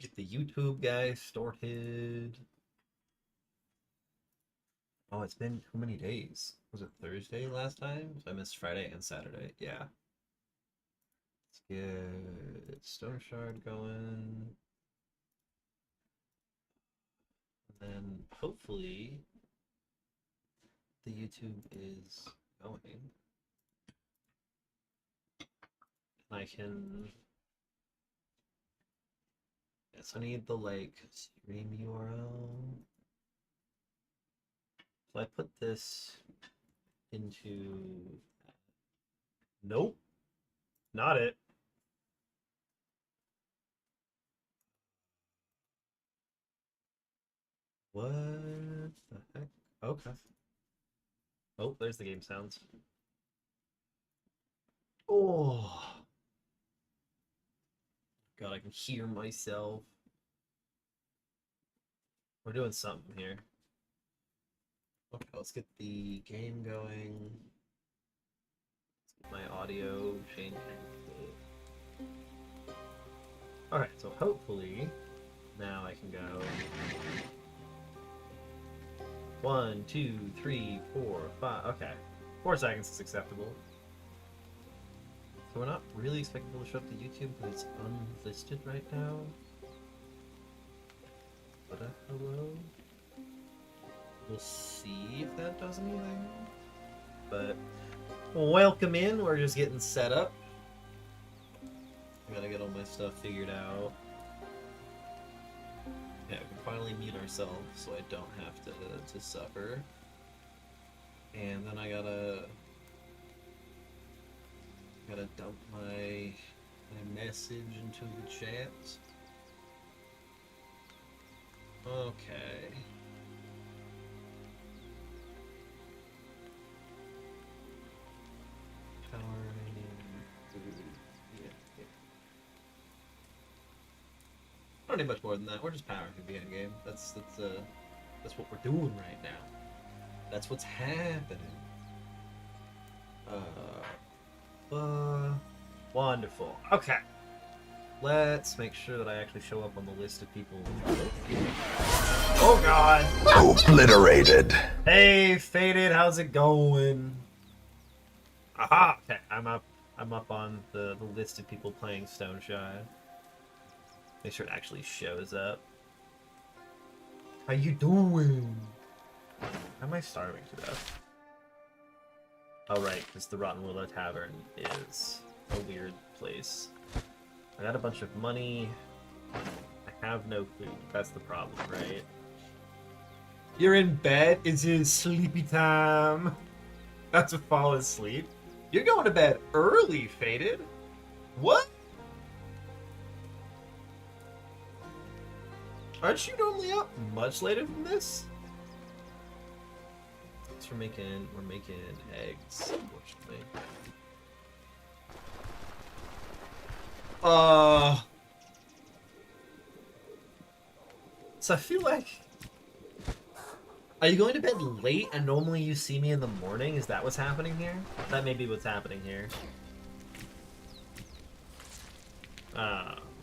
Get the YouTube guy started. Oh, it's been how many days? Was it Thursday last time? So I missed Friday and Saturday. Yeah. Let's get Stone Shard going. And then hopefully the YouTube is going. And I can. Yes, I need the stream URL. So I put this into. Nope, not it. What the heck? Okay. Oh, there's the game sounds. Oh. God, I can hear myself. We're doing something here. Okay, let's get the game going. Let's get my audio changing. Alright, so hopefully now I can go 1, 2, 3, 4, 5. Okay. 4 seconds is acceptable. So we're not really expecting people to show up to YouTube because it's unlisted right now. But hello? We'll see if that does anything. But welcome in. We're just getting set up. I gotta get all my stuff figured out. Yeah, we can finally mute ourselves so I don't have to suffer. And then I gotta dump my message into the chat. Okay. I don't need much more than that. We're just powering through the end game. That's what we're doing right now. That's what's happening. Wonderful. Okay. Let's make sure that I actually show up on the list of people. Oh God! Obliterated. Hey, Faded, how's it going? Aha! Okay, I'm up on the list of people playing Stone Shy. Make sure it actually shows up. How you doing? Why am I starving to death? Oh right, because the Rotten Willow Tavern is a weird place. I got a bunch of money. I have no food. That's the problem, right? You're in bed? It's his sleepy time. That's to fall asleep. You're going to bed early, Faded. What? Aren't you normally up much later than this? Thanks for we're making eggs, unfortunately. So I feel like... Are you going to bed late and normally you see me in the morning? Is that what's happening here? That may be what's happening here.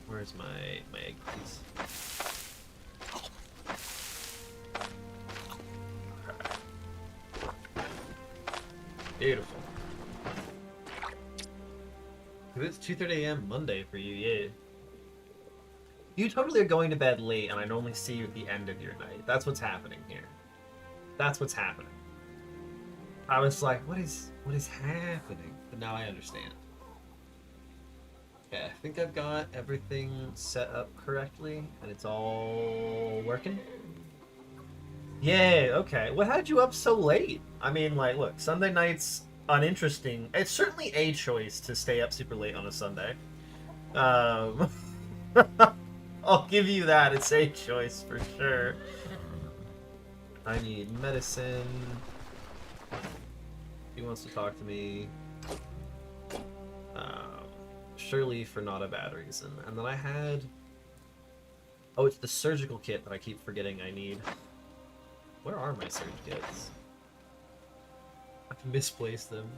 Where's my egg piece? Beautiful. It's 2:30 a.m. Monday for you, yeah. You totally are going to bed late, and I normally see you at the end of your night. That's what's happening here. That's what's happening. I was like, what is happening? But now I understand. Okay, I think I've got everything set up correctly, and it's all working. Yay, okay. What had you up so late? I mean, like, look, Sunday night's uninteresting. It's certainly a choice to stay up super late on a Sunday. I'll give you that. It's a choice for sure. I need medicine. He wants to talk to me. Surely for not a bad reason. And then I had... Oh, it's the surgical kit that I keep forgetting I need. Where are my surge kits? I've misplaced them.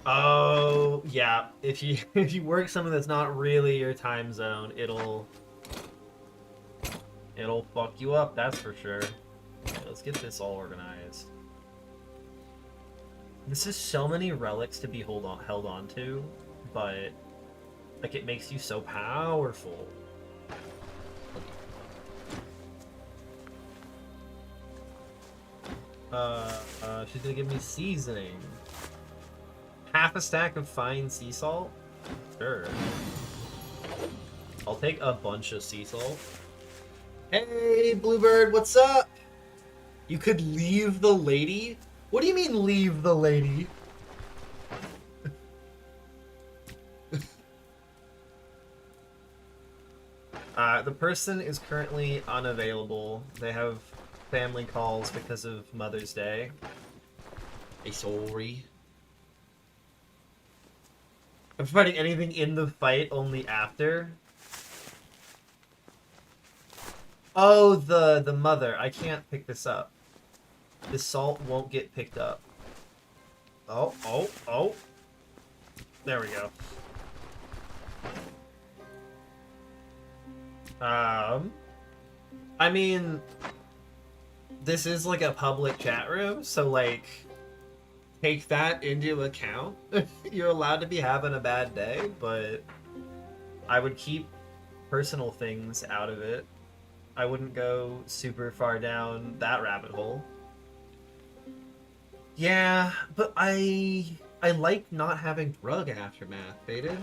Oh, yeah. If you if you work something that's not really your time zone, it'll fuck you up, that's for sure. Okay, let's get this all organized. This is so many relics to be held on to, but like it makes you so powerful. She's gonna give me seasoning. Half a stack of fine sea salt? Sure. I'll take a bunch of sea salt. Hey, Bluebird, what's up? You could leave the lady? What do you mean, leave the lady? The person is currently unavailable. They have family calls because of Mother's Day. Hey, sorry. I'm fighting anything in the fight only after. Oh, the mother. I can't pick this up. The salt won't get picked up. Oh. There we go. I mean, this is like a public chat room, so like, take that into account. You're allowed to be having a bad day, but I would keep personal things out of it. I wouldn't go super far down that rabbit hole. Yeah, but I like not having drug aftermath, Faded.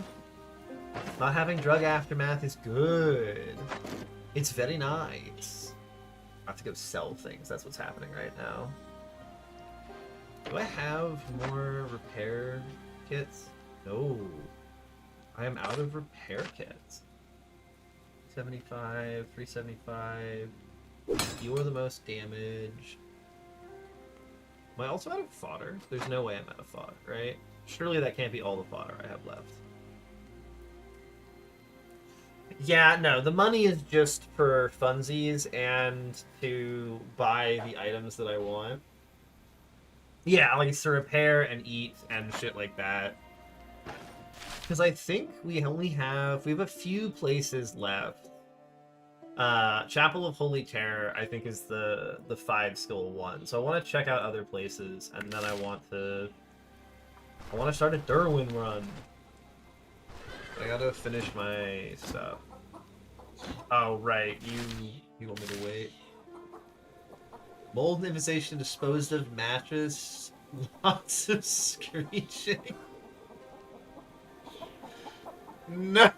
Not having drug aftermath is good. It's very nice. I have to go sell things. That's what's happening right now. Do I have more repair kits? No. I am out of repair kits. 75, 375. You are the most damaged. Am I also out of fodder? There's no way I'm out of fodder, right? Surely that can't be all the fodder I have left. Yeah, no, the money is just for funsies and to buy the items that I want. Yeah, like to repair and eat and shit like that. Because I think we have a few places left. Chapel of Holy Terror, I think, is the 5-skill one. So I want to check out other places, and then I want to start a Dirwin run. I gotta finish my stuff. Oh right, you want me to wait? Mold infestation disposed of, mattress, lots of screeching. No.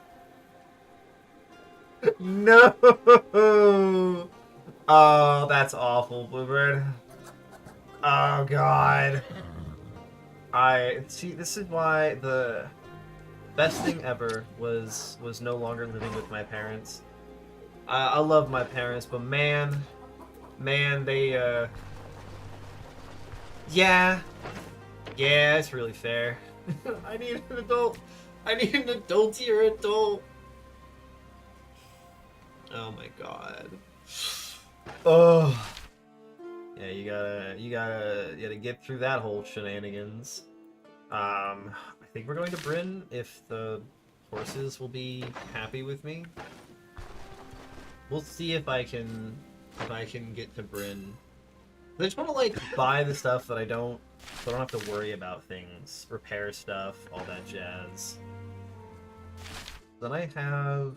No. Oh, that's awful, Bluebird. Oh god. I see. This is why the best thing ever was no longer living with my parents. I love my parents, but man, they yeah, it's really fair. I need an adult. I need an adultier adult. Oh my god. Oh. Yeah, you gotta get through that whole shenanigans. I think we're going to Bryn if the horses will be happy with me. We'll see if I can get to Bryn. I just want to like buy the stuff that I don't have to worry about things, repair stuff, all that jazz. Then I have.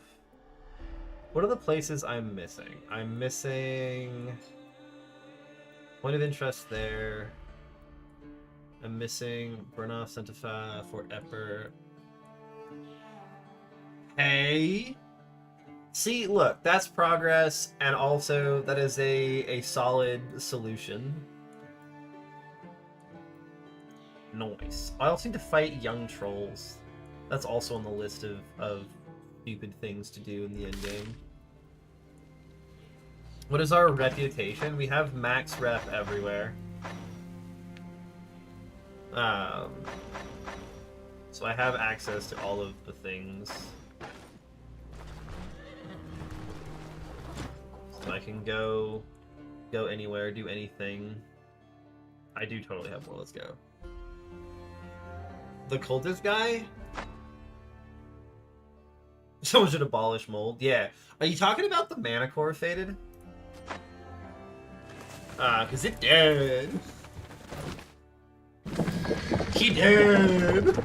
What are the places I'm missing? I'm missing point of interest there. I'm missing Burnoff, Centifa, Fort Epper. Hey. See, look, that's progress, and also that is a solid solution. Nice. I also need to fight young trolls. That's also on the list of stupid things to do in the endgame. What is our reputation? We have max rep everywhere. So I have access to all of the things. So I can go anywhere, do anything. I do totally have more. Let's go. The cultist guy? Someone should abolish mold. Yeah. Are you talking about the mana core faded? Cause it did. He did.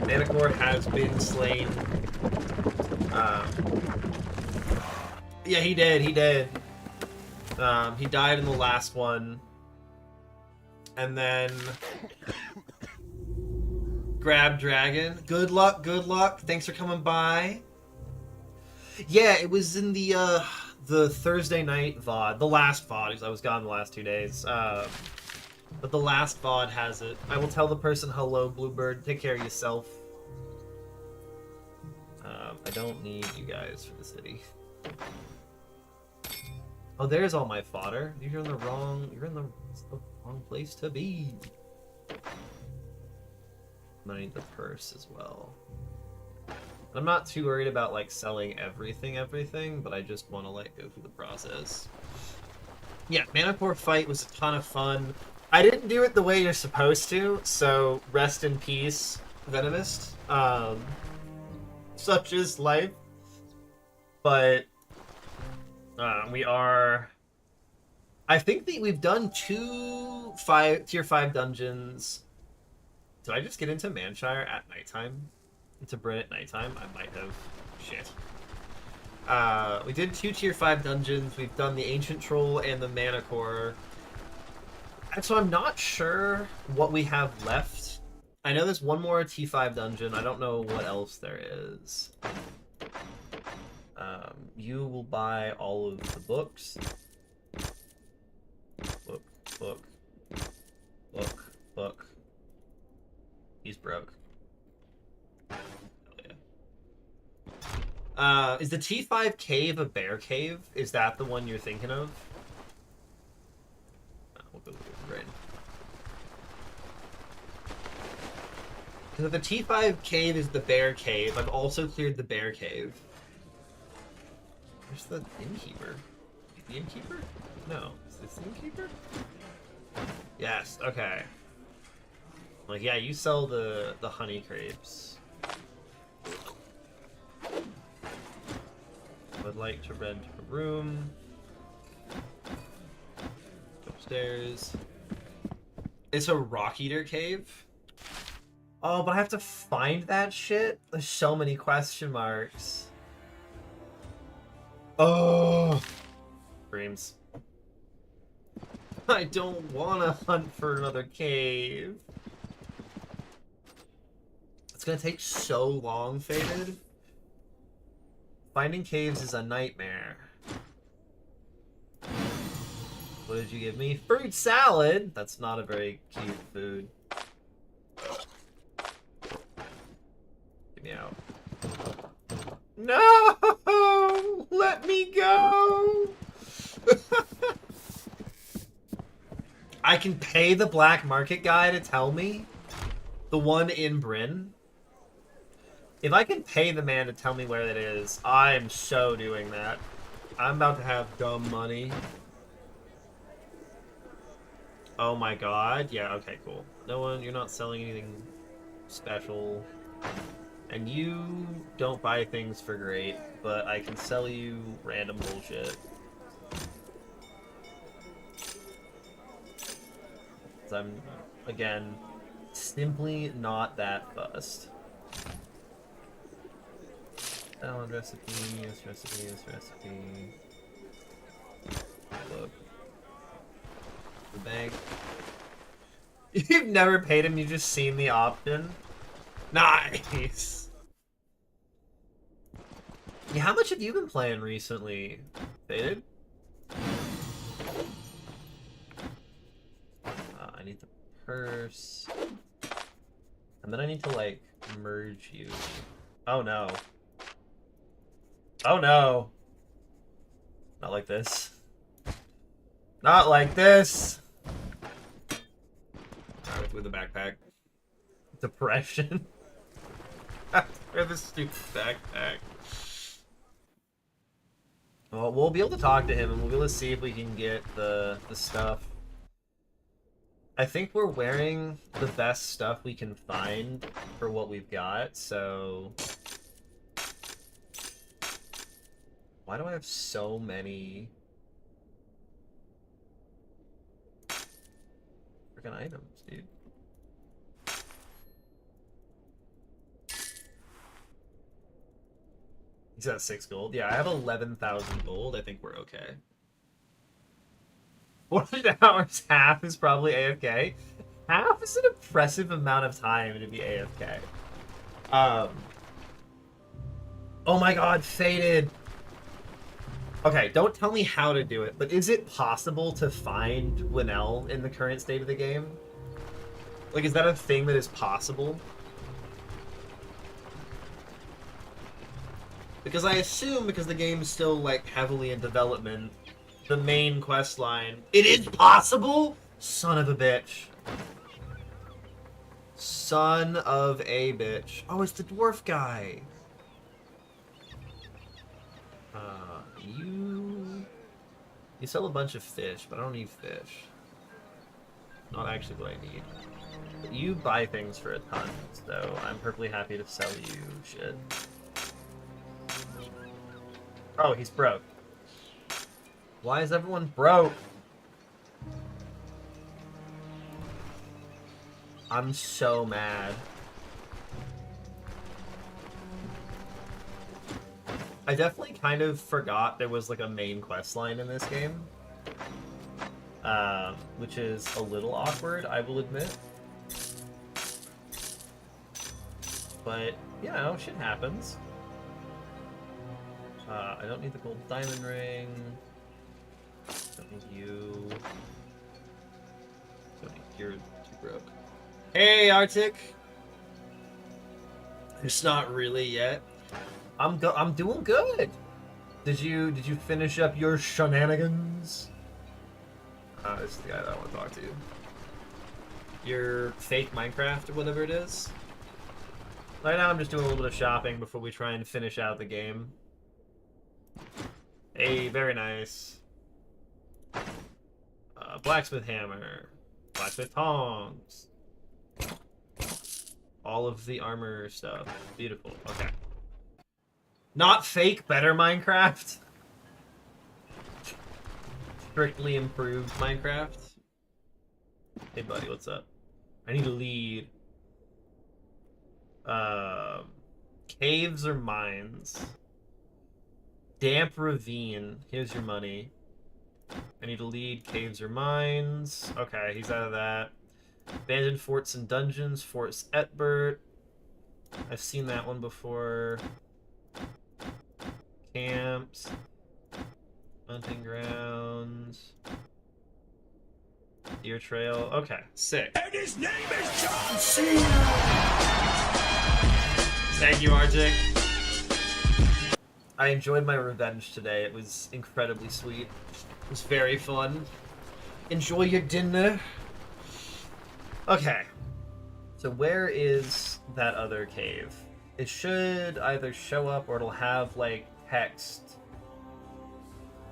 Mana core has been slain. Yeah, he did. He did. He died in the last one. And then grab dragon. Good luck, good luck. Thanks for coming by. Yeah, it was in the Thursday night VOD, the last VOD, because I was gone the last 2 days. But the last VOD has it. I will tell the person hello, Bluebird. Take care of yourself. I don't need you guys for the city. Oh, there's all my fodder. You're in the wrong place to be. I need the purse as well. I'm not too worried about like selling everything, but I just want to like go through the process. Yeah, Mana Core fight was a ton of fun. I didn't do it the way you're supposed to, so rest in peace, Venomist. Such is life. But we are. I think that we've done 2 tier 5 dungeons. Did I just get into Manshire at nighttime? Into Bryn at nighttime? I might have. Shit. We did 2 tier 5 dungeons. We've done the Ancient Troll and the Mana Core. And so I'm not sure what we have left. I know there's one more T5 dungeon. I don't know what else there is. You will buy all of the books. Book. He's broke. Hell yeah. Is the T5 cave a bear cave? Is that the one you're thinking of? We'll go with it. Because if the T5 cave is the bear cave, I've also cleared the bear cave. Where's the innkeeper? The innkeeper? No. Is this the innkeeper? Yes, okay. Like, yeah, you sell the honey crepes. Would like to rent a room. Upstairs. It's a rock eater cave. Oh, but I have to find that shit? There's so many question marks. Oh, dreams. I don't want to hunt for another cave. It's gonna take so long, Faded. Finding caves is a nightmare. What did you give me? Fruit salad? That's not a very cute food. Get me out. No! Let me go! I can pay the black market guy to tell me? The one in Bryn? If I can pay the man to tell me where that is, I'm so doing that. I'm about to have dumb money. Oh my god. Yeah, okay, cool. No one, you're not selling anything special. And you don't buy things for great, but I can sell you random bullshit. So I'm, again, simply not that fussed. Salad recipe, yes recipe, yes recipe. Look. The bank. You've never paid him, you've just seen the option? Nice! Yeah, how much have you been playing recently, Faded? I need the purse. And then I need to, like, merge you. Oh no. Oh no! Not like this. Not like this! Alright, with the backpack. Depression. Wear this stupid backpack. Well, we'll be able to talk to him and we'll be able to see if we can get the stuff. I think we're wearing the best stuff we can find for what we've got, so... Why do I have so many freaking items, dude? He's at 6 gold. Yeah, I have 11,000 gold. I think we're okay. 400 hours, half is probably AFK. Half is an impressive amount of time to be AFK. Oh my god, Faded. Okay, don't tell me how to do it, but is it possible to find Winnell in the current state of the game? Like, is that a thing that is possible? Because I assume, because the game is still, like, heavily in development, the main quest line... It is possible?! Son of a bitch. Son of a bitch. Oh, it's the dwarf guy. You sell a bunch of fish, but I don't need fish. Not actually what I need. But you buy things for a ton, so I'm perfectly happy to sell you shit. Oh, he's broke. Why is everyone broke? I'm so mad. I definitely kind of forgot there was like a main quest line in this game. Which is a little awkward, I will admit. But, you know, shit happens. I don't need the gold diamond ring. Don't need you. Don't need, you're too broke. Hey, Arctic! It's not really yet. I'm doing good. Did you finish up your shenanigans? This is the guy that I want to talk to. Your fake Minecraft or whatever it is. Right now I'm just doing a little bit of shopping before we try and finish out the game. Hey, very nice. Blacksmith hammer. Blacksmith tongs. All of the armor stuff. Beautiful. Okay. Not fake, better Minecraft. Strictly improved Minecraft. Hey buddy, what's up? I need a lead. Caves or mines? Damp ravine. Here's your money. I need a lead. Caves or mines? Okay, he's out of that. Abandoned forts and dungeons. Fort Etbert. I've seen that one before. Camps. Hunting grounds. Deer trail. Okay, sick. And his name is John C. Thank you, RJ. I enjoyed my revenge today. It was incredibly sweet. It was very fun. Enjoy your dinner. Okay. So where is that other cave? It should either show up or it'll have, like, text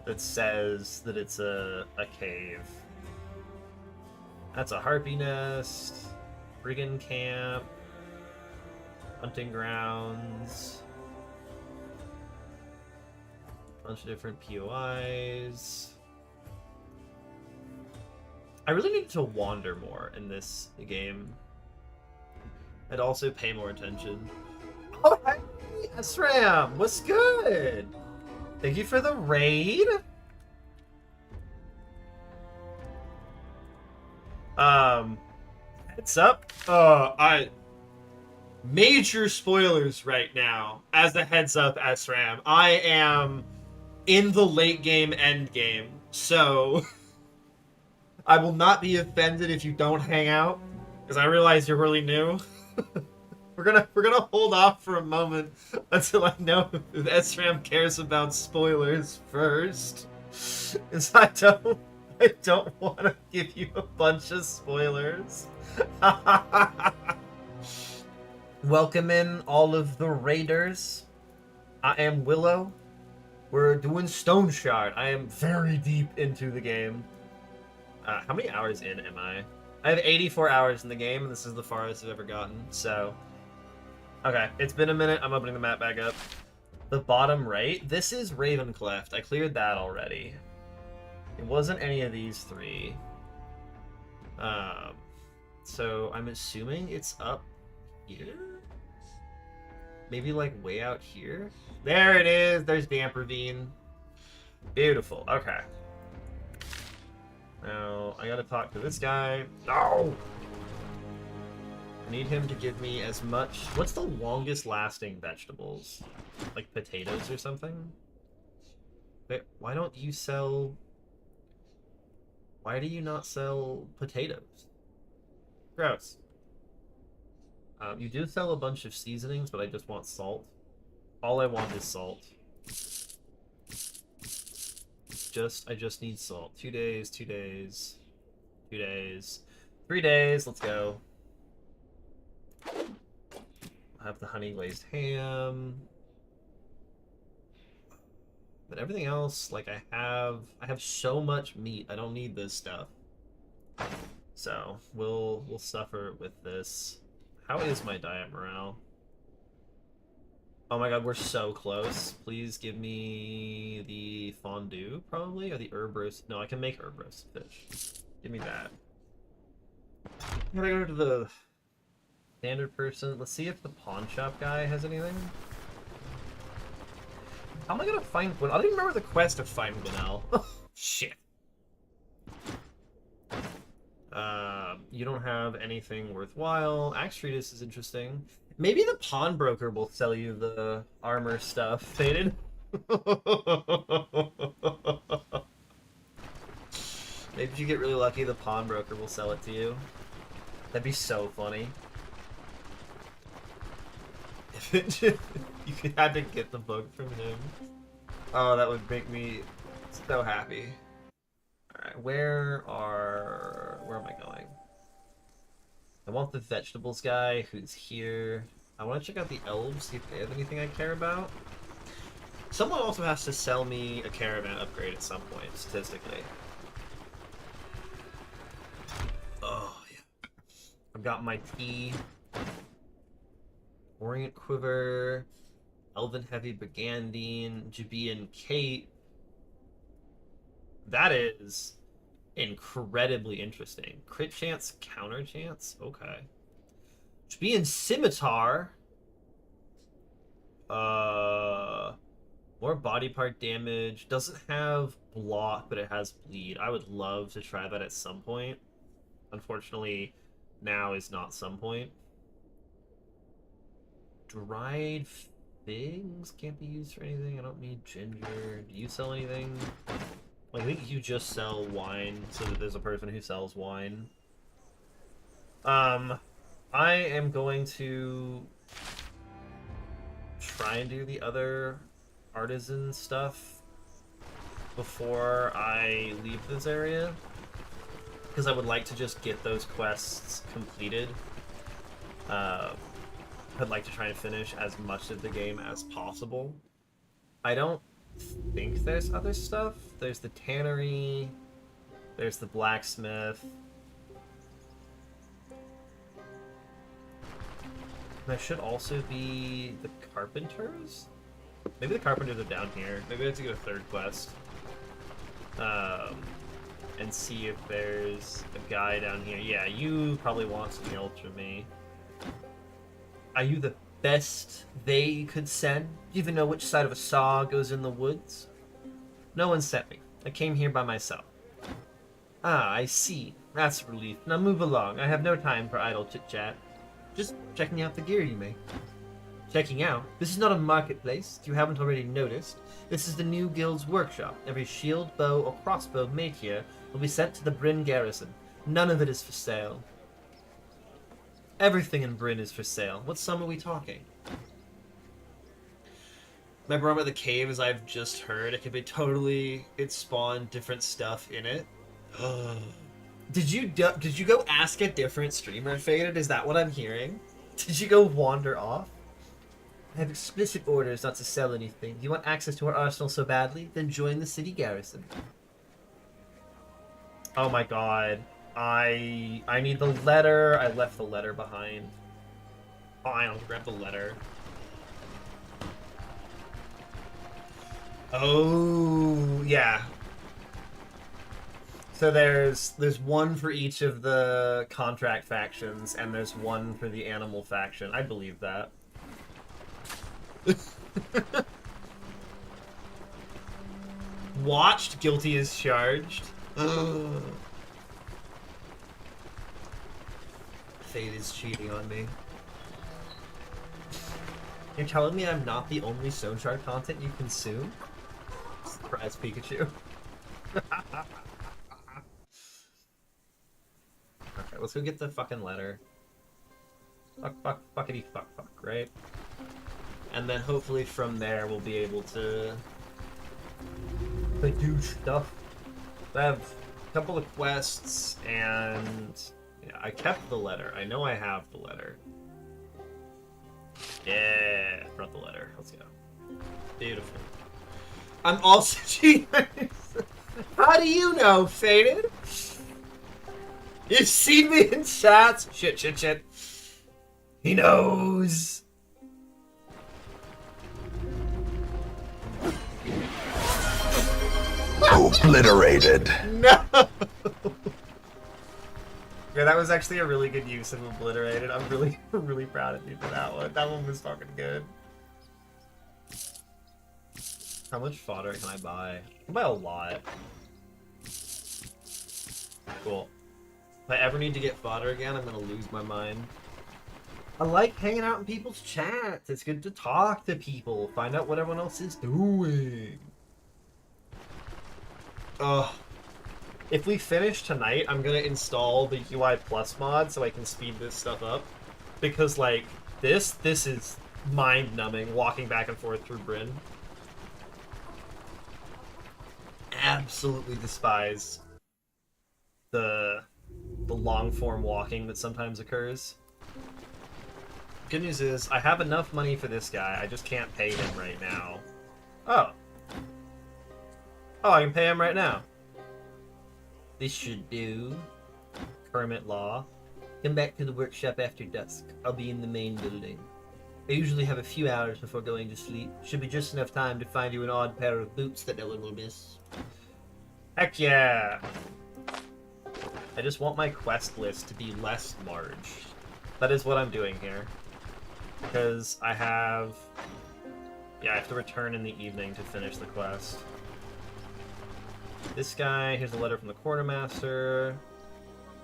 that says that it's a cave. That's a harpy nest. Brigand camp. Hunting grounds. Bunch of different POIs. I really need to wander more in this game. I'd also pay more attention. Oh, hey, SRAM! What's good? Thank you for the raid. Heads up. Major spoilers right now. As a heads up, SRAM. I am in the late game end game, so I will not be offended if you don't hang out, because I realize you're really new. We're gonna hold off for a moment until I know if SRAM cares about spoilers first. Because I don't want to give you a bunch of spoilers. Welcome in all of the raiders. I am Willow. We're doing Stone Shard. I am very deep into the game. How many hours in am I? I have 84 hours in the game, and this is the farthest I've ever gotten, so... Okay, it's been a minute. I'm opening the map back up. The bottom right, this is Ravencleft. I cleared that already. It wasn't any of these three. So I'm assuming it's up here? Maybe like way out here? There it is! There's Damp Ravine. Beautiful. Okay. Now, I gotta talk to this guy. No! I need him to give me as much... What's the longest lasting vegetables? Like potatoes or something? Wait, why don't you sell... Why do you not sell potatoes? Gross. You do sell a bunch of seasonings, but I just want salt. All I want is salt. I just need salt. 2 days, 2 days, 2 days, 3 days. Let's go. I have the honey glazed ham. But everything else, like I have so much meat. I don't need this stuff. So we'll suffer with this. How is my diet morale? Oh my god, we're so close. Please give me the fondue, probably, or the herb roast. No, I can make herb roast fish. Give me that. I'm gonna go to the standard person. Let's see if the pawn shop guy has anything. How am I gonna find Gwen? I don't even remember the quest to find Gwenelle. Shit. You don't have anything worthwhile. Axe Treatise is interesting. Maybe the pawnbroker will sell you the armor stuff. Faded. Maybe if you get really lucky, the pawnbroker will sell it to you. That'd be so funny. If it you had to get the book from him. Oh, that would make me so happy. Alright, where am I going? I want the vegetables guy who's here. I want to check out the elves, see if they have anything I care about. Someone also has to sell me a caravan upgrade at some point, statistically. Oh, yeah. I've got my tea. Orient Quiver. Elven Heavy Brigandine. Jabian Kate. That is incredibly interesting. Crit chance, counter chance? Okay. Jabian Scimitar. More body part damage. Doesn't have block, but it has bleed. I would love to try that at some point. Unfortunately, now is not some point. Dried figs can't be used for anything. I don't need ginger. Do you sell anything? Like, I think you just sell wine, so that there's a person who sells wine. I am going to try and do the other artisan stuff before I leave this area, because I would like to just get those quests completed. I'd like to try and finish as much of the game as possible. I don't think there's other stuff. There's the tannery, there's the blacksmith. There should also be the carpenters? Maybe the carpenters are down here. Maybe I have to get a third quest. And see if there's a guy down here. Yeah, you probably want something else from me. Are you the best they could send? Do you even know which side of a saw goes in the woods? No one sent me. I came here by myself. Ah, I see. That's a relief. Now move along. I have no time for idle chit-chat. Just checking out the gear you make. Checking out? This is not a marketplace, if you haven't already noticed. This is the new guild's workshop. Every shield, bow, or crossbow made here will be sent to the Bryn garrison. None of it is for sale. Everything in Bryn is for sale. What sum are we talking? Remember about the cave, as I've just heard, it could be totally... It spawned different stuff in it. Did you go ask a different streamer, Faded? Is that what I'm hearing? Did you go wander off? I have explicit orders not to sell anything. You want access to our arsenal so badly? Then join the city garrison. Oh my god. I need the letter. I left the letter behind. Fine, I'll grab the letter. Oh, yeah. So there's one for each of the contract factions, and there's one for the animal faction. I believe that. Watched, guilty as charged. Ugh. Fate is cheating on me. You're telling me I'm not the only Stone Shard content you consume? Surprise, Pikachu. Okay, let's go get the fucking letter. Fuck, fuckity fuck, right? And then hopefully from there we'll be able to do stuff. I have a couple of quests, and yeah, I kept the letter. I know I have the letter. Yeah, brought the letter. Let's go. Beautiful. I'm also cheating. How do you know, Faded? You've seen me in chats. Shit. He knows. Obliterated. No. Yeah, that was actually a really good use of obliterated. I'm really proud of you for that one. That one was fucking good. How much fodder can I buy? I can buy a lot. Cool. If I ever need to get fodder again, I'm gonna lose my mind. I like hanging out in people's chats. It's good to talk to people, find out what everyone else is doing. Ugh. If we finish tonight, I'm gonna install the UI Plus mod so I can speed this stuff up. Because, like, this is mind-numbing, walking back and forth through Bryn. Absolutely despise the long-form walking that sometimes occurs. Good news is, I have enough money for this guy, I just can't pay him right now. Oh. Oh, I can pay him right now. This should do. Kermit Law. Come back to the workshop after dusk. I'll be in the main building. I usually have a few hours before going to sleep. Should be just enough time to find you an odd pair of boots that no one will miss. Heck yeah! I just want my quest list to be less large. That is what I'm doing here. Because I have... Yeah, I have to return in the evening to finish the quest. This guy, here's a letter from the quartermaster.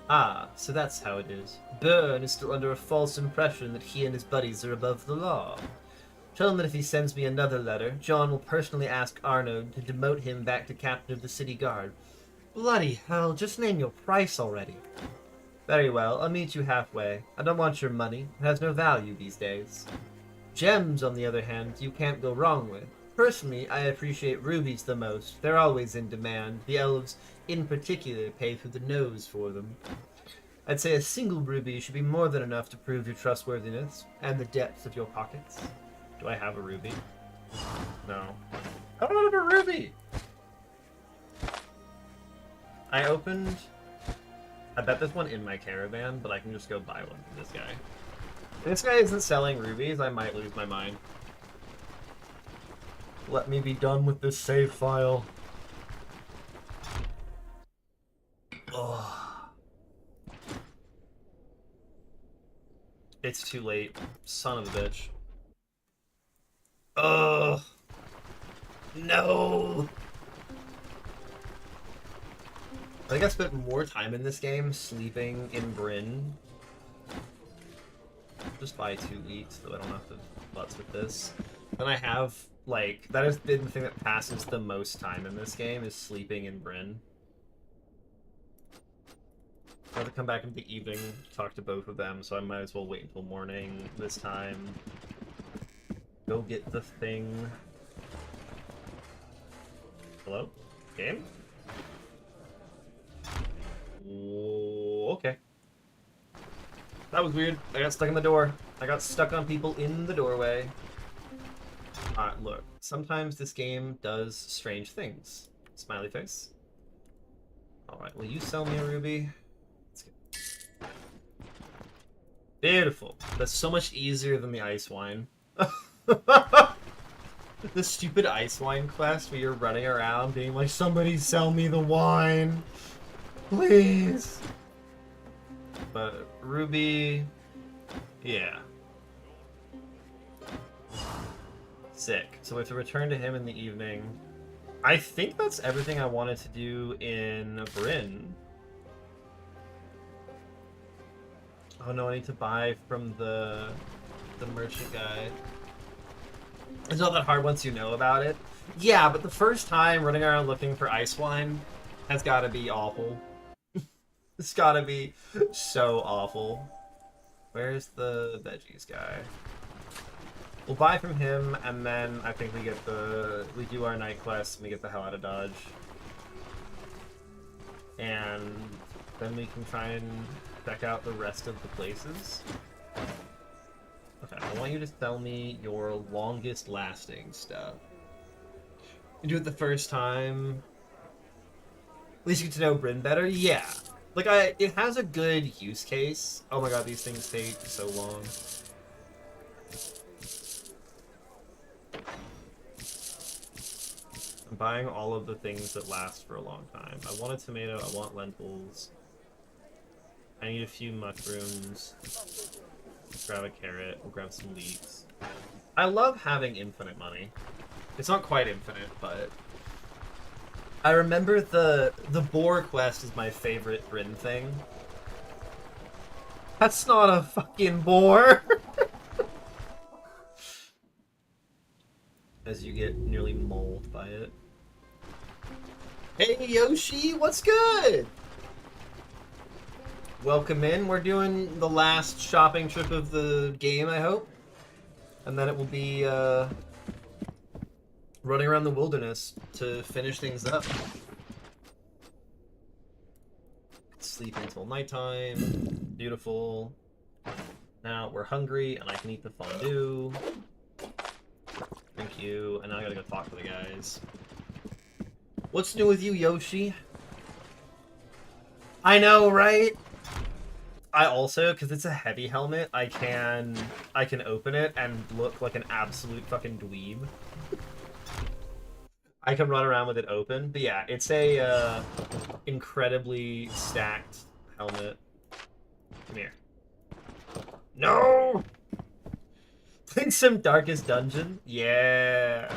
Ah, so that's how it is. Byrne is still under a false impression that he and his buddies are above the law. Tell him that if he sends me another letter, John will personally ask Arnold to demote him back to captain of the city guard. Bloody hell, just name your price already. Very well, I'll meet you halfway. I don't want your money. It has no value these days. Gems, on the other hand, you can't go wrong with. Personally, I appreciate rubies the most. They're always in demand. The elves, in particular, pay through the nose for them. I'd say a single ruby should be more than enough to prove your trustworthiness and the depth of your pockets. Do I have a ruby? No. I don't have a ruby! I opened... I bet there's one in my caravan, but I can just go buy one from this guy. If this guy isn't selling rubies, I might lose my mind. Let me be done with this save file. Oh. It's too late. Son of a bitch. Ugh. No. I think I spent more time in this game sleeping in Bryn. Just buy 2 weeks so I don't have to butts with this. Then I have, like, that has been the thing that passes the most time in this game, is sleeping in Bryn. I have to come back in the evening, talk to both of them, so I might as well wait until morning this time. Go get the thing. Hello? Game? Okay. That was weird. I got stuck in the door. I got stuck on people in the doorway. Look. Sometimes this game does strange things. Smiley face. Alright, will you sell me a ruby? Beautiful. That's so much easier than the ice wine. The stupid ice wine quest where you're running around being like, somebody sell me the wine, please. But Ruby, yeah. Sick. So we have to return to him in the evening. I think that's everything I wanted to do in Bryn. Oh no, I need to buy from the merchant guy. It's not that hard once you know about it. Yeah, but the first time running around looking for ice wine has got to be awful. It's got to be so awful. Where's the veggies guy? We'll buy from him, and then I think we do our night quest, and we get the hell out of Dodge. And then we can try and check out the rest of the places. Okay, I want you to sell me your longest lasting stuff. You do it the first time. At least you get to know Bryn better? Yeah. Like, it has a good use case. Oh my god, these things take so long. I'm buying all of the things that last for a long time. I want a tomato, I want lentils. I need a few mushrooms. Grab a carrot, we'll grab some leeks. I love having infinite money. It's not quite infinite, but... I remember the boar quest is my favorite Bryn thing. That's not a fucking boar! As you get nearly mauled by it. Hey Yoshi, what's good? Welcome in. We're doing the last shopping trip of the game, I hope. And then it will be running around the wilderness to finish things up. Sleep until nighttime. Beautiful. Now we're hungry and I can eat the fondue. Thank you. And now I gotta go talk to the guys. What's new with you, Yoshi? I know, right? I also, because it's a heavy helmet, I can open it and look like an absolute fucking dweeb. I can run around with it open, but yeah, it's a incredibly stacked helmet. Come here. No! Playing some Darkest Dungeon? Yeah.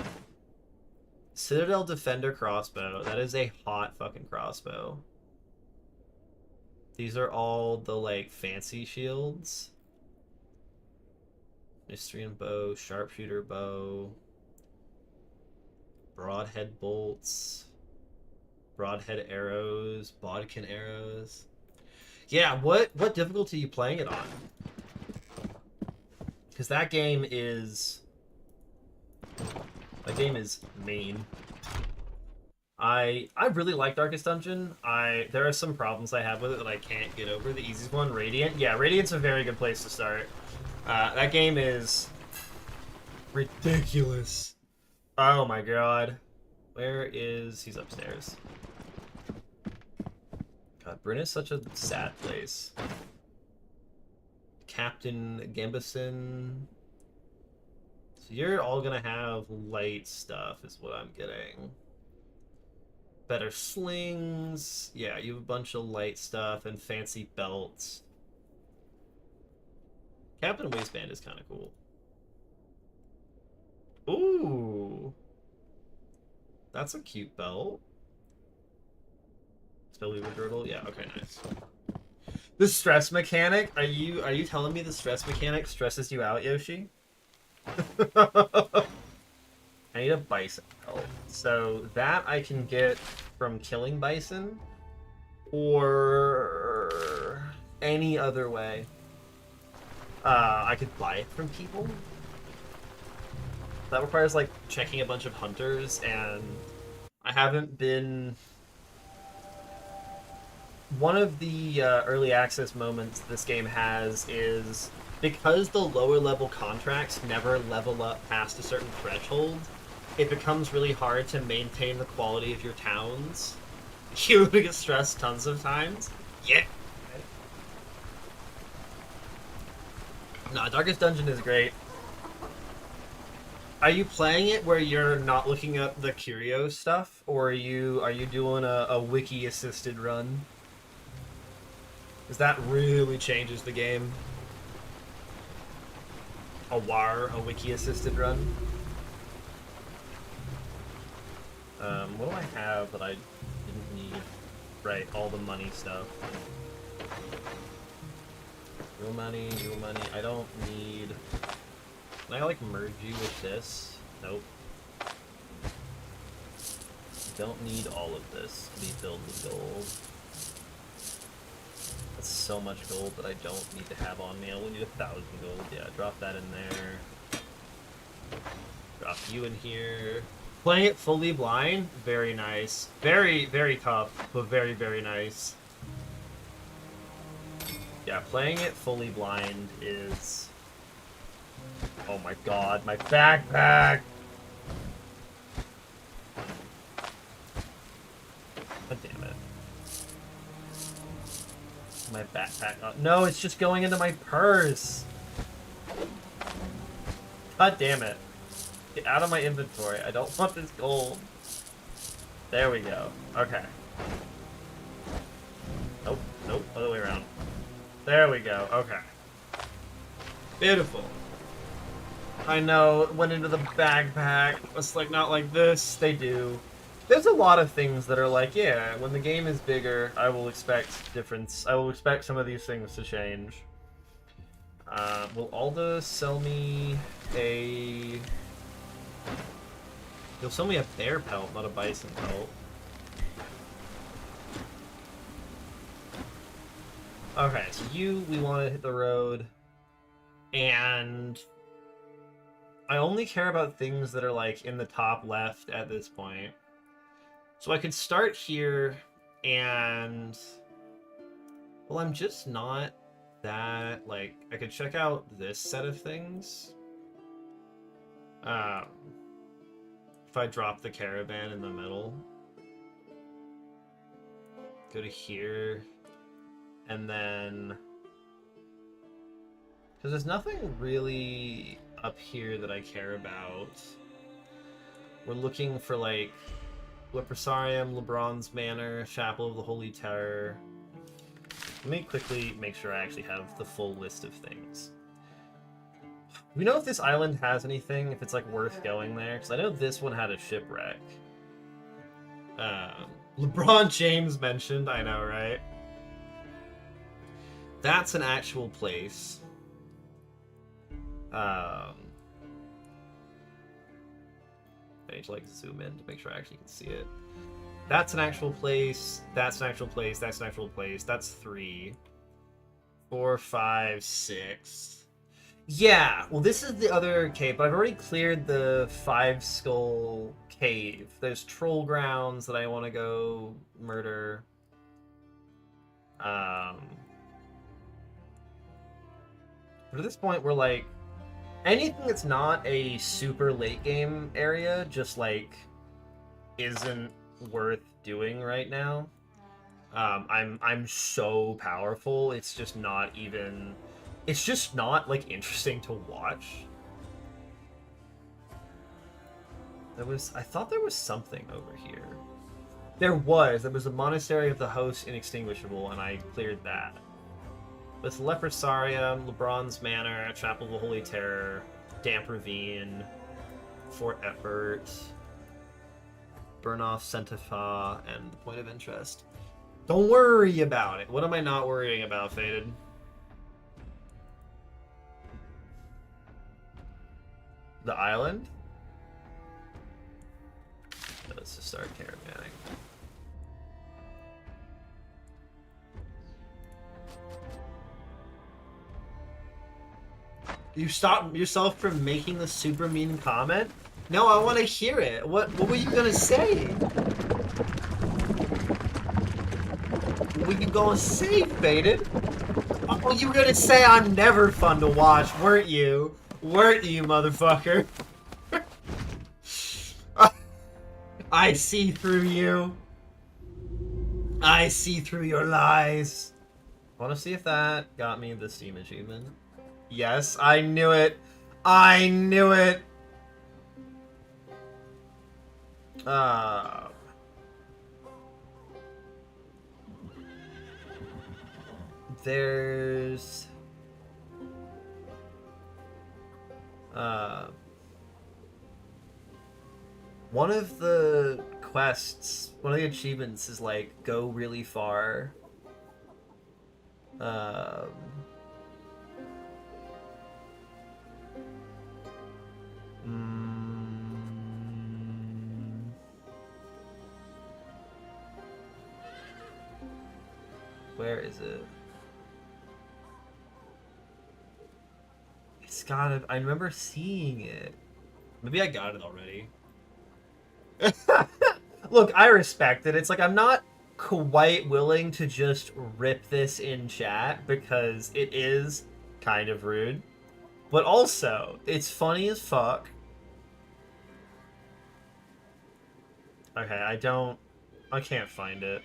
Citadel Defender crossbow. That is a hot fucking crossbow. These are all the, like, fancy shields. Mystrian bow, sharpshooter bow. Broadhead bolts. Broadhead arrows. Bodkin arrows. Yeah, what difficulty are you playing it on? Because that game is... That game is main. I really like Darkest Dungeon. There are some problems I have with it that I can't get over. The easiest one, Radiant. Yeah, Radiant's a very good place to start. That game is ridiculous. Oh my god. Where is... He's upstairs. God, Bryn is such a sad place. Captain Gambison. So you're all gonna have light stuff is what I'm getting. Better slings. Yeah, you have a bunch of light stuff and fancy belts. Captain Waistband is kind of cool. Ooh. That's a cute belt. Spellweaver girdle? Yeah, okay, nice. The stress mechanic? Are you telling me the stress mechanic stresses you out, Yoshi? I need a bison belt. So that I can get from killing bison or any other way. I could buy it from people. That requires like checking a bunch of hunters, and I haven't been... One of the early access moments this game has is because the lower level contracts never level up past a certain threshold, it becomes really hard to maintain the quality of your towns. You get stressed tons of times. Yeah. No, Darkest Dungeon is great. Are you playing it where you're not looking up the curio stuff, or are you doing a wiki assisted run? Because that really changes the game. A wiki assisted run. What do I have that I didn't need? Right, all the money stuff. Real money, real money. I don't need... Can I, like, merge you with this? Nope. Don't need all of this to be filled with gold. That's so much gold that I don't need to have on me. I only need 1,000 gold. Yeah, drop that in there. Drop you in here. Playing it fully blind, very nice. Very, very tough, but very, very nice. Yeah, playing it fully blind is... Oh my god, my backpack! God damn it. My backpack... Oh, no, it's just going into my purse! God damn it. Get out of my inventory. I don't want this gold. There we go. Okay. Nope, nope, other way around. There we go. Okay. Beautiful. I know, it went into the backpack. It's like, not like this. They do. There's a lot of things that are like, yeah, when the game is bigger, I will expect difference. I will expect some of these things to change. Will Alda sell me a... You'll sell me a bear pelt, not a bison pelt. Okay, so we want to hit the road. And... I only care about things that are, like, in the top left at this point. So I could start here, and... Well, I'm just not that, like... I could check out this set of things. If I drop the caravan in the middle. Go to here. And then... Because there's nothing really up here that I care about. We're looking for, like, Leprosarium, LeBron's Manor, Chapel of the Holy Terror. Let me quickly make sure I actually have the full list of things. We know if this island has anything, if it's, like, worth going there, because I know this one had a shipwreck. LeBron James mentioned, I know, right? That's an actual place. I need to, like, zoom in to make sure I actually can see it. That's an actual place. That's an actual place. That's an actual place. That's 3. 4, 5, 6. Yeah, well, this is the other cave, but I've already cleared the 5 Skull cave. There's troll grounds that I want to go murder. But at this point, we're like, anything that's not a super late game area just, like, isn't worth doing right now. I'm so powerful, it's just not even... It's just not, like, interesting to watch. I thought there was something over here. There was a Monastery of the Host Inextinguishable, and I cleared that. With Leprosarium, LeBron's Manor, Chapel of the Holy Terror, Damp Ravine, Fort Effort, Burnoff, Centifa, and the Point of Interest. Don't worry about it. What am I not worrying about, Faded? The island? Let's just start caravanning. You stopped yourself from making the super mean comment? No, I want to hear it. What were you gonna say? What were you gonna say, Faded? Oh, you were gonna say I'm never fun to watch, weren't you? Weren't you, motherfucker? I see through you. I see through your lies. I want to see if that got me the Steam achievement. Yes, I knew it. I knew it. There's one of the quests, one of the achievements is like go really far. Um, where is it? It's gotta. I remember seeing it. Maybe I got it already. Look, I respect it. It's like I'm not quite willing to just rip this in chat because it is kind of rude. But also, it's funny as fuck. Okay, I can't find it.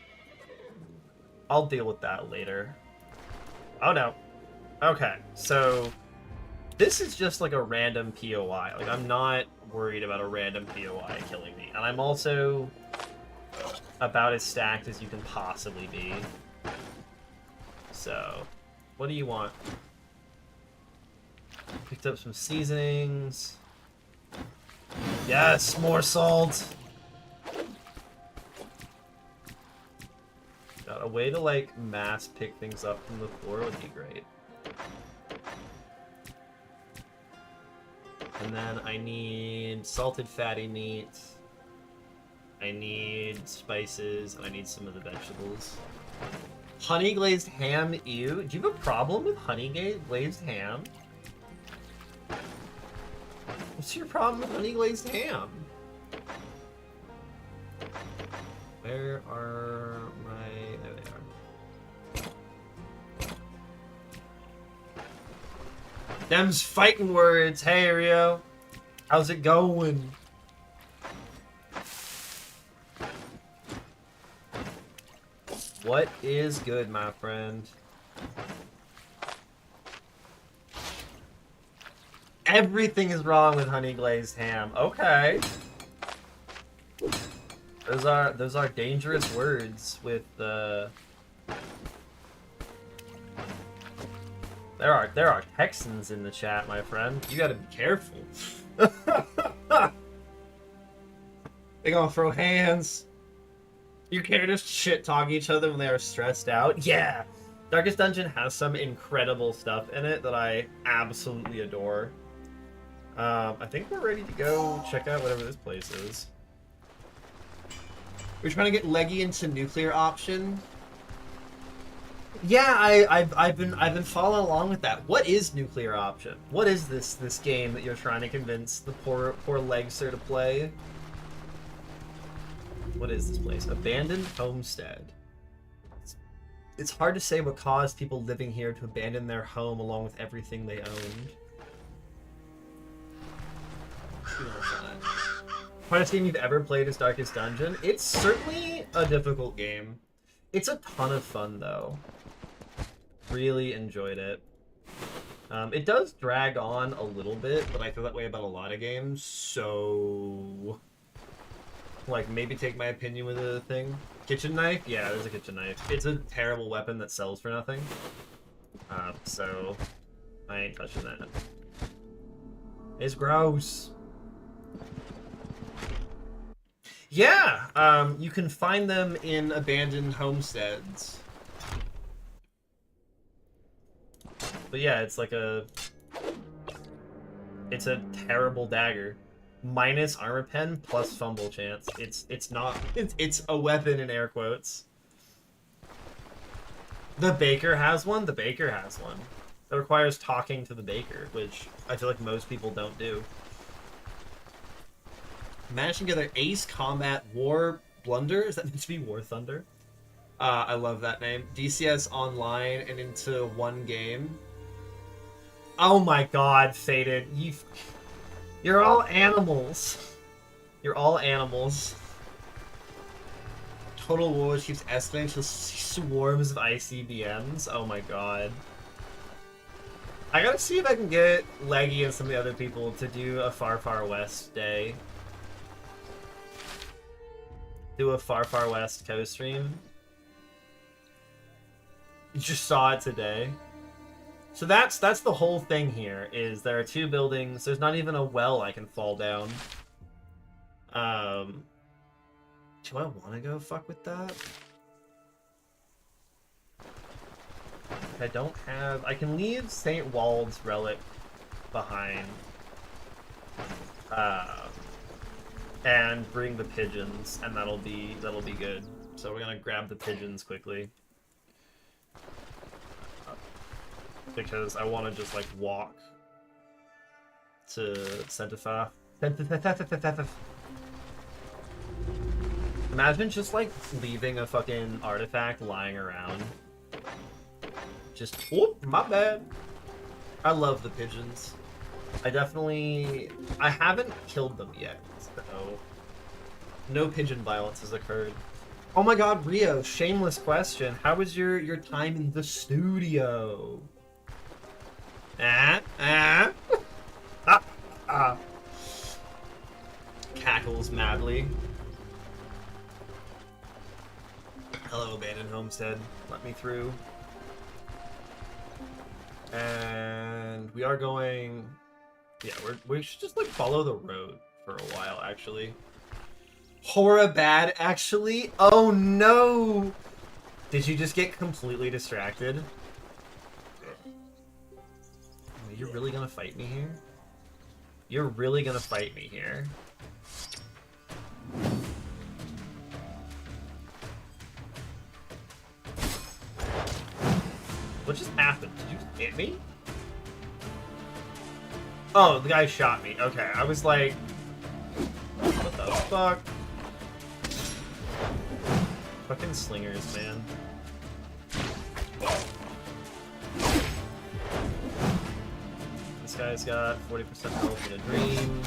I'll deal with that later. Oh no. Okay, so this is just like a random POI. Like, I'm not worried about a random POI killing me. And I'm also about as stacked as you can possibly be. So, what do you want? Picked up some seasonings. Yes, more salt! God, a way to, like, mass pick things up from the floor would be great. And then I need salted fatty meat. I need spices, and I need some of the vegetables. Honey glazed ham, ew. Do you have a problem with honey glazed ham? What's your problem with honey glazed ham? Where are my... There they are. Them's fighting words. Hey, Rio. How's it going? What is good, my friend? Everything is wrong with honey glazed ham. Okay. Those are dangerous words with the There are Texans in the chat, my friend. You gotta be careful. They gonna throw hands. You can't just shit talk each other when they are stressed out. Yeah! Darkest Dungeon has some incredible stuff in it that I absolutely adore. I think we're ready to go check out whatever this place is. We're trying to get Leggy into nuclear option. Yeah, I've been following along with that. What is nuclear option? What is this game that you're trying to convince the poor Legster to play? What is this place? Abandoned homestead. It's hard to say what caused people living here to abandon their home along with everything they owned. Hardest game you've ever played is Darkest Dungeon. It's certainly a difficult game. It's a ton of fun, though. Really enjoyed it. It does drag on a little bit, but I feel that way about a lot of games, so... Like, maybe take my opinion with a thing. Kitchen knife? Yeah, there's a kitchen knife. It's a terrible weapon that sells for nothing. So... I ain't touching that. It's gross. Yeah, you can find them in abandoned homesteads. But yeah, it's like a... It's a terrible dagger. Minus armor pen, plus fumble chance. It's not... It's a weapon in air quotes. The baker has one? The baker has one. That requires talking to the baker, which I feel like most people don't do. Mashing together Ace Combat War Blunder. Is that meant to be War Thunder? I love that name. DCS Online and into one game. Oh my god, Faded. You're all animals. You're all animals. Total War keeps escalating to swarms of ICBMs. Oh my god. I gotta see if I can get Leggy and some of the other people to do a Far Far West day. Do a Far Far West co-stream. You just saw it today. So that's the whole thing here, is there are 2 buildings. There's not even a well I can fall down. Do I want to go fuck with that? I don't have... I can leave St. Wald's relic behind. And bring the pigeons, and that'll be good. So we're gonna grab the pigeons quickly. Because I want to just, like, walk to Centifa. Imagine just, like, leaving a fucking artifact lying around. Just, whoop, my bad. I love the pigeons. I haven't killed them yet, so no pigeon violence has occurred. Oh my god, Rio, shameless question. How was your time in the studio? Cackles madly. Hello, abandoned homestead. Let me through. And we are going... Yeah, we should just, like, follow the road for a while, actually. Hora bad, actually? Oh, no! Did you just get completely distracted? You're really gonna fight me here? You're really gonna fight me here? What just happened? Did you just hit me? Oh, the guy shot me. Okay, I was like... What the fuck? Fucking slingers, man. This guy's got 40% health in a dream.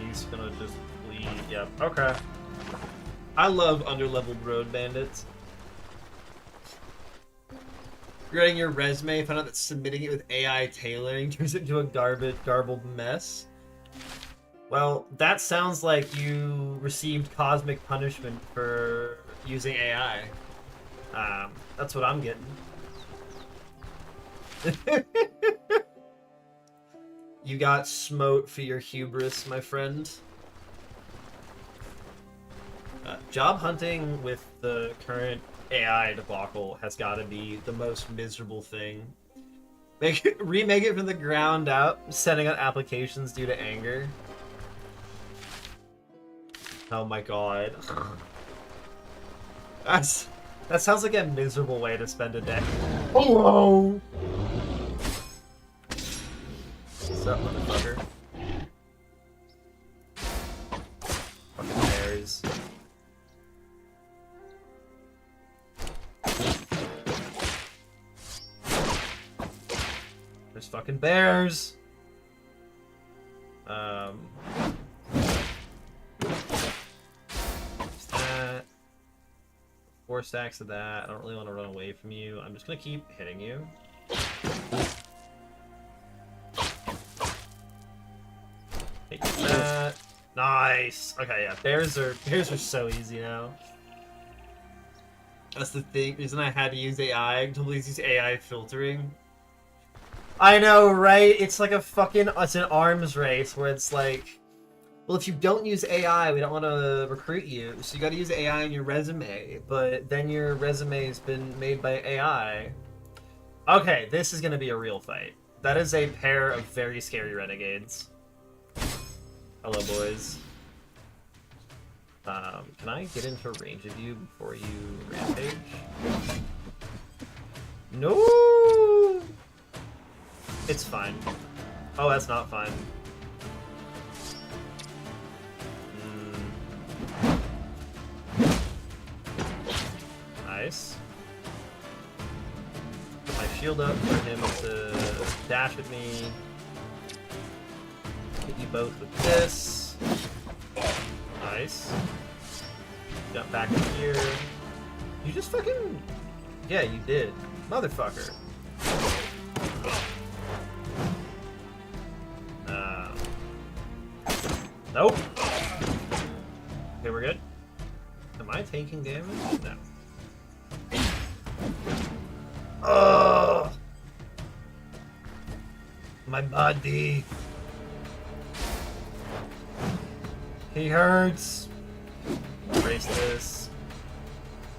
He's gonna just bleed. Yep, okay. I love underleveled road bandits. Regarding your resume, found out that submitting it with AI tailoring turns it into a garbled mess. Well, that sounds like you received cosmic punishment for using AI. That's what I'm getting. You got smote for your hubris, my friend. Job hunting with the current AI debacle has got to be the most miserable thing. Remake it from the ground up, setting up applications due to anger. Oh my god. That sounds like a miserable way to spend a day. Hello! What's up, motherfucker? Fucking bears. There's fucking bears! That. 4 stacks of that. I don't really want to run away from you. I'm just gonna keep hitting you. Take that. Nice! Okay, yeah. Bears are so easy now. That's the thing. Reason I had to use AI. I totally use AI filtering. I know, right? It's like it's an arms race where it's like, well, if you don't use AI, we don't want to recruit you, so you got to use AI in your resume, but then your resume's been made by AI. Okay, this is going to be a real fight. That is a pair of very scary renegades. Hello, boys. Can I get into range of you before you rampage? No! It's fine. Oh, that's not fine. Nice. Put my shield up for him to dash at me. Hit you both with this. Nice. Jump back in here. You just fucking... Yeah, you did. Motherfucker. Nope. Okay, we're good. Am I taking damage? No. Oh! My body. He hurts. Erase this.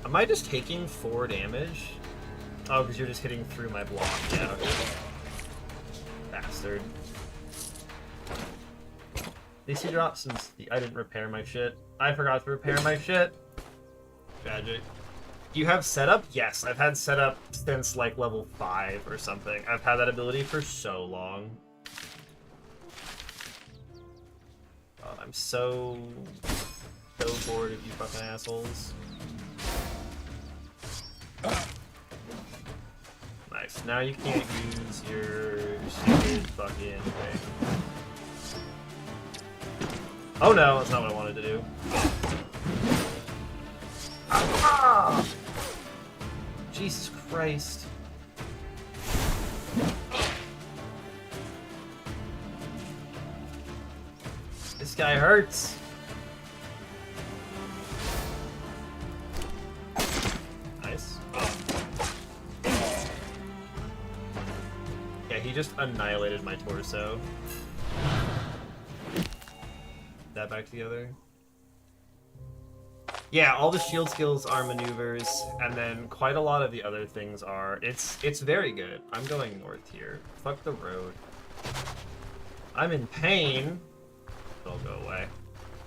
Am I just taking 4 damage? Oh, because you're just hitting through my block. Yeah, okay. Bastard. DC dropped since I didn't repair my shit. I forgot to repair my shit. Tragic. Do you have setup? Yes, I've had setup since like level 5 or something. I've had that ability for so long. God, I'm so bored of you fucking assholes. Nice. Now you can't use your stupid fucking thing. Oh no, that's not what I wanted to do. Ah! Jesus Christ. This guy hurts. Nice. Yeah, he just annihilated my torso. That back together. Yeah, all the shield skills are maneuvers, and then quite a lot of the other things are. It's very good. I'm going north here. Fuck the road. I'm in pain. It'll go away.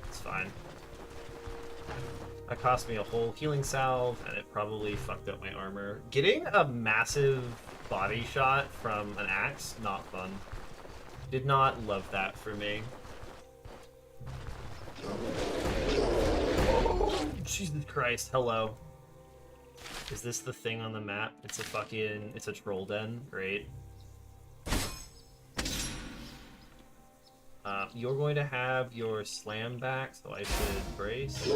It's fine. That cost me a whole healing salve, and it probably fucked up my armor. Getting a massive body shot from an axe, not fun. Did not love that for me. Jesus Christ, hello. Is this the thing on the map? It's a troll den, great. You're going to have your slam back, so I should brace.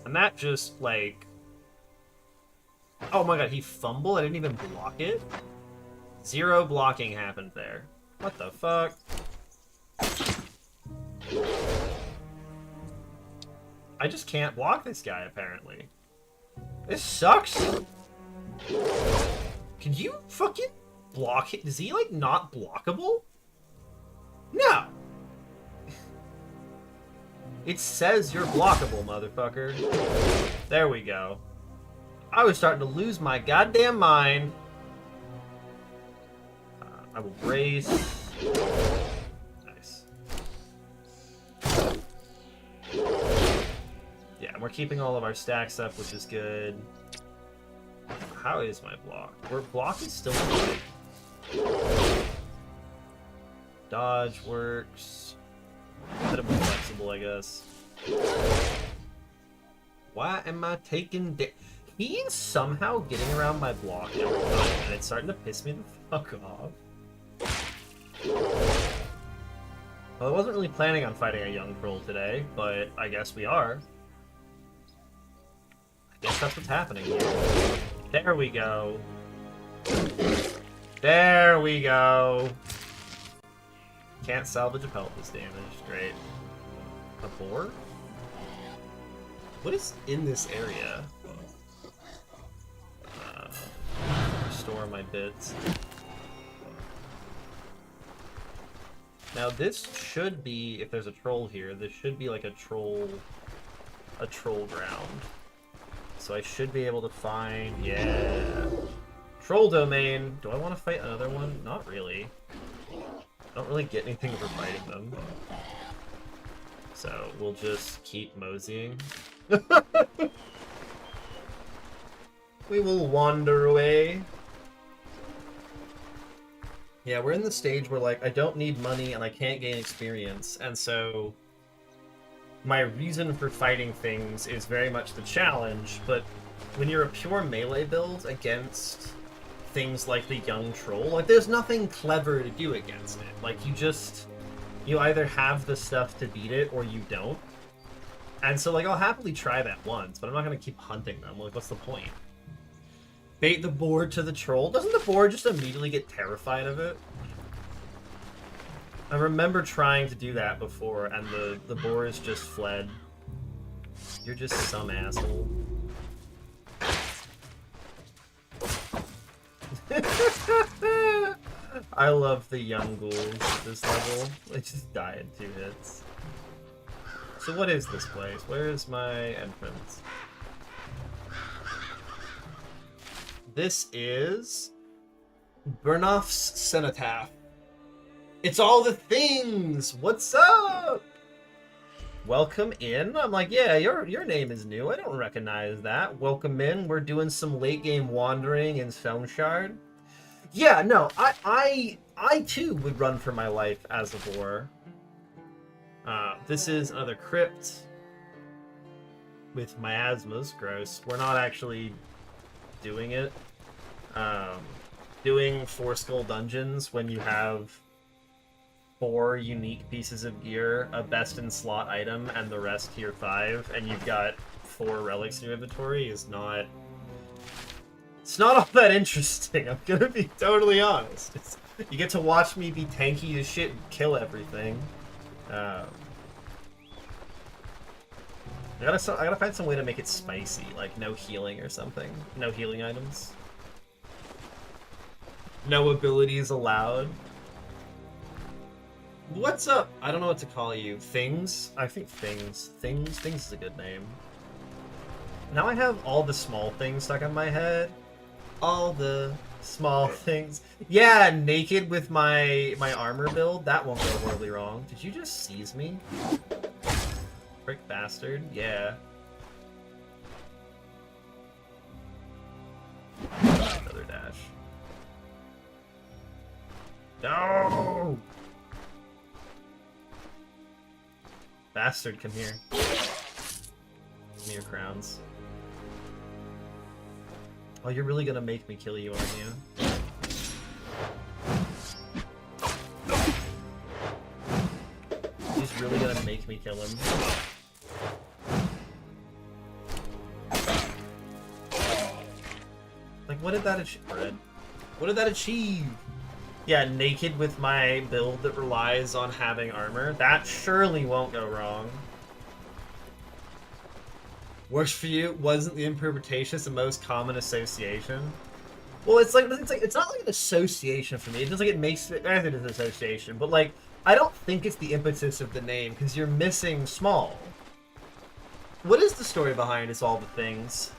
And that just, like... Oh my god, he fumbled? I didn't even block it? 0 blocking happened there. What the fuck? I just can't block this guy, apparently. This sucks! Can you fucking block it? Is he, like, not blockable? No! It says you're blockable, motherfucker. There we go. I was starting to lose my goddamn mind. I will brace. Nice. Yeah, and we're keeping all of our stacks up, which is good. How is my block? Block is still good. Dodge works. A bit more flexible, I guess. Why am I taking He's somehow getting around my block every time, and it's starting to piss me the fuck off. Well, I wasn't really planning on fighting a young troll today, but I guess we are. I guess that's what's happening here. There we go. There we go. Can't salvage a pelt this damage. Great. A boar? What is in this area? Restore my bits. Now this should be, if there's a troll here, this should be like a troll ground. So I should be able to find, yeah. Troll domain. Do I want to fight another one? Not really. I don't really get anything for fighting them. So we'll just keep moseying. We will wander away. Yeah, we're in the stage where, like, I don't need money and I can't gain experience, and so my reason for fighting things is very much the challenge, but when you're a pure melee build against things like the young troll, like, there's nothing clever to do against it. Like, you either have the stuff to beat it or you don't. And so, like, I'll happily try that once, but I'm not gonna keep hunting them. Like, what's the point? Bait the boar to the troll. Doesn't the boar just immediately get terrified of it? I remember trying to do that before, and the boar has just fled. You're just some asshole. I love the young ghouls at this level. They just die in 2 hits. So what is this place? Where is my entrance? This is Burnoff's Cenotaph. It's all the things! What's up? Welcome in. I'm like, yeah, your name is new. I don't recognize that. Welcome in. We're doing some late game wandering in Stoneshard. Yeah, no, I too would run for my life as a boar. This is another crypt with miasmas. Gross. We're not actually doing it. Doing 4 skull dungeons when you have 4 unique pieces of gear, a best in slot item, and the rest tier 5, and you've got 4 relics in your inventory is not... It's not all that interesting, I'm gonna be totally honest. You get to watch me be tanky as shit and kill everything. I gotta find some way to make it spicy, like no healing or something. No healing items. No abilities allowed. What's up? I don't know what to call you. Things? I think Things. Things is a good name. Now I have all the small things stuck in my head. All the small things. Yeah, naked with my armor build. That won't go horribly wrong. Did you just seize me? Frick bastard. Yeah. Another dash. No! Bastard, come here. Give me your crowns. Oh, you're really gonna make me kill you, aren't you? He's really gonna make me kill him. Like, what did that achieve? What did that achieve? Yeah, naked with my build that relies on having armor. That surely won't go wrong. Works for you? Wasn't the impermutation the most common association? Well, it's not like an association for me. It's just like it makes it as an association, but like I don't think it's the impetus of the name because you're missing small. What is the story behind It's All the Things?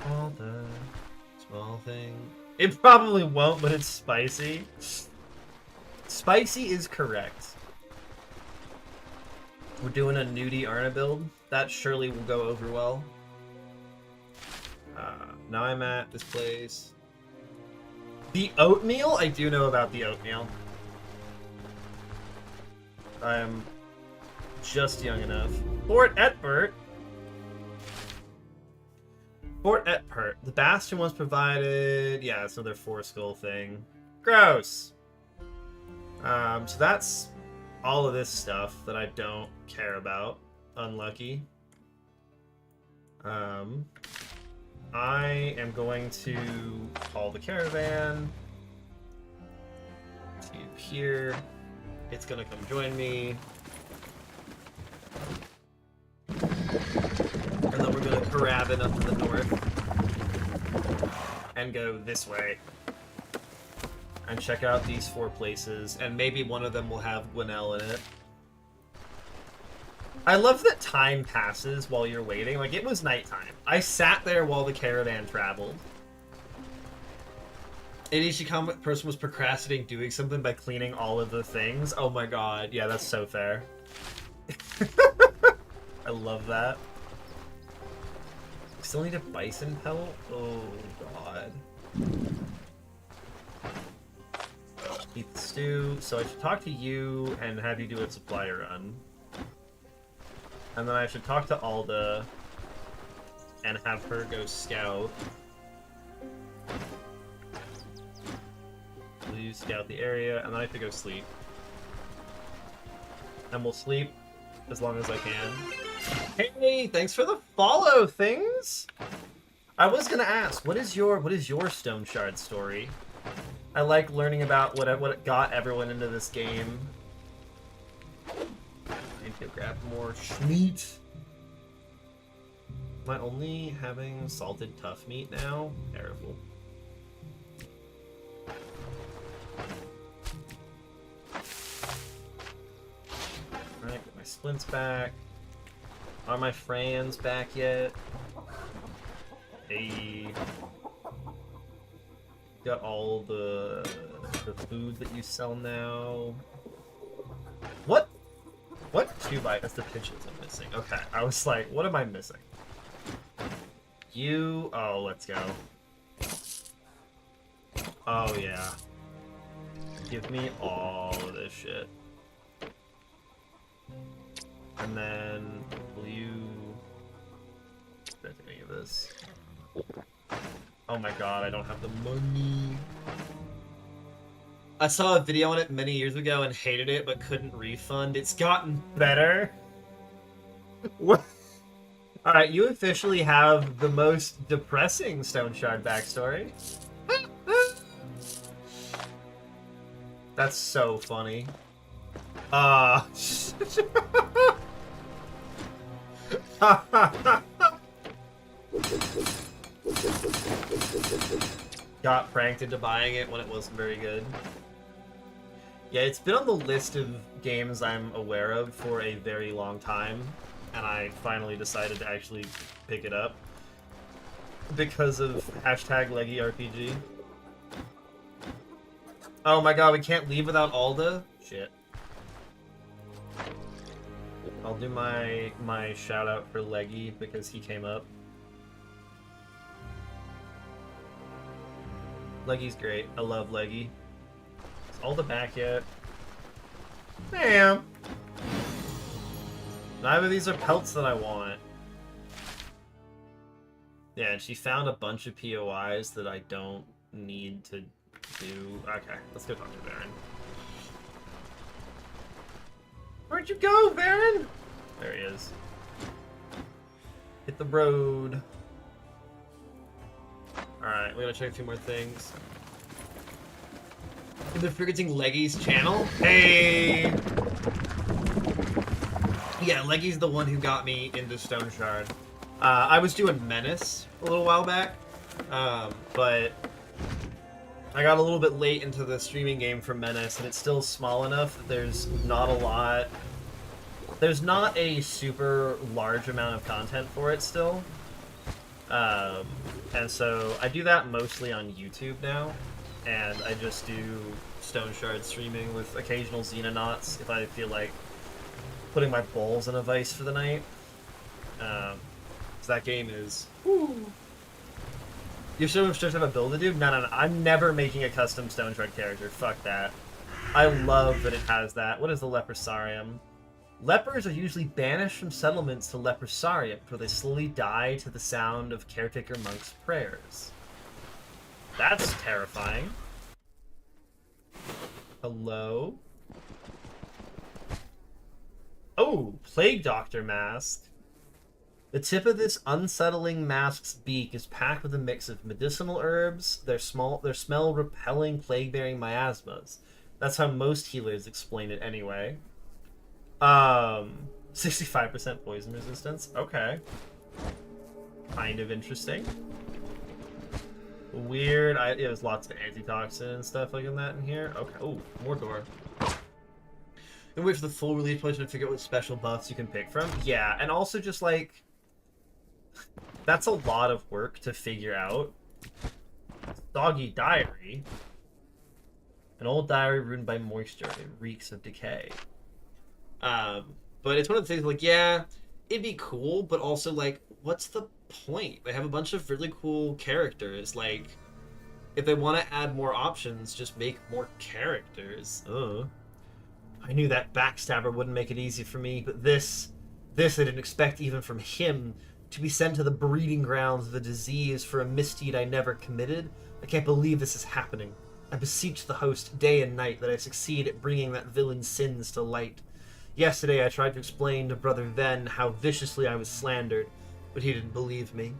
All the small thing. It probably won't, but it's spicy. Spicy is correct. We're doing a nudie Arna build. That surely will go over well. Now I'm at this place. The oatmeal? I do know about the oatmeal. I am just young enough. Fort Etbert. Fort Etbert. The Bastion once provided... Yeah, it's another 4 skull thing. Gross! So that's all of this stuff that I don't care about. Unlucky. I am going to call the caravan to here. It's gonna come join me. And then we're gonna carabin up to the north and go this way. And check out these 4 places, and maybe one of them will have Gwinnell in it. I love that time passes while you're waiting. Like, it was nighttime. I sat there while the caravan traveled. An Ishikawa person was procrastinating doing something by cleaning all of the things. Oh my god. Yeah, that's so fair. I love that. Still need a bison pelt? Oh god. Eat the stew. So I should talk to you and have you do a supply run. And then I should talk to Alda and have her go scout. You scout the area, and then I have to go sleep. And we'll sleep as long as I can. Hey, thanks for the follow, things. I was gonna ask, what is your Stone Shard story? I like learning about what got everyone into this game. I need to grab more schmeat. Am I only having salted tough meat now? Terrible. Alright, get my splints back. Are my Frans back yet? Hey. Got all the food that you sell now. What? What 2-bite? That's the pigeons I'm missing. Okay, I was like, what am I missing? You... Oh, let's go. Oh, yeah. Give me all of this shit. And then, will you... I don't think any of this. Oh my god, I don't have the money. I saw a video on it many years ago and hated it, but couldn't refund. It's gotten better. What? Alright, you officially have the most depressing Stone Shard backstory. That's so funny. Got pranked into buying it when it wasn't very good. Yeah, it's been on the list of games I'm aware of for a very long time, and I finally decided to actually pick it up because of #LeggyRPG. Oh my god, we can't leave without Alda? Shit. I'll do my shout out for Leggy because he came up. Leggy's great. I love Leggy. Is Alda back yet? Damn. Neither of these are pelts that I want. Yeah, and she found a bunch of POIs that I don't need to do. Okay, let's go talk to Baron. Where'd you go, Baron? There he is. Hit the road. Alright, we gotta check a few more things. They're forgetting Leggy's channel? Hey! Yeah, Leggy's the one who got me into Stone Shard. I was doing Menace a little while back, but I got a little bit late into the streaming game for Menace, and it's still small enough that there's not a lot... There's not a super large amount of content for it still. And so I do that mostly on YouTube now, and I just do Stone Shard streaming with occasional Xenonauts if I feel like putting my balls in a vice for the night. So that game is... Woo. You still have a build to do? No. I'm never making a custom Stone Shard character. Fuck that. I love that it has that. What is the Leprosarium? Lepers are usually banished from settlements to Leprosarium, where they slowly die to the sound of caretaker monks' prayers. That's terrifying. Hello? Oh, Plague Doctor mask. The tip of this unsettling mask's beak is packed with a mix of medicinal herbs, their smell repelling plague-bearing miasmas. That's how most healers explain it anyway. 65% poison resistance. Okay. Kind of interesting. Weird. There's lots of antitoxin and stuff like that in here. Okay. Oh, more door. And wait for the full release potion to figure out what special buffs you can pick from. Yeah, and also just like... That's a lot of work to figure out. Doggy diary. An old diary ruined by moisture. It reeks of decay. But it's one of the things like, yeah, it'd be cool, but also like, what's the point? They have a bunch of really cool characters. Like, if they want to add more options, just make more characters. I knew that backstabber wouldn't make it easy for me, but this I didn't expect even from him. To be sent to the breeding grounds of the disease for a misdeed I never committed. I can't believe this is happening. I beseech the host day and night that I succeed at bringing that villain's sins to light. Yesterday I tried to explain to Brother Ven how viciously I was slandered, but he didn't believe me.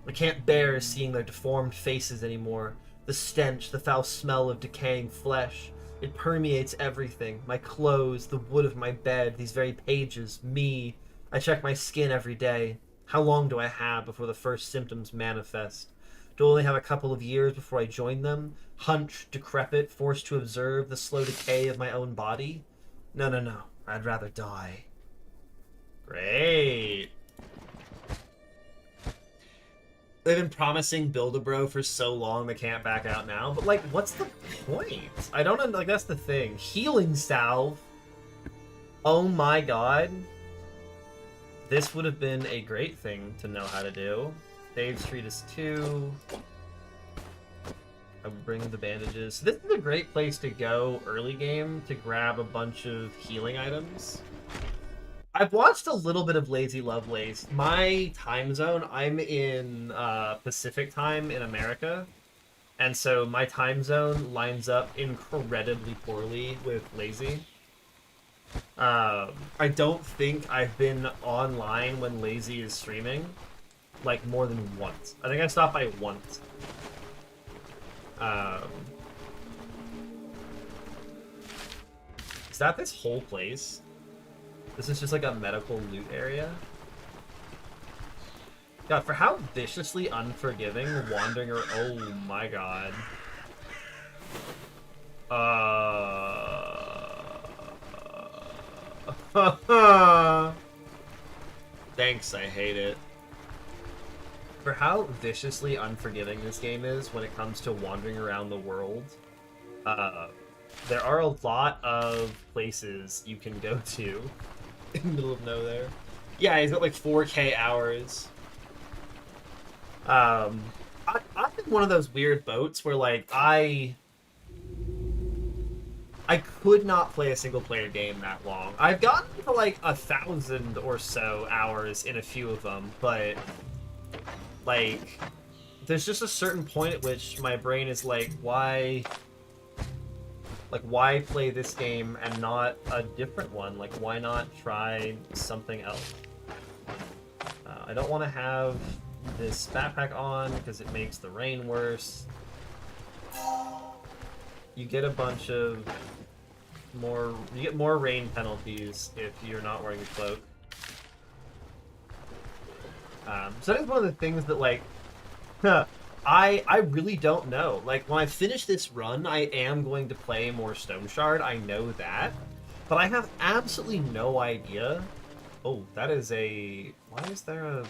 I can't bear seeing their deformed faces anymore. The stench, the foul smell of decaying flesh. It permeates everything. My clothes, the wood of my bed, these very pages, me. I check my skin every day. How long do I have before the first symptoms manifest? Do I only have a couple of years before I join them? Hunched, decrepit, forced to observe the slow decay of my own body? No, no, no. I'd rather die. Great. They've been promising Build-A-Bro for so long they can't back out now, but like, what's the point? I don't know, like, that's the thing. Healing salve. Oh my god. This would have been a great thing to know how to do. Save Street is 2. I would bring the bandages. This is a great place to go early game to grab a bunch of healing items. I've watched a little bit of Lazy Lovelace. My time zone, I'm in Pacific time in America. And so my time zone lines up incredibly poorly with Lazy. I don't think I've been online when Lazy is streaming, like, more than once. I think I stopped by once. Is that this whole place? This is just like a medical loot area? God, for how viciously unforgiving wandering or oh my god. Thanks, I hate it. For how viciously unforgiving this game is when it comes to wandering around the world, there are a lot of places you can go to in the middle of nowhere. Yeah, he's got like 4K hours. I'm in one of those weird boats where like I could not play a single player game that long. I've gotten to like 1,000 or so hours in a few of them, but like there's just a certain point at which my brain is like, why play this game and not a different one? Like, why not try something else? I don't want to have this backpack on because it makes the rain worse. You get a bunch of you get more rain penalties if you're not wearing a cloak. So that's one of the things that, like, I really don't know. Like, when I finish this run, I am going to play more Stone Shard. I know that. But I have absolutely no idea. Oh, that is a... Why is there a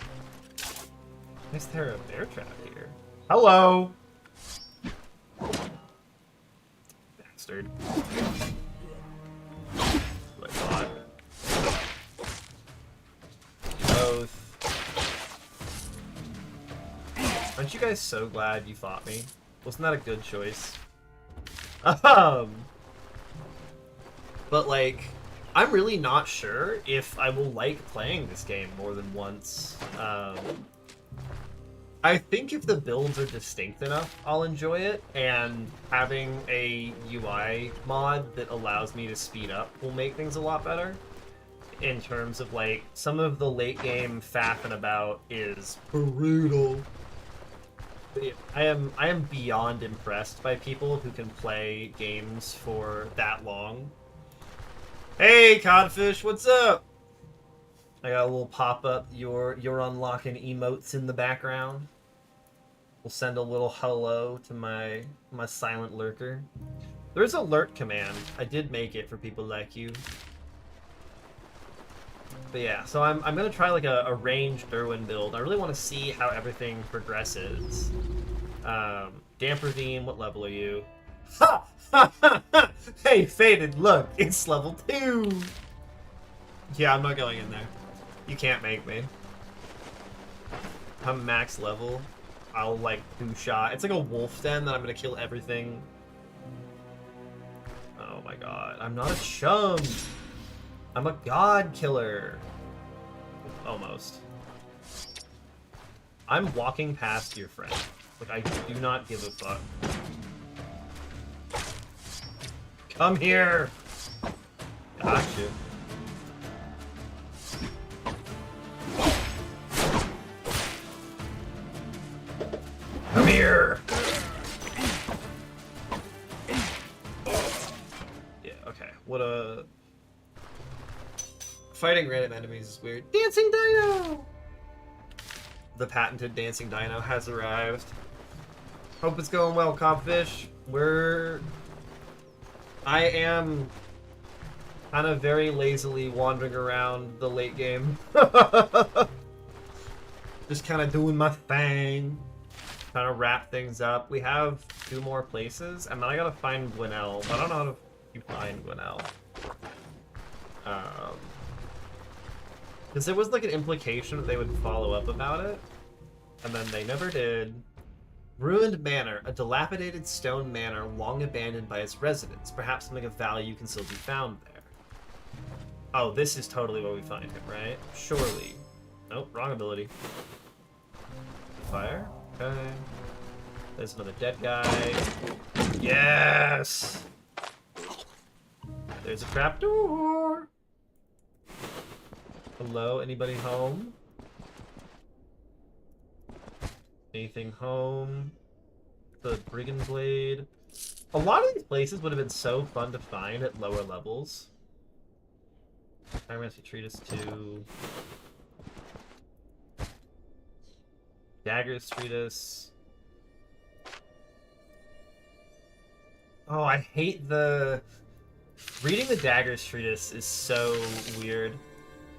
bear trap here? Hello! Bastard. My god. Both. Aren't you guys so glad you fought me? Wasn't that a good choice? But like, I'm really not sure if I will like playing this game more than once. I think if the builds are distinct enough, I'll enjoy it, and having a UI mod that allows me to speed up will make things a lot better. In terms of, like, some of the late game faffing about is brutal. But yeah, I am beyond impressed by people who can play games for that long. Hey, Codfish, what's up? I got a little pop-up. You're unlocking emotes in the background. We'll send a little hello to my silent lurker. There's a lurk command. I did make it for people like you. But yeah, so I'm gonna try like a ranged Dirwin build. I really want to see how everything progresses. Dampervine, what level are you? Ha! Ha! Ha! Ha! Hey, Faded, look, it's level 2! Yeah, I'm not going in there. You can't make me. I'm max level. I'll, like, two-shot. It's like a wolf den that I'm gonna kill everything. Oh my god. I'm not a chum! I'm a god killer! Almost. I'm walking past your friend. Like, I do not give a fuck. Come here! Gotcha. What a... Fighting random enemies is weird. Dancing Dino! The patented Dancing Dino has arrived. Hope it's going well, Cobfish. I am kind of very lazily wandering around the late game. Just kind of doing my thing. Trying to wrap things up. We have 2 more places, and then I gotta find Gwinnell. But I don't know how to find Gwinnell. Because there was like an implication that they would follow up about it, and then they never did. Ruined Manor, a dilapidated stone manor long abandoned by its residents. Perhaps something of value can still be found there. Oh, this is totally where we find him, right? Surely. Nope, wrong ability. Fire? Okay. There's another dead guy. Yes! There's a trapdoor! Hello, anybody home? Anything home? The Brigand Blade. A lot of these places would have been so fun to find at lower levels. Pyromancy Treatise 2. Daggers Treatise. Oh, I hate the... Reading the Daggers Treatise is so weird.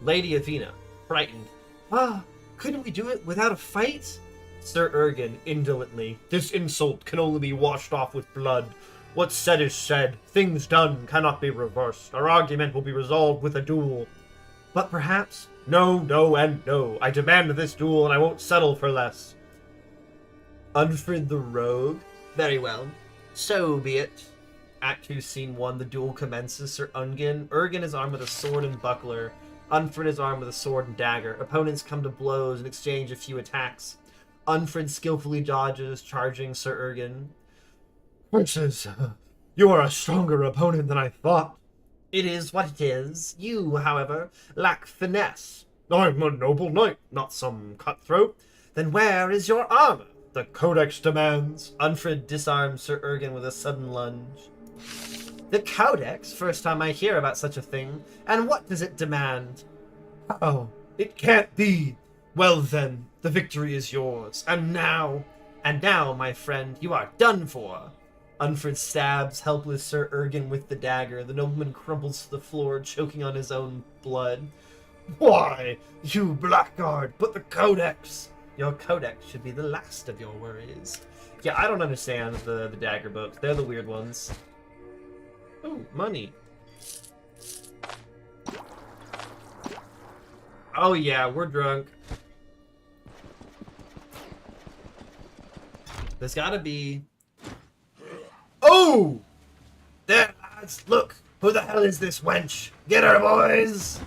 Lady Avina, frightened. Ah, couldn't we do it without a fight? Sir Ergen, indolently. This insult can only be washed off with blood. What's said is said. Things done cannot be reversed. Our argument will be resolved with a duel. But perhaps... No, no, and no. I demand this duel, and I won't settle for less. Unfrid the Rogue? Very well. So be it. Act 2, Scene 1, the duel commences. Sir Ergen is armed with a sword and buckler. Unfrid is armed with a sword and dagger. Opponents come to blows and exchange a few attacks. Unfrid skillfully dodges, charging Sir Ergen. Princes, you are a stronger opponent than I thought. It is what it is. You, however, lack finesse. I'm a noble knight, not some cutthroat. Then where is your armor? The Codex demands. Unfrid disarms Sir Ergen with a sudden lunge. The Codex? First time I hear about such a thing. And what does it demand? Oh, it can't be. Well then, the victory is yours. And now, my friend, you are done for. Unfrid stabs helpless Sir Ergen with the dagger. The nobleman crumples to the floor, choking on his own blood. Why, you blackguard, but the Codex! Your Codex should be the last of your worries. Yeah, I don't understand the dagger books. They're the weird ones. Ooh, money. Oh yeah, we're drunk. There's gotta be... Oh! There, lads, look! Who the hell is this wench? Get her, boys!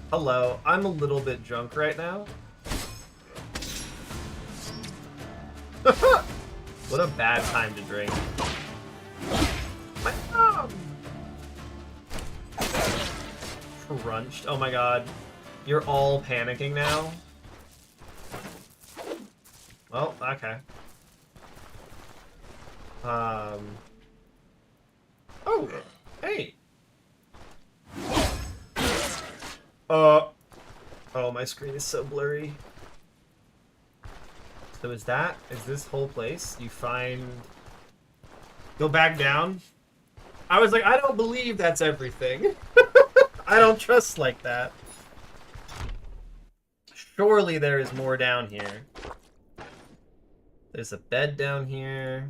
Hello, I'm a little bit drunk right now. What a bad time to drink. My mom! Crunched. Oh my god. You're all panicking now? Well, okay. Oh, hey. Oh, my screen is so blurry. So is this whole place? You find... Go back down? I was like, I don't believe that's everything. I don't trust like that. Surely there is more down here. There's a bed down here.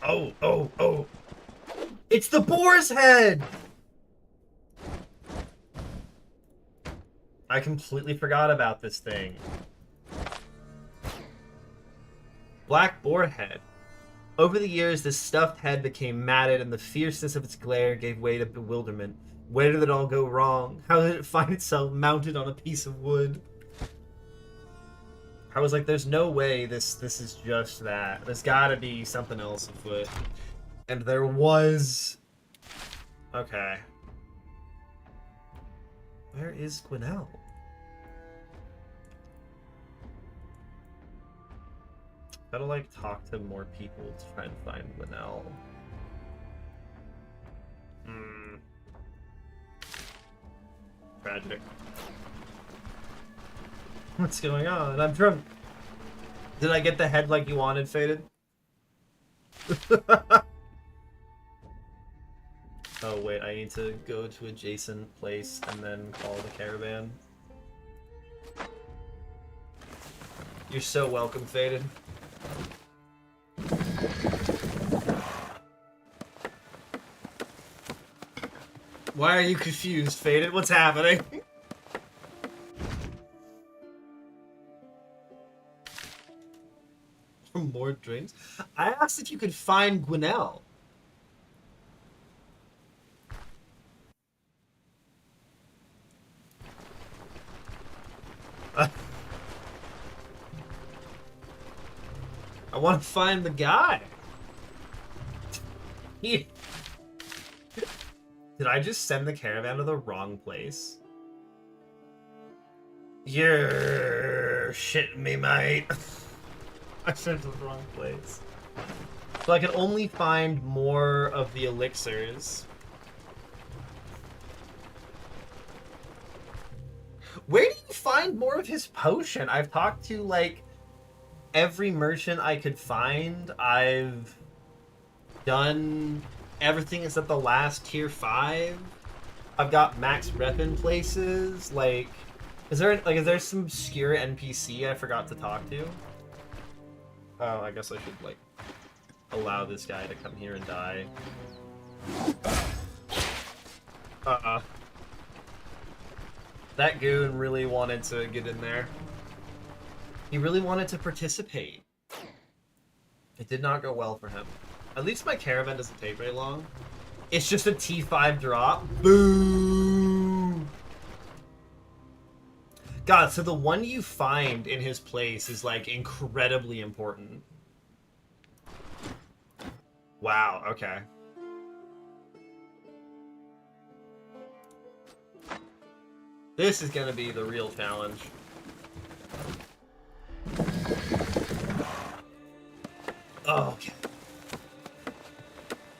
Oh, oh, oh. It's the boar's head! I completely forgot about this thing. Black boar head. Over the years, this stuffed head became matted, and the fierceness of its glare gave way to bewilderment. Where did it all go wrong? How did it find itself mounted on a piece of wood? I was like, there's no way this is just that. There's gotta be something else afoot. And there was... Okay. Where is Gwinnell? Gotta, like, talk to more people to try and find Gwinnell. Tragic. What's going on? I'm drunk. Did I get the head like you wanted, Faded? Oh wait, I need to go to adjacent place and then call the caravan. You're so welcome, Faded. Why are you confused, Faded? What's happening? More drinks? I asked if you could find Gwinnell. I want to find the guy. Did I just send the caravan to the wrong place? You're shitting me, mate. I sent to the wrong place. So I can only find more of the elixirs. Where do you find more of his potion? I've talked to, like, every merchant I could find. I've done everything except the last tier 5. I've got max rep in places. Like, is there some obscure NPC I forgot to talk to? Oh, I guess I should, like, allow this guy to come here and die. That goon really wanted to get in there. He really wanted to participate. It did not go well for him. At least my caravan doesn't take very long. It's just a T5 drop. Boo! God, so the one you find in his place is, like, incredibly important. Wow, okay. This is gonna be the real challenge. Oh, okay.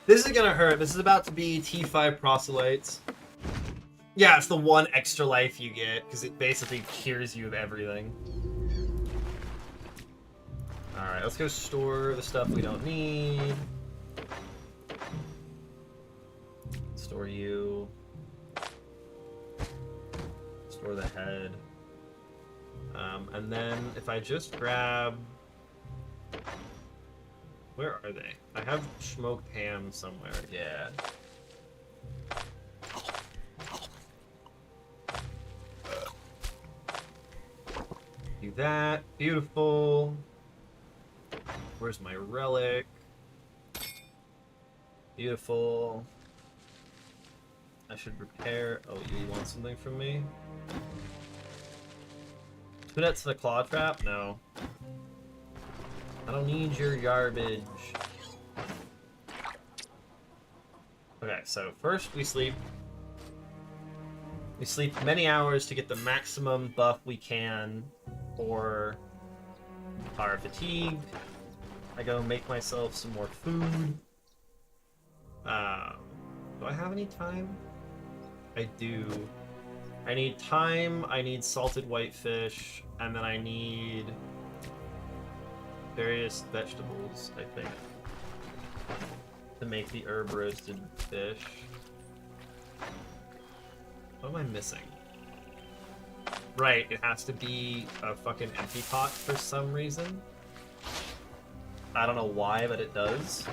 This is gonna hurt. This is about to be T5 proselytes. Yeah, it's the one extra life you get, because it basically cures you of everything. Alright, let's go store the stuff we don't need. Store you. Store the head. And then if I just grab... Where are they? I have smoked ham somewhere. Yeah. Do that. Beautiful. Where's my relic? Beautiful. I should repair... Oh, you want something from me? Put that to the claw trap? No. I don't need your garbage. Okay, so first we sleep. We sleep many hours to get the maximum buff we can for our fatigue. I go make myself some more food. Do I have any time? I do. I need thyme, I need salted whitefish, and then I need various vegetables, I think, to make the herb roasted fish. What am I missing? Right, it has to be a fucking empty pot for some reason. I don't know why, but it does.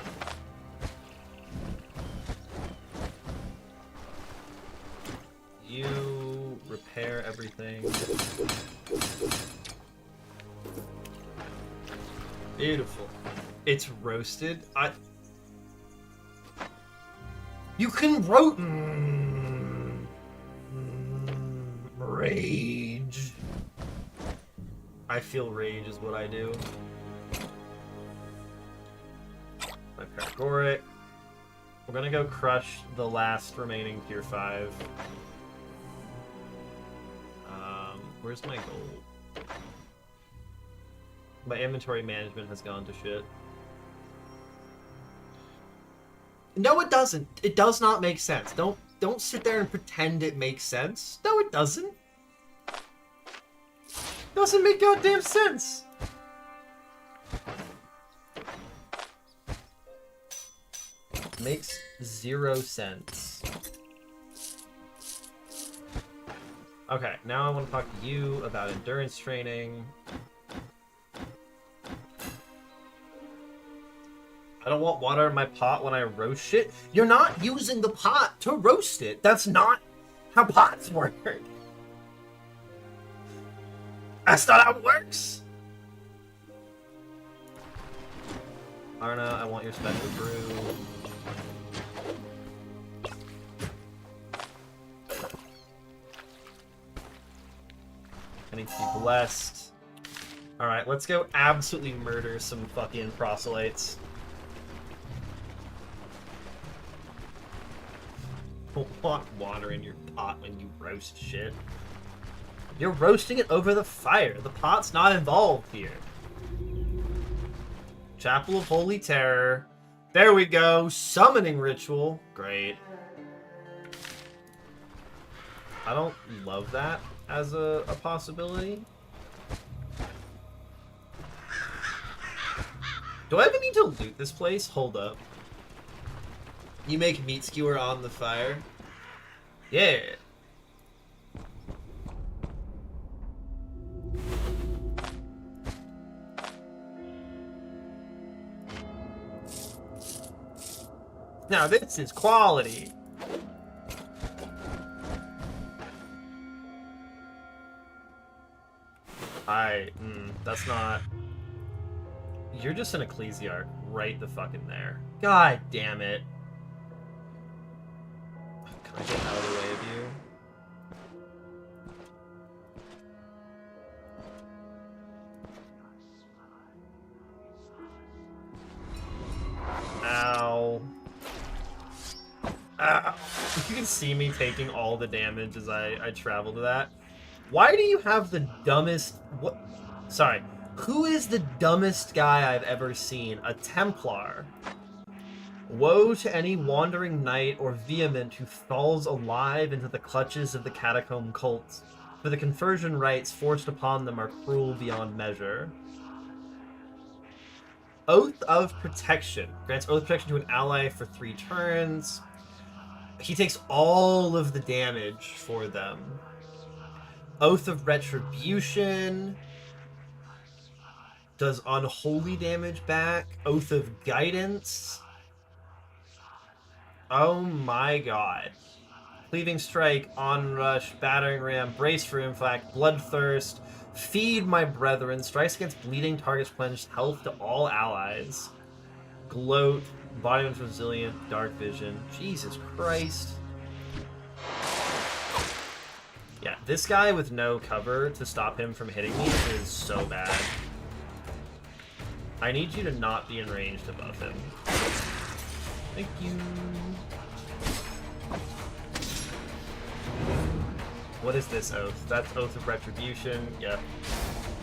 You repair everything. Beautiful. It's roasted. You can rage. I feel rage is what I do. My Paragoric. We're gonna go crush the last remaining tier 5. Where's my gold? My inventory management has gone to shit. No, it doesn't. It does not make sense. Don't don't sit there and pretend it makes sense. No, it doesn't. Doesn't make goddamn sense. Makes 0 sense. Okay, now I want to talk to you about endurance training. I don't want water in my pot when I roast shit. You're not using the pot to roast it. That's not how pots work. That's not how it works. Arna, I want your special brew. I need to be blessed. Alright, let's go absolutely murder some fucking proselytes. Don't want water in your pot when you roast shit. You're roasting it over the fire. The pot's not involved here. Chapel of Holy Terror. There we go. Summoning ritual. Great. I don't love that as a possibility. Do I even need to loot this place? Hold up. You make meat skewer on the fire? Yeah. Now this is quality. That's not... You're just an ecclesiarch right the fuck in there. God damn it. Can I get out of the way of you? Ow. Ow. You can see me taking all the damage as I travel to that. Why do you have the dumbest... What? Sorry. Who is the dumbest guy I've ever seen? A Templar. Woe to any wandering knight or vehement who falls alive into the clutches of the catacomb cults, for the conversion rites forced upon them are cruel beyond measure. Oath of Protection. Grants Oath of Protection to an ally for 3 turns. He takes all of the damage for them. Oath of Retribution. Does unholy damage back. Oath of Guidance. Oh my god. Cleaving Strike, Onrush, Battering Ram, Brace for Impact, Bloodthirst, Feed My Brethren, strikes against bleeding targets, replenishes health to all allies. Gloat, Bodyman's Resilient, Dark Vision. Jesus Christ. Yeah, this guy with no cover to stop him from hitting me is so bad. I need you to not be enraged above him. Thank you. What is this oath? That's Oath of Retribution. Yep.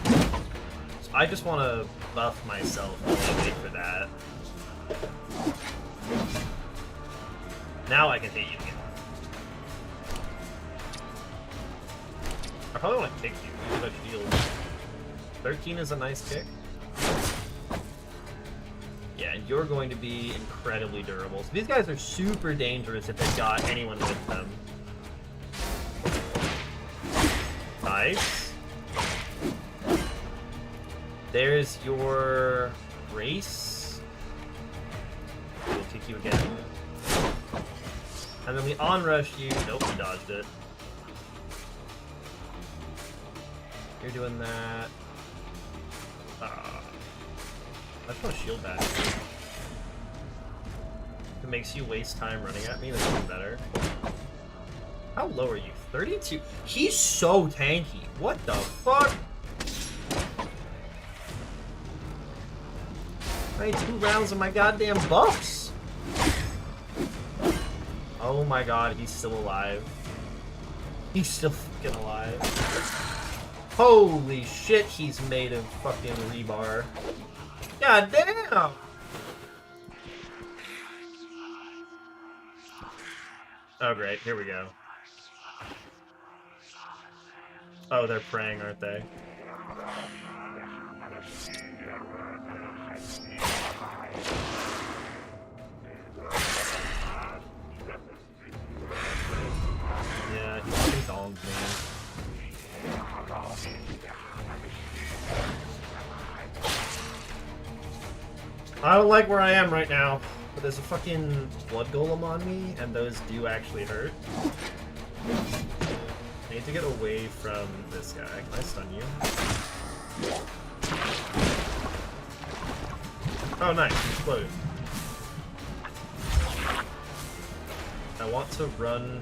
So I just want to buff myself while I wait for that. Now I can hit you again. I probably want to kick you. Use much shield. 13 is a nice kick. Yeah, and you're going to be incredibly durable. So these guys are super dangerous if they've got anyone with them. Nice. There's your Grace. We'll kick you again. And then we onrush you. Nope, we dodged it. You're doing that. I just want to shield back. If it makes you waste time running at me, that's even better. How low are you? 32? He's so tanky. What the fuck? I need 2 rounds of my goddamn buffs. Oh my god, he's still alive. He's still fucking alive. Holy shit, he's made of fucking rebar. God damn! Oh, great. Here we go. Oh, they're praying, aren't they? Yeah, he fucking donged me. I don't like where I am right now, but there's a fucking blood golem on me, and those do actually hurt. I need to get away from this guy. Can I stun you? Oh, nice. Explode. I want to run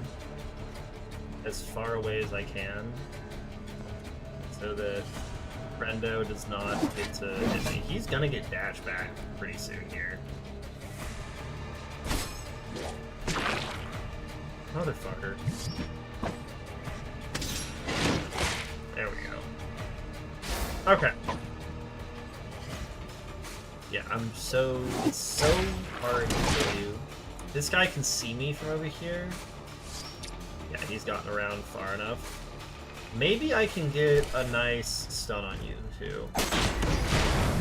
as far away as I can so that Brendo does not get to hit me. He's gonna get dashed back pretty soon here. Motherfucker. There we go. Okay. Yeah, it's so hard to kill you. This guy can see me from over here. Yeah, he's gotten around far enough. Maybe I can get a nice stun on you, too.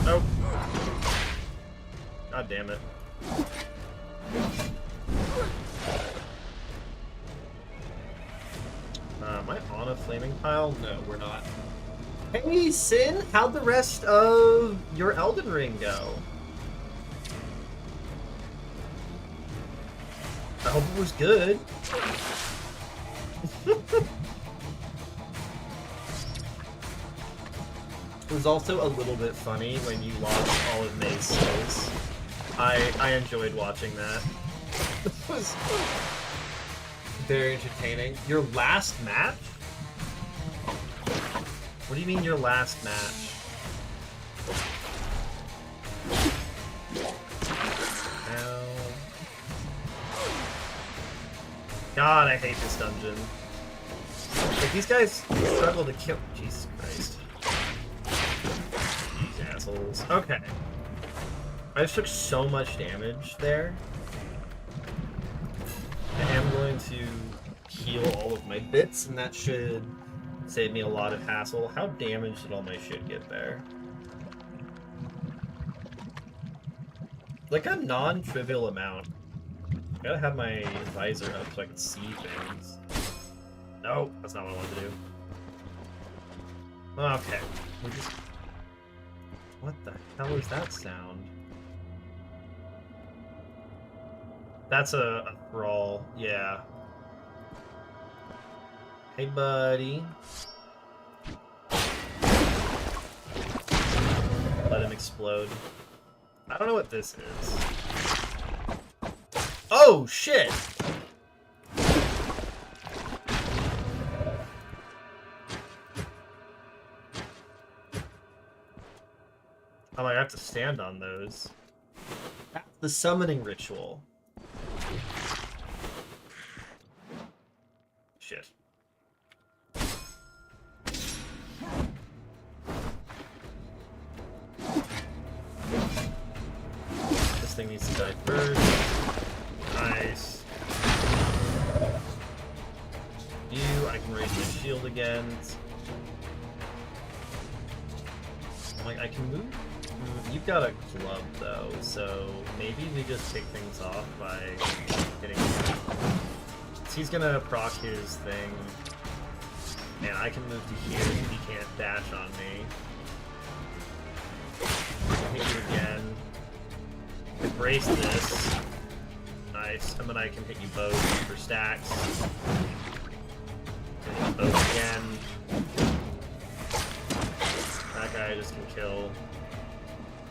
Nope. God damn it. Am I on a flaming pile? No, we're not. Hey, Sin! How'd the rest of your Elden Ring go? I hope it was good. It was also a little bit funny when you lost all of May's skills. I enjoyed watching that. It was very entertaining. Your last match? What do you mean your last match? Ow. God, I hate this dungeon. Like, these guys struggle to kill. Jesus Christ. These assholes. Okay. I just took so much damage there. I am going to heal all of my bits, and that should save me a lot of hassle. How damaged did all my shit get there? Like a non-trivial amount. I gotta have my visor up so I can see things. No, that's not what I wanted to do. Okay. We just... What the hell is that sound? That's a thrall, yeah. Hey, buddy. Let him explode. I don't know what this is. Oh, shit! Oh, I have to stand on those. That's the summoning ritual. Shit. This thing needs to die first. Nice. You, I can raise my shield again. Like, I can move. You've got a club, though, so maybe we just take things off by hitting him. So he's gonna proc his thing. And I can move to here, he can't dash on me. I'll hit you again. Embrace this. Nice. And then I can hit you both for stacks. Hit you both again. That guy just can kill.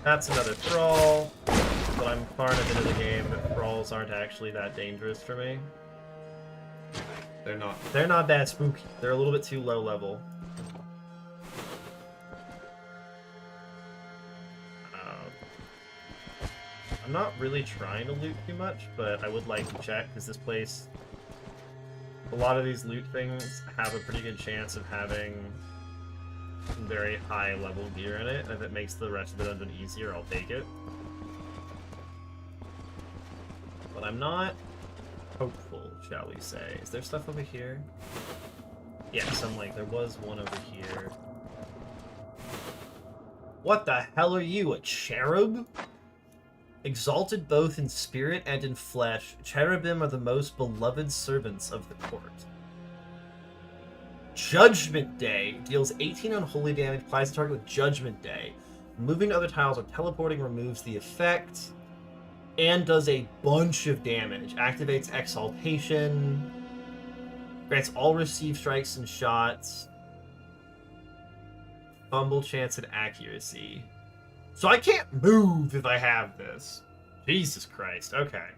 That's another thrall. But I'm far enough into the game that thralls aren't actually that dangerous for me. They're not that spooky. They're a little bit too low level. I'm not really trying to loot too much, but I would like to check, because this place... A lot of these loot things have a pretty good chance of having some very high level gear in it, and if it makes the rest of the dungeon easier, I'll take it. But I'm not hopeful, shall we say. Is there stuff over here? Yeah, there was one over here. What the hell are you, a cherub? Exalted both in spirit and in flesh, cherubim are the most beloved servants of the court. Judgment Day deals 18 unholy damage, applies to target with Judgment Day. Moving to other tiles or teleporting removes the effect, and does a bunch of damage. Activates Exaltation, grants all received strikes and shots, fumble chance and accuracy. So I can't move if I have this. Jesus Christ. Okay.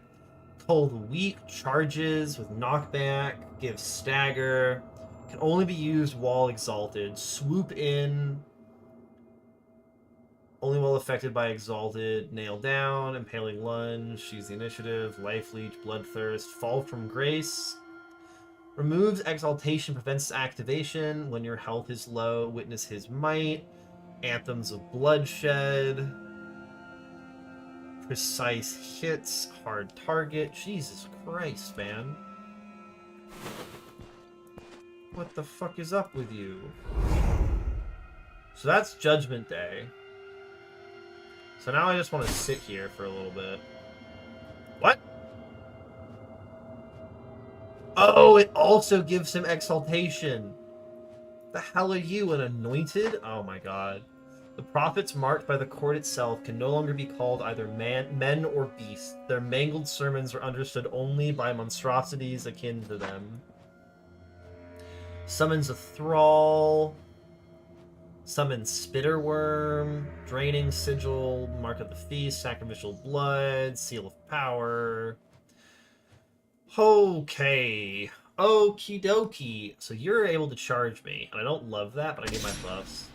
Cold Weak, charges with knockback, gives stagger, can only be used while exalted. Swoop in, only while affected by exalted. Nail down, impaling lunge, use the initiative, life leech, bloodthirst, fall from grace. Removes exaltation, prevents activation. When your health is low, witness his might. Anthems of bloodshed. Precise hits, hard target. Jesus Christ, man. What the fuck is up with you? So that's Judgment Day. So now I just want to sit here for a little bit. What? Oh, it also gives him exaltation. The hell are you, an anointed? Oh my god. The prophets marked by the court itself can no longer be called either men or beasts. Their mangled sermons are understood only by monstrosities akin to them. Summons a thrall. Summons Spitterworm. Draining Sigil. Mark of the Feast. Sacrificial Blood. Seal of Power. Okay. Okie dokie. So you're able to charge me. And I don't love that, but I get my buffs.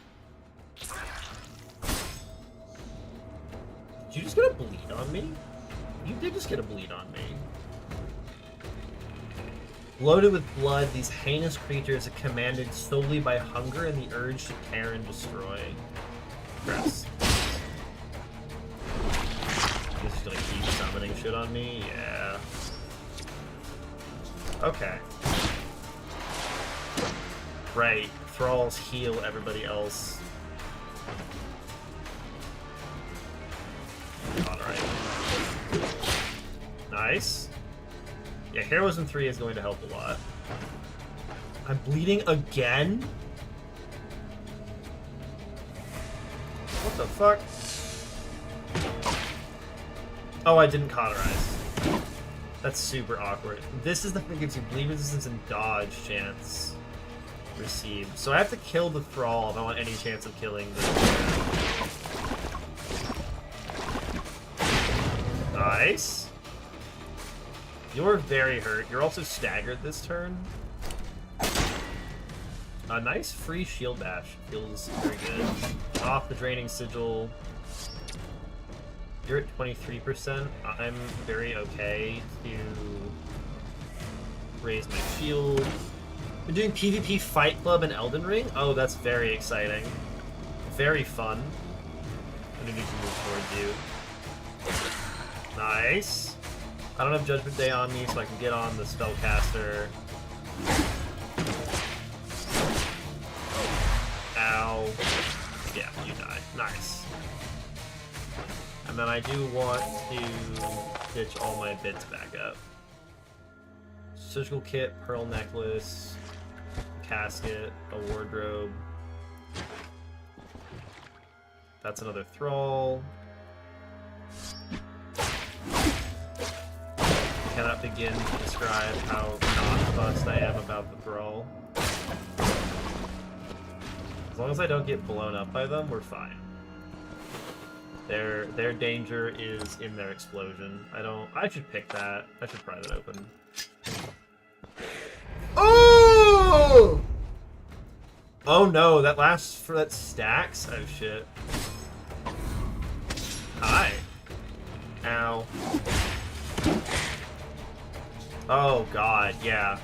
Did you just get a bleed on me? You did just get a bleed on me. Loaded with blood, these heinous creatures are commanded solely by hunger and the urge to tear and destroy. Press. This is gonna keep summoning shit on me? Yeah. Okay. Right. Thralls heal everybody else. Alright. Nice. Yeah, Heroism 3 is going to help a lot. I'm bleeding again? What the fuck? Oh, I didn't cauterize. That's super awkward. This is the thing that gives you bleed resistance and dodge chance received. So I have to kill the Thrall if I want any chance of killing the... Nice. You're very hurt. You're also staggered this turn. A nice free shield bash. Feels very good. Off the Draining Sigil. You're at 23%. I'm very okay to raise my shield. We're doing PvP Fight Club and Elden Ring. Oh, that's very exciting. Very fun. I'm gonna need to move towards you. Nice. I don't have Judgment Day on me, so I can get on the Spellcaster. Ow. Yeah, you die. Nice. And then I do want to ditch all my bits back up. Surgical kit, pearl necklace, casket, a wardrobe. That's another thrall. Cannot begin to describe how not fussed I am about the thrall. As long as I don't get blown up by them, we're fine. Their danger is in their explosion. I should pick that. I should pry that open. Oh! Oh no, that stacks? Oh shit. Hi. Ow. Oh god, yeah.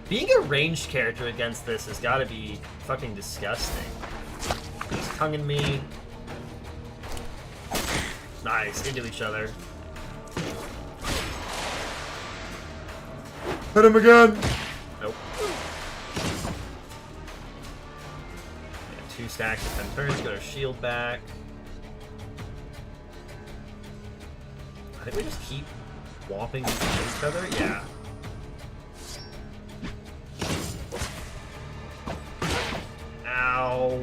Being a ranged character against this has gotta be fucking disgusting. He's tonguing me. Nice, into each other. Hit him again! Nope. Yeah, 2 stacks of 10 turns, get our shield back. I think we just keep whopping each other? Yeah. Ow.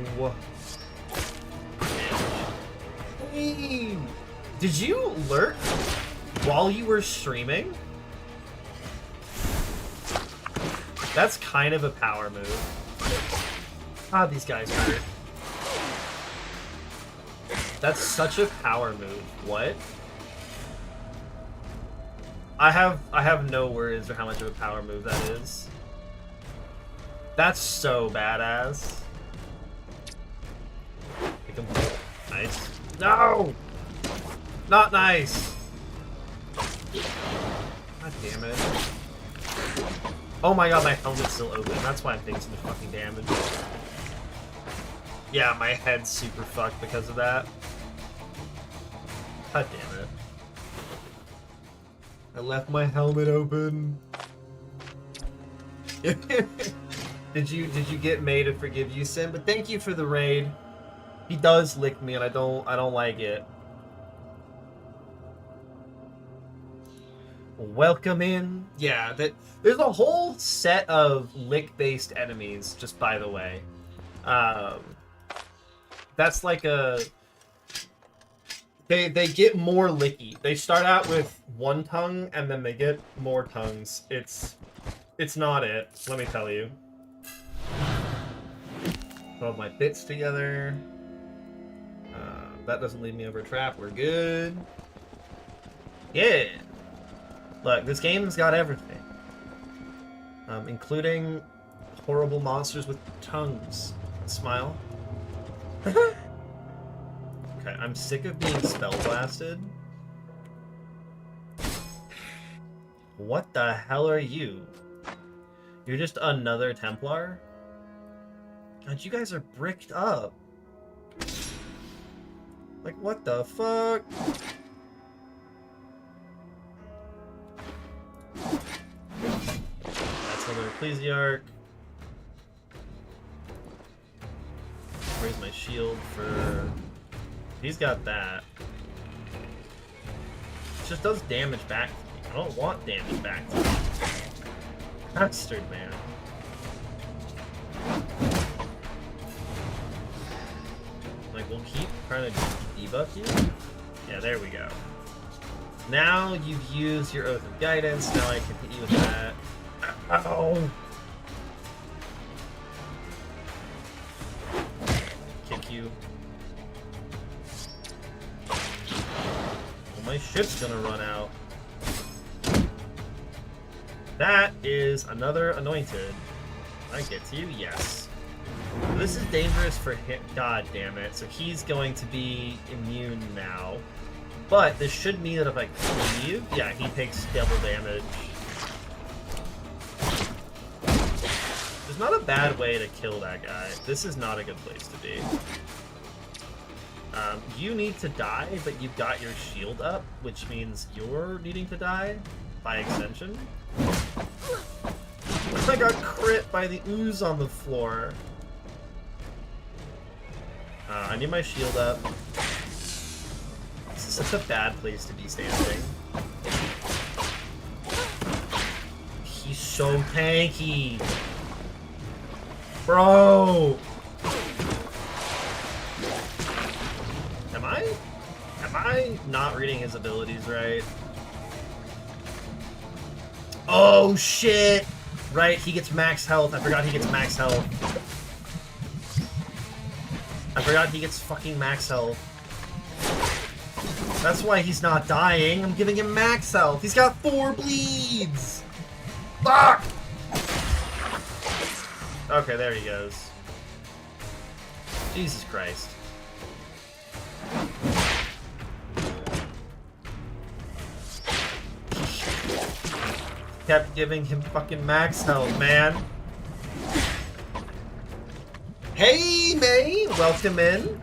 Hey. Did you lurk while you were streaming? That's kind of a power move. Ah, these guys hurt. That's such a power move. What? I have no words for how much of a power move that is. That's so badass. Pick him. Nice. No! Not nice! God damn it. Oh my god, my helmet's still open. That's why I'm taking so much fucking damage. Yeah, my head's super fucked because of that. God damn it. I left my helmet open. Did you get May to forgive you, Sim? But thank you for the raid. He does lick me and I don't like it. Welcome in. Yeah, there's a whole set of lick-based enemies, just by the way. That's like a... They get more licky. They start out with 1 tongue, and then they get more tongues. It's not it, let me tell you. Put all my bits together. That doesn't lead me over a trap. We're good. Yeah! Look, this game's got everything. Including horrible monsters with tongues. Smile. Okay, I'm sick of being spell blasted. What the hell are you? You're just another Templar? God, you guys are bricked up. Like, what the fuck? That's another Ecclesiarch. Where's my shield for... He's got that. It just does damage back to me. I don't want damage back to me. Bastard, man. Like, we'll keep trying to debuff you. Yeah, there we go. Now you've used your Oath of Guidance. Now I can hit you with that. Ow! Kick you. Well, my ship's gonna run out. That is another Anointed. I get to you? Yes. This is dangerous for him. God damn it. So he's going to be immune now. But this should mean that if I kill you, yeah, he takes double damage. There's not a bad way to kill that guy. This is not a good place to be. You need to die, but you've got your shield up, which means you're needing to die by extension. I got crit by the ooze on the floor. I need my shield up. This is such a bad place to be standing. He's so tanky. Bro! Am I not reading his abilities right? Oh shit! Right, he gets max health. I forgot he gets max health. I forgot he gets fucking max health. That's why he's not dying. I'm giving him max health. He's got 4 bleeds! Fuck! Okay, there he goes. Jesus Christ. Kept giving him fucking max health, man. Hey, May! Welcome in.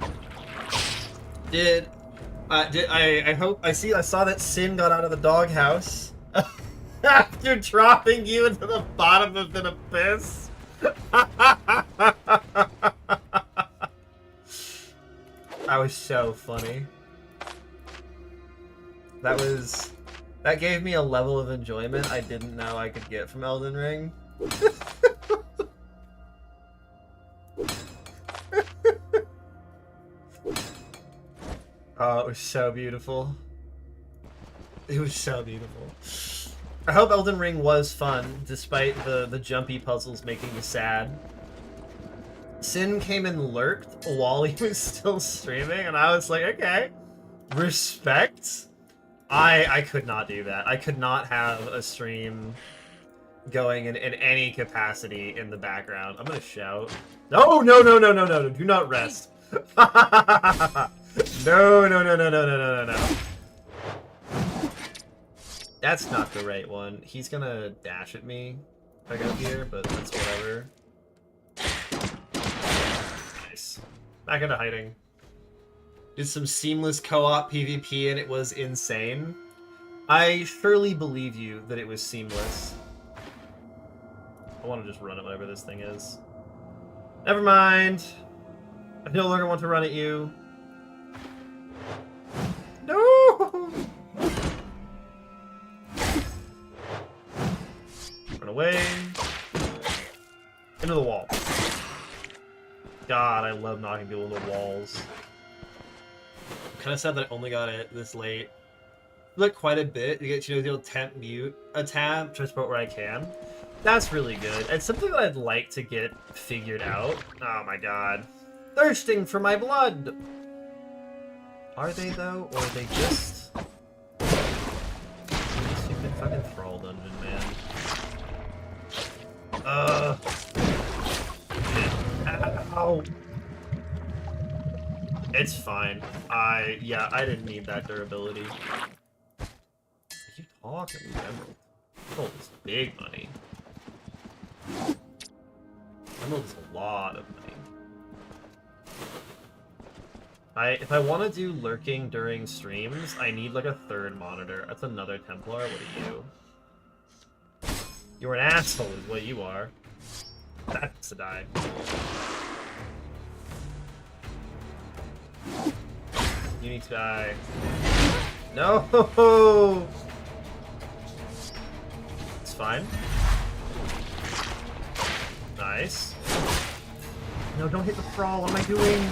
I saw that Sin got out of the doghouse. After dropping you into the bottom of an abyss? That was so funny. That gave me a level of enjoyment I didn't know I could get from Elden Ring. Oh, it was so beautiful. It was so beautiful. I hope Elden Ring was fun, despite the jumpy puzzles making me sad. Sin came and lurked while he was still streaming, and I was like, okay, respect. I could not do that. I could not have a stream going in any capacity in the background. I'm gonna shout. No, no, no, no, no, no, do not rest. No, no, no, no, no, no, no, no, no. That's not the right one. He's gonna dash at me if I go here, but that's whatever. Nice. Back into hiding. Did some seamless co-op PvP and it was insane. I surely believe you that it was seamless. I want to just run at whatever this thing is. Never mind. I no longer want to run at you. No! Run away. Into the wall. God, I love knocking people into walls. I'm kind of sad that I only got it this late. Like quite a bit. You get, you know, the old temp mute a tab, just about where I can. That's really good. It's something that I'd like to get figured out. Oh my god. Thirsting for my blood! Are they though? Or are they just... Stupid fucking thrall dungeon, man. Ow! It's fine. Yeah, I didn't need that durability. Are you talking, Emerald? Emerald is big money. Emerald is a lot of money. If I want to do lurking during streams, I need like a third monitor. That's another Templar. What are you? You're an asshole is what you are. That's to die. You need to die. No! It's fine. Nice. No, don't hit the thrall. What am I doing?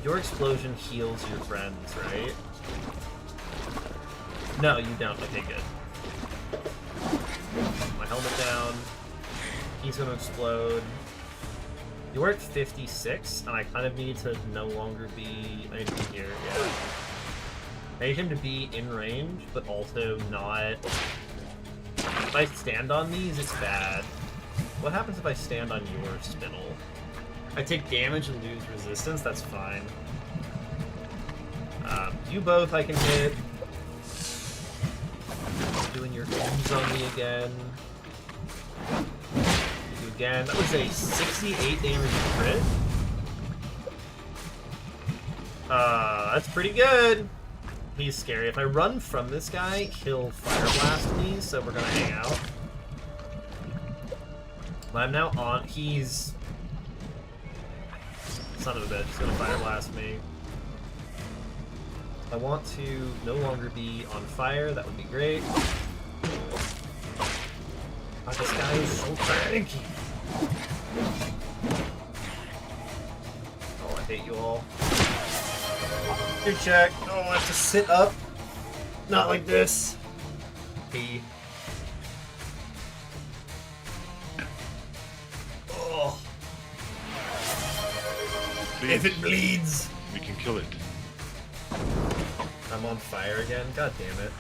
Your explosion heals your friends, right? No, you don't. Okay, good. My helmet down. He's gonna explode. You're at 56, and I kind of need to no longer be... I need to be here, yeah. I need him to be in range, but also not... If I stand on these, it's bad. What happens if I stand on your spinel? I take damage and lose resistance, that's fine. You both I can hit. Doing your things on me again. You again. That was a 68 damage crit. That's pretty good. He's scary. If I run from this guy, he'll fire blast me, so we're gonna hang out. But I'm now on. He's... Son of a bitch, he's gonna fire blast me. I want to no longer be on fire, that would be great. Oh, this guy is so tanky. Oh, I hate you all. Good check. Oh, I have to sit up. Not like this. Hey. Oh. If it bleeds. We can kill it. I'm on fire again? God damn it.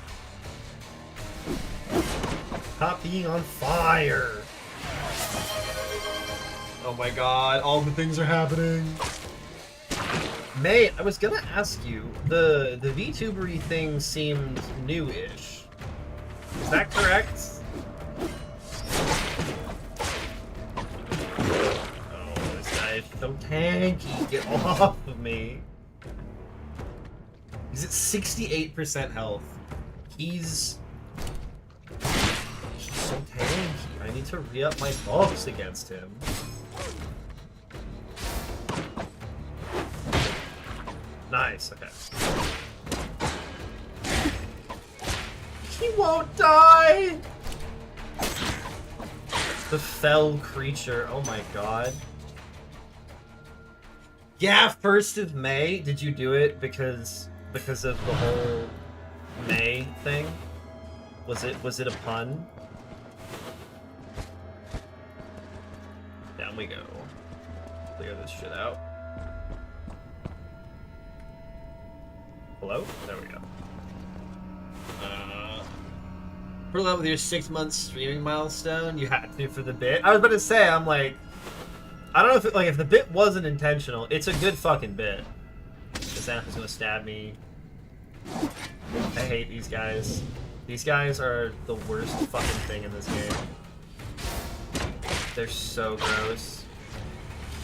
Stop being on fire! Oh my god, all the things are happening. May, I was gonna ask you, the VTubery thing seemed new-ish. Is that correct? Oh, this guy is so tanky. Get off of me. He's at 68% health. He's so tanky. I need to re-up my buffs against him. Nice, okay. He won't die! The fell creature, oh my god. Yeah, 1st of May. Did you do it because of the whole May thing? Was it a pun? Down we go. Clear this shit out. Hello? There we go. Pull out with your 6-month streaming milestone. You had to for the bit. I was about to say, I'm like, I don't know if it, like if the bit wasn't intentional. It's a good fucking bit. This app is gonna stab me. I hate these guys. These guys are the worst fucking thing in this game. They're so gross.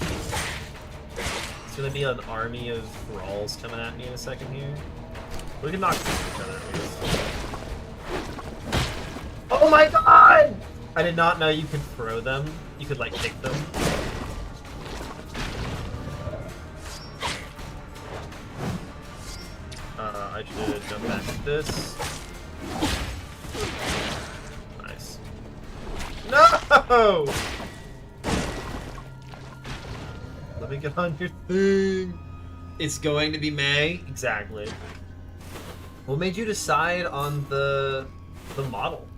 It's gonna be an army of thralls coming at me in a second here. We can knock each other at least. Oh my god! I did not know you could throw them. You could like kick them. I should jump back to this. Nice. No! Let me get on your thing. It's going to be May. Exactly. What made you decide on the model?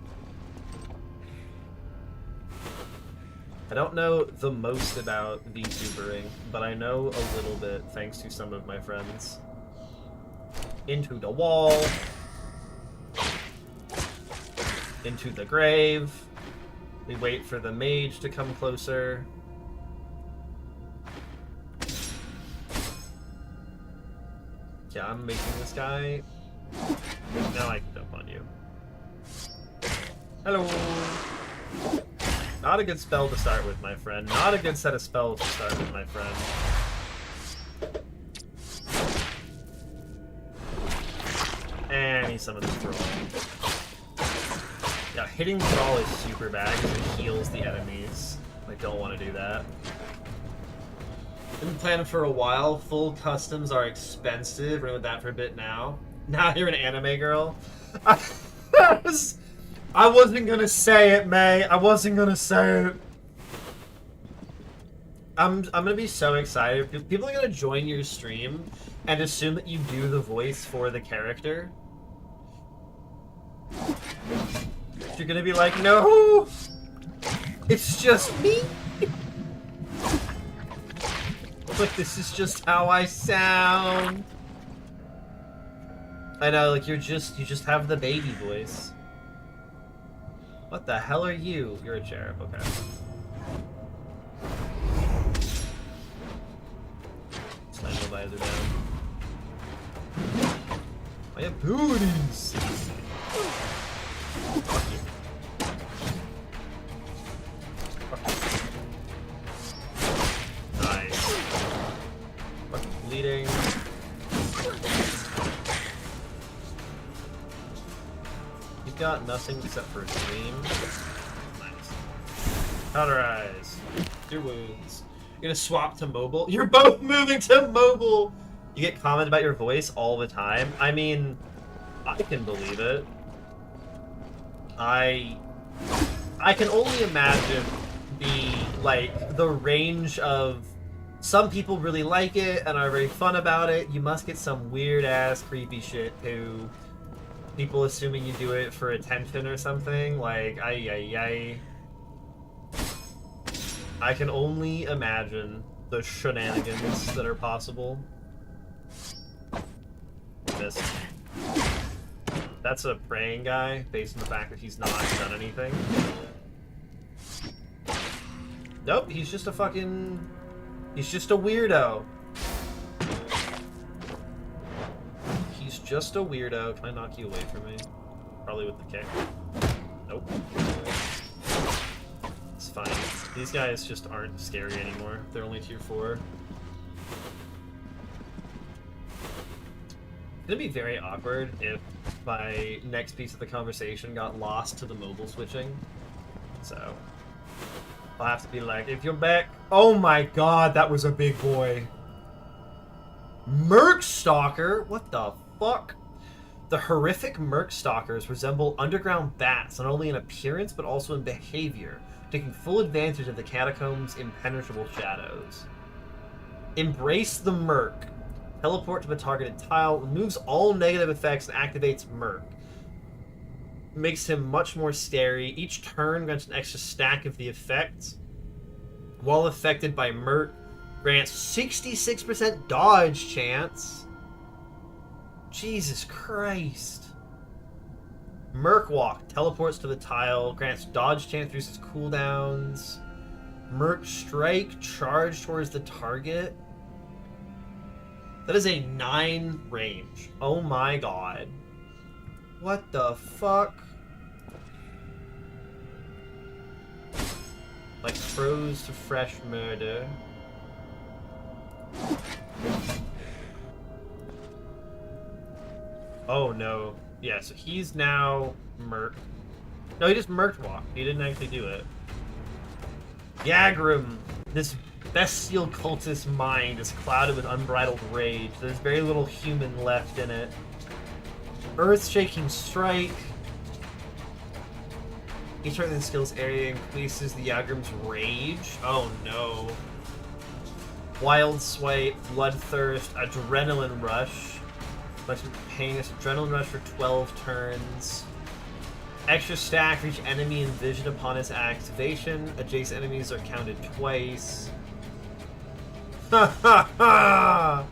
I don't know the most about VTubering, but I know a little bit thanks to some of my friends. Into the wall. Into the grave. We wait for the mage to come closer. Yeah, I'm making this guy. Now I can jump on you. Hello. Not a good spell to start with, my friend. Not a good set of spells to start with, my friend. And he summoned the Thrall. Yeah, hitting Thrall is super bad because it heals the enemies. I don't want to do that. Been planning for a while. Full customs are expensive. We're with that for a bit now. Now you're an anime girl. I wasn't gonna say it, May. I wasn't gonna say it. I'm gonna be so excited. People are gonna join your stream and assume that you do the voice for the character. You're gonna be like, no, it's just me. Like, this is just how I sound. I know, like, you just have the baby voice. What the hell are you? You're a cherub, okay. Slam the visor down. I have booties! Fuck you. Nice. Fucking bleeding. You've got nothing except for a dream. Nice. Cauterize. Your wounds. You're gonna swap to mobile? You're both moving to mobile! You get comment about your voice all the time. I mean, I can believe it. I can only imagine the range of some people really like it and are very fun about it. You must get some weird ass creepy shit too. People assuming you do it for attention or something. Like, I can only imagine the shenanigans that are possible. Missed. That's a praying guy, based on the fact that he's not done anything. Nope, he's just a fucking... He's just a weirdo. He's just a weirdo. Can I knock you away from me? Probably with the kick. Nope. It's fine. These guys just aren't scary anymore. They're only tier 4. It's gonna be very awkward if my next piece of the conversation got lost to the mobile switching. So I'll have to be like, if you're back. Oh my god, that was a big boy. Merc Stalker? What the fuck? The horrific Merc Stalkers resemble underground bats, not only in appearance but also in behavior, taking full advantage of the catacombs' impenetrable shadows. Embrace the Merc. Teleport to a targeted tile, removes all negative effects, and activates Merc. Makes him much more scary. Each turn grants an extra stack of the effects. While affected by Merc, grants 66% dodge chance. Jesus Christ. Merc Walk. Teleports to the tile. Grants dodge chance, reduces cooldowns. Merc Strike. Charge towards the target. That is a 9 range. Oh my god. What the fuck? Like froze to fresh murder. Oh no. Yeah, so he's now Merc. No, he just Merc walked. He didn't actually do it. Yagrum. This bestial cultist mind is clouded with unbridled rage. There's very little human left in it. Earth-shaking strike. Each target in the skills area increases the Yagrum's rage. Oh no. Wild Swipe, Bloodthirst, Adrenaline Rush. Much pain, Adrenaline Rush for 12 turns. Extra stack for each enemy in vision upon its activation. Adjacent enemies are counted twice. Ha ha ha!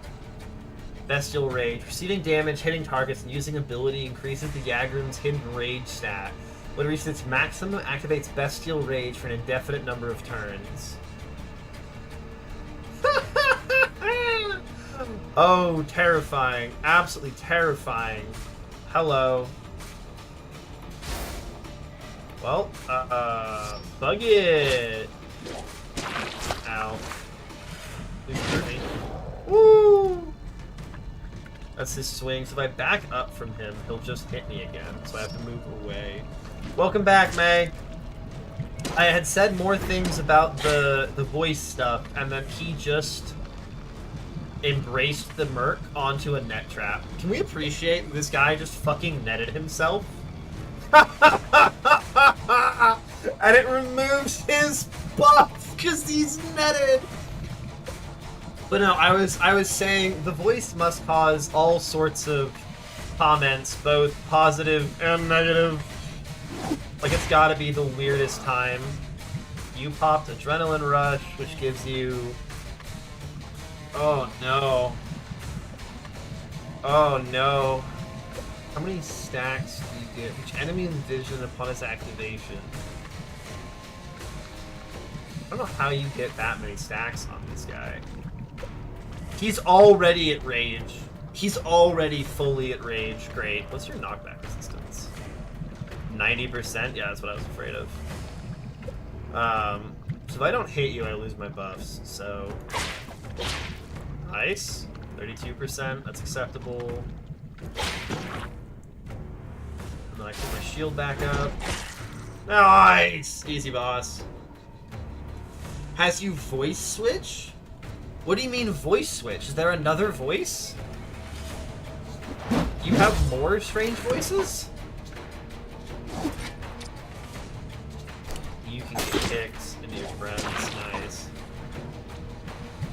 Bestial Rage. Receiving damage, hitting targets, and using ability increases the Yagrum's hidden rage stat. When it reaches its maximum, activates Bestial Rage for an indefinite number of turns. Oh, terrifying. Absolutely terrifying. Hello. Well, bug it. Ow. Please hurt me. Woo! That's his swing. So if I back up from him, he'll just hit me again. So I have to move away. Welcome back, May. I had said more things about the voice stuff, and then he just embraced the Merc onto a net trap. Can we appreciate this guy just fucking netted himself? And it removes his buff because he's netted. But no, I was saying the voice must cause all sorts of comments, both positive and negative. Like, it's gotta be the weirdest time. You popped Adrenaline Rush, which gives you... Oh no. Oh no. How many stacks do you get? Each enemy in vision upon its activation. I don't know how you get that many stacks on this guy. He's already at rage. He's already fully at rage. Great. What's your knockback resistance? 90%? Yeah, that's what I was afraid of. So if I don't hit you, I lose my buffs. So, nice. 32%. That's acceptable. And then I put my shield back up. Nice! Easy, boss. Has you voice switch? What do you mean voice switch? Is there another voice? You have more strange voices? You can get kicked into your friends. Nice.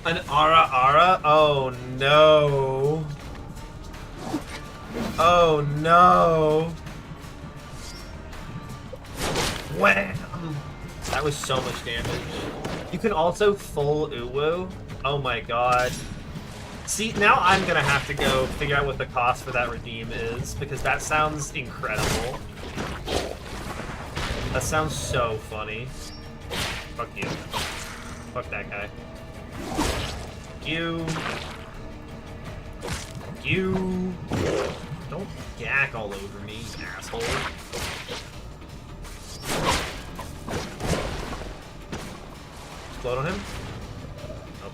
An Ara Ara? Oh no. Oh no. Wham! That was so much damage. You can also full Uwu. Oh my god. See, now I'm gonna have to go figure out what the cost for that redeem is, because that sounds incredible. That sounds so funny. Fuck you. Fuck that guy. Fuck you. Fuck you. Don't yak all over me, asshole. Explode on him? Oh.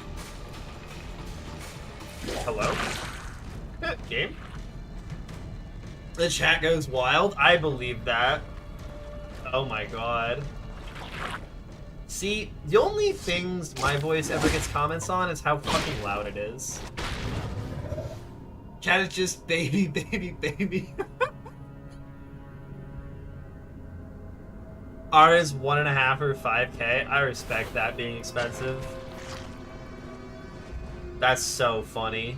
Hello? Game? The chat goes wild? I believe that. Oh my god. See, the only things my voice ever gets comments on is how fucking loud it is. Chat is just baby, baby, baby. R is 1.5 or 5K. I respect that being expensive. That's so funny.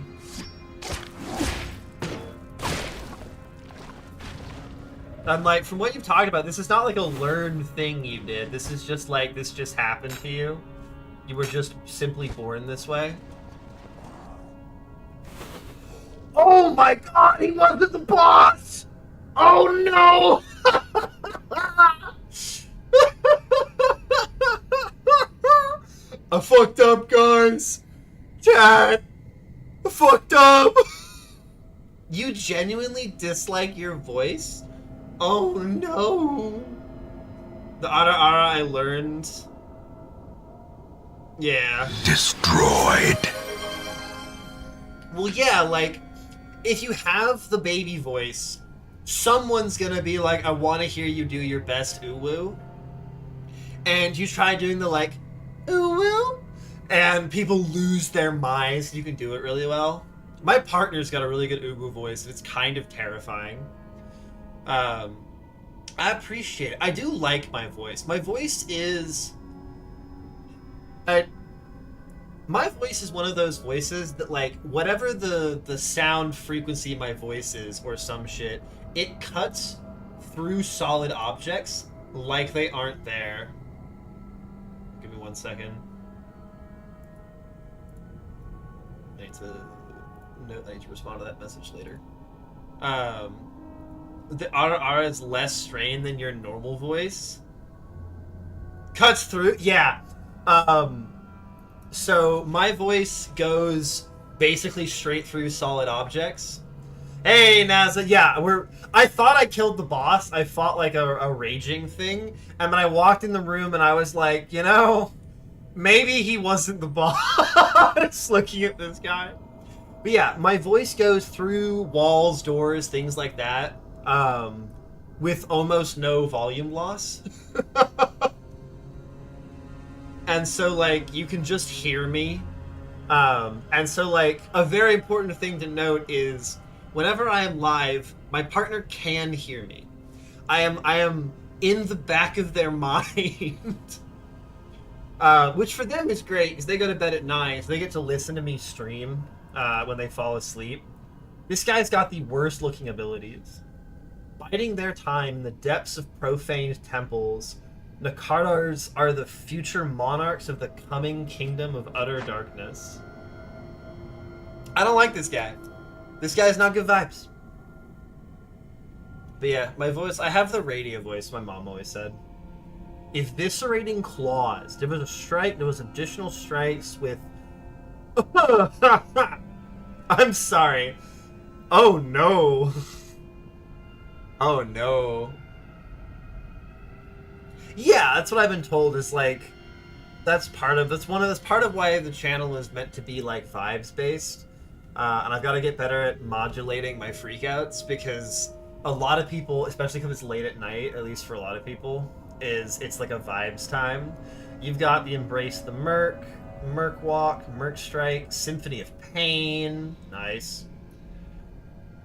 And like, from what you've talked about, this is not like a learned thing you did. This is just like, this just happened to you. You were just simply born this way. Oh my god, he wasn't the boss! Oh no! I fucked up, guys. Chat. I fucked up. You genuinely dislike your voice? Oh no. The Ara Ara I learned. Yeah. Destroyed. Well, yeah, like, if you have the baby voice, someone's gonna be like, I want to hear you do your best uwu. And you try doing the, like, uwu, and people lose their minds. You can do it really well. My partner's got a really good uwu voice, and it's kind of terrifying. I appreciate it. I do like my voice. My voice is... my voice is one of those voices that, like, whatever the sound frequency my voice is or some shit, it cuts through solid objects like they aren't there. Give me 1 second. I need to respond to that message later. The Ara is less strained than your normal voice. Cuts through? Yeah. So my voice goes basically straight through solid objects. Hey, Nazza, yeah, I thought I killed the boss. I fought like a raging thing, and then I walked in the room and I was like, you know, maybe he wasn't the boss. Looking at this guy. But yeah, my voice goes through walls, doors, things like that, with almost no volume loss. And so, like, you can just hear me. And so, like, a very important thing to note is whenever I am live, my partner can hear me. I am in the back of their mind. Which for them is great, because they go to bed at 9, so they get to listen to me stream when they fall asleep. This guy's got the worst looking abilities. Biding their time in the depths of profaned temples, Nakardars are the future monarchs of the coming kingdom of utter darkness. I don't like this guy. This guy's not good vibes. But yeah, my voice, I have the radio voice, my mom always said. Eviscerating claws. There was a strike, there was additional strikes with... I'm sorry. Oh no. Oh no. Yeah, that's what I've been told is like that's part of why the channel is meant to be like vibes based. And I've got to get better at modulating my freakouts because a lot of people, especially because it's late at night, at least for a lot of people, it's like a vibes time. You've got the Embrace the Merc, Merc Walk, Merc Strike, Symphony of Pain, nice.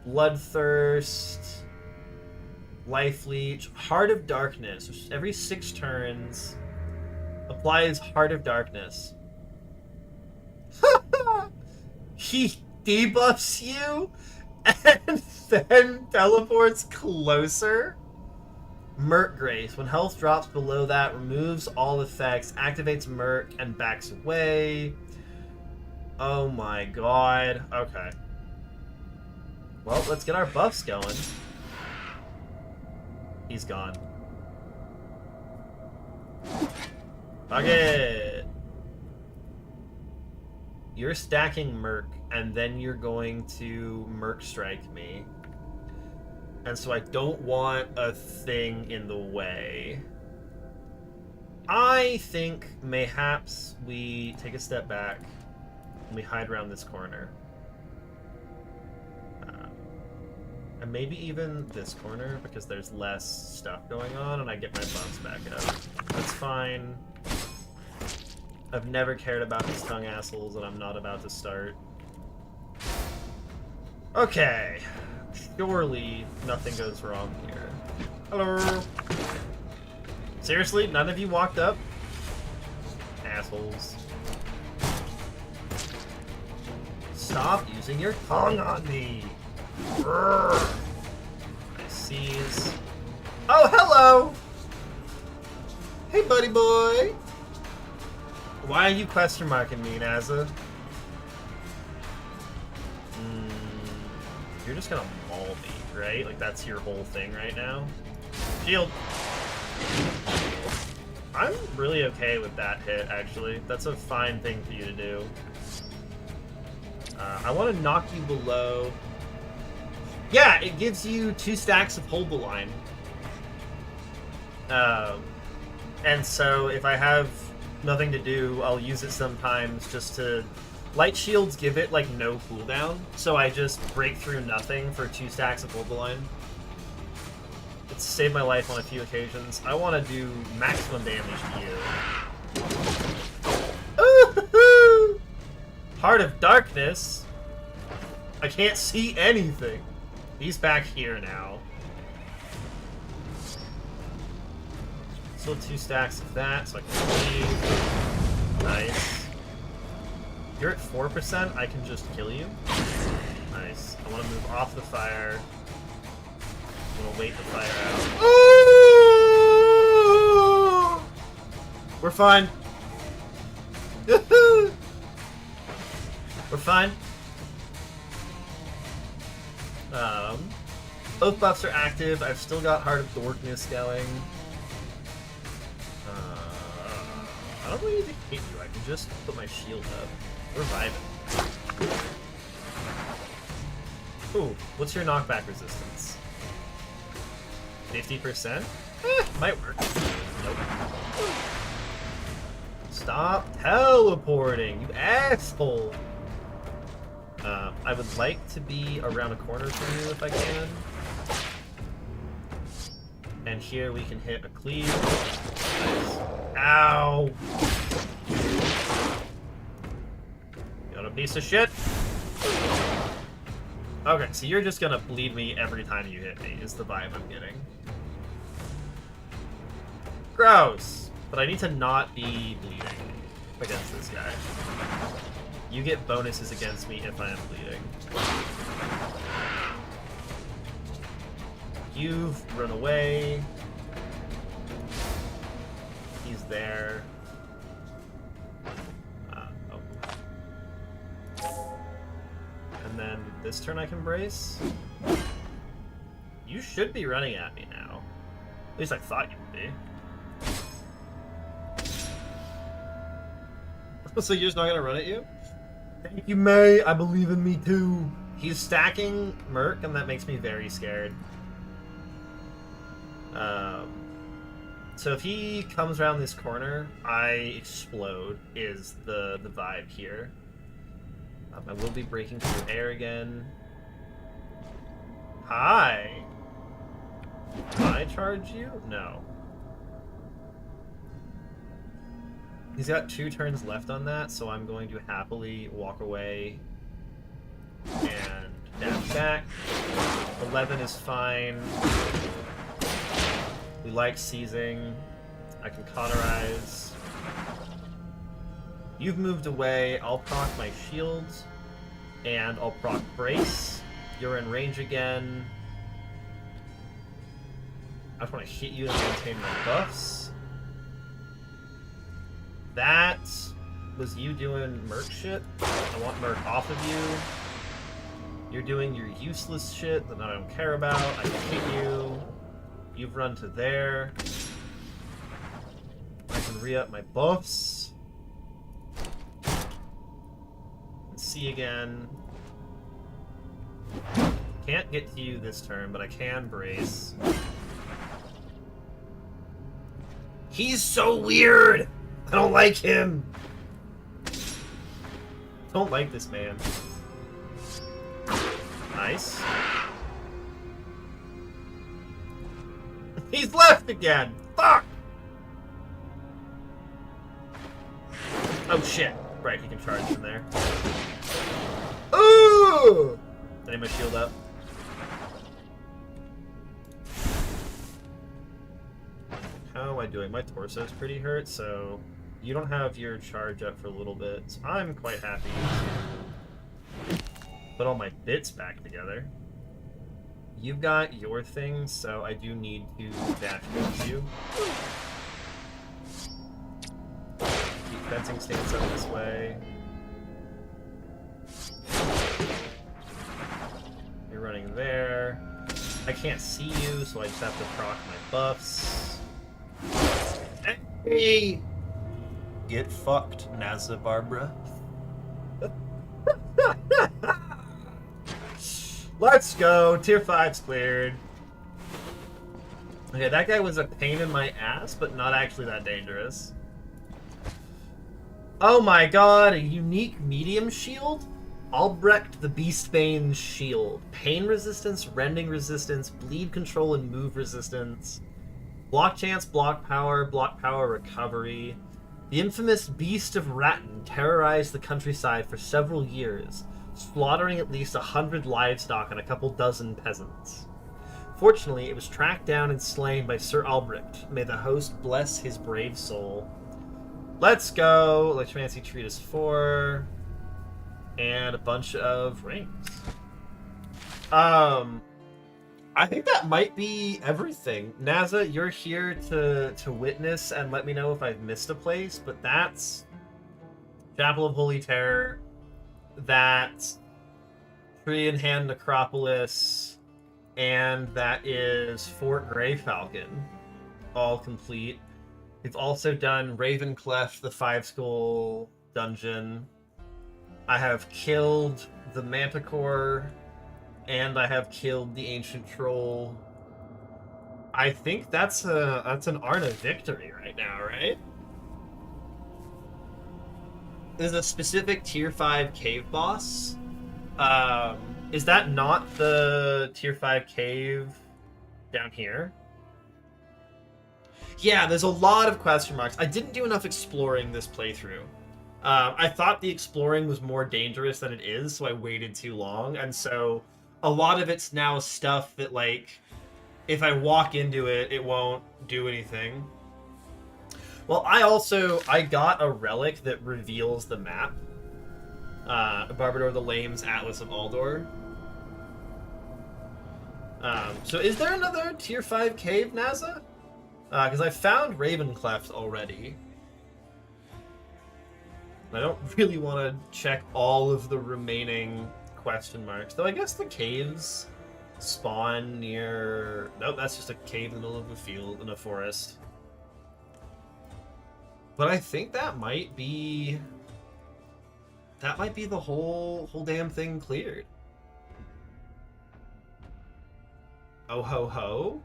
Bloodthirst, Life Leech, Heart of Darkness, which every 6 turns applies Heart of Darkness. He debuffs you and then teleports closer. Merc Grace, when health drops below that, removes all effects, activates Merc, and backs away. Oh my god. Okay. Well, let's get our buffs going. He's gone. Fuck it. You're stacking Merc, and then you're going to Merc Strike me. And so I don't want a thing in the way. I think mayhaps we take a step back and we hide around this corner. And maybe even this corner, because there's less stuff going on, and I get my buffs back up. That's fine. I've never cared about these tongue assholes, and I'm not about to start. Okay. Surely nothing goes wrong here. Hello? Seriously? None of you walked up? Assholes. Stop using your tongue on me! I seize. Oh, hello! Hey, buddy boy! Why are you question marking me, Naza? You're just gonna maul me, right? Like, that's your whole thing right now? Shield! I'm really okay with that hit, actually. That's a fine thing for you to do. I want to knock you below... Yeah, it gives you 2 stacks of hold the line. And so if I have nothing to do, I'll use it sometimes just to... Light shields give it, like, no cooldown, so I just break through nothing for 2 stacks of hold the line. It's saved my life on a few occasions. I want to do maximum damage to you. Ooh-hoo-hoo! Heart of Darkness? I can't see anything. He's back here now. Still 2 stacks of that, so I can leave. Nice. You're at 4%, I can just kill you. Nice. I want to move off the fire. I'm gonna wait the fire out. Ooh! We're fine. We're fine. Both buffs are active. I've still got Heart of Darkness going. I don't really need to hit you. I can just put my shield up. We're vibing. Ooh, what's your knockback resistance? 50%? Might work. Nope. Stop teleporting, you asshole! I would like to be around a corner from you if I can. And here we can hit a cleave. Nice. Ow! Got a piece of shit. Okay, so you're just gonna bleed me every time you hit me, is the vibe I'm getting. Gross! But I need to not be bleeding against this guy. You get bonuses against me if I am bleeding. You've run away. He's there. And then this turn I can brace. You should be running at me now. At least I thought you would be. So you're just not gonna run at you? Thank you, May. I believe in me too. He's stacking Merc, and that makes me very scared. So if he comes around this corner, I explode, is the vibe here. I will be breaking through air again. Hi! Can I charge you? No. He's got 2 turns left on that, so I'm going to happily walk away and dash back. 11 is fine. We like seizing. I can cauterize. You've moved away. I'll proc my shields, and I'll proc brace. You're in range again. I just want to hit you and maintain my buffs. That was you doing Merc shit. I want Merc off of you. You're doing your useless shit that I don't care about. I can hit you. You've run to there. I can re-up my buffs. And see again. Can't get to you this turn, but I can brace. He's so weird! I don't like him! Don't like this man. Nice. He's left again! Fuck! Oh shit. Right, he can charge from there. Ooh! Did I get my shield up? How am I doing? My torso's pretty hurt, so you don't have your charge up for a little bit. So I'm quite happy to put all my bits back together. You've got your thing, so I do need to dash with you. Keep fencing stance up this way. You're running there. I can't see you, so I just have to proc my buffs. Hey! Get fucked, NASA Barbara. Let's go! Tier 5's cleared. Okay, that guy was a pain in my ass, but not actually that dangerous. Oh my god, a unique medium shield? Albrecht the Beastbane's shield. Pain resistance, rending resistance, bleed control, and move resistance. Block chance, block power recovery. The infamous Beast of Ratton terrorized the countryside for several years, slaughtering at least 100 livestock and a couple dozen peasants. Fortunately, it was tracked down and slain by Sir Albrecht. May the host bless his brave soul. Let's go! Electromancy Treatise 4. And a bunch of rings. I think that might be everything. NASA, you're here to witness and let me know if I've missed a place, but that's Chapel of Holy Terror, that's Tree in Hand Necropolis, and that is Fort Grey Falcon, all complete. We've also done Ravencleft, the 5-skull dungeon. I have killed the Manticore, and I have killed the Ancient Troll. I think that's an Arna victory right now, right? There's a specific tier 5 cave boss. Is that not the tier 5 cave down here? Yeah, there's a lot of question marks. I didn't do enough exploring this playthrough. I thought the exploring was more dangerous than it is, so I waited too long, and so a lot of it's now stuff that, like, if I walk into it, it won't do anything. Well, I got a relic that reveals the map. Barbador the Lame's Atlas of Aldor. So is there another tier 5 cave, NASA? Because I found Ravencleft already. I don't really want to check all of the remaining question marks. Though I guess the caves spawn near... Nope, that's just a cave in the middle of a field in a forest. But I think that might be... That might be the whole damn thing cleared. Oh ho ho.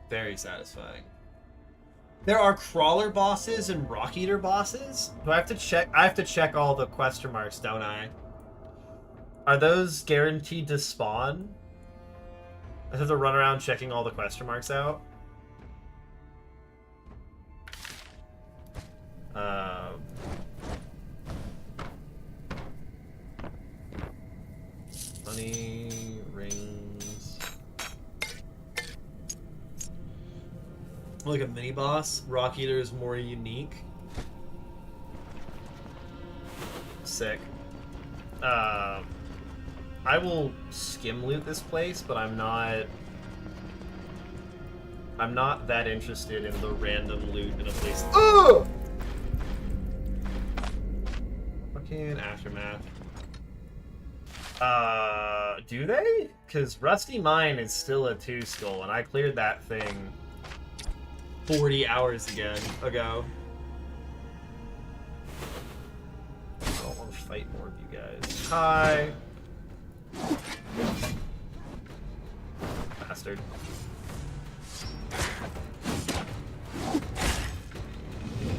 Very satisfying. There are crawler bosses and rock eater bosses? Do I have to check? I have to check all the question marks, don't I? Are those guaranteed to spawn? I have to run around checking all the question marks out. Money, rings. Like a mini boss. Rock Eater is more unique. Sick. I will skim loot this place, but I'm not that interested in the random loot in a place. Oh! Fucking Aftermath. Do they? Because Rusty Mine is still a 2-skull, and I cleared that thing 40 hours ago. I don't want to fight more of you guys. Hi! Bastard.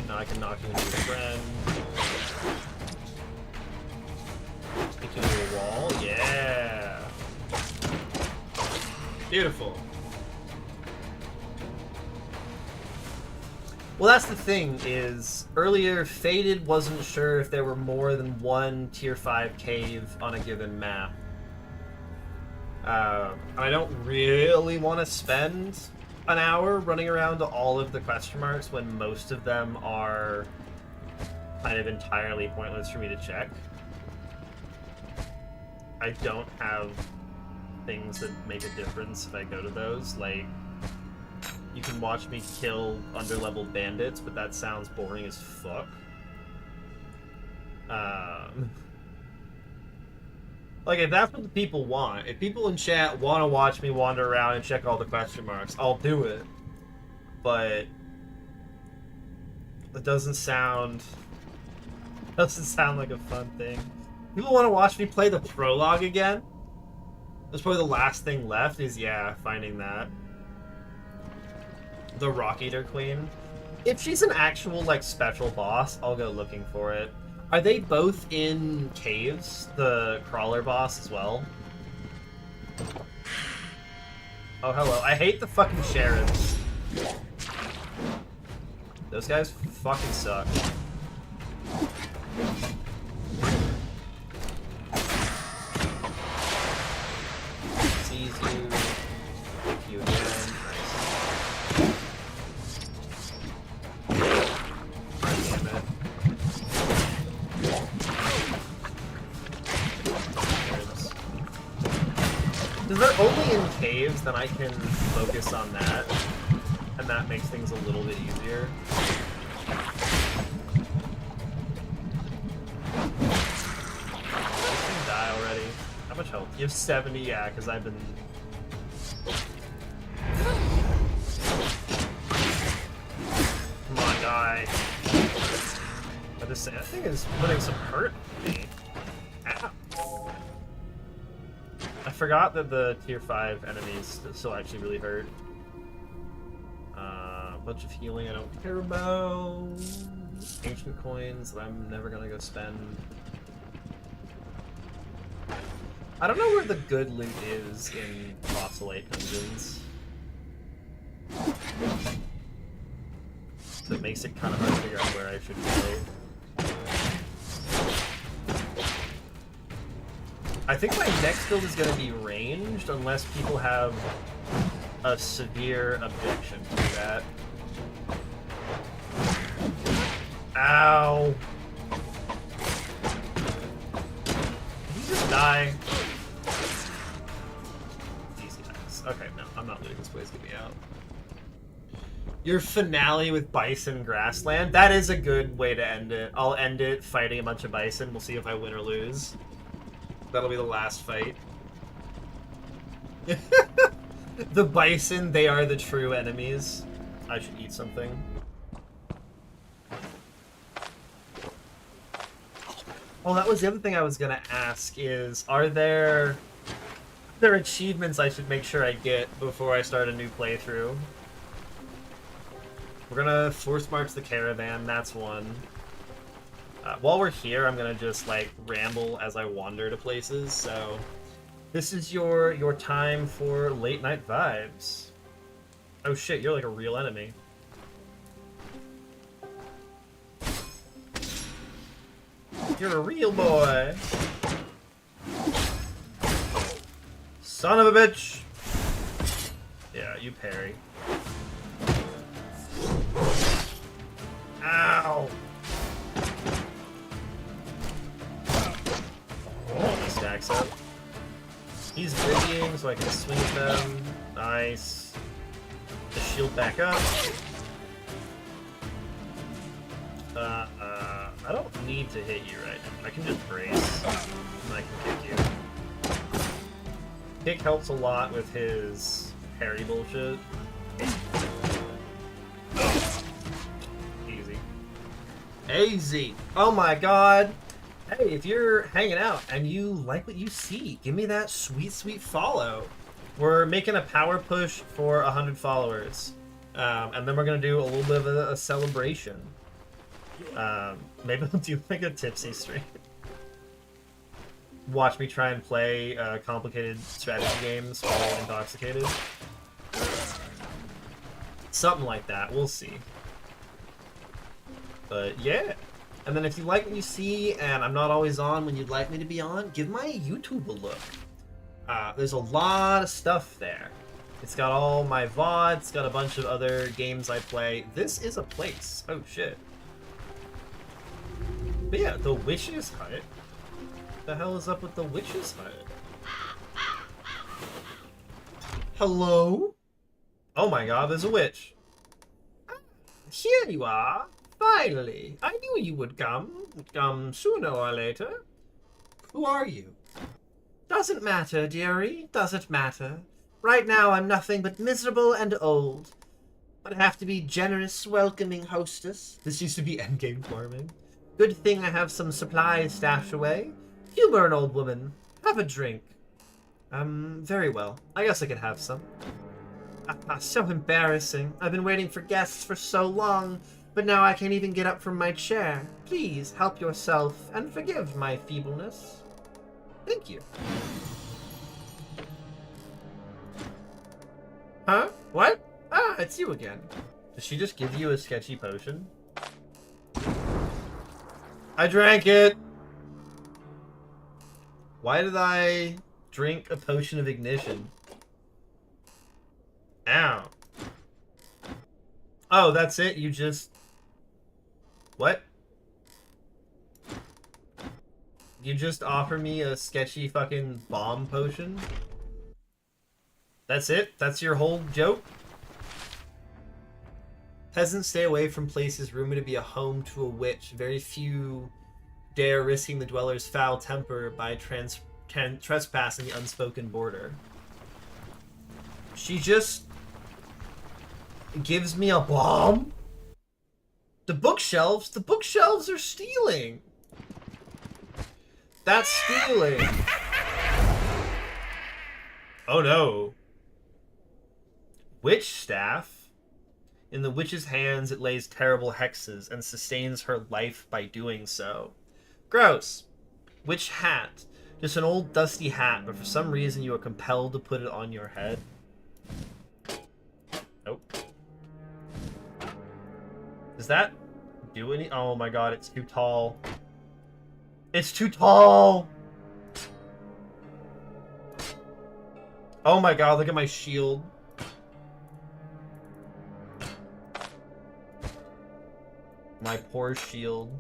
Now I can knock you into your friend. Stick you to a wall. Yeah! Beautiful. Well, that's the thing, is earlier Faded wasn't sure if there were more than one tier 5 cave on a given map. I don't really want to spend an hour running around to all of the question marks when most of them are kind of entirely pointless for me to check. I don't have things that make a difference if I go to those, like, you can watch me kill underleveled bandits, but that sounds boring as fuck. Like, if that's what the people want, if people in chat want to watch me wander around and check all the question marks, I'll do it. But it doesn't sound like a fun thing. People want to watch me play the prologue again? That's probably the last thing left is, yeah, finding that. The Rock Eater Queen. If she's an actual, like, special boss, I'll go looking for it. Are they both in caves? The crawler boss as well? Oh, hello. I hate the fucking sheriffs. Those guys fucking suck. Seize you. Pick you again. Nice. Damn it. If they're only in caves, then I can focus on that. And that makes things a little bit easier. Die already. How much health? You have 70? Yeah, because I've been... Come on, die. That thing is putting some hurt on me. Ow. I forgot that the tier 5 enemies still actually really hurt. A bunch of healing I don't care about. Ancient coins that I'm never gonna go spend. I don't know where the good loot is in Fossilite dungeons. So it makes it kind of hard to figure out where I should go. I think my next build is going to be ranged, unless people have a severe objection to that. Ow! Did you just die? Easy nice. Okay, no, I'm not looting this place. Get me out. Your finale with Bison Grassland? That is a good way to end it. I'll end it fighting a bunch of bison. We'll see if I win or lose. That'll be the last fight. The bison, they are the true enemies. I should eat something. Well, that was the other thing I was gonna ask is, are there achievements I should make sure I get before I start a new playthrough? We're gonna force march the caravan, that's one. While we're here, I'm gonna just, like, ramble as I wander to places, so... This is your time for late night vibes. Oh shit, you're like a real enemy. You're a real boy! Son of a bitch! Yeah, you parry. Ow! He stacks up. He's busying, so I can swing at them. Nice. The shield back up. I don't need to hit you right now. I can just brace, and I can kick you. Kick helps a lot with his parry bullshit. Easy. Easy! Oh my god! Hey, if you're hanging out and you like what you see, give me that sweet, sweet follow. We're making a power push for 100 followers. And then we're going to do a little bit of a celebration. Maybe we'll do like a tipsy stream. watch me try and play complicated strategy games while intoxicated. Something like that. We'll see. But yeah. And then if you like what you see and I'm not always on when you'd like me to be on, give my YouTube a look. There's a lot of stuff there. It's got all my VODs, it's got a bunch of other games I play. This is a place. Oh shit. But yeah, the Witch's Hut. What the hell is up with the Witch's Hut? Hello? Oh my god, there's a witch. Here you are. Finally. I knew you would come. Come sooner or later. Who are you? Doesn't matter, dearie. Doesn't matter. Right now I'm nothing but miserable and old. But I have to be generous, welcoming hostess. This used to be endgame farming. Good thing I have some supplies stashed away. Humor an old woman. Have a drink. Very well. I guess I could have some. So embarrassing. I've been waiting for guests for so long, but now I can't even get up from my chair. Please help yourself and forgive my feebleness. Thank you. Huh? What? Ah, it's you again. Does she just give you a sketchy potion? I drank it! Why did I drink a potion of ignition? Ow. Oh, that's it? You just... What? You just offer me a sketchy fucking bomb potion? That's it? That's your whole joke? Peasants stay away from places rumored to be a home to a witch. Very few dare risking the dweller's foul temper by trespassing the unspoken border. She just gives me a bomb? The bookshelves are stealing. That's stealing. Oh no. Witch staff. In the witch's hands, it lays terrible hexes and sustains her life by doing so. Gross. Witch hat. Just an old dusty hat, but for some reason you are compelled to put it on your head. Nope. Does that do any? Oh my god, it's too tall. It's too tall! Oh my god, look at my shield. My poor shield.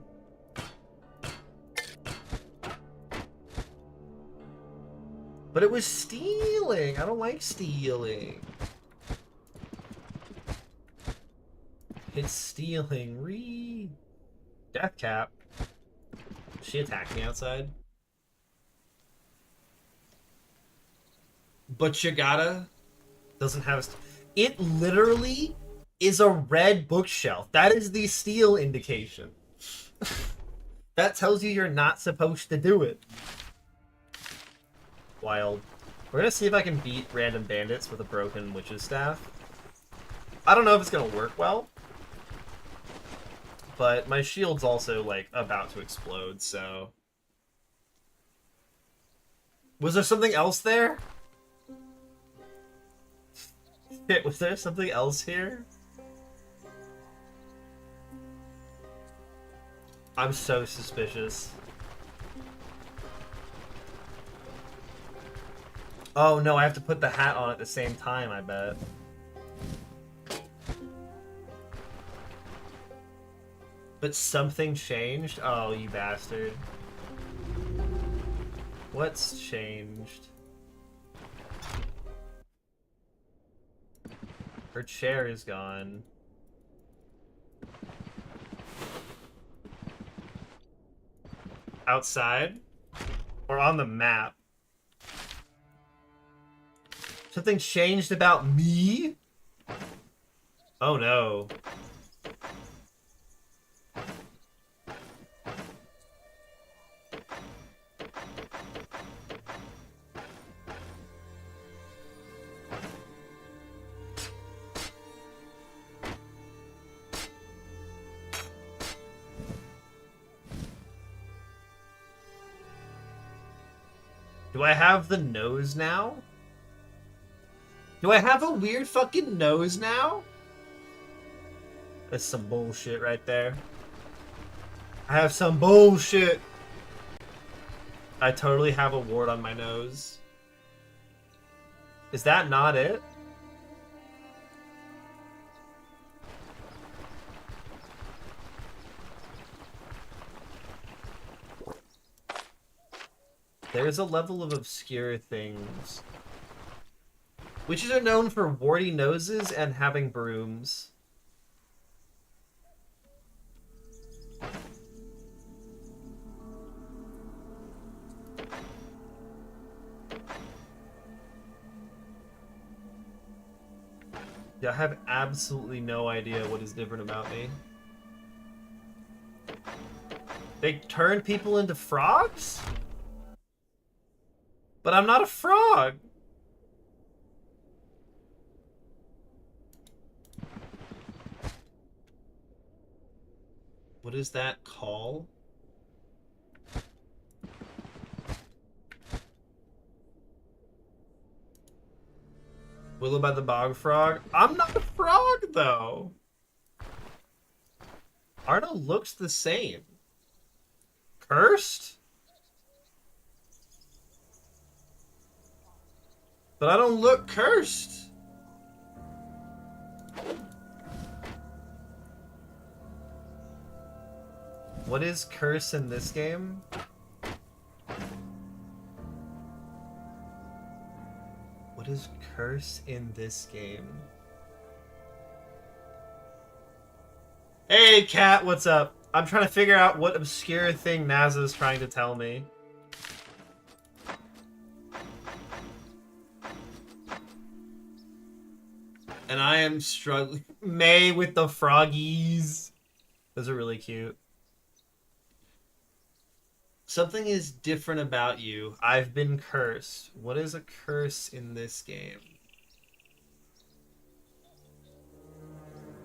But it was stealing! I don't like stealing. It's stealing. Death cap. She attacked me outside. But you gotta doesn't have. It literally is a red bookshelf. That is the steal indication. That tells you you're not supposed to do it. Wild. We're gonna see if I can beat random bandits with a broken witch's staff. I don't know if it's gonna work well. But my shield's also, like, about to explode, so... Was there something else there? Shit, was there something else here? I'm so suspicious. Oh no, I have to put the hat on at the same time, I bet. But something changed? Oh, you bastard. What's changed? Her chair is gone. Outside? Or on the map? Something changed about me? Oh no. Do I have the nose now? Do I have a weird fucking nose now? That's some bullshit right there. I have some bullshit. I totally have a wart on my nose. Is that not it? There's a level of obscure things. Witches are known for warty noses and having brooms. Yeah, I have absolutely no idea what is different about me. They turn people into frogs? But I'm not a frog! What is that call? Willow by the Bog Frog? I'm not a frog, though! Arno looks the same. Cursed? But I don't look cursed. What is curse in this game? What is curse in this game? Hey, cat, what's up? I'm trying to figure out what obscure thing NASA is trying to tell me. And I am struggling. May with the froggies. Those are really cute. Something is different about you. I've been cursed. What is a curse in this game?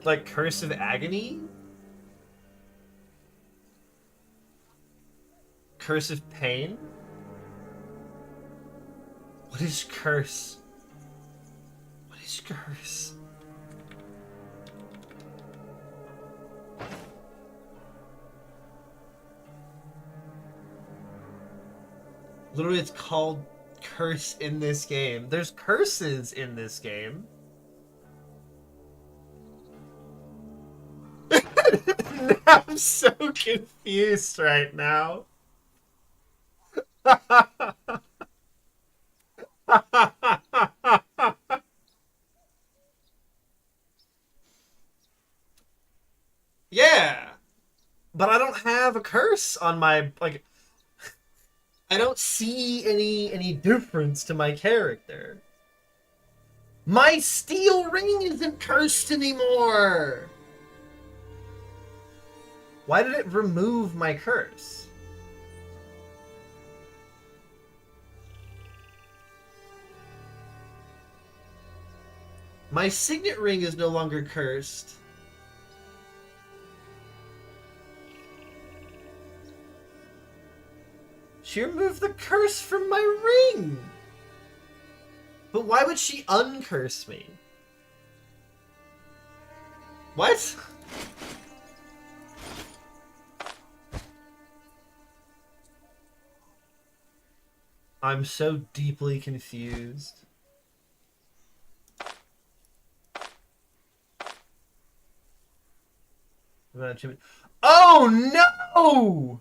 Like Curse of Agony? Curse of Pain? What is curse? What is curse? Literally, it's called curse in this game. There's curses in this game. I'm so confused right now. Yeah, but I don't have a curse on my, like, I don't see any difference to my character. My steel ring isn't cursed anymore. Why did it remove my curse? My signet ring is no longer cursed. She removed the curse from my ring! But why would she uncurse me? What? I'm so deeply confused. Oh no!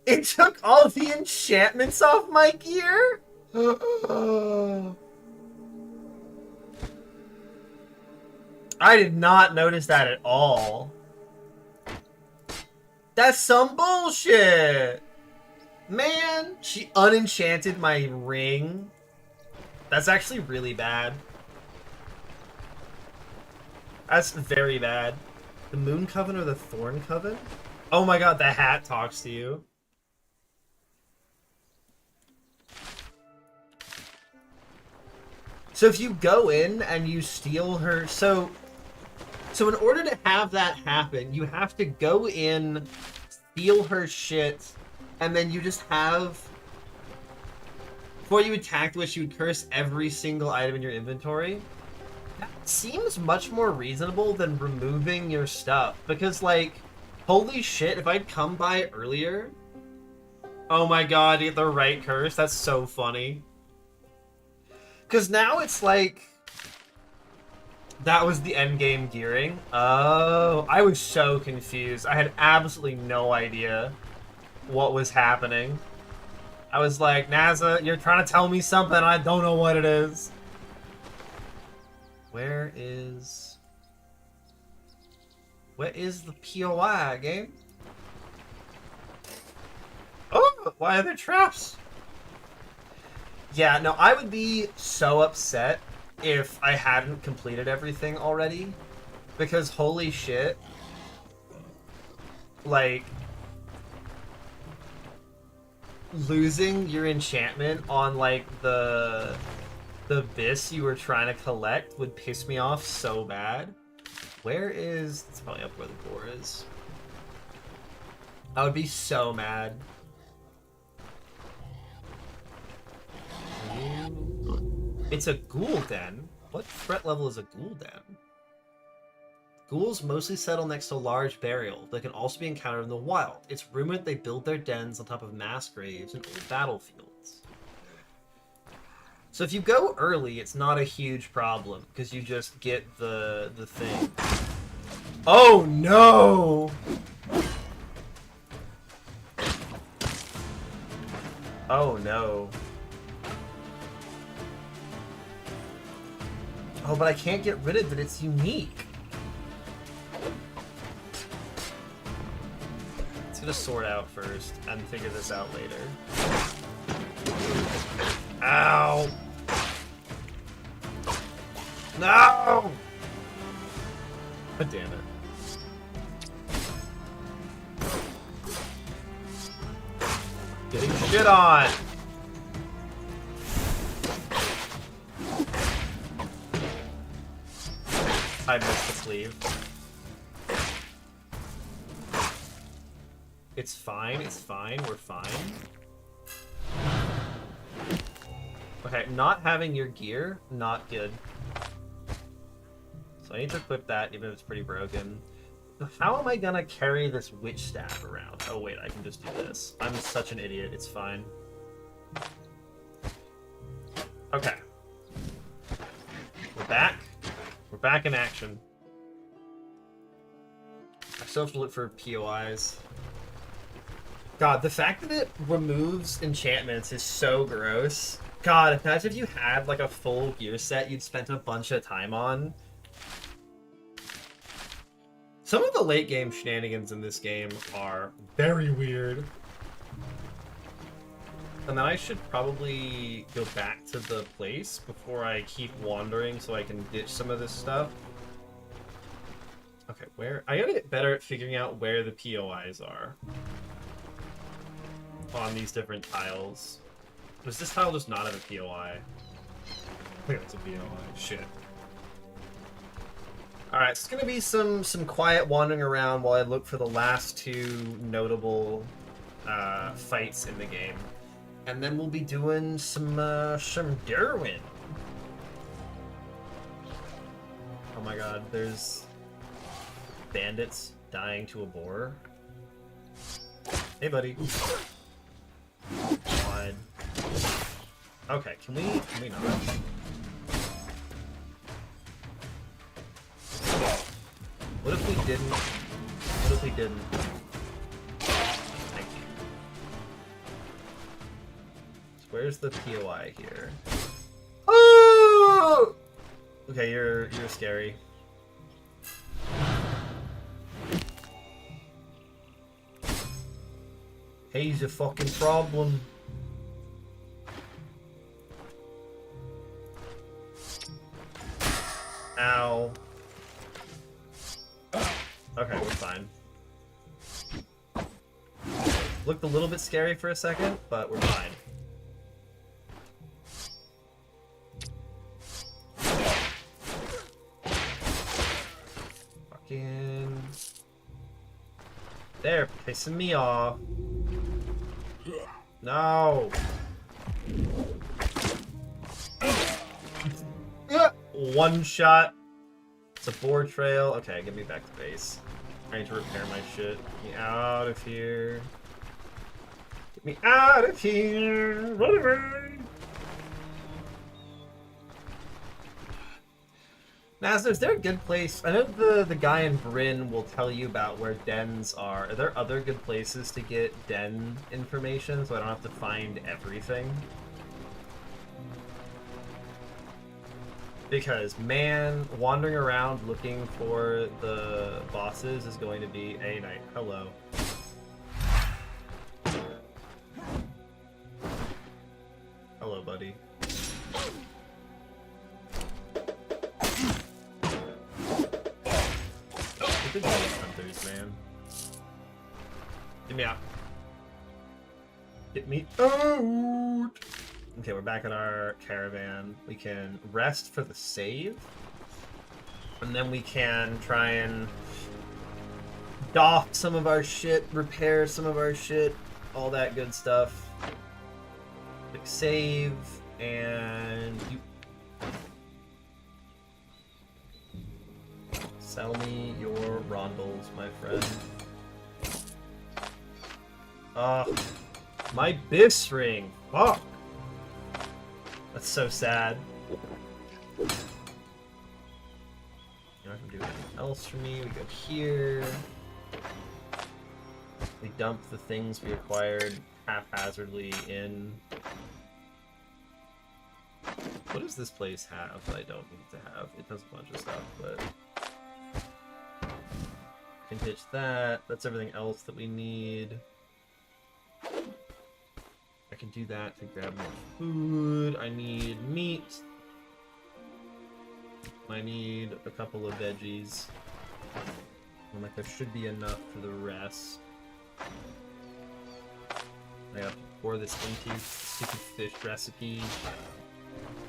It took all the enchantments off my gear? I did not notice that at all. That's some bullshit! Man, she unenchanted my ring. That's actually really bad. That's very bad. The Moon Coven or the Thorn Coven? Oh my god, the hat talks to you. So if you go in and you steal her... So in order to have that happen, you have to go in, steal her shit, and then you just have Before you attacked which you would curse every single item in your inventory. That seems much more reasonable than removing your stuff. Because, like, holy shit, if I'd come by earlier... Oh my god, the right curse? That's so funny. Because now it's like... That was the endgame gearing. Oh, I was so confused. I had absolutely no idea what was happening. I was like, NASA, you're trying to tell me something, I don't know what it is. Where is the POI, game? Oh, why are there traps? Yeah, no, I would be so upset if I hadn't completed everything already. Because holy shit. Like, losing your enchantment on, like, the abyss you were trying to collect would piss me off so bad. Where is... It's probably up where the door is. I would be so mad. It's a ghoul den? What threat level is a ghoul den? Ghouls mostly settle next to large burial, but can also be encountered in the wild. It's rumored they build their dens on top of mass graves and old battlefields. So if you go early, it's not a huge problem, because you just get the thing. Oh no! Oh no. Oh, but I can't get rid of it, it's unique. Let's get a sword out first, and figure this out later. Ow! No! God damn it. Getting shit on! I missed the sleeve. It's fine, we're fine. Okay, not having your gear, not good. So I need to equip that, even if it's pretty broken. How am I gonna carry this witch staff around? Oh wait, I can just do this. I'm such an idiot, it's fine. Okay. We're back. We're back in action. I still have to look for POIs. God, the fact that it removes enchantments is so gross. God, imagine if you had like a full gear set you'd spent a bunch of time on. Some of the late game shenanigans in this game are very weird. And then I should probably go back to the place before I keep wandering so I can ditch some of this stuff. Okay, where? I gotta get better at figuring out where the POIs are on these different tiles. Does this tile just not have a POI? I think it's a POI. Shit. Alright, it's gonna be some quiet wandering around while I look for the last two notable fights in the game. And then we'll be doing some Dirwin. Oh my god, there's bandits dying to a boar. Hey buddy. Fine. Okay, can we not? What if we didn't? What if we didn't? Thank you. So where's the POI here? Oh! Okay, you're scary. He's a fucking problem. Ow. Okay, we're fine. Looked a little bit scary for a second, but we're fine. Fucking... They're pissing me off. No! One shot. It's a boar trail. Okay, get me back to base. I need to repair my shit. Get me out of here. Get me out of here. Run away. Nazar, is there a good place? I know the guy in Bryn will tell you about where dens are. Are there other good places to get den information so I don't have to find everything? Because, man, wandering around looking for the bosses is going to be a night. Hello. Hello, buddy. Look at these hunters, man. Get me out. Get me out! Okay, we're back at our caravan. We can rest for the save. And then we can try and dock some of our shit, repair some of our shit, all that good stuff. Click save, and you... Sell me your rondels, my friend. My bis ring! Fuck! That's so sad. You're not gonna do anything else for me. We go here. We dump the things we acquired haphazardly in. What does this place have that I don't need to have? It does a bunch of stuff, but... Can ditch that. That's everything else that we need. I can do that to grab more food. I need meat. I need a couple of veggies. I'm like, there should be enough for the rest. I have to pour this into the stupid fish recipe.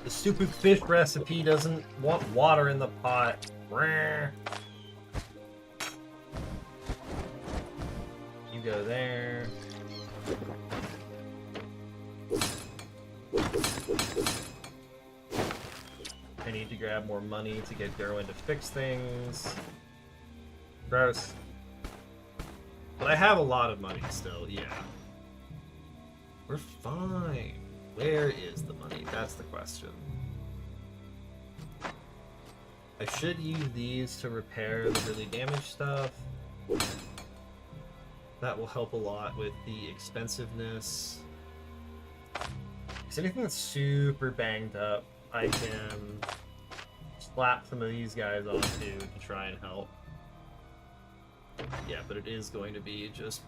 The stupid fish recipe doesn't want water in the pot. You go there. I need to grab more money to get Dirwin to fix things. Gross. But I have a lot of money still, yeah. We're fine. Where is the money? That's the question. I should use these to repair the really damaged stuff. That will help a lot with the expensiveness. Because anything that's super banged up, I can slap some of these guys onto to try and help. Yeah, but it is going to be just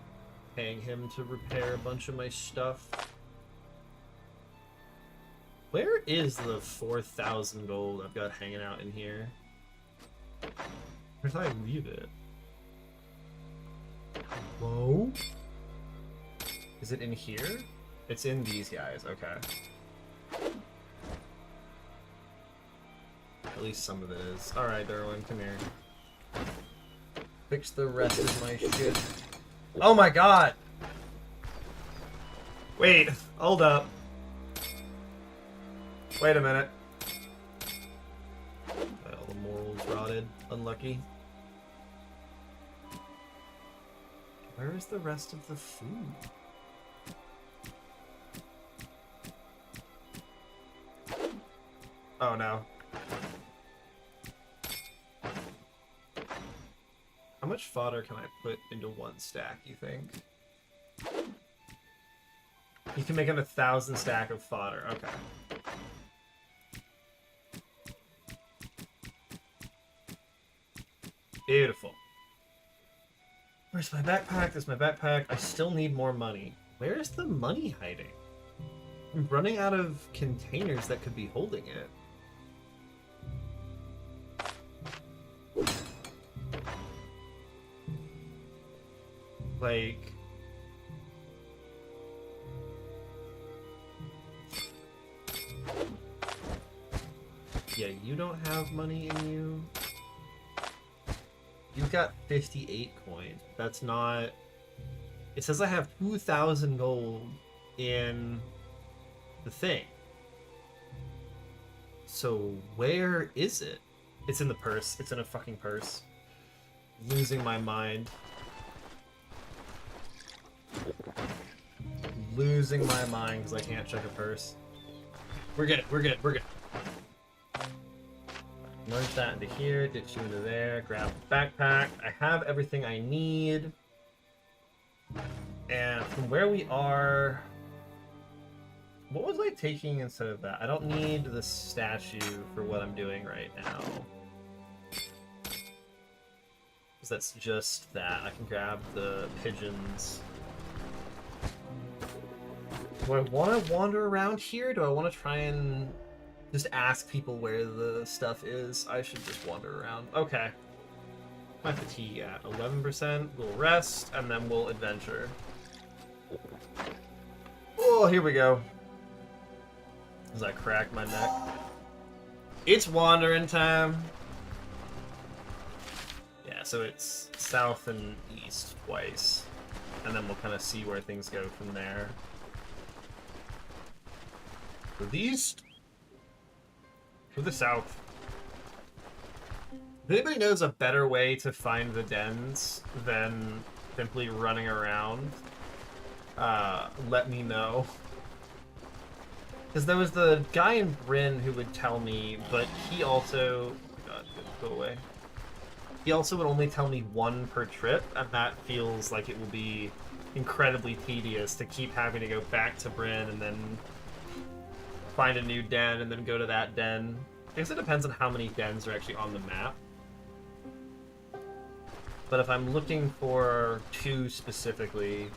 paying him to repair a bunch of my stuff. Where is the 4,000 gold I've got hanging out in here? Where did I leave it? Whoa? Is it in here? It's in these guys, okay. At least some of it is. Alright, Dirwin, come here. Fix the rest of my shit. Oh my god! Wait, hold up. Wait a minute. Well, the morals rotted. Unlucky. Where is the rest of the food? Oh no. How much fodder can I put into one stack, you think? You can make it 1,000 stack of fodder. Okay. Beautiful. Where's my backpack? There's my backpack. I still need more money. Where is the money hiding? I'm running out of containers that could be holding it. Like... Yeah, you don't have money in you. You've got 58 coins. That's not... It says I have 2,000 gold in the thing. So where is it? It's in the purse. It's in a fucking purse. Losing my mind. Losing my mind because I can't check a purse. We're good. We're good. We're good. Merge that into here. Ditch you into there. Grab the backpack. I have everything I need. And from where we are... What was I taking instead of that? I don't need the statue for what I'm doing right now. Because that's just that. I can grab the pigeons. Do I want to wander around here? Do I want to try and just ask people where the stuff is? I should just wander around. Okay. My fatigue at 11%. We'll rest, and then we'll adventure. Oh, here we go. As I crack my neck. It's wandering time. Yeah, so it's south and east twice. And then we'll kind of see where things go from there. To the east. To the south. If anybody knows a better way to find the dens than simply running around, let me know. Because there was the guy in Bryn who would tell me, but he also... Oh God, go away. He also would only tell me one per trip, and that feels like it will be incredibly tedious to keep having to go back to Bryn and then find a new den and then go to that den. I guess it depends on how many dens are actually on the map. But if I'm looking for 2 specifically,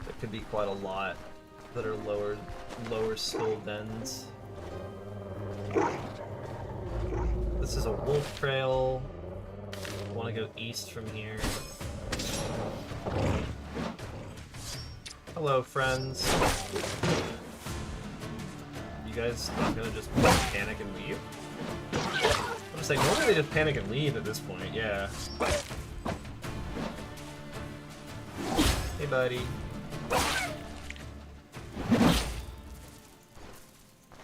it could be quite a lot that are lower skill dens. This is a wolf trail. I want to go east from here. Hello, friends. You guys not gonna just panic and leave? I'm just like, normally they just panic and leave at this point, yeah. Hey, buddy.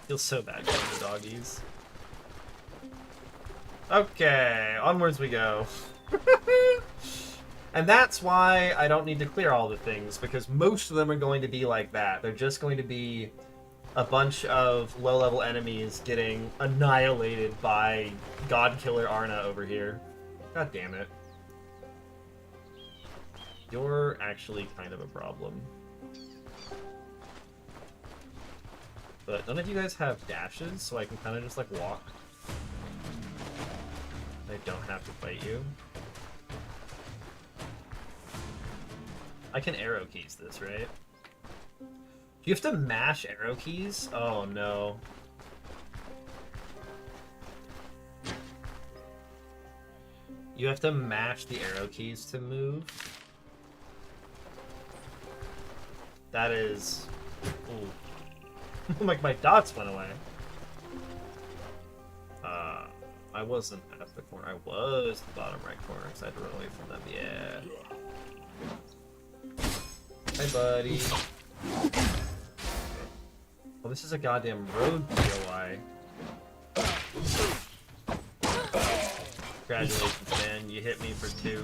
Feels so bad for the doggies. Okay, onwards we go. And that's why I don't need to clear all the things, because most of them are going to be like that. They're just going to be a bunch of low-level enemies getting annihilated by God Killer Arna over here. God damn it. You're actually kind of a problem. But none of you guys have dashes, so I can kind of just, like, walk. I don't have to fight you. I can arrow keys this, right? Do you have to mash arrow keys? Oh, no. You have to mash the arrow keys to move? That is... Ooh. Like, my dots went away. I wasn't at the corner. I was the bottom right corner because I had to run away from them. Yeah. Hi, buddy. Well, this is a goddamn road POI. Congratulations, man. You hit me for 2.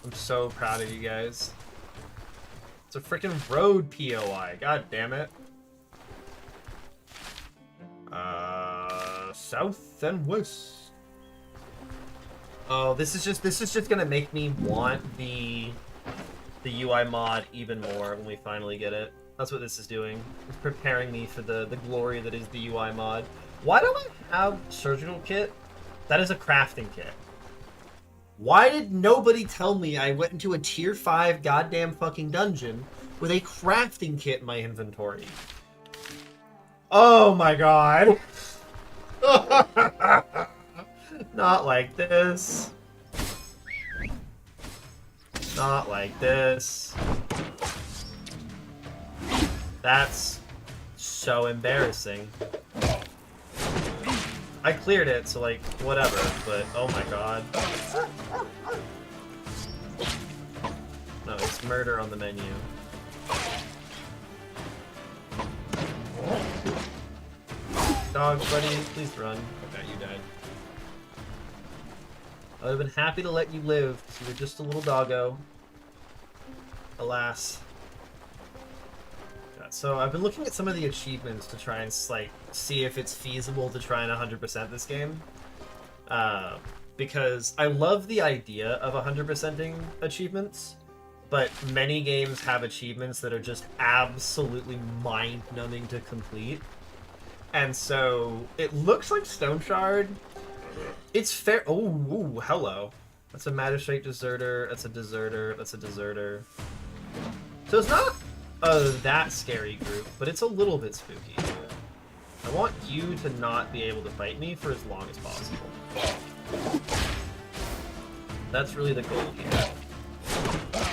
I'm so proud of you guys. It's a freaking road POI. God damn it. South and west. Oh, this is just gonna make me want the UI mod even more when we finally get it. That's what this is doing. It's preparing me for the glory that is the UI mod. Why do I have surgical kit? That is a crafting kit. Why did nobody tell me I went into a tier 5 goddamn fucking dungeon with a crafting kit in my inventory? Oh my god. Not like this. Not like this. That's so embarrassing. I cleared it, so like, whatever, but oh my god. No, it's murder on the menu. Dog, buddy, please run. Okay, you died. I would have been happy to let you live, because you were just a little doggo. Alas. God, so I've been looking at some of the achievements to try and, like, see if it's feasible to try and 100% this game. Because I love the idea of 100%ing achievements, but many games have achievements that are just absolutely mind-numbing to complete. And so it looks like Stone Shard. It's fair. Oh, ooh, hello. That's a magistrate deserter. That's a deserter. That's a deserter. So it's not that scary group, but it's a little bit spooky. I want you to not be able to fight me for as long as possible. That's really the goal here.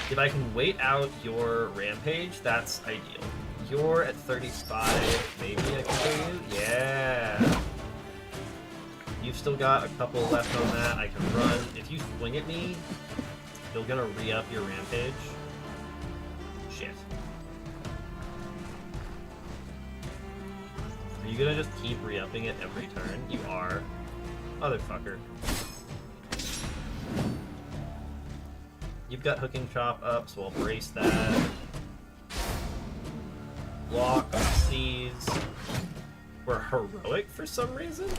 If I can wait out your rampage, that's ideal. You're at 35, maybe I can kill you? Yeah! You've still got a couple left on that. I can run. If you swing at me, you're gonna re-up your rampage. Shit. Are you gonna just keep re-upping it every turn? You are. Motherfucker. You've got hooking chop up, so I'll brace that. Block, seize. We're heroic for some reason?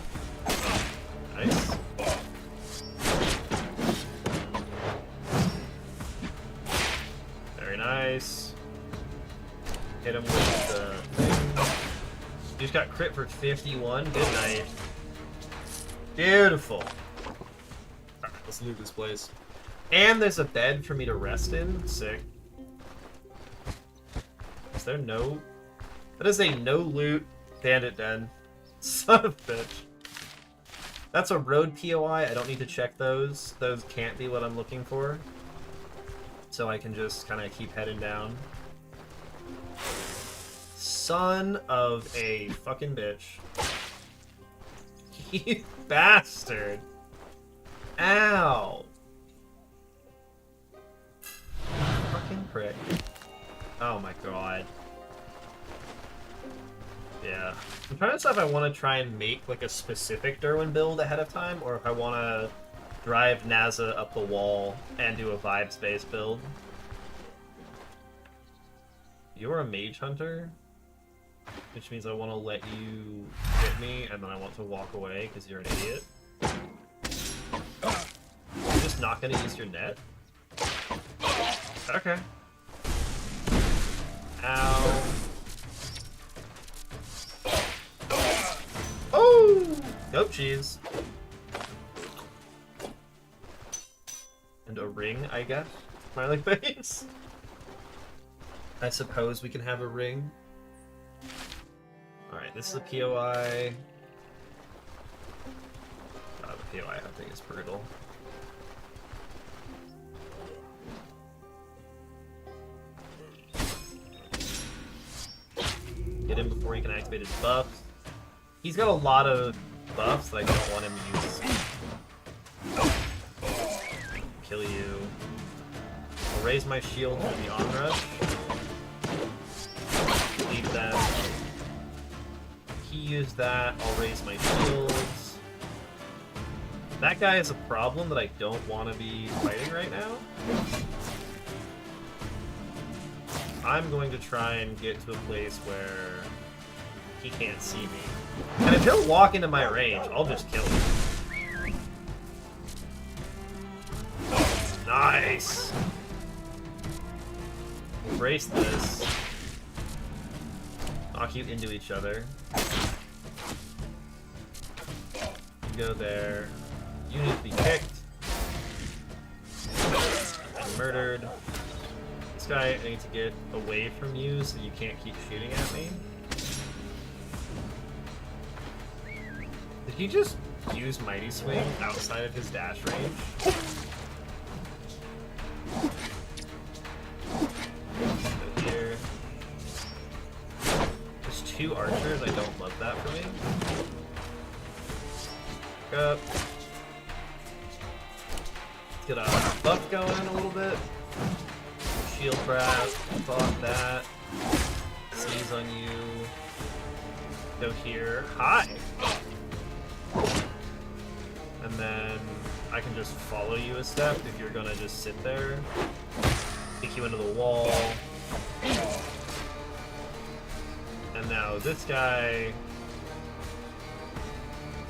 Nice. Very nice. Hit him with the thing. You just got crit for 51. Good night. Beautiful. Alright, let's loot this place. And there's a bed for me to rest in. Sick. Is there no... That is a no loot bandit den. Son of a bitch. That's a road POI. I don't need to check those. Those can't be what I'm looking for. So I can just kind of keep heading down. Son of a fucking bitch. You bastard. Ow. Fucking prick. Oh my god. Yeah. I'm trying to decide if I want to try and make like a specific Dirwin build ahead of time, or if I want to drive NASA up the wall and do a vibes-based build. You're a mage hunter, which means I want to let you hit me, and then I want to walk away because you're an idiot. You're just not going to use your net? Okay. Ow. Oh! Goat cheese. And a ring, I guess? Smiley face? I suppose we can have a ring. Alright, this is a POI. Oh, the POI hunting is brutal. Get him before he can activate his buffs. He's got a lot of buffs that I don't want him to use. Kill you. I'll raise my shield with the onrush. Leave them. He used that. I'll raise my shields. That guy is a problem that I don't want to be fighting right now. I'm going to try and get to a place where he can't see me. And if he'll walk into my range, I'll just kill him. Nice! Brace this. Knock you into each other. You go there. You need to be kicked. And murdered. This guy, I need to get away from you so you can't keep shooting at me. Did he just use Mighty Swing outside of his dash range? Go here. There's two archers, I don't love that for me. Back up. Let's get a buff going a little bit. Shield craft, fuck that. Sneeze on you. Go here. Hi! just follow you a step if you're gonna just sit there. Kick you into the wall. And now this guy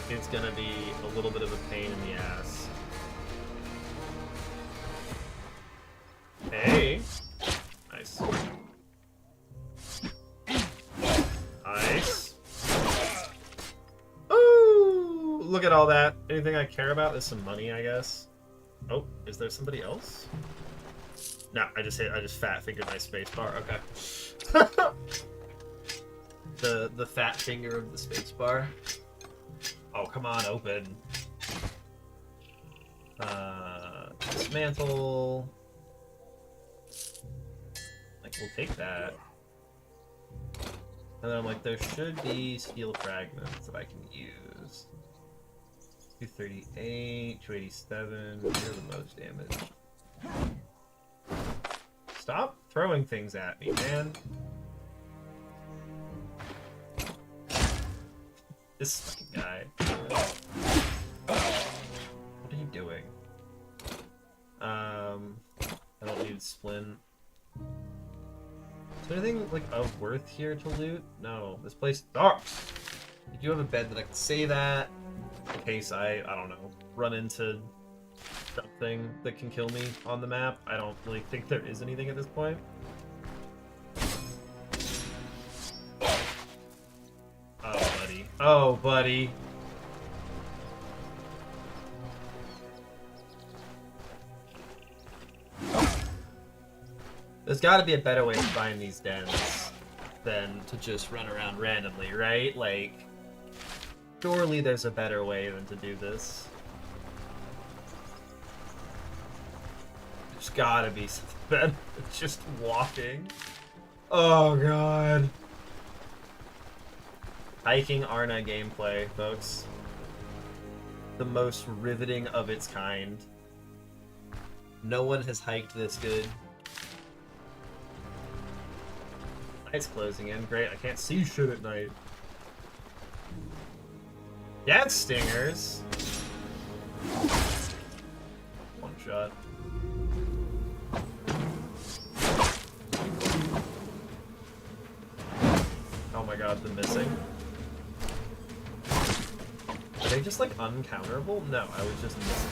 is gonna be a little bit of a pain in the ass. Hey! Nice. Nice. Ooh! Look at all that. Anything I care about is some money, I guess. Oh, is there somebody else? No, I just fat fingered my space bar. Okay. the fat finger of the space bar. Oh, come on, open. Dismantle. Like, we'll take that. And then I'm like, there should be steel fragments that I can use. 238, 287, you're the most damage. Stop throwing things at me, man. This fucking guy. What are you doing? I don't need splint. Is there anything like of worth here to loot? No, this place. Oh! Did you have a bed that I could save at? In case I don't know, run into something that can kill me on the map. I don't really think there is anything at this point. Oh, buddy. Oh, buddy. There's got to be a better way to find these dens than to just run around randomly, right? Like, surely there's a better way than to do this. There's got to be something better than just walking. Oh, God. Hiking Arna gameplay, folks. The most riveting of its kind. No one has hiked this good. Night's closing in. Great, I can't see shit at night. Yeah, it's stingers. One shot. Oh my god, the missing. Are they just like uncounterable? No, I was just missing.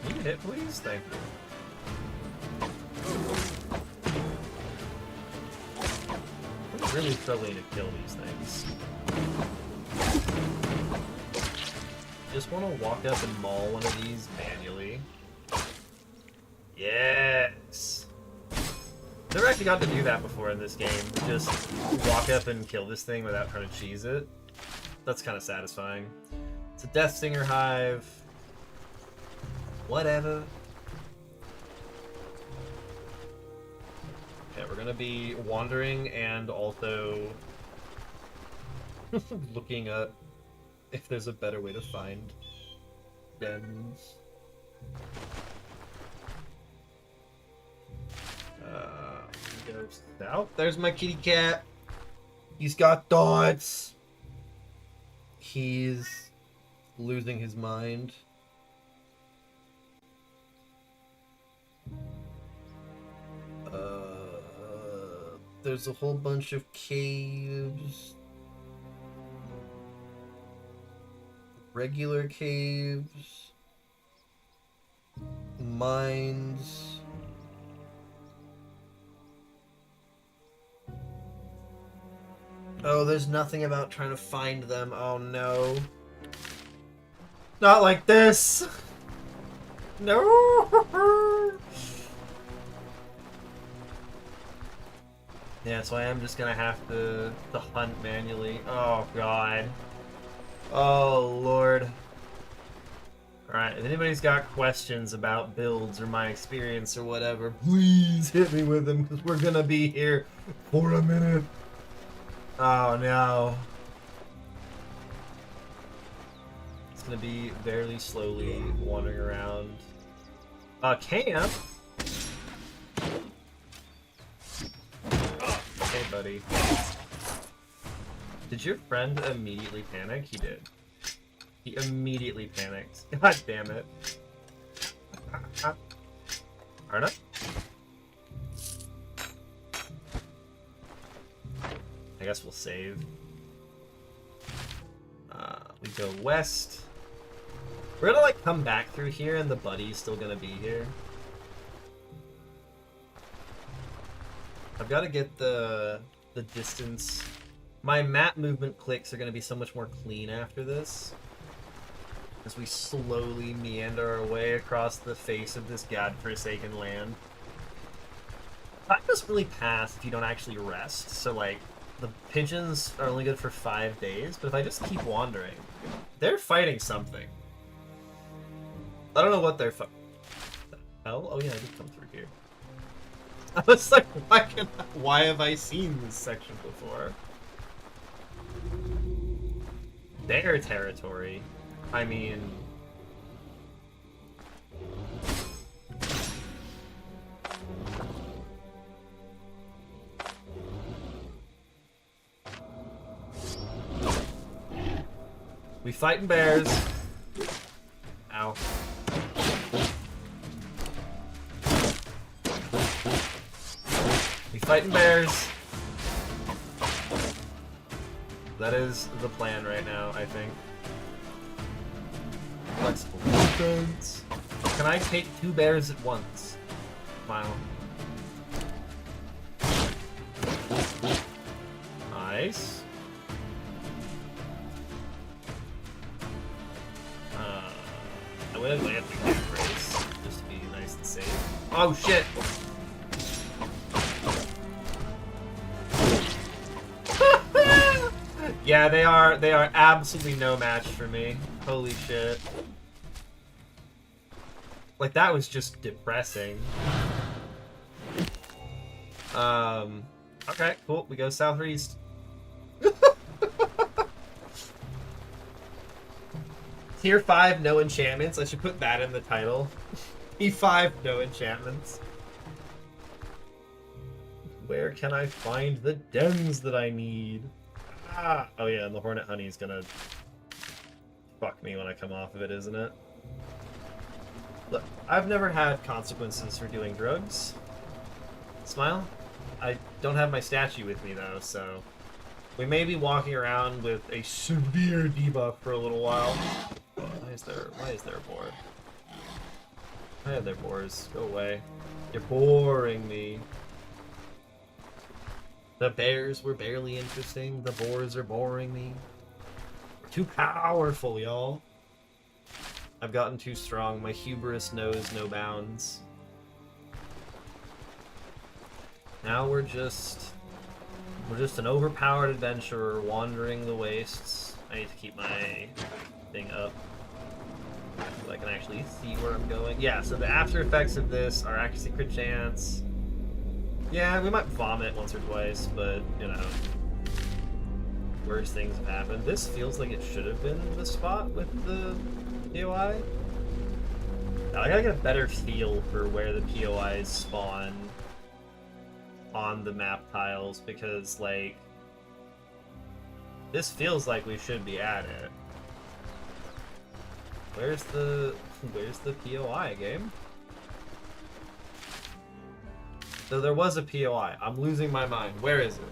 Can you hit, please? Thank you. I'm really struggling to kill these things. Just want to walk up and maul one of these manually. Yes! Never actually got to do that before in this game. Just walk up and kill this thing without trying to cheese it. That's kind of satisfying. It's a Death Stinger Hive. Whatever. Okay, we're gonna be wandering and also looking up if there's a better way to find dens. Go south. There's my kitty cat. He's got thoughts. He's losing his mind. There's a whole bunch of caves. Regular caves. Mines. Oh, there's nothing about trying to find them. Oh no. Not like this! No! Yeah, so I am just gonna have to hunt manually. Oh god. Oh lord. Alright, if anybody's got questions about builds or my experience or whatever, please hit me with them, because we're gonna be here for a minute. Oh no. It's gonna be very slowly wandering around. Camp? Okay, buddy. Did your friend immediately panic? He did. He immediately panicked. God damn it. Arna? I guess we'll save. We go west. We're gonna like come back through here and the buddy's still gonna be here. I've got to get the distance. My map movement clicks are gonna be so much more clean after this. As we slowly meander our way across the face of this godforsaken land. Time doesn't really pass if you don't actually rest, so like, the pigeons are only good for 5 days, but if I just keep wandering, they're fighting something. I don't know what they're hell? Oh yeah, I did come through here. I was like, why have I seen this section before? Their territory. I mean... We fighting bears. Ow. We fighting bears. That is the plan right now, I think. Flexible defense. Can I take 2 bears at once? Smile. Nice. I would have to get race just to be nice and safe. Oh shit! Yeah, they are absolutely no match for me. Holy shit. Like, that was just depressing. Okay, cool. We go south or east. Tier 5, no enchantments. I should put that in the title. E5, no enchantments. Where can I find the dens that I need? Ah! Oh yeah, and the Hornet Honey's gonna fuck me when I come off of it, isn't it? Look, I've never had consequences for doing drugs. Smile? I don't have my statue with me though, so... We may be walking around with a severe debuff for a little while. Why is there a boar? Why are there boars? Go away. You're boring me. The bears were barely interesting. The boars are boring me. We're too powerful, y'all. I've gotten too strong. My hubris knows no bounds. Now we're just an overpowered adventurer wandering the wastes. I need to keep my thing up so I can actually see where I'm going. Yeah, so the after effects of this are accuracy crit chance. Yeah, we might vomit once or twice, but, you know, worse things have happened. This feels like it should have been the spot with the POI. Now, I gotta get a better feel for where the POIs spawn on the map tiles, because, like, this feels like we should be at it. Where's the POI, game? So there was a POI. I'm losing my mind. Where is it?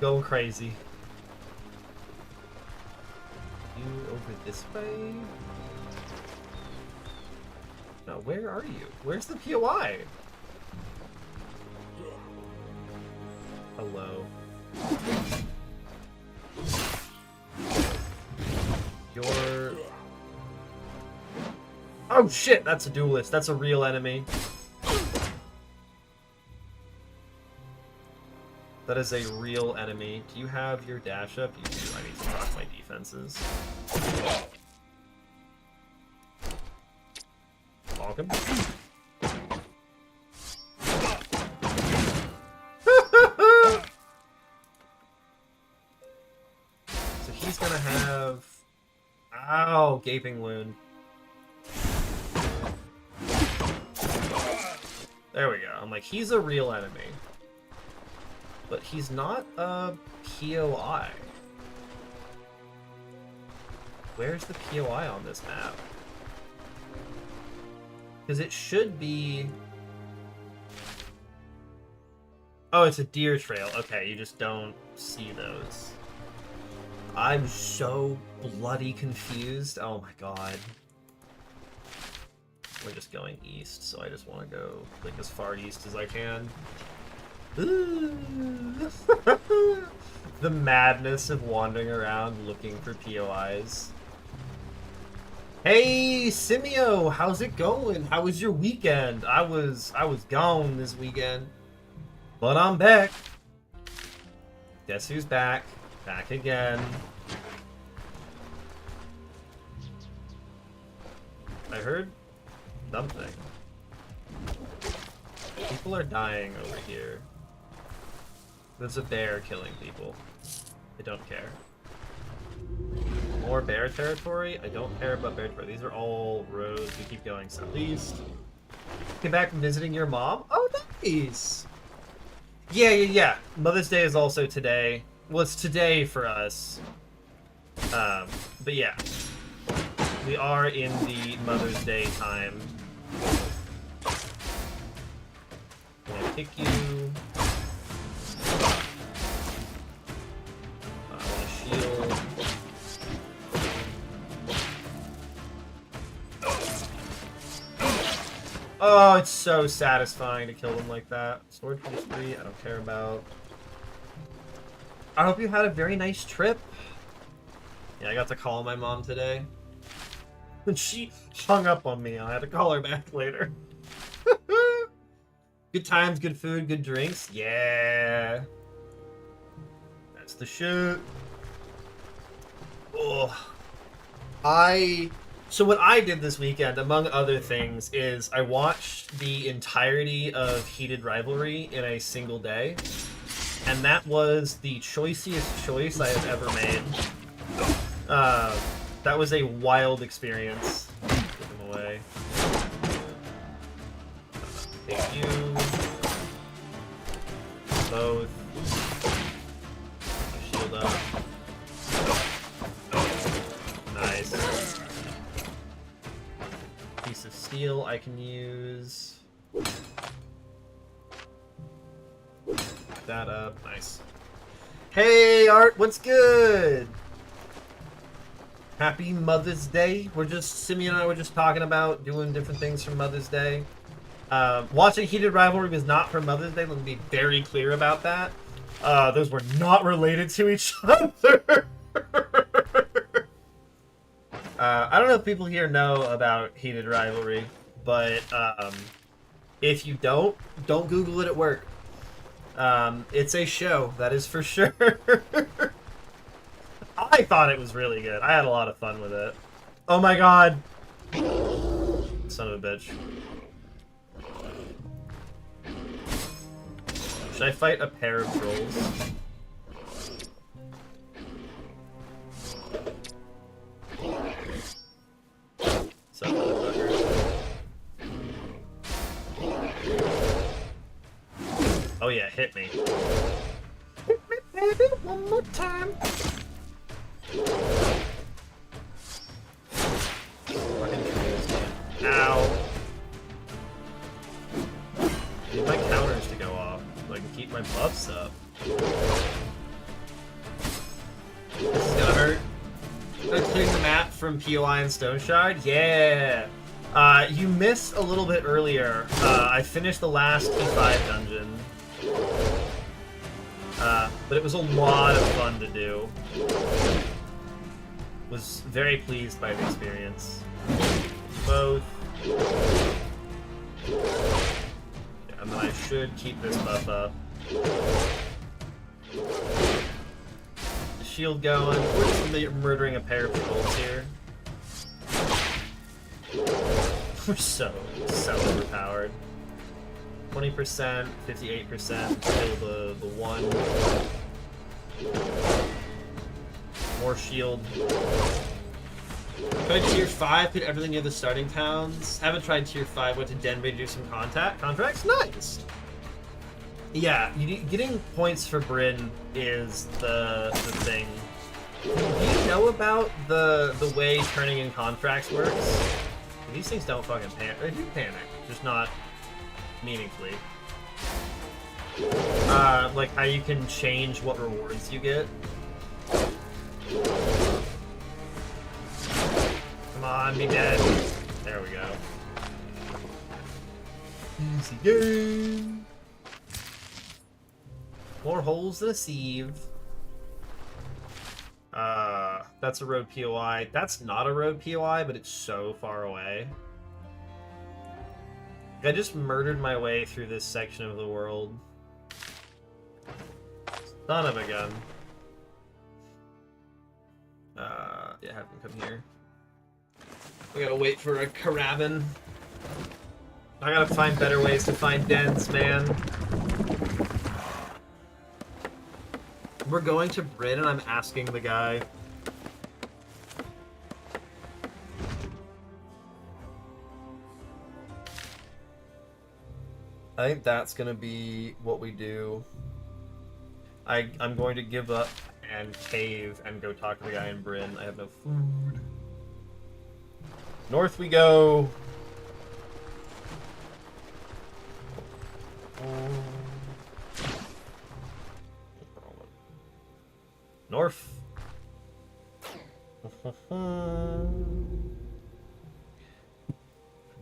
Going crazy. You over this way? No, where are you? Where's the POI? Hello. You're... Oh shit, that's a duelist. That's a real enemy. That is a real enemy. Do you have your dash up? You do. I need to proc my defenses. Welcome. So he's gonna have... Ow! Gaping wound. There we go. I'm like, he's a real enemy. But he's not a POI. Where's the POI on this map? Because it should be... Oh, it's a deer trail. Okay, you just don't see those. I'm so bloody confused. Oh my god. We're just going east, so I just want to go like as far east as I can. The madness of wandering around looking for POIs. Hey, Simeo, how's it going? How was your weekend? I was gone this weekend, but I'm back. Guess who's back? Back again. I heard something. People are dying over here. There's a bear killing people. I don't care. More bear territory? I don't care about bear territory. These are all roads. We keep going southeast. Came back from visiting your mom? Oh, nice! Yeah. Mother's Day is also today. Well, it's today for us. But yeah. We are in the Mother's Day time. I'm gonna kick you. I want to shield. Oh, it's so satisfying to kill them like that. Sword finish 3, I don't care about. I hope you had a very nice trip. Yeah, I got to call my mom today. And she hung up on me. I had to call her back later. Good times, good food, good drinks. Yeah. That's the shit. Oh. So what I did this weekend, among other things, is I watched the entirety of Heated Rivalry in a single day. And that was the choiciest choice I have ever made. That was a wild experience. Put them away. Thank you. Both. Shield up. Nice. Piece of steel I can use. That up. Nice. Hey, Art, what's good? Happy Mother's Day. Simeon and I were just talking about doing different things for Mother's Day. Watching Heated Rivalry was not for Mother's Day. Let me be very clear about that. Those were not related to each other. I don't know if people here know about Heated Rivalry, but if you don't Google it at work. It's a show, that is for sure. I thought it was really good. I had a lot of fun with it. Oh my god. Son of a bitch. Should I fight a pair of trolls? What's up, motherfucker? Oh yeah, hit me. Hit me, baby, one more time. Ow. I need my counters to go off so I can keep my buffs up. This is gonna hurt. Clearing the map from POI and Stone Shard? Yeah! You missed a little bit earlier. I finished the last T5 dungeon. But it was a lot of fun to do. Was very pleased by the experience. Both. Yeah, and then I should keep this buff up. The shield going. We're just murdering a pair of trolls here. We're so overpowered. 20%, 58%, kill the one. More shield. Tried tier 5, put everything near the starting towns. Haven't tried tier 5, went to Denver to do some contracts. Nice! Yeah, getting points for Bryn is the thing. Do you know about the way turning in contracts works? These things don't fucking panic. They do panic, just not meaningfully. Like how you can change what rewards you get. Come on, be dead. There we go. Easy game. More holes than a sieve. That's a road POI. That's not a road POI, but it's so far away. I just murdered my way through this section of the world. Son of a gun. Yeah, have him come here. We gotta wait for a carabin. I gotta find better ways to find dens, man. We're going to Bryn, and I'm asking the guy. I think that's gonna be what we do. I'm going to give up and cave and go talk to the guy in Bryn. I have no food. North we go. North.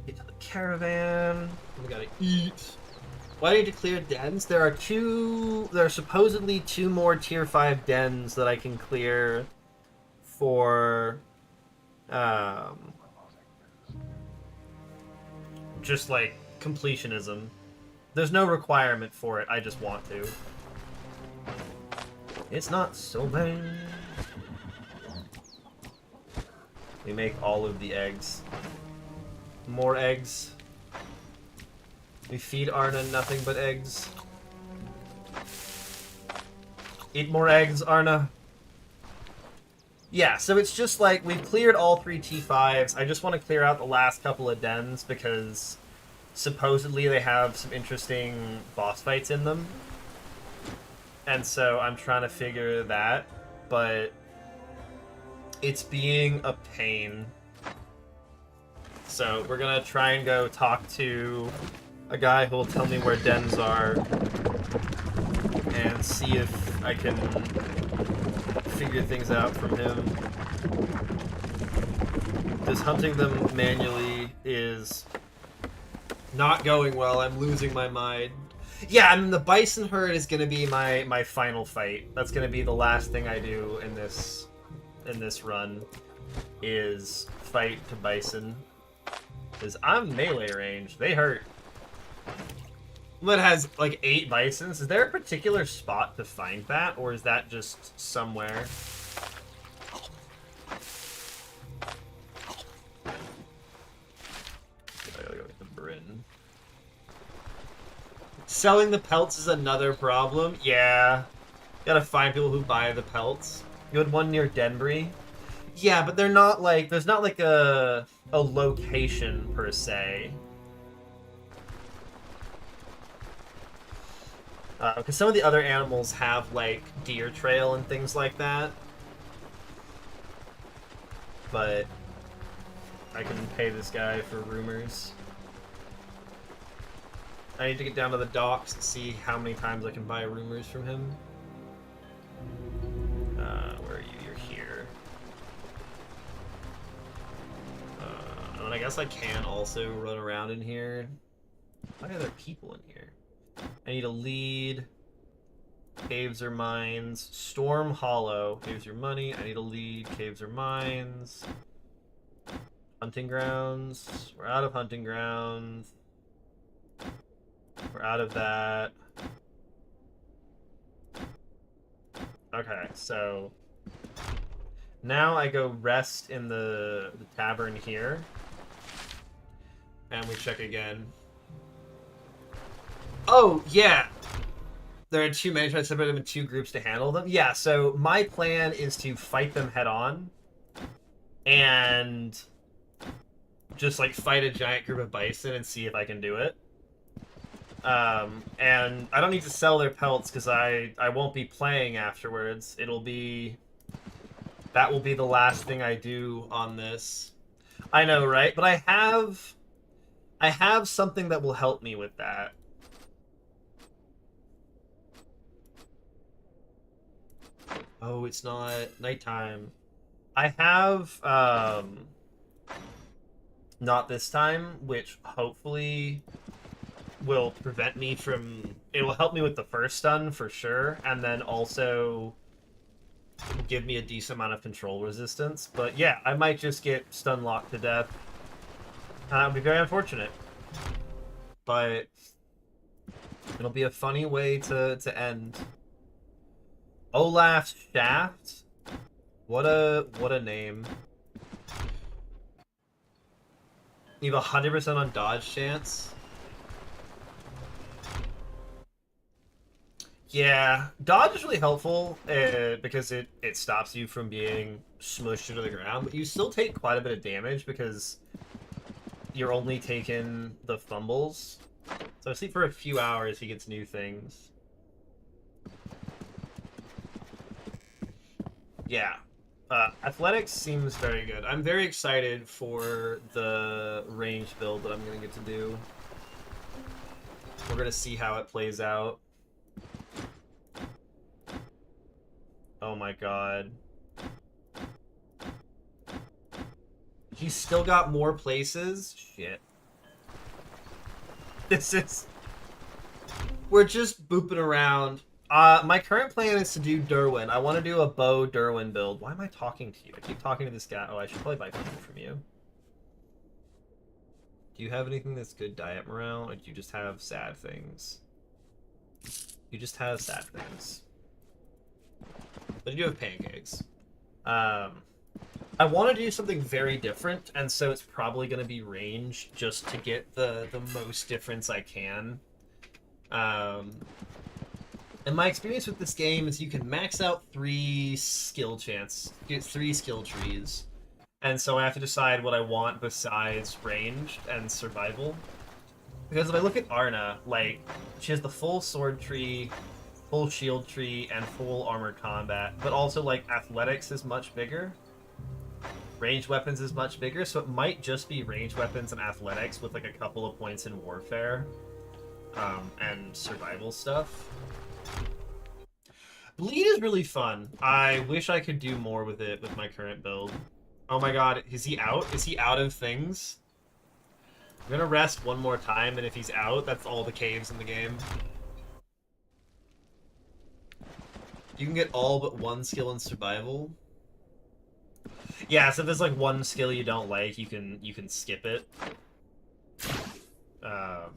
Get to the caravan. We gotta eat. Why do you declare dens? There are supposedly 2 more tier 5 dens that I can clear for just like completionism. There's no requirement for it, I just want to. It's not so bad. We make all of the eggs. More eggs. We feed Arna nothing but eggs. Eat more eggs, Arna. Yeah, so it's just like, we've cleared all 3 T5s. I just want to clear out the last couple of dens because supposedly they have some interesting boss fights in them. And so I'm trying to figure that, but it's being a pain. So we're gonna try and go talk to a guy who will tell me where dens are and see if I can figure things out from him. Because hunting them manually is not going well. I'm losing my mind. Yeah, I mean, the bison herd is going to be my final fight. That's going to be the last thing I do in this run, is fight to bison. Because I'm melee range. They hurt. But it has like 8 bisons. Is there a particular spot to find that, or is that just somewhere? I gotta go get the Bryn. Selling the pelts is another problem. Yeah. Gotta find people who buy the pelts. You had one near Denbury. Yeah, but they're not like, there's not like a location per se. Because some of the other animals have like deer trail and things like that. But I can pay this guy for rumors. I need to get down to the docks and see how many times I can buy rumors from him. Where are you? You're here. And I guess I can also run around in here. Why are there people in here? I need a lead. Caves or mines. Storm Hollow. Caves or money. I need a lead. Caves or mines. Hunting grounds. We're out of hunting grounds. We're out of that. Okay, so now I go rest in the tavern here. And we check again. Oh, yeah! There are too many, trying to separate them in 2 groups to handle them. Yeah, so my plan is to fight them head on. And just, like, fight a giant group of bison and see if I can do it. And I don't need to sell their pelts because I won't be playing afterwards. That will be the last thing I do on this. I know, right? But I have something that will help me with that. Oh, it's not nighttime. I have not this time, which hopefully will prevent me from... It will help me with the first stun for sure, and then also give me a decent amount of control resistance. But yeah, I might just get stun locked to death. That would be very unfortunate. But it'll be a funny way to end. Olaf's Shaft? What a name. You have 100% on dodge chance. Yeah, dodge is really helpful because it stops you from being smushed into the ground, but you still take quite a bit of damage because you're only taking the fumbles. So I see for a few hours he gets new things. Yeah. Athletics seems very good. I'm very excited for the range build that I'm going to get to do. We're going to see how it plays out. Oh my god. He's still got more places? Shit. This is... We're just booping around. My current plan is to do Dirwin. I want to do a bow Dirwin build. Why am I talking to you? I keep talking to this guy. Oh, I should probably buy food from you. Do you have anything that's good diet morale, or do you just have sad things? You just have sad things. But you do have pancakes. I want to do something very different, and so it's probably going to be range just to get the most difference I can. And my experience with this game is you can max out 3 skill trees. And so I have to decide what I want besides ranged and survival. Because if I look at Arna, like, she has the full sword tree, full shield tree, and full armored combat, but also, like, athletics is much bigger. Ranged weapons is much bigger, so it might just be ranged weapons and athletics with, like, a couple of points in warfare, and survival stuff. Bleed is really fun. I wish I could do more with it with my current build. Oh my god, is he out? Is he out of things? I'm gonna rest one more time, and if he's out, that's all the caves in the game. You can get all but 1 skill in survival. Yeah, so if there's like 1 skill you don't like, you can skip it. Yeah,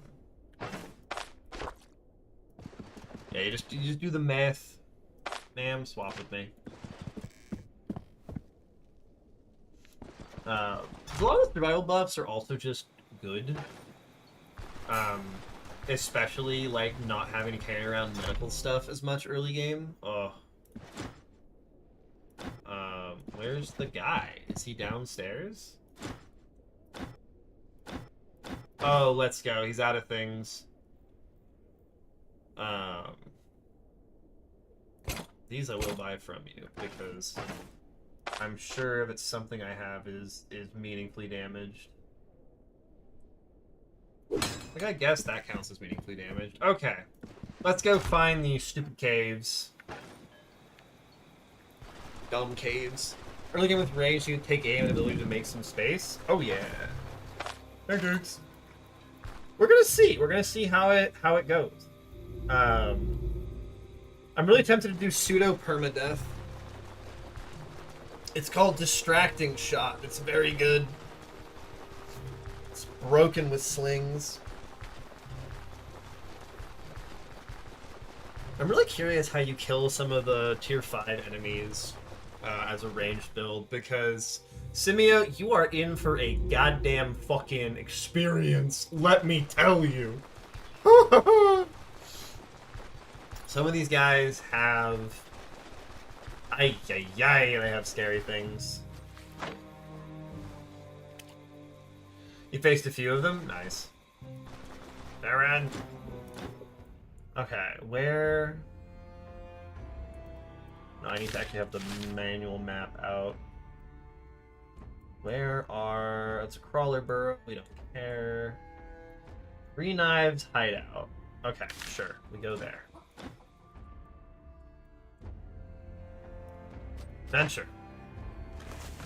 you just do the math. Ma'am, swap with me. A lot of survival buffs are also just good. Especially, like, not having to carry around medical stuff as much early game. Oh. Where's the guy? Is he downstairs? Oh, let's go. He's out of things. These I will buy from you, because I'm sure if it's something I have is meaningfully damaged. Like, I guess that counts as meaningfully damaged. Okay. Let's go find these stupid caves. Dumb caves. Early game with range, you can take aim and ability to make some space. Oh yeah. Pancakes. We're gonna see. We're gonna see how it goes. I'm really tempted to do pseudo permadeath. It's called Distracting Shot. It's very good. It's broken with slings. I'm really curious how you kill some of the tier 5 enemies as a ranged build, because Simio, you are in for a goddamn fucking experience, let me tell you. Some of these guys have... Ay, they have scary things. You faced a few of them? Nice. Baron. Okay, where... No, I need to actually have the manual map out. Where are... It's a crawler burrow. We don't care. Three Knives hideout. Okay, sure. We go there. Venture.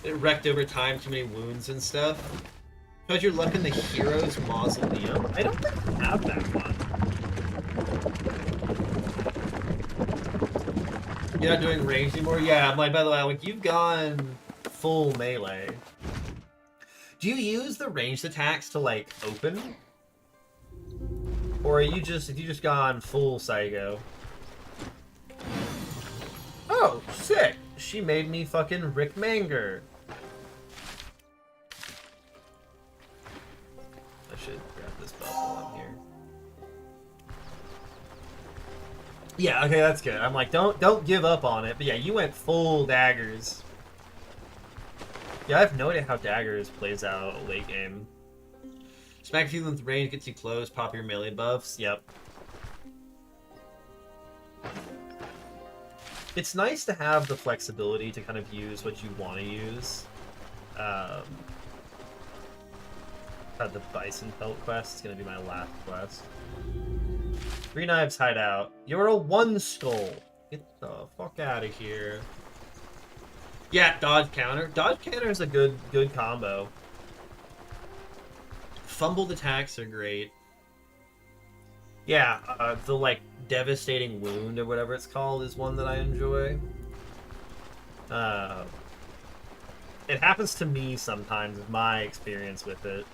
It wrecked over time, too many wounds and stuff. How's your luck in the Hero's Mausoleum? I don't think I have that one. You're not doing range anymore? Yeah, I'm like, by the way, like, you've gone full melee. Do you use the ranged attacks to, like, open? Or are you just, have you just gone full psycho? Oh, sick! She made me fucking Rick Manger. I should grab this buff while I'm here. Yeah, okay, that's good. I'm like, don't give up on it. But yeah, you went full daggers. Yeah, I have no idea how daggers plays out late game. Smack you with range gets you close, pop your melee buffs. Yep. It's nice to have the flexibility to kind of use what you want to use. The Bison Pelt quest is going to be my last quest. Three Knives hideout. You're a one skull. Get the fuck out of here. Yeah, dodge counter. Dodge counter is a good combo. Fumbled attacks are great. Yeah, the like devastating wound or whatever it's called is one that I enjoy. It happens to me sometimes with my experience with it.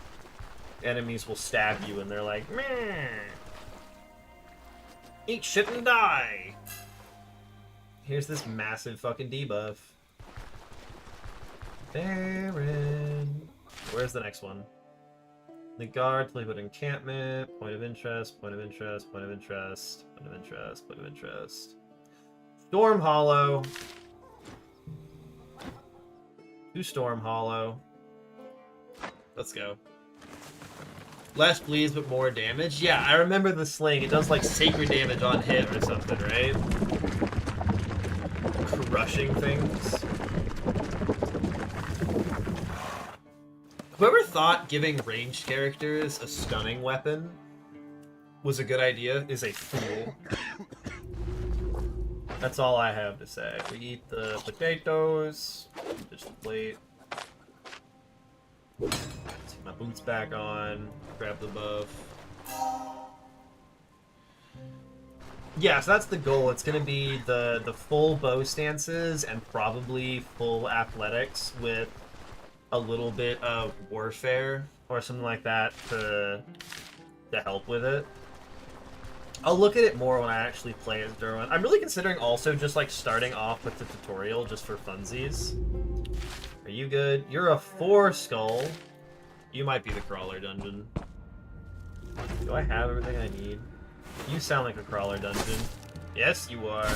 Enemies will stab you and they're like, meh. Eat shit and die. Here's this massive fucking debuff. Baron. Where's the next one? The guard, play with encampment, point of interest, point of interest, point of interest, point of interest, point of interest. Storm Hollow. Do Storm Hollow. Let's go. Less bleeds, but more damage. Yeah, I remember the sling. It does like sacred damage on hit or something, right? Crushing things. Whoever thought giving ranged characters a stunning weapon was a good idea is a fool. That's all I have to say. We eat the potatoes. Just the plate. Let's get my boots back on. Grab the buff. Yeah, so that's the goal. It's going to be the full bow stances and probably full athletics with a little bit of warfare or something like that to help with it. I'll look at it more when I actually play as Dirwin. I'm really considering also just like starting off with the tutorial just for funsies. Are you good? You're a 4 skull. You might be the crawler dungeon. Do I have everything I need? You sound like a crawler dungeon. Yes, you are.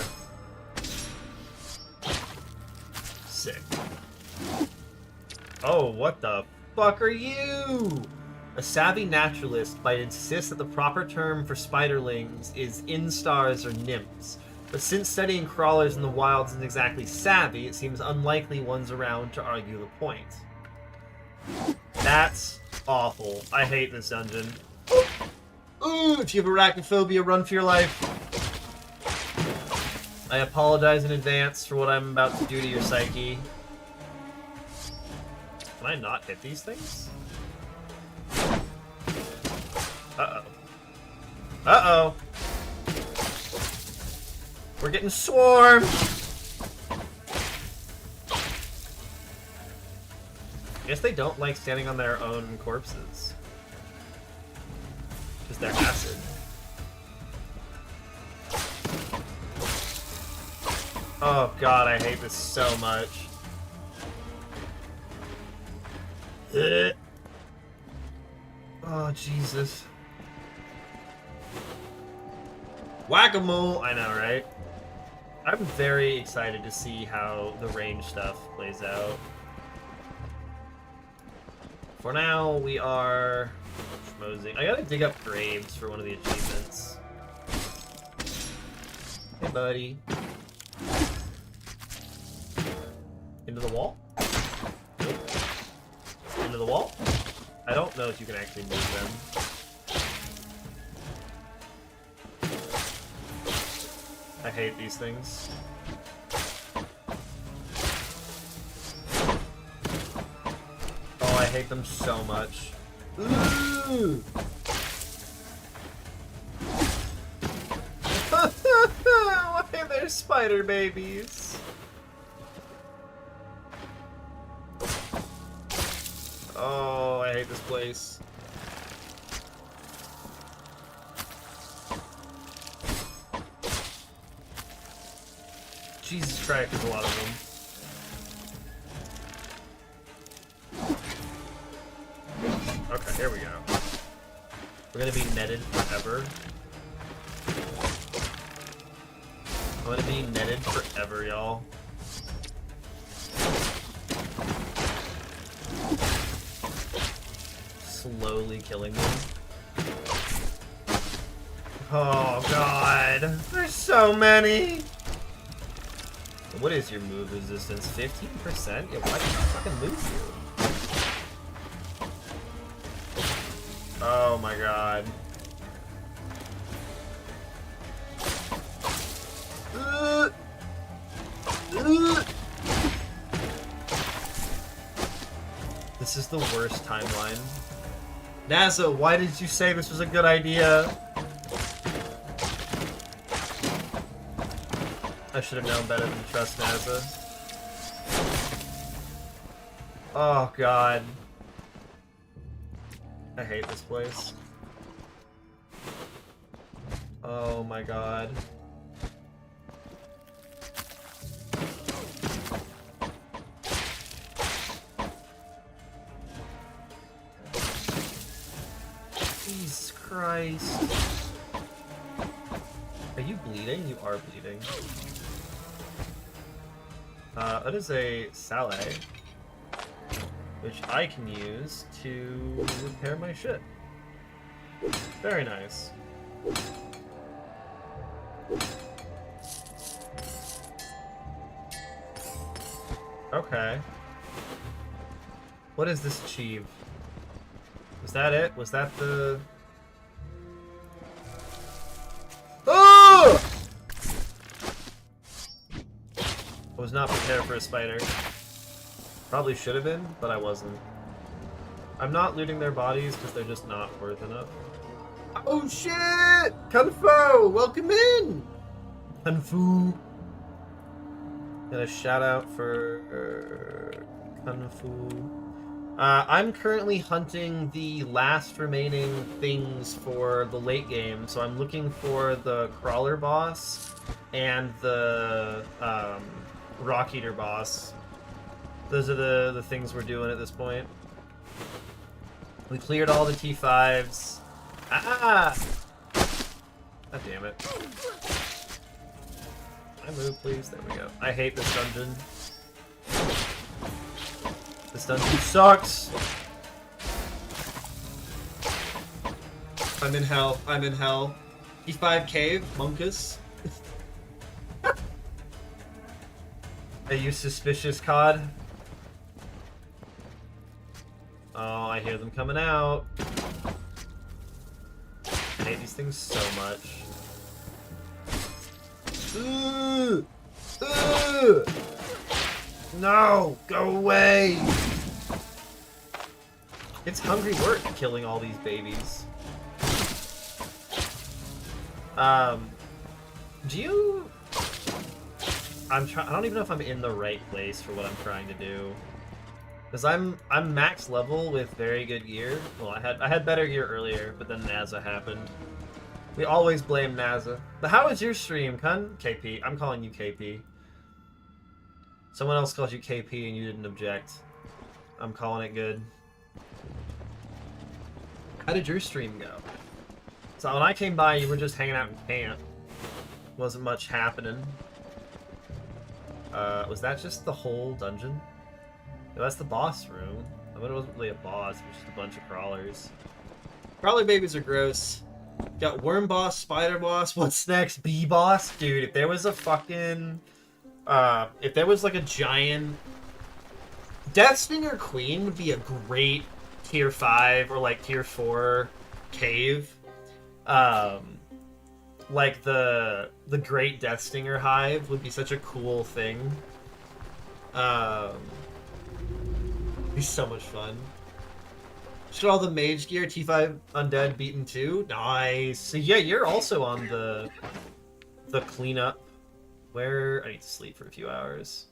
Sick. Oh, what the fuck are you? A savvy naturalist might insist that the proper term for spiderlings is instars or nymphs. But since studying crawlers in the wilds isn't exactly savvy, it seems unlikely one's around to argue the point. That's awful. I hate this dungeon. Ooh, if you have arachnophobia, run for your life. I apologize in advance for what I'm about to do to your psyche. Can I not hit these things? Uh-oh. Uh-oh. We're getting swarmed! I guess they don't like standing on their own corpses. Because they're acid. Oh god, I hate this so much. Ugh. Oh, Jesus. Whack-a-mole! I know, right? I'm very excited to see how the range stuff plays out. For now, we are schmozing. I gotta dig up graves for one of the achievements. buddy. Into the wall? Nope. Into the wall? I don't know if you can actually move them. I hate these things. Oh, I hate them so much. Ooh! Why are there spider babies? Oh, I hate this place. Jesus Christ, there's a lot of them. Okay, here we go. We're gonna be netted forever. I'm gonna be netted forever, y'all. Slowly killing them. Oh god, there's so many! What is your move resistance? 15%? Yeah, why can't I fucking move you? Oh my god. This is the worst timeline. NASA, why did you say this was a good idea? I should have known better than to trust NASA. Oh god. I hate this place. Oh my god. Jesus Christ. Are you bleeding? You are bleeding. That is a salad, which I can use to repair my shit. Very nice. Okay. What does this achieve? Was that it? Was that the... Oh! I was not prepared for a spider. Probably should have been, but I wasn't. I'm not looting their bodies because they're just not worth enough. Oh shit! Kung Fu! Welcome in! Kung Fu. Got a shout out for Kung Fu. I'm currently hunting the last remaining things for the late game, so I'm looking for the crawler boss and the rock eater boss. Those are the things we're doing at this point. We cleared all the T5s. Ah! God damn it. Can I move, please? There we go. I hate this dungeon. This dungeon sucks! I'm in hell. I'm in hell. T5 cave, Monkus. Are you suspicious, COD? Oh, I hear them coming out. I hate these things so much. Ooh! Ooh! No! Go away! It's hungry work killing all these babies. Do you... I don't even know if I'm in the right place for what I'm trying to do. Because I'm max level with very good gear. Well, I had better gear earlier, but then NASA happened. We always blame NASA. But how was your stream, Kun? KP. I'm calling you KP. Someone else called you KP and you didn't object. I'm calling it good. How did your stream go? So when I came by, you were just hanging out in camp. Wasn't much happening. Was that just the whole dungeon? No, that's the boss room. I mean, it wasn't really a boss, it was just a bunch of crawlers. Crawler babies are gross. Got worm boss, spider boss. What's next? Bee boss, dude. If there was a fucking, if there was like a giant Deathstinger Queen would be a great tier 5 or like tier 4 cave. Like the Great Deathstinger Hive would be such a cool thing. Be so much fun. Should all the mage gear T5 undead beaten too? Nice. So yeah, you're also on the cleanup. Where I need to sleep for a few hours.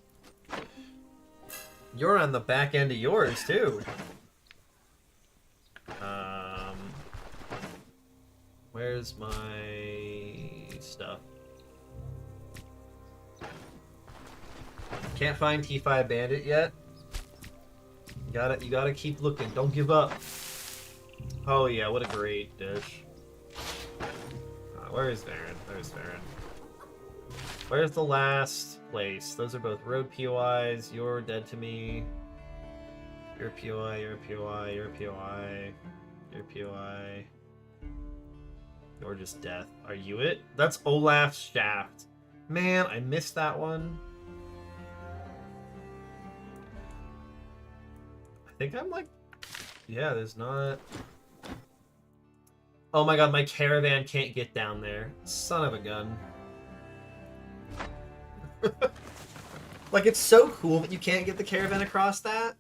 You're on the back end of yours too. Where's my stuff? Can't find T5 Bandit yet. You gotta keep looking. Don't give up. Oh yeah, what a great dish. Where is Varen? There's Varen. Where's the last place? Those are both road POIs. You're dead to me. You're a POI, you're a POI, you're a POI. You're a POI. You're just death. Are you it? That's Olaf's Shaft. Man, I missed that one. I think I'm like... Yeah, there's not... Oh my god, my caravan can't get down there. Son of a gun. Like, it's so cool, but you can't get the caravan across that.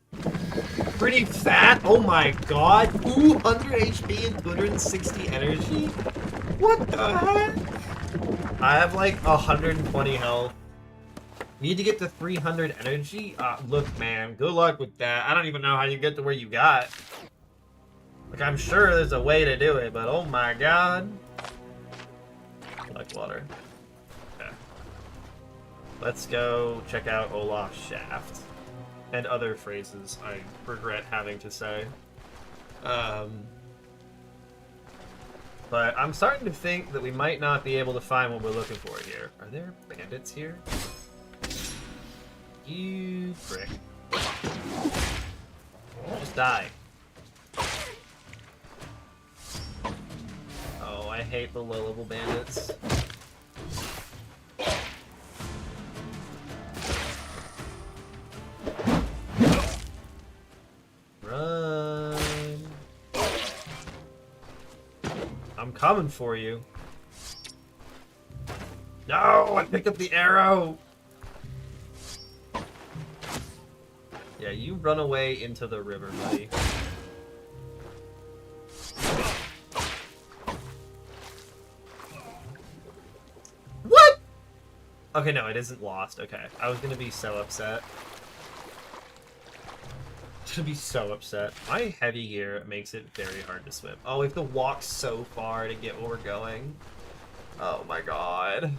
Pretty fat. Oh my god. 200 HP and 260 energy? What the heck? I have like 120 health. Need to get to 300 energy? Look, man. Good luck with that. I don't even know how you get to where you got. Like, I'm sure there's a way to do it, but oh my god. Collect water. Okay. Let's go check out Olaf's Shaft. And other phrases I regret having to say. But I'm starting to think that we might not be able to find what we're looking for here. Are there bandits here? You prick. Just die. Oh, I hate the low-level bandits. Run. I'm coming for you. No, I picked up the arrow. Yeah, you run away into the river, buddy. What? Okay, no, it isn't lost. Okay, I was gonna be so upset. To be so upset. My heavy gear makes it very hard to swim. Oh, we have to walk so far to get where we're going. Oh my god.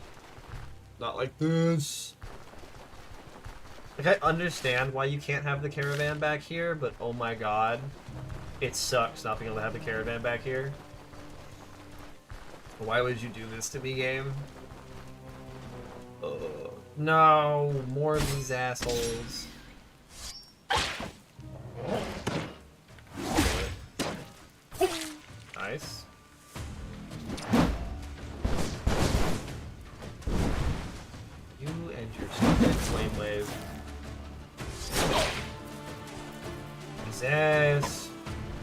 Not like this. Like, I understand why you can't have the caravan back here, but oh my god. It sucks not being able to have the caravan back here. Why would you do this to me, game? No, more of these assholes. Nice. You and your stupid flame wave. Jesus.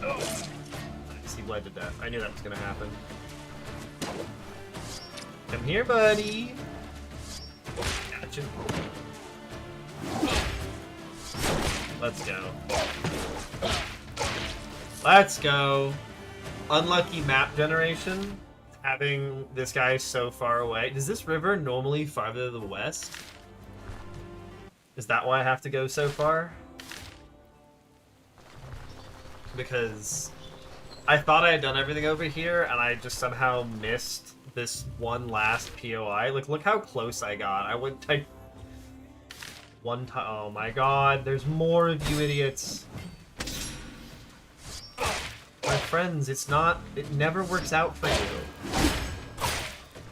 Oh. Nice, he bled to death. I knew that was gonna happen. Come here, buddy. Gotcha. Let's go. Let's go. Unlucky map generation. Having this guy so far away. Does this river normally farther to the west? Is that why I have to go so far? Because I thought I had done everything over here and I just somehow missed this one last POI. Like, look how close I got. I went type one time. Oh my god, there's more of you idiots. My friends, it never works out for you.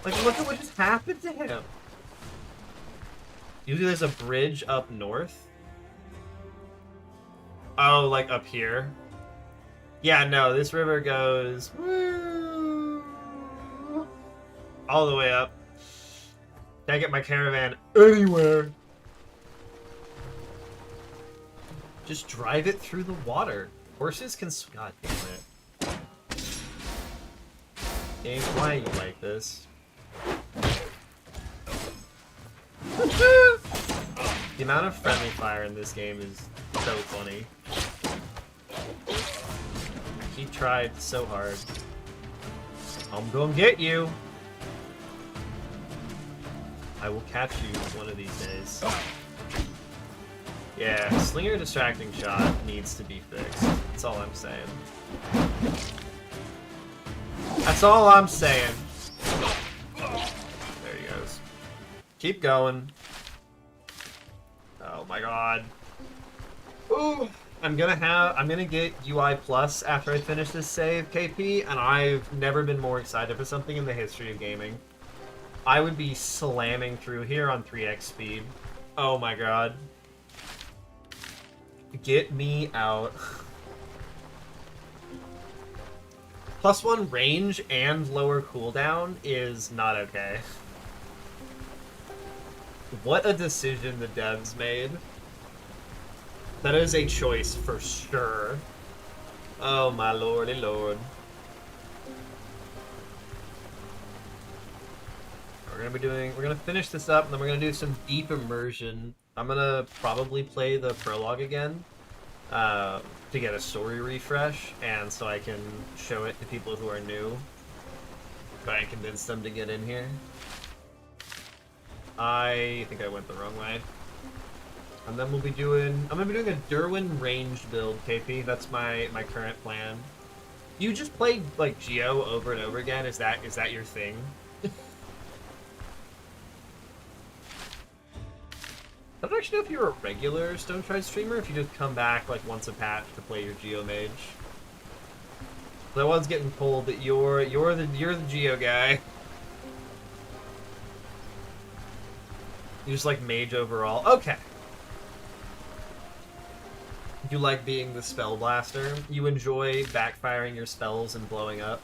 Like, look at what just happened to him. Usually there's a bridge up north. Oh, like up here? Yeah, no, this river goes... All the way up. Can't get my caravan anywhere. Just drive it through the water. Horses can... God damn it. Game, why are you like this? The amount of friendly fire in this game is so funny. He tried so hard. I'm gonna get you. I will catch you one of these days. Yeah, Slinger Distracting Shot needs to be fixed. That's all I'm saying. That's all I'm saying. There he goes. Keep going. Oh my god. Ooh. I'm gonna get UI Plus after I finish this save, KP, and I've never been more excited for something in the history of gaming. I would be slamming through here on 3x speed. Oh my god. Get me out. +1 range and lower cooldown is not okay. What a decision the devs made. That is a choice for sure. Oh my lordy lord. We're gonna finish this up, and then we're gonna do some deep immersion. I'm gonna probably play the prologue again to get a story refresh, and so I can show it to people who are new. Try and convince them to get in here. I think I went the wrong way. And then I'm gonna be doing a Dirwin ranged build, KP. That's my current plan. You just play like Geo over and over again. Is that your thing? I don't actually know if you're a regular Stone Tribe streamer, if you just come back like once a patch to play your Geo mage. That one's getting told that you're the Geo guy. You just like mage overall. Okay. You like being the spell blaster. You enjoy backfiring your spells and blowing up.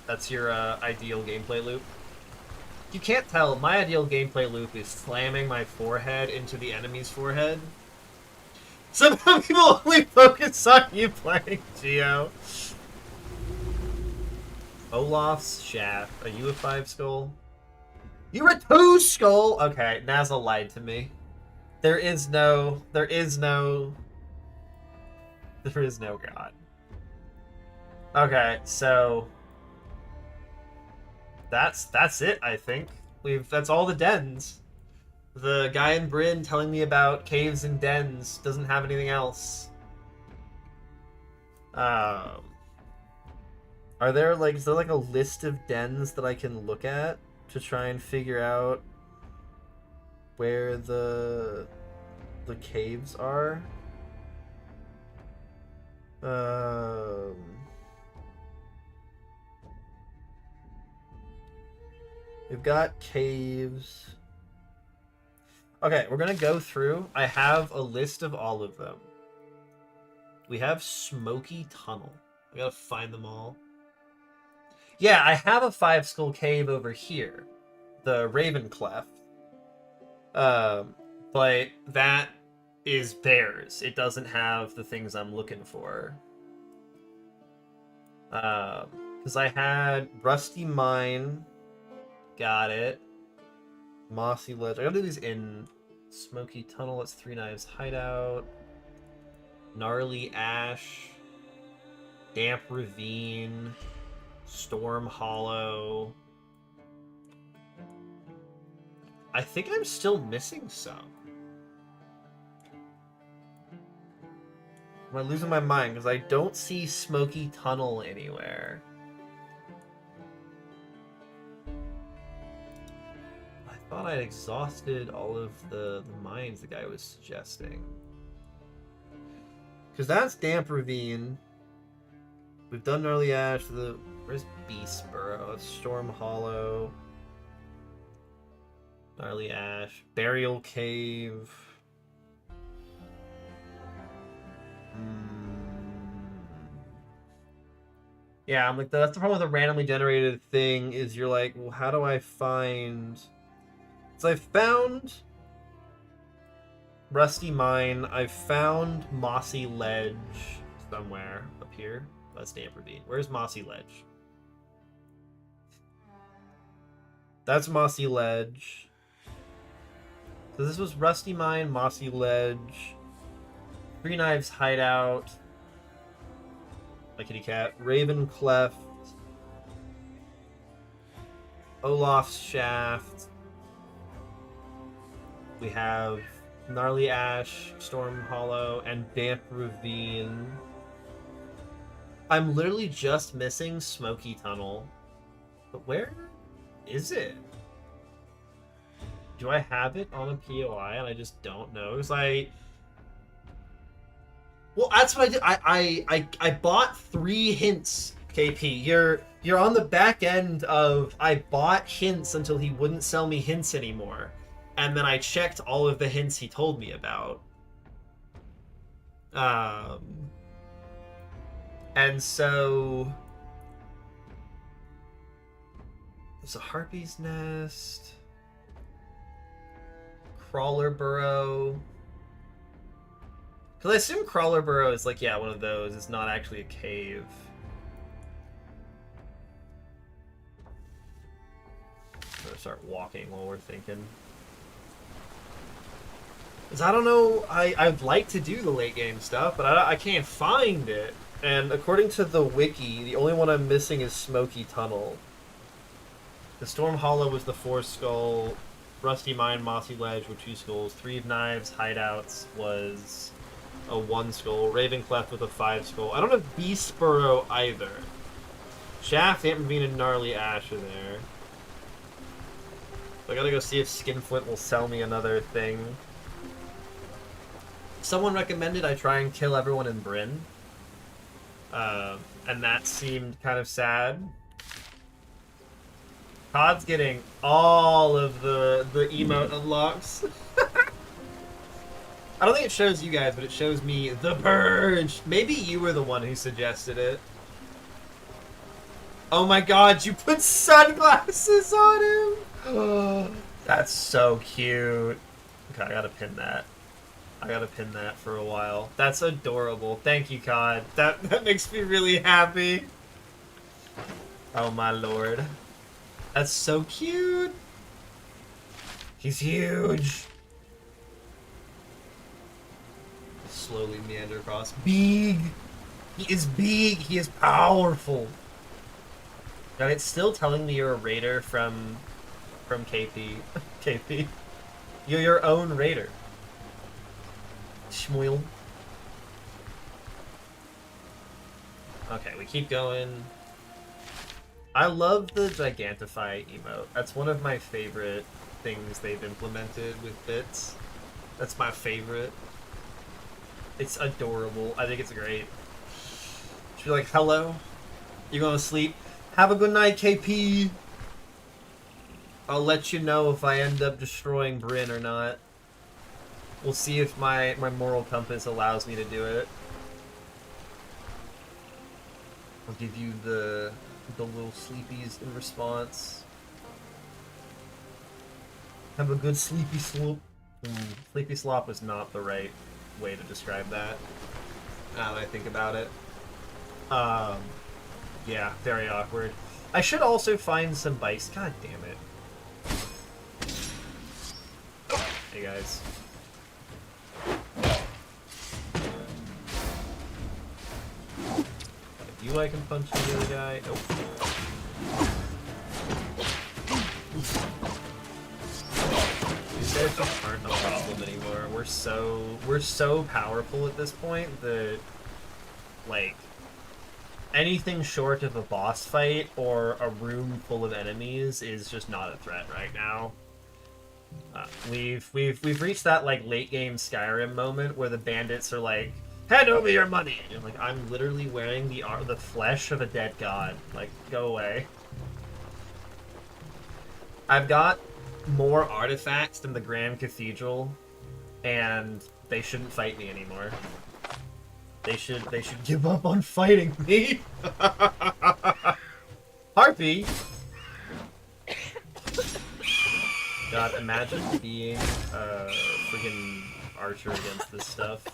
That's your ideal gameplay loop. You can't tell, my ideal gameplay loop is slamming my forehead into the enemy's forehead. Somehow people only focus on you playing Geo. Olaf's Shaft. Are you a 5 skull? You're a 2 skull! Okay, Nazla lied to me. There is no God. Okay, so that's it, I think. That's all the dens. The guy in Bryn telling me about caves and dens doesn't have anything else. Is there like a list of dens that I can look at to try and figure out where the caves are? We've got caves. Okay, we're gonna go through. I have a list of all of them. We have Smoky Tunnel. I gotta find them all. Yeah, I have a 5 skull cave over here. The Raven Cleft. But that is bears. It doesn't have the things I'm looking for. Because I had Rusty Mine. Got it. Mossy Ledge. I gotta do these in Smoky Tunnel. That's 3 Knives Hideout. Gnarly Ash. Damp Ravine. Storm Hollow. I think I'm still missing some. Am I losing my mind? Because I don't see Smoky Tunnel anywhere. I thought I'd exhausted all of the mines the guy was suggesting. Because that's Damp Ravine. We've done Gnarly Ash. Where's Beast Burrow? It's Storm Hollow. Gnarly Ash. Burial Cave. Yeah, I'm like, that's the problem with a randomly generated thing, is you're like, well, how do I find... So I found Rusty Mine, I found Mossy Ledge somewhere up here. That's Damperbean. Where's Mossy Ledge? That's Mossy Ledge. So this was Rusty Mine, Mossy Ledge, Three Knives Hideout, my kitty cat, Raven Cleft, Olaf's Shaft. We have Gnarly Ash, Storm Hollow, and Damp Ravine. I'm literally just missing Smoky Tunnel. But where is it? Do I have it on a POI and I just don't know? Because well, that's what I did. I bought 3 hints, KP. You're on the back end of I bought hints until he wouldn't sell me hints anymore. And then I checked all of the hints he told me about. And so there's a Harpy's Nest, Crawler Burrow. Because I assume Crawler Burrow is like, yeah, one of those. It's not actually a cave. I'm gonna start walking while we're thinking. Because I don't know, I'd like to do the late game stuff, but I can't find it. And according to the wiki, the only one I'm missing is Smoky Tunnel. The Storm Hollow was the 4 skull. Rusty Mine, Mossy Ledge were 2 skulls. Three Knives Hideouts was a 1 skull. Raven Cleft with a 5 skull. I don't have Beast Burrow either. Shaft, Damp Ravine, and Gnarly Ash are there. So I gotta go see if Skinflint will sell me another thing. Someone recommended I try and kill everyone in Bryn. And that seemed kind of sad. Todd's getting all of the emote unlocks. I don't think it shows you guys, but it shows me the Purge. Maybe you were the one who suggested it. Oh my god, you put sunglasses on him! Oh, that's so cute. Okay, I gotta pin that. I gotta pin that for a while. That's adorable. Thank you, Cod. That makes me really happy. Oh my lord. That's so cute. He's huge. Slowly meander across. Big. He is big. He is powerful. Now it's still telling me you're a raider from KP. KP. You're your own raider. Shmuel. Okay, we keep going. I love the Gigantify emote. That's one of my favorite things they've implemented with bits. That's my favorite. It's adorable. I think it's great. She's like, hello? You gonna sleep? Have a good night, KP. I'll let you know if I end up destroying Bryn or not. We'll see if my moral compass allows me to do it. I'll give you the little sleepies in response. Have a good sleepy slop. Sleepy slop was not the right way to describe that. Now that I think about it. Yeah, very awkward. I should also find some bikes. God damn it. Hey guys. You I can punch the other guy. Nope. These guys just aren't a problem anymore. We're so powerful at this point that, like, anything short of a boss fight or a room full of enemies is just not a threat right now. We've reached that like late game Skyrim moment where the bandits are like, hand over your money. And like, I'm literally wearing the flesh of a dead god. Like, go away. I've got more artifacts than the Grand Cathedral, and they shouldn't fight me anymore. They should give up on fighting me. Harpy. God, imagine being a freaking archer against this stuff.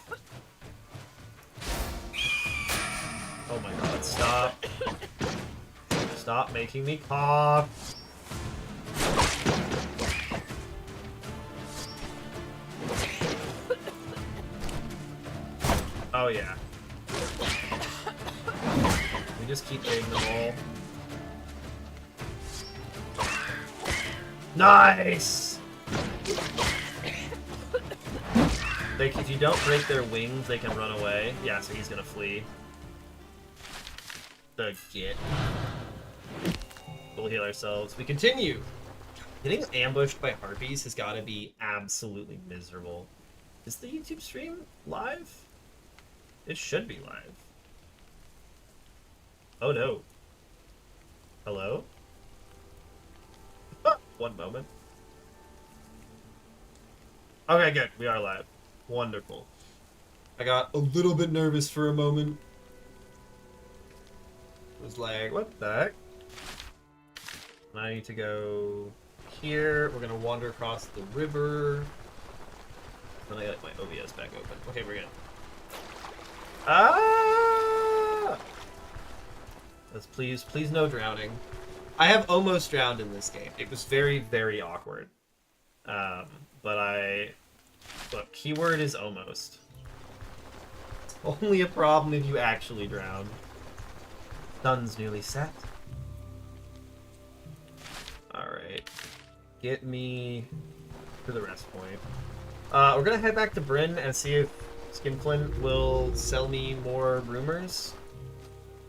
Oh my god, stop. Stop making me cough. Oh yeah. We just keep hitting them all. Nice! If you don't break their wings, they can run away. Yeah, so he's gonna flee. The git. We'll heal ourselves. We continue! Getting ambushed by harpies has gotta be absolutely miserable. Is the YouTube stream live? It should be live. Oh no. Hello? One moment. Okay, good. We are live. Wonderful. I got a little bit nervous for a moment. I was like, what the heck? And I need to go here. We're gonna wander across the river. Then I got my OBS back open. Okay, we're good. Ah! Let's please no drowning. I have almost drowned in this game. It was very, very awkward. But look, keyword is almost. It's only a problem if you actually drown. Sun's nearly set. Alright. Get me to the rest point. We're gonna head back to Bryn and see if Skinflint will sell me more rumors.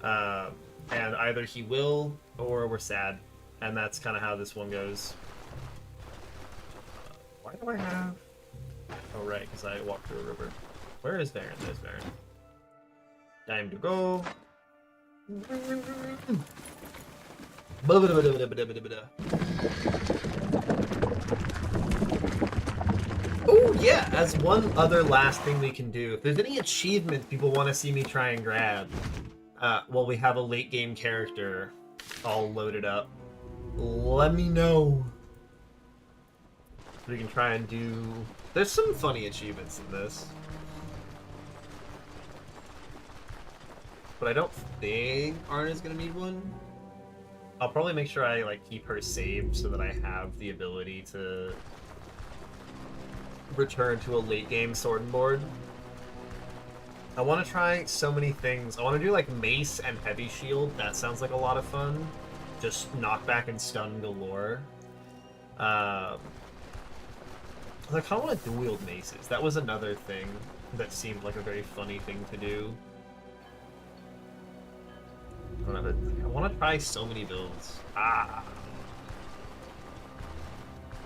And either he will, or we're sad. And that's kind of how this one goes. Why do I have... Oh, right, because I walked through a river. Where is Varen? There's Varen. Time to go. Oh, yeah, as one other last thing we can do. If there's any achievements people want to see me try and grab, while we have a late game character all loaded up, let me know. We can try and do... There's some funny achievements in this. But I don't think Arna's gonna need one. I'll probably make sure I keep her saved so that I have the ability to return to a late game sword and board. I want to try so many things. I want to do mace and heavy shield. That sounds like a lot of fun. Just knockback and stun galore. I kind of want to dual-wield maces. That was another thing that seemed like a very funny thing to do. I want to try so many builds. Ah!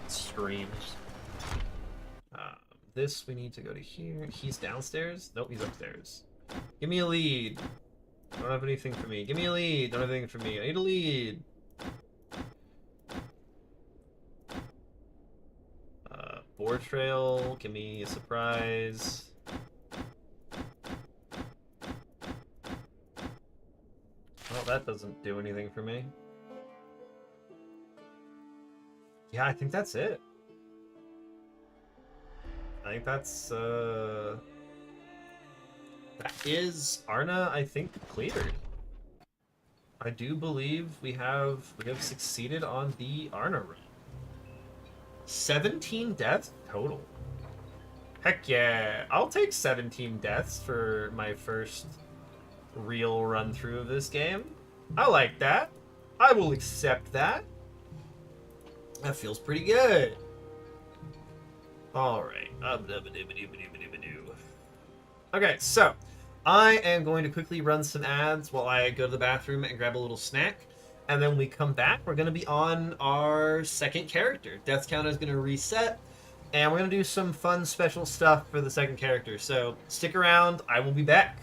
Screams. This, we need to go to here. He's downstairs? Nope, he's upstairs. Give me a lead. Don't have anything for me. Give me a lead. Don't have anything for me. I need a lead. Boar trail. Give me a surprise. Well, that doesn't do anything for me. Yeah, I think that's it. I think that's, that is Arna, I think, cleared. I do believe we have succeeded on the Arna run. 17 deaths total. Heck yeah. I'll take 17 deaths for my first real run through of this game. I like that. I will accept that. That feels pretty good. Alright. Okay, so I am going to quickly run some ads while I go to the bathroom and grab a little snack. And then when we come back, we're going to be on our second character. Death counter is going to reset. And we're going to do some fun special stuff for the second character. So stick around. I will be back.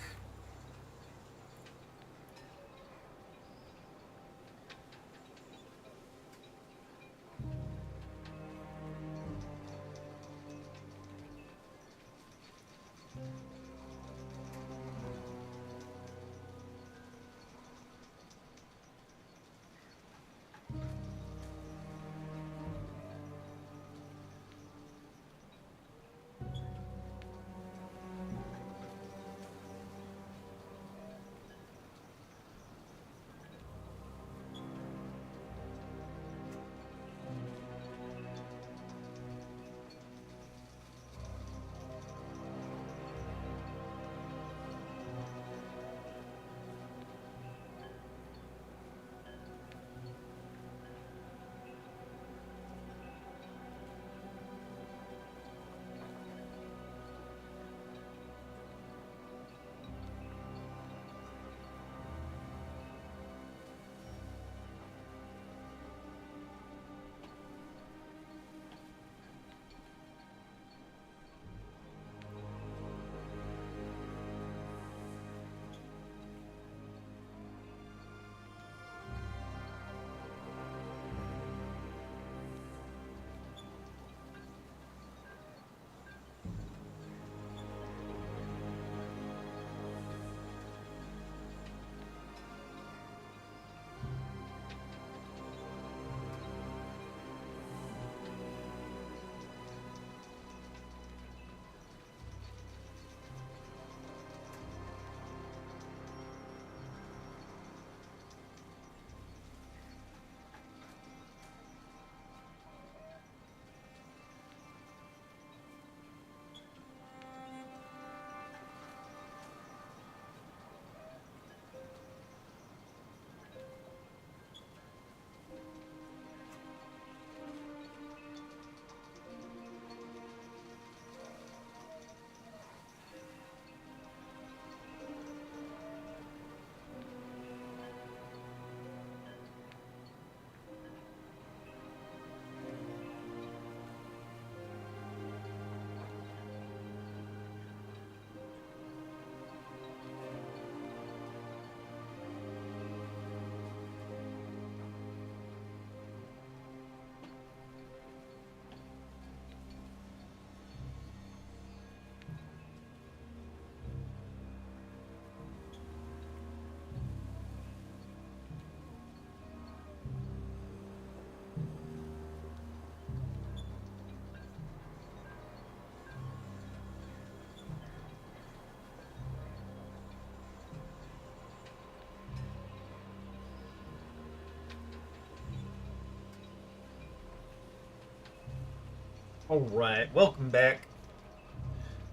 Alright, welcome back.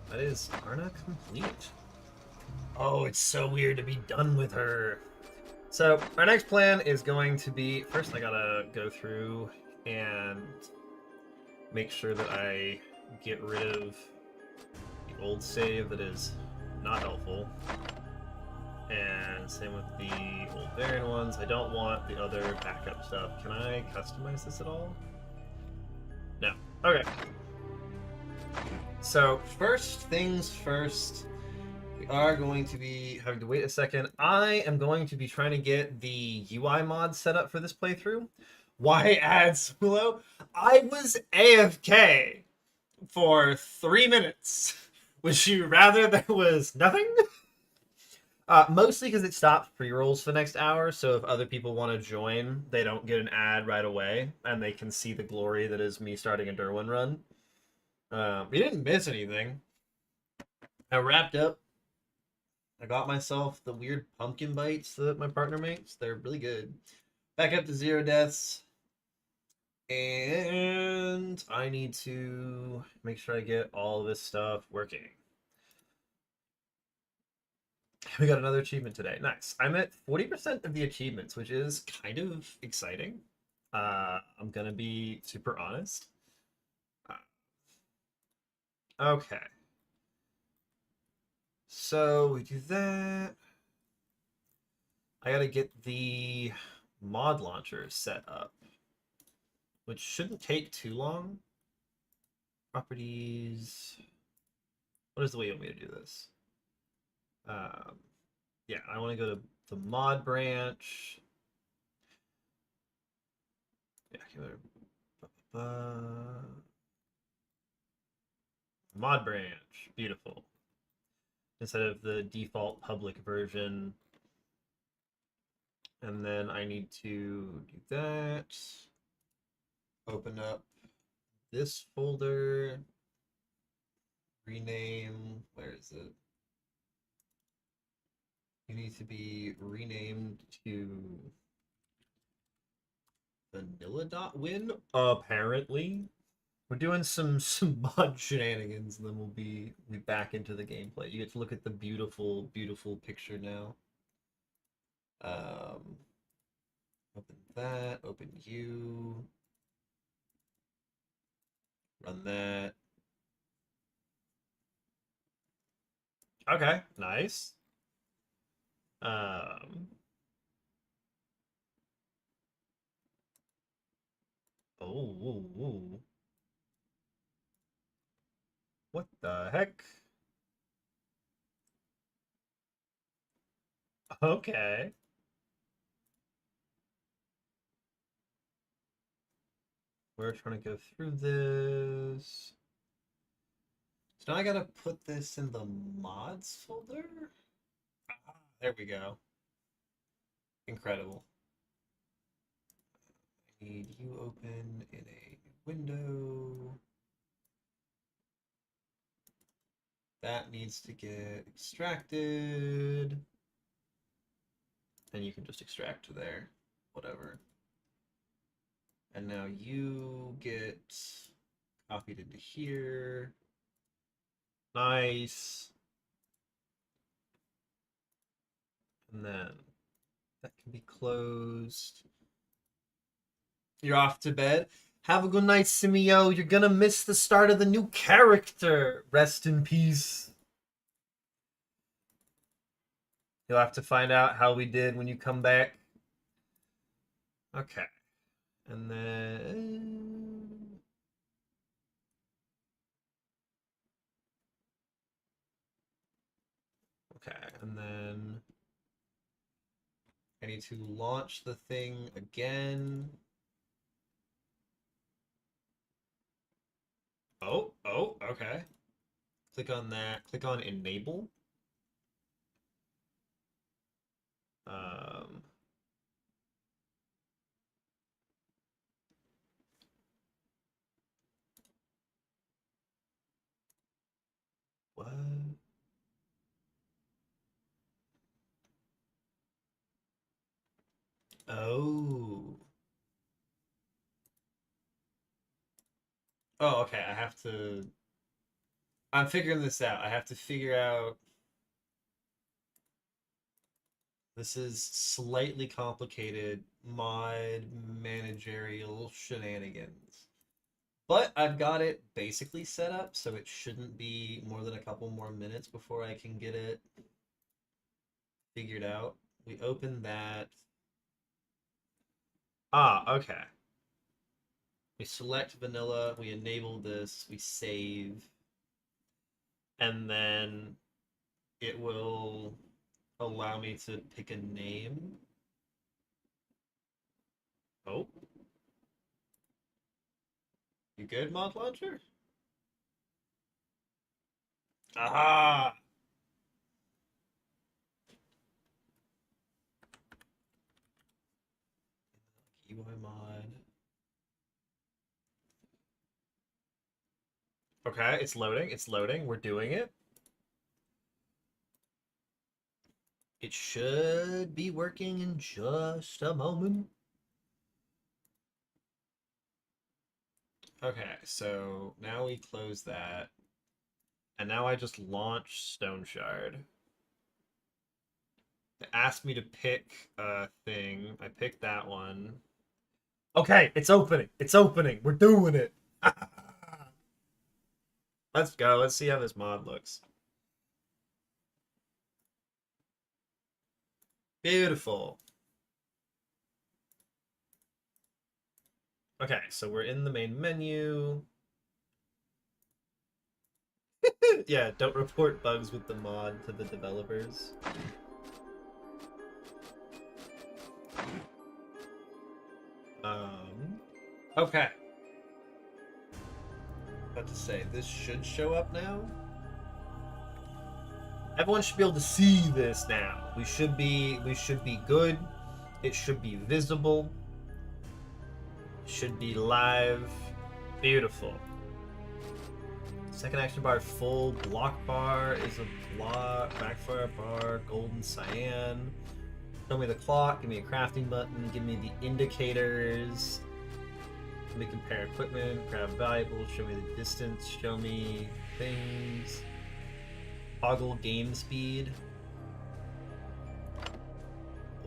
That is Arna complete. Oh, it's so weird to be done with her. So, our next plan is going to be... First, I gotta go through and make sure that I get rid of the old save that is not helpful. And same with the old variant ones. I don't want the other backup stuff. Can I customize this at all? No. Okay. So, first things first, we are going to be having to wait a second. I am going to be trying to get the UI mod set up for this playthrough. Why add Solo? I was AFK for 3 minutes. Would you rather there was nothing? Mostly because it stopped pre-rolls for the next hour, so if other people want to join, they don't get an ad right away, and they can see the glory that is me starting a Dirwin run. We didn't miss anything. I wrapped up. I got myself the weird pumpkin bites that my partner makes. They're really good. Back up to 0 deaths. And I need to make sure I get all this stuff working. We got another achievement today. Nice. I'm at 40% of the achievements, which is kind of exciting. I'm going to be super honest. Okay. So we do that. I got to get the mod launcher set up, which shouldn't take too long. Properties. What is the way you want me to do this? Yeah, I want to go to the mod branch. Yeah, mod branch. Beautiful. Instead of the default public version. And then I need to do that. Open up this folder. Rename. Where is it? You need to be renamed to vanilla.win, apparently. We're doing some mod shenanigans, and then we'll be back into the gameplay. You get to look at the beautiful, beautiful picture now. Open that, open you. Run that. Okay, nice. Oh, whoa, whoa. What the heck? Okay. We're trying to go through this. So now I gotta put this in the mods folder? Ah, there we go. Incredible. I need you open in a window. That needs to get extracted. And you can just extract to there. Whatever. And now you get copied into here. Nice. And then that can be closed. You're off to bed. Have a good night, Simio. You're gonna miss the start of the new character. Rest in peace. You'll have to find out how we did when you come back. Okay. And then... Okay, and then... I need to launch the thing again. Oh, okay. Click on that. Click on enable. Um, what? Oh. Oh, okay. I have to. I'm figuring this out. I have to figure out. This is slightly complicated mod managerial shenanigans. But I've got it basically set up, so it shouldn't be more than a couple more minutes before I can get it figured out. We open that. Ah, okay. We select vanilla, we enable this, we save, and then it will allow me to pick a name. Oh. You good, mod launcher? Aha! UI mod. Okay, it's loading. It's loading. We're doing it. It should be working in just a moment. Okay, so now we close that. And now I just launch Stone Shard. It asked me to pick a thing. I picked that one. Okay, it's opening. It's opening. We're doing it. Let's go. Let's see how this mod looks. Beautiful. Okay, so we're in the main menu. Yeah, don't report bugs with the mod to the developers. Okay. About to say, this should show up now. Everyone should be able to see this now. We should be good. It should be visible. It should be live. Beautiful. Second action bar, full block bar is a block, backfire bar, golden cyan. Show me the clock, give me a crafting button, give me the indicators. Let me compare equipment, grab valuables, show me the distance, show me things. Toggle game speed.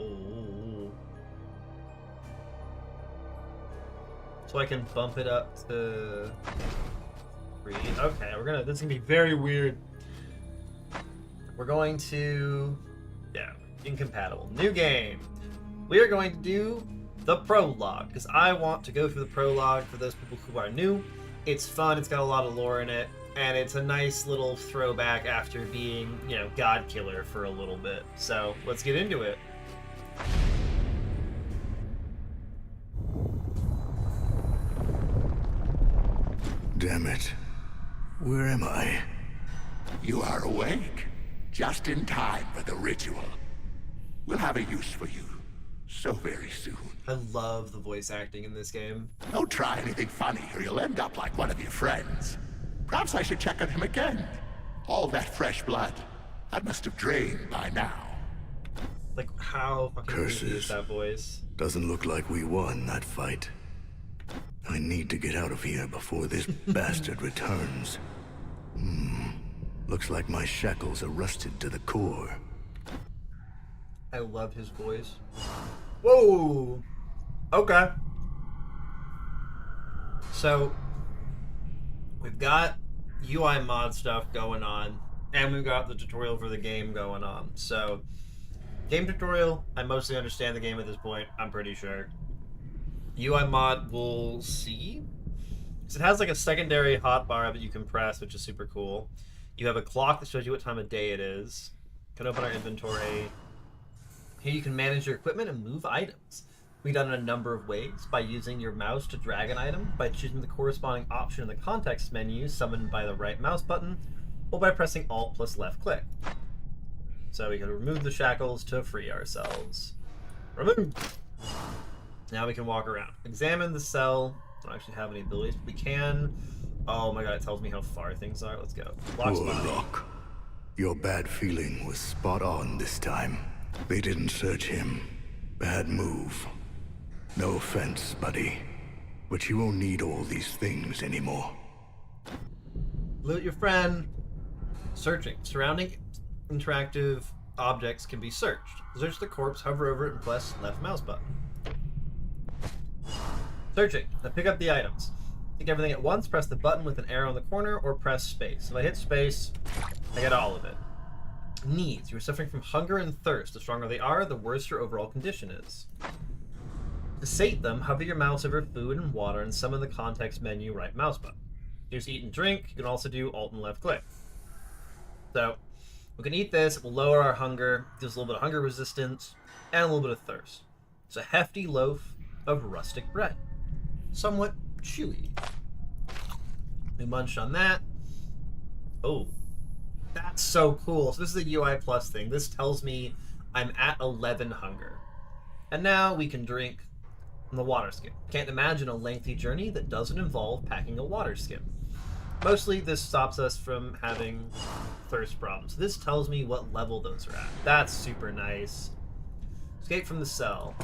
Oh. So I can bump it up to 3. Okay, this is gonna be very weird. We're going to, yeah, incompatible. New game. We are going to do the prologue, because I want to go through the prologue for those people who are new. It's fun, it's got a lot of lore in it, and it's a nice little throwback after being, you know, God Killer for a little bit. So, let's get into it. Damn it. Where am I? You are awake, just in time for the ritual. We'll have a use for you so very soon. I love the voice acting in this game. Don't try anything funny or you'll end up like one of your friends. Perhaps I should check on him again. All that fresh blood, that must have drained by now. Like, how fucking creepy is Curses. that voice? Doesn't look like we won that fight. I need to get out of here before this bastard returns. Looks like my shackles are rusted to the core. I love his voice. Whoa! Okay. So, we've got UI mod stuff going on, and we've got the tutorial for the game going on. So, game tutorial, I mostly understand the game at this point, I'm pretty sure. UI mod, we'll see. So it has like a secondary hotbar that you can press, which is super cool. You have a clock that shows you what time of day it is. You can open our inventory. Here you can manage your equipment and move items. We've done it a number of ways, by using your mouse to drag an item, by choosing the corresponding option in the context menu summoned by the right mouse button, or by pressing Alt plus left click. So we can remove the shackles to free ourselves. Remove! Now we can walk around. Examine the cell. I don't actually have any abilities, but we can. Oh my god, it tells me how far things are. Let's go. Lock's Poor body. Locke. Your bad feeling was spot on this time. They didn't search him. Bad move. No offense, buddy. But you won't need all these things anymore. Loot your friend. Searching. Surrounding interactive objects can be searched. Search the corpse, hover over it, and press left mouse button. Searching. Now pick up the items. Take everything at once, press the button with an arrow in the corner, or press space. If I hit space, I get all of it. Needs. You are suffering from hunger and thirst. The stronger they are, the worse your overall condition is. To sate them, hover your mouse over food and water and summon the context menu right mouse button. Here's eat and drink. You can also do alt and left click. So, we can eat this. It will lower our hunger, gives a little bit of hunger resistance, and a little bit of thirst. It's a hefty loaf of rustic bread. Somewhat chewy. We munch on that. Oh, that's so cool. So this is a UI plus thing. This tells me I'm at 11 hunger. And now we can drink from the water skin. Can't imagine a lengthy journey that doesn't involve packing a water skin. Mostly this stops us from having thirst problems. This tells me what level those are at. That's super nice. Escape from the cell.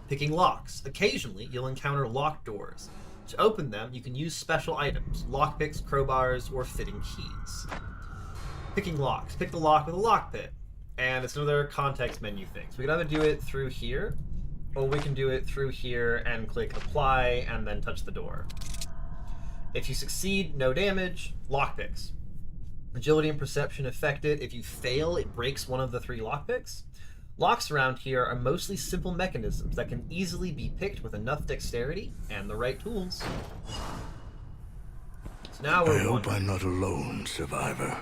Picking locks. Occasionally, you'll encounter locked doors. To open them, you can use special items, lockpicks, crowbars, or fitting keys. Picking locks. Pick the lock with a lockpick. And it's another context menu thing. So we can either do it through here, or we can do it through here and click apply and then touch the door. If you succeed, no damage, lockpicks. Agility and perception affected. If you fail, it breaks one of the 3 lockpicks. Locks around here are mostly simple mechanisms that can easily be picked with enough dexterity and the right tools. So now I hope I'm not alone, survivor.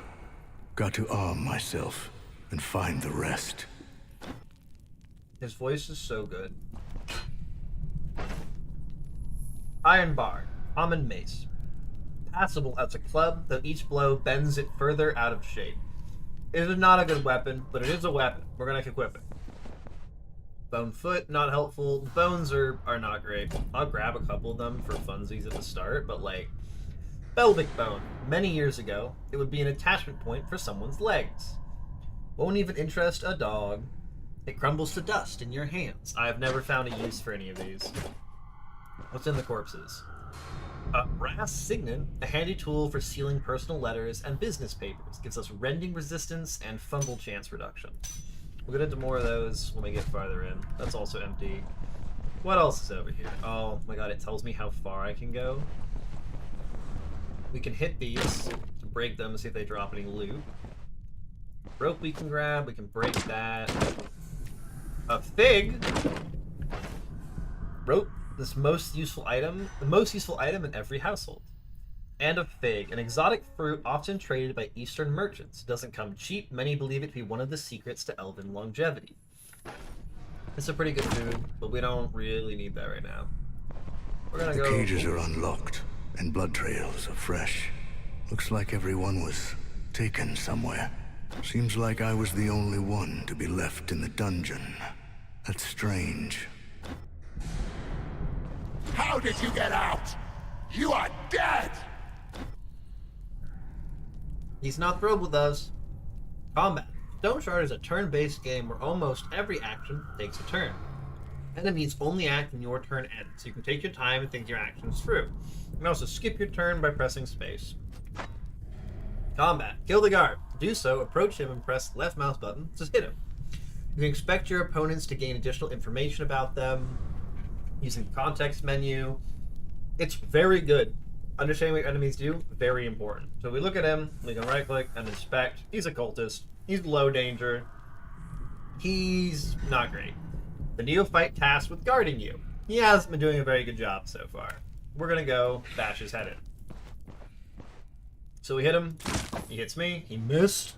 Got to arm myself and find the rest. His voice is so good. Iron bar, common mace. Passable as a club, though each blow bends it further out of shape. It is not a good weapon, but it is a weapon. We're gonna equip it. Bone foot, not helpful. Bones are not great. I'll grab a couple of them for funsies at the start, but like, pelvic bone. Many years ago, it would be an attachment point for someone's legs. Won't even interest a dog. It crumbles to dust in your hands. I have never found a use for any of these. What's in the corpses? Brass signet, a handy tool for sealing personal letters and business papers. Gives us rending resistance and fumble chance reduction. We'll get into more of those when we get farther in. That's also empty. What else is over here? Oh my god, it tells me how far I can go. We can hit these to break them, see if they drop any loot. Rope we can grab, we can break that. A fig! Rope, this most useful item, the most useful item in every household. And a fig, an exotic fruit often traded by Eastern merchants. It doesn't come cheap. Many believe it to be one of the secrets to elven longevity. It's a pretty good food, but we don't really need that right now. We're gonna go... The cages are unlocked, and blood trails are fresh. Looks like everyone was taken somewhere. Seems like I was the only one to be left in the dungeon. That's strange. How did you get out? You are dead! He's not thrilled with us. Combat. Stone Shard is a turn-based game where almost every action takes a turn. Enemies only act when your turn ends, so you can take your time and think your actions through. You can also skip your turn by pressing space. Combat. Kill the guard. To do so, approach him and press left mouse button to hit him. You can expect your opponents to gain additional information about them using the context menu. It's very good. Understanding what enemies do, very important. So we look at him, we can right click and inspect. He's a cultist. He's low danger. He's not great. The neophyte tasked with guarding you. He hasn't been doing a very good job so far. We're gonna go bash his head in. So we hit him, he hits me, he missed,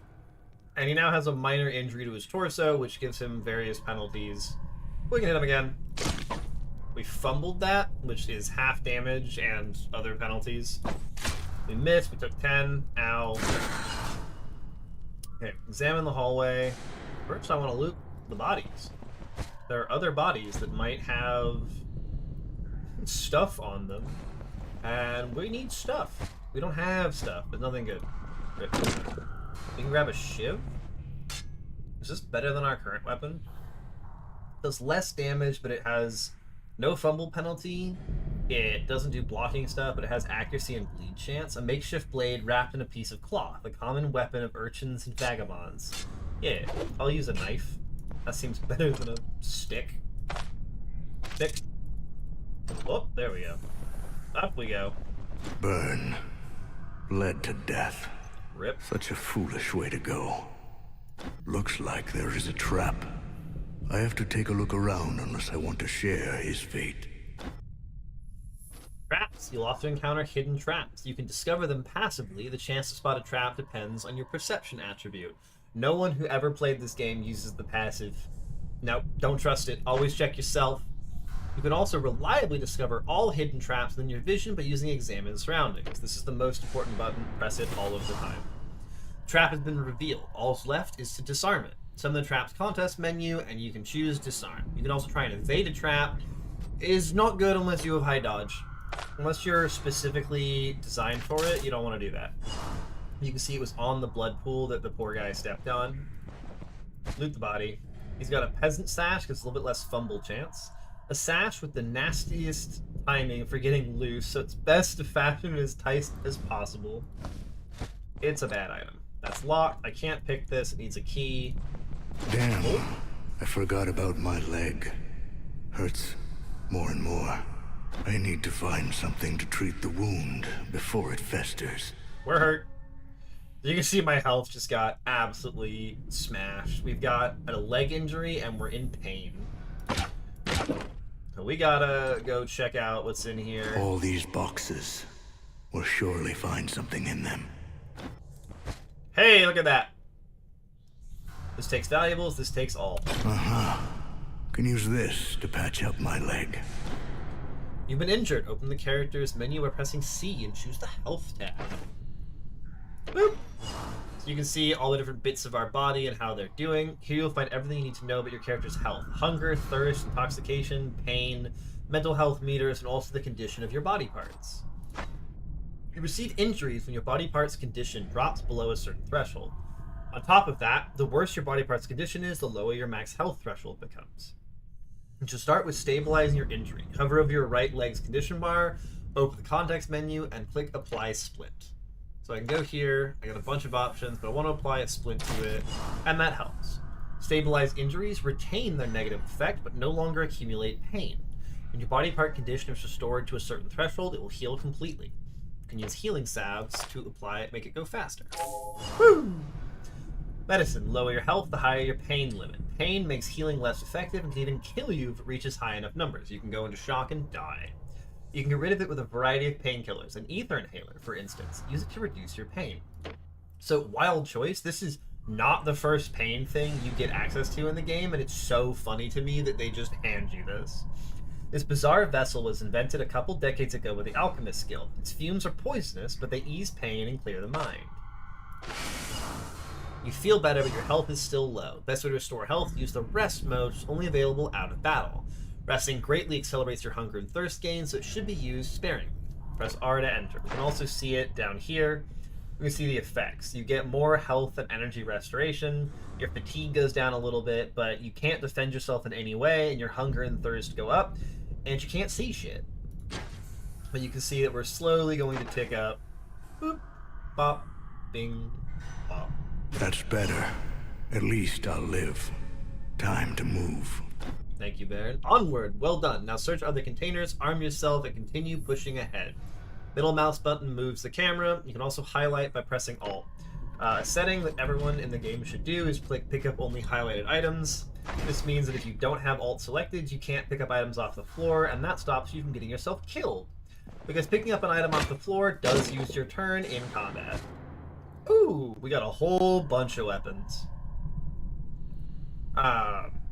and he now has a minor injury to his torso, which gives him various penalties. We can hit him again. We fumbled that, which is half damage and other penalties. We missed, we took 10, ow. Okay, examine the hallway. First I want to loot the bodies. There are other bodies that might have stuff on them, and we need stuff. We don't have stuff, but nothing good. We can grab a shiv. Is this better than our current weapon? It does less damage, but it has no fumble penalty It doesn't do blocking stuff, but it has accuracy and bleed chance. A makeshift blade wrapped in a piece of cloth, a common weapon of urchins and vagabonds. Yeah, I'll use a knife. That seems better than a stick. Stick. Oh, there we go. Up we go. Burn. Bled to death. Rip. Such a foolish way to go. Looks like there is a trap. I have to take a look around unless I want to share his fate. Traps. You'll often encounter hidden traps. You can discover them passively. The chance to spot a trap depends on your perception attribute. No one who ever played this game uses the passive. Nope, don't trust it. Always check yourself. You can also reliably discover all hidden traps within your vision by using Examine Surroundings. This is the most important button. Press it all of the time. Trap has been revealed. All's left is to disarm it. Summon the Trap's contest menu, and you can choose Disarm. You can also try and evade a trap. It is not good unless you have high dodge. Unless you're specifically designed for it, you don't want to do that. You can see it was on the blood pool that the poor guy stepped on. Loot the body. He's got a peasant sash because it's a little bit less fumble chance. A sash with the nastiest timing for getting loose, so it's best to fashion it as tight as possible. It's a bad item. That's locked. I can't pick this. It needs a key. Damn. Oh. I forgot about my leg. Hurts more and more. I need to find something to treat the wound before it festers. We're hurt. You can see my health just got absolutely smashed. We've got a leg injury and we're in pain. So we gotta go check out what's in here. All these boxes. We'll surely find something in them. Hey, look at that. This takes valuables, this takes all. Uh-huh. Can use this to patch up my leg. You've been injured. Open the character's menu by pressing C and choose the health tab. Boop. So you can see all the different bits of our body and how they're doing. Here you'll find everything you need to know about your character's health. Hunger, thirst, intoxication, pain, mental health meters, and also the condition of your body parts. You receive injuries when your body part's condition drops below a certain threshold. On top of that, the worse your body part's condition is, the lower your max health threshold becomes. You should start with stabilizing your injury. Hover over your right leg's condition bar, open the context menu, and click Apply Splint. So I can go here, I got a bunch of options, but I want to apply a splint to it, and that helps. Stabilized injuries retain their negative effect, but no longer accumulate pain. When your body part condition is restored to a certain threshold, it will heal completely. You can use healing salves to apply it, make it go faster. Woo! Medicine. Lower your health, the higher your pain limit. Pain makes healing less effective and can even kill you if it reaches high enough numbers. You can go into shock and die. You can get rid of it with a variety of painkillers. An ether inhaler, for instance. Use it to reduce your pain. So, wild choice. This is not the first pain thing you get access to in the game, and it's so funny to me that they just hand you this. This bizarre vessel was invented a couple decades ago with the Alchemist Guild. Its fumes are poisonous, but they ease pain and clear the mind. You feel better, but your health is still low. Best way to restore health, use the rest mode, which is only available out of battle. Resting greatly accelerates your hunger and thirst gain, so it should be used sparingly. Press R to enter. You can also see it down here. You can see the effects. You get more health and energy restoration. Your fatigue goes down a little bit, but you can't defend yourself in any way, and your hunger and thirst go up, and you can't see shit. But you can see that we're slowly going to tick up. Boop, bop, bing, bop. That's better. At least I'll live. Time to move. Thank you, Baron. Onward! Well done. Now search other containers, arm yourself, and continue pushing ahead. Middle mouse button moves the camera. You can also highlight by pressing Alt. A setting that everyone in the game should do is pick up only highlighted items. This means that if you don't have Alt selected, you can't pick up items off the floor, and that stops you from getting yourself killed. Because picking up an item off the floor does use your turn in combat. Ooh, we got a whole bunch of weapons.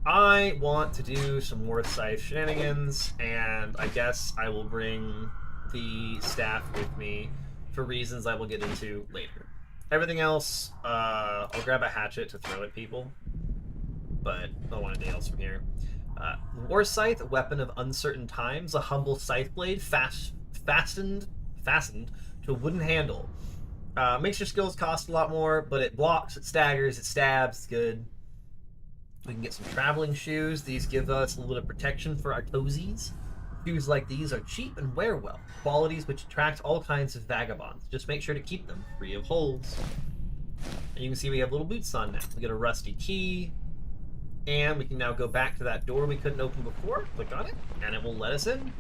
I want to do some more scythe shenanigans, and I guess I will bring the staff with me for reasons I will get into later. Everything else, I'll grab a hatchet to throw at people, but I don't want anything else from here. War Scythe, a weapon of uncertain times, a humble scythe blade fastened to a wooden handle. Makes your skills cost a lot more, but it blocks, it staggers, it stabs, it's good. We can get some traveling shoes. These give us a little bit of protection for our toesies. Shoes like these are cheap and wear well, qualities which attract all kinds of vagabonds. Just make sure to keep them free of holes. And you can see we have little boots on now. We get a rusty key, and we can now go back to that door we couldn't open before. Click on it, and it will let us in.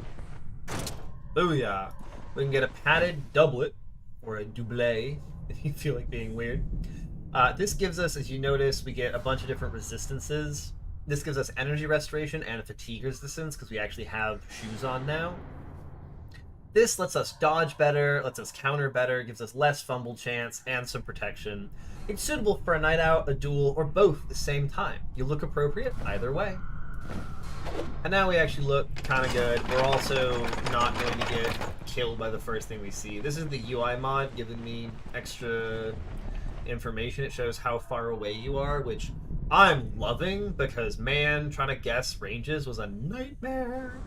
Booyah! We can get a padded doublet, or a doublet, if you feel like being weird. This gives us, as you notice, we get a bunch of different resistances. This gives us energy restoration and fatigue resistance, because we actually have shoes on now. This lets us dodge better, lets us counter better, gives us less fumble chance, and some protection. It's suitable for a night out, a duel, or both at the same time. You look appropriate either way. And now we actually look kind of good. We're also not going to get killed by the first thing we see. This is the UI mod giving me extra information. It shows how far away you are, which I'm loving, because man, trying to guess ranges was a nightmare.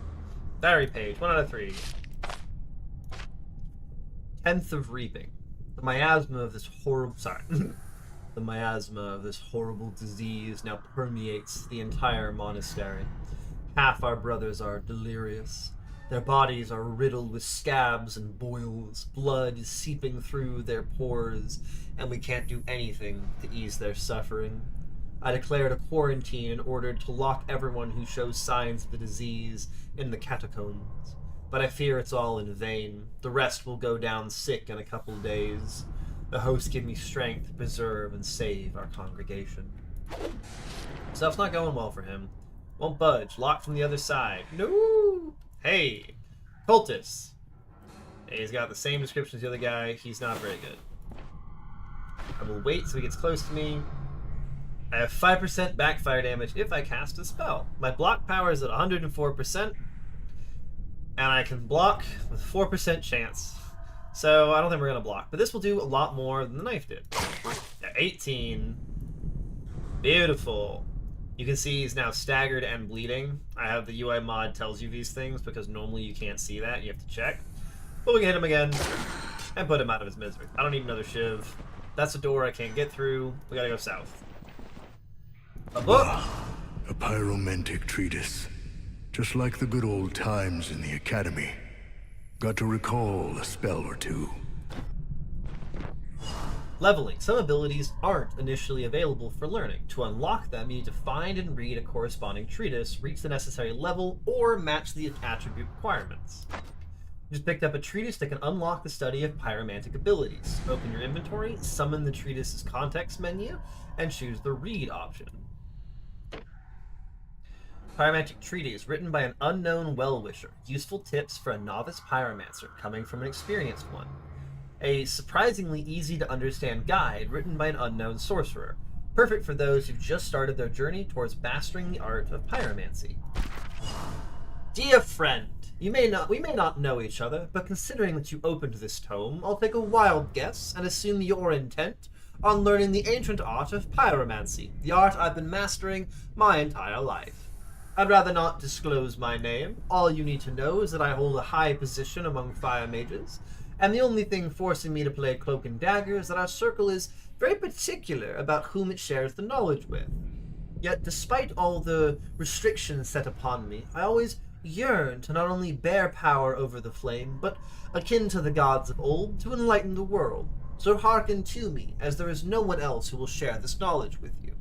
Diary page, 1 out of 3. 10th of Reaping. The miasma of this horrible... Sorry. The miasma of this horrible disease now permeates the entire monastery. Half our brothers are delirious. Their bodies are riddled with scabs and boils. Blood is seeping through their pores, and we can't do anything to ease their suffering. I declared a quarantine and ordered to lock everyone who shows signs of the disease in the catacombs. But I fear it's all in vain. The rest will go down sick in a couple days. The host give me strength to preserve and save our congregation. Stuff's not going well for him. Won't budge. Locked from the other side. No! Hey! Cultist! Hey, he's got the same description as the other guy. He's not very good. I will wait till he gets close to me. I have 5% backfire damage if I cast a spell. My block power is at 104%. And I can block with 4% chance. So I don't think we're going to block. But this will do a lot more than the knife did. 18. Beautiful. You can see he's now staggered and bleeding. I have the UI mod tells you these things, because normally you can't see that. You have to check. But we can hit him again and put him out of his misery. I don't need another shiv. That's a door I can't get through. We gotta go south. A book! A pyromantic treatise. Just like the good old times in the academy. Got to recall a spell or two. Leveling. Some abilities aren't initially available for learning. To unlock them, you need to find and read a corresponding treatise, reach the necessary level, or match the attribute requirements. You just picked up a treatise that can unlock the study of pyromantic abilities. Open your inventory, summon the treatise's context menu, and choose the read option. Pyromantic treatise, written by an unknown well-wisher. Useful tips for a novice pyromancer, coming from an experienced one. A surprisingly easy-to-understand guide written by an unknown sorcerer. Perfect for those who've just started their journey towards mastering the art of pyromancy. Dear friend, we may not know each other, but considering that you opened this tome, I'll take a wild guess and assume your intent on learning the ancient art of pyromancy, the art I've been mastering my entire life. I'd rather not disclose my name. All you need to know is that I hold a high position among fire mages, and the only thing forcing me to play cloak and dagger is that our circle is very particular about whom it shares the knowledge with. Yet, despite all the restrictions set upon me, I always yearn to not only bear power over the flame, but, akin to the gods of old, to enlighten the world. So hearken to me, as there is no one else who will share this knowledge with you.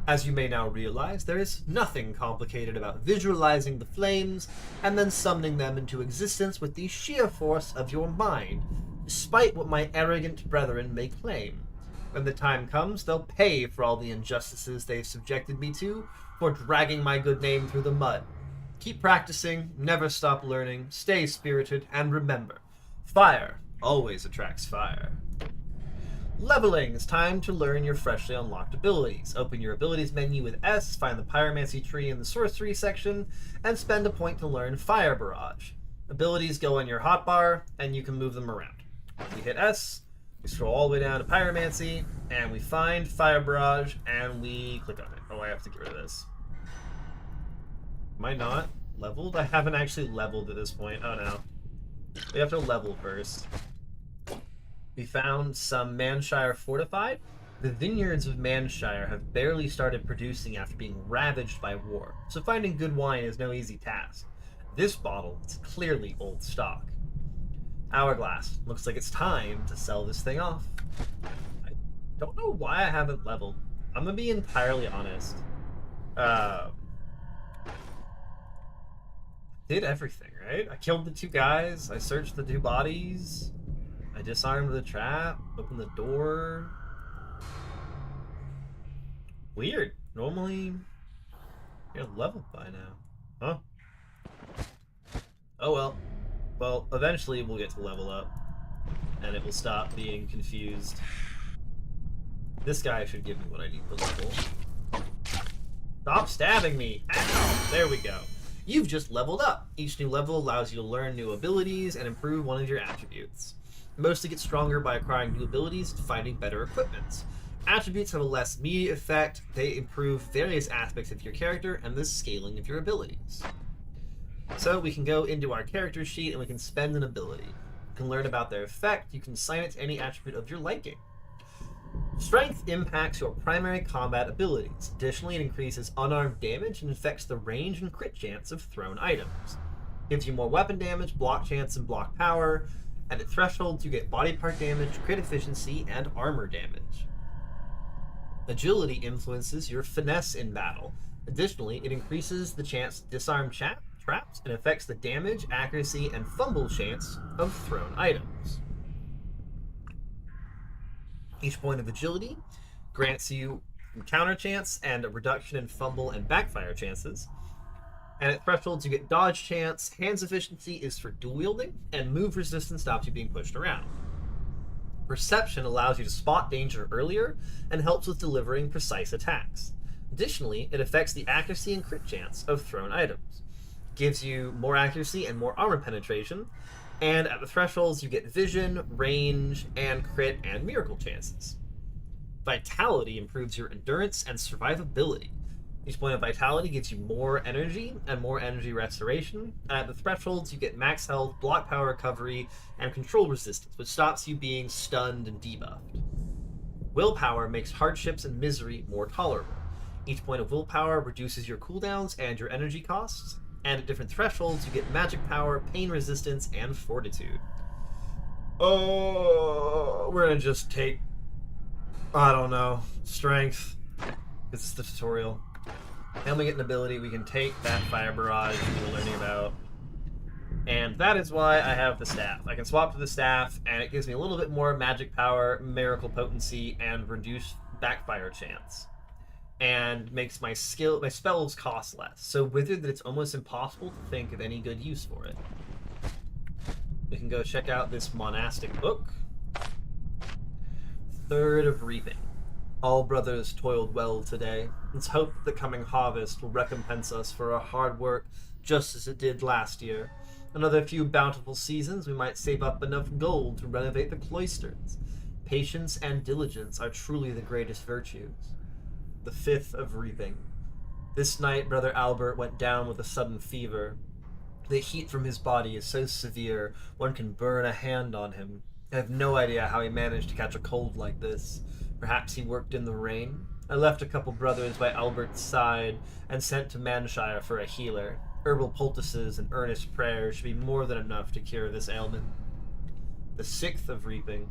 As you may now realize, there is nothing complicated about visualizing the flames and then summoning them into existence with the sheer force of your mind, despite what my arrogant brethren may claim. When the time comes, they'll pay for all the injustices they've subjected me to, for dragging my good name through the mud. Keep practicing, never stop learning, stay spirited, and remember, fire always attracts fire. Leveling. It's time to learn your freshly unlocked abilities. Open your abilities menu with S, find the pyromancy tree in the sorcery section, and spend a point to learn Fire Barrage. Abilities go in your hotbar, and you can move them around. We hit S, we scroll all the way down to pyromancy, and we find Fire Barrage, and we click on it. Oh, I have to get rid of this. Am I not leveled? I haven't actually leveled at this point. Oh no. We have to level first. We found some Manshire fortified. The vineyards of Manshire have barely started producing after being ravaged by war, so finding good wine is no easy task. This bottle is clearly old stock. Hourglass. Looks like it's time to sell this thing off. I don't know why I haven't leveled. I'm gonna be entirely honest. Did everything, right? I killed the two guys, I searched the two bodies, I disarmed the trap, opened the door. Weird. Normally, you're leveled by now. Huh? Oh well. Well, eventually we'll get to level up, and it will stop being confused. This guy should give me what I need to level. Stop stabbing me! Ow! There we go. You've just leveled up. Each new level allows you to learn new abilities and improve one of your attributes. Mostly get stronger by acquiring new abilities and finding better equipment. Attributes have a less immediate effect. They improve various aspects of your character and the scaling of your abilities. So we can go into our character sheet and we can spend an ability. You can learn about their effect. You can assign it to any attribute of your liking. Strength impacts your primary combat abilities. Additionally, it increases unarmed damage and affects the range and crit chance of thrown items. Gives you more weapon damage, block chance, and block power. And at thresholds, you get body part damage, crit efficiency, and armor damage. Agility influences your finesse in battle. Additionally, it increases the chance to disarm traps and affects the damage, accuracy, and fumble chance of thrown items. Each point of agility grants you counter chance and a reduction in fumble and backfire chances. And at thresholds, you get dodge chance, hands efficiency is for dual wielding, and move resistance stops you being pushed around. Perception allows you to spot danger earlier and helps with delivering precise attacks. Additionally, it affects the accuracy and crit chance of thrown items. Gives you more accuracy and more armor penetration, and at the thresholds you get vision, range, and crit and miracle chances. Vitality improves your endurance and survivability. Each point of vitality gives you more energy and more energy restoration, and at the thresholds you get max health, block power recovery, and control resistance, which stops you being stunned and debuffed. Willpower makes hardships and misery more tolerable. Each point of willpower reduces your cooldowns and your energy costs, and at different thresholds you get magic power, pain resistance, and fortitude. Oh, we're gonna just take, I don't know, strength. This is the tutorial. And we get an ability, we can take that fire barrage we were learning about. And that is why I have the staff. I can swap to the staff, and it gives me a little bit more magic power, miracle potency, and reduced backfire chance. And makes my spells cost less. So withered that it's almost impossible to think of any good use for it. We can go check out this monastic book. Third of Reaping. All brothers toiled well today. Let's hope the coming harvest will recompense us for our hard work just as it did last year. Another few bountiful seasons, we might save up enough gold to renovate the cloisters. Patience and diligence are truly the greatest virtues. The 5th of Reaping. This night, Brother Albert went down with a sudden fever. The heat from his body is so severe, one can burn a hand on him. I have no idea how he managed to catch a cold like this. Perhaps he worked in the rain? I left a couple brothers by Albert's side and sent to Manshire for a healer. Herbal poultices and earnest prayers should be more than enough to cure this ailment. The 6th of Reaping.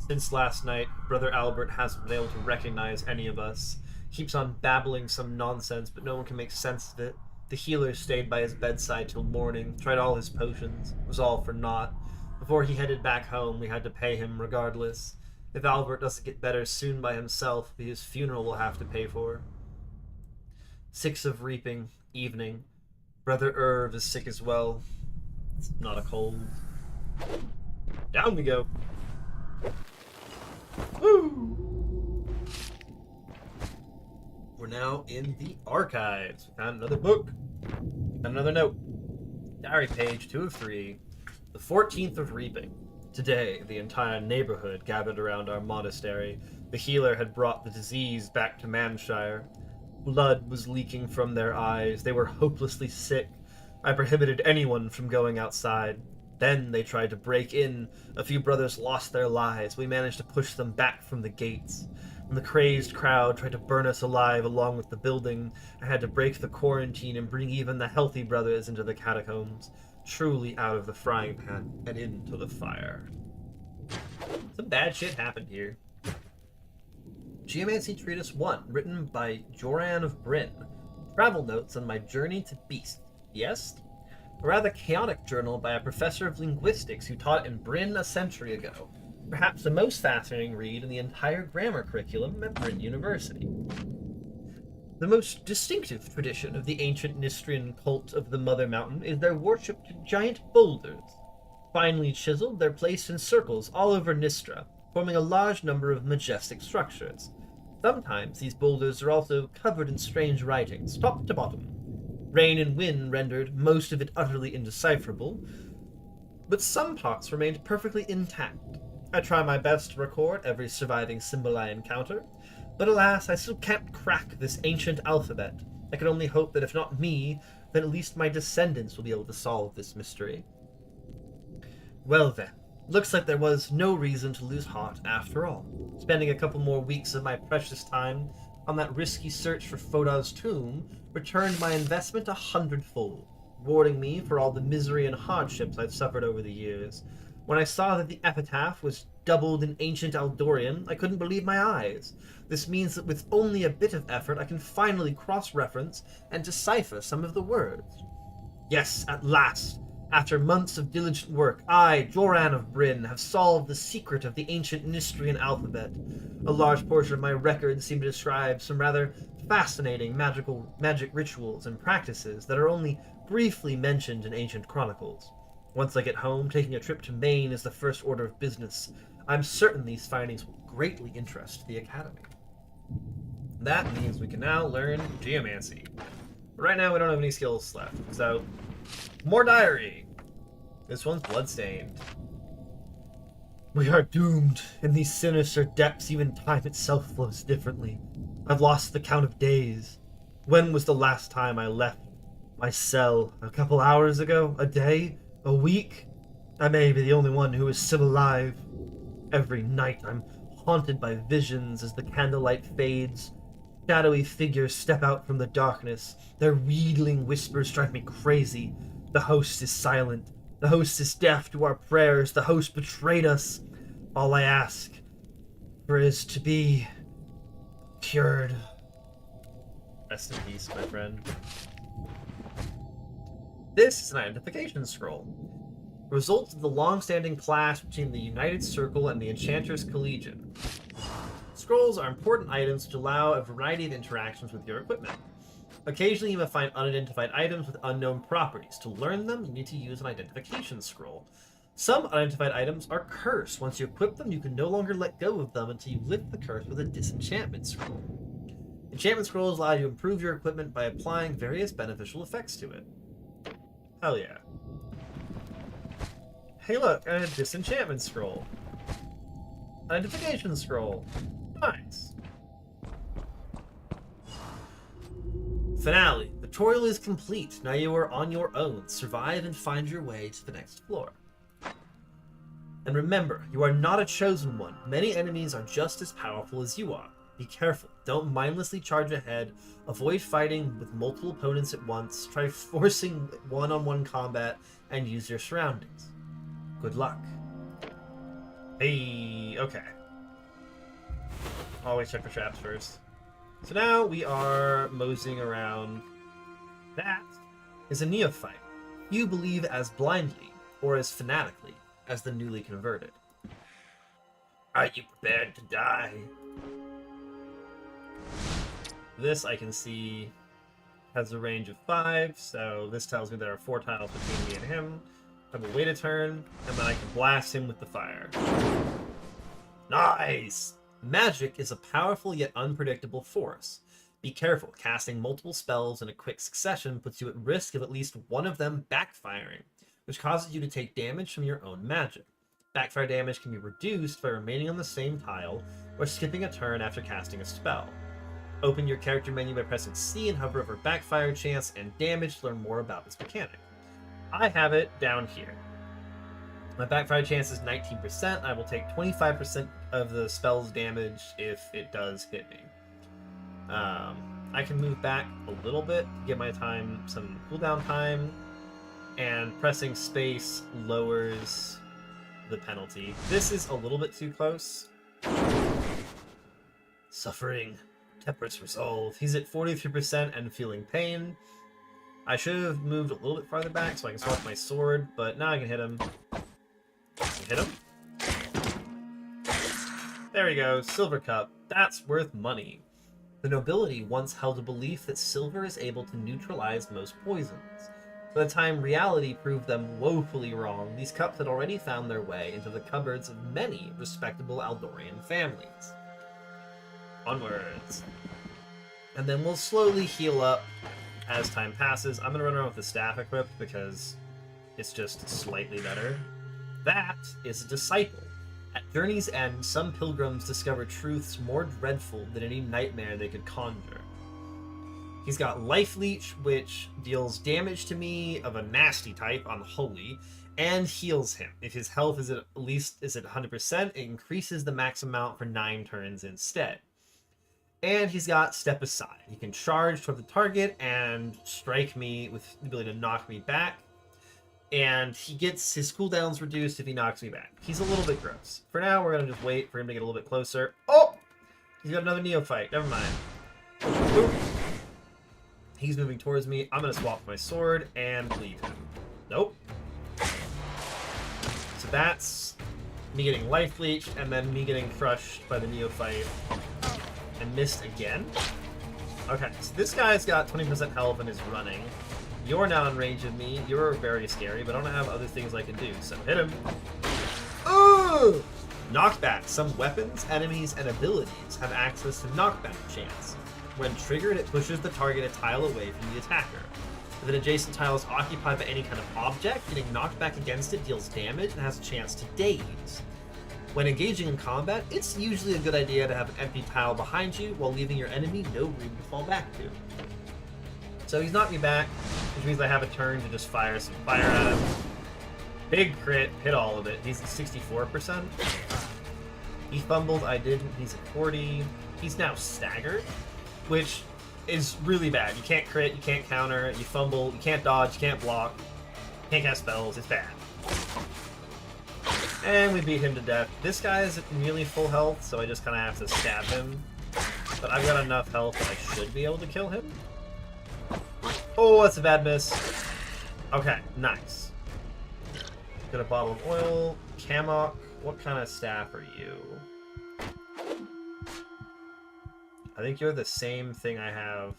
Since last night, Brother Albert hasn't been able to recognize any of us. Keeps on babbling some nonsense, but no one can make sense of it. The healer stayed by his bedside till morning, tried all his potions. It was all for naught. Before he headed back home, we had to pay him regardless. If Albert doesn't get better soon by himself, his funeral will have to pay for. 6th of Reaping, evening. Brother Irv is sick as well. It's not a cold. Down we go. Woo! We're now in the archives. We found another book. And another note. Diary page 2 of 3. The 14th of Reaping. Today, the entire neighborhood gathered around our monastery. The healer had brought the disease back to Manshire. Blood was leaking from their eyes. They were hopelessly sick. I prohibited anyone from going outside. Then they tried to break in. A few brothers lost their lives. We managed to push them back from the gates. When the crazed crowd tried to burn us alive along with the building, I had to break the quarantine and bring even the healthy brothers into the catacombs, truly out of the frying pan and into the fire. Some bad shit happened here. Geomancy Treatise 1, written by Joran of Bryn. Travel notes on my journey to Beast. Yes? A rather chaotic journal by a professor of linguistics who taught in Bryn a century ago. Perhaps the most fascinating read in the entire grammar curriculum at Bryn University. The most distinctive tradition of the ancient Nistrian cult of the Mother Mountain is their worship to giant boulders. Finely chiseled, they're placed in circles all over Nistra, forming a large number of majestic structures. Sometimes these boulders are also covered in strange writings, top to bottom. Rain and wind rendered most of it utterly indecipherable, but some parts remained perfectly intact. I try my best to record every surviving symbol I encounter, but alas, I still can't crack this ancient alphabet. I can only hope that if not me, then at least my descendants will be able to solve this mystery. Well then, looks like there was no reason to lose heart after all. Spending a couple more weeks of my precious time on that risky search for Foda's tomb returned my investment 100-fold, rewarding me for all the misery and hardships I'd suffered over the years. When I saw that the epitaph was doubled in ancient Aldorian, I couldn't believe my eyes. This means that with only a bit of effort, I can finally cross-reference and decipher some of the words. Yes, at last! After months of diligent work, I, Joran of Bryn, have solved the secret of the ancient Nistrian alphabet. A large portion of my records seem to describe some rather fascinating magic rituals and practices that are only briefly mentioned in ancient chronicles. Once I get home, taking a trip to Maine is the first order of business. I'm certain these findings will greatly interest the Academy. That means we can now learn Geomancy. But right now we don't have any skills left, so more diary. This one's bloodstained. We are doomed. In these sinister depths, even time itself flows differently. I've lost the count of days. When was the last time I left my cell? A couple hours ago? A day? A week? I may be the only one who is still alive. Every night I'm haunted by visions as the candlelight fades. Shadowy figures step out from the darkness. Their wheedling whispers drive me crazy. The host is silent. The host is deaf to our prayers. The host betrayed us. All I ask for is to be cured. Rest in peace, my friend. This is an identification scroll. Results of the long-standing clash between the United Circle and the Enchanters Collegian. Scrolls are important items which allow a variety of interactions with your equipment. Occasionally you may find unidentified items with unknown properties. To learn them, you need to use an identification scroll. Some unidentified items are cursed. Once you equip them, you can no longer let go of them until you lift the curse with a disenchantment scroll. Enchantment scrolls allow you to improve your equipment by applying various beneficial effects to it. Hell yeah. Hey look, a disenchantment scroll. Identification scroll. Nice. Finale. The tutorial is complete. Now you are on your own. Survive and find your way to the next floor. And remember, you are not a chosen one. Many enemies are just as powerful as you are. Be careful. Don't mindlessly charge ahead. Avoid fighting with multiple opponents at once. Try forcing one-on-one combat and use your surroundings. Good luck. Hey, okay. Always check for traps first. So now we are moseying around. That is a neophyte. You believe as blindly, or as fanatically, as the newly converted. Are you prepared to die? This I can see has a range of 5, so this tells me there are 4 tiles between me and him. I will wait a turn, and then I can blast him with the fire. Nice! Magic is a powerful yet unpredictable force. Be careful, casting multiple spells in a quick succession puts you at risk of at least one of them backfiring, which causes you to take damage from your own magic. Backfire damage can be reduced by remaining on the same tile, or skipping a turn after casting a spell. Open your character menu by pressing C and hover over backfire chance and damage to learn more about this mechanic. I have it down here. My backfire chance is 19%. I will take 25% of the spell's damage if it does hit me. I can move back a little bit, give my time some cooldown time, and pressing space lowers the penalty. This is a little bit too close. Suffering tempers resolve. He's at 43% and feeling pain. I should have moved a little bit farther back so I can swap my sword, but now I can hit him. Hit him. There we go, Silver Cup. That's worth money. The nobility once held a belief that silver is able to neutralize most poisons. By the time reality proved them woefully wrong, these cups had already found their way into the cupboards of many respectable Aldorian families. Onwards. And then we'll slowly heal up as time passes. I'm going to run around with the staff equipped because it's just slightly better. That is a disciple. At journey's end, some pilgrims discover truths more dreadful than any nightmare they could conjure. He's got Life Leech, which deals damage to me of a nasty type on Holy, and heals him. If his health is at 100%, it increases the max amount for 9 turns instead. And he's got Step Aside. He can charge toward the target and strike me with the ability to knock me back. And he gets his cooldowns reduced if he knocks me back. He's a little bit gross. For now, we're going to just wait for him to get a little bit closer. Oh! He's got another Neophyte. Never mind. Boop. He's moving towards me. I'm going to swap my sword and leave him. Nope. So that's me getting Life Leech and then me getting crushed by the Neophyte. And missed again. Okay, so this guy's got 20% health and is running. You're now in range of me. You're very scary, but I don't have other things I can do, so hit him. Ooh! Knockback. Some weapons, enemies, and abilities have access to knockback chance. When triggered, it pushes the target a tile away from the attacker. If an adjacent tile is occupied by any kind of object, getting knocked back against it deals damage and has a chance to daze. When engaging in combat, it's usually a good idea to have an empty tile behind you while leaving your enemy no room to fall back to. So he's knocked me back, which means I have a turn to just fire some fire at him. Big crit, hit all of it. He's at 64%. He fumbled, I didn't. He's at 40. He's now staggered, which is really bad. You can't crit, you can't counter, you fumble, you can't dodge, you can't block, you can't cast spells, it's bad. And we beat him to death. This guy is at nearly full health, so I just kind of have to stab him. But I've got enough health that I should be able to kill him. Oh, that's a bad miss. Okay, nice. Got a bottle of oil. Camok, what kind of staff are you? I think you're the same thing I have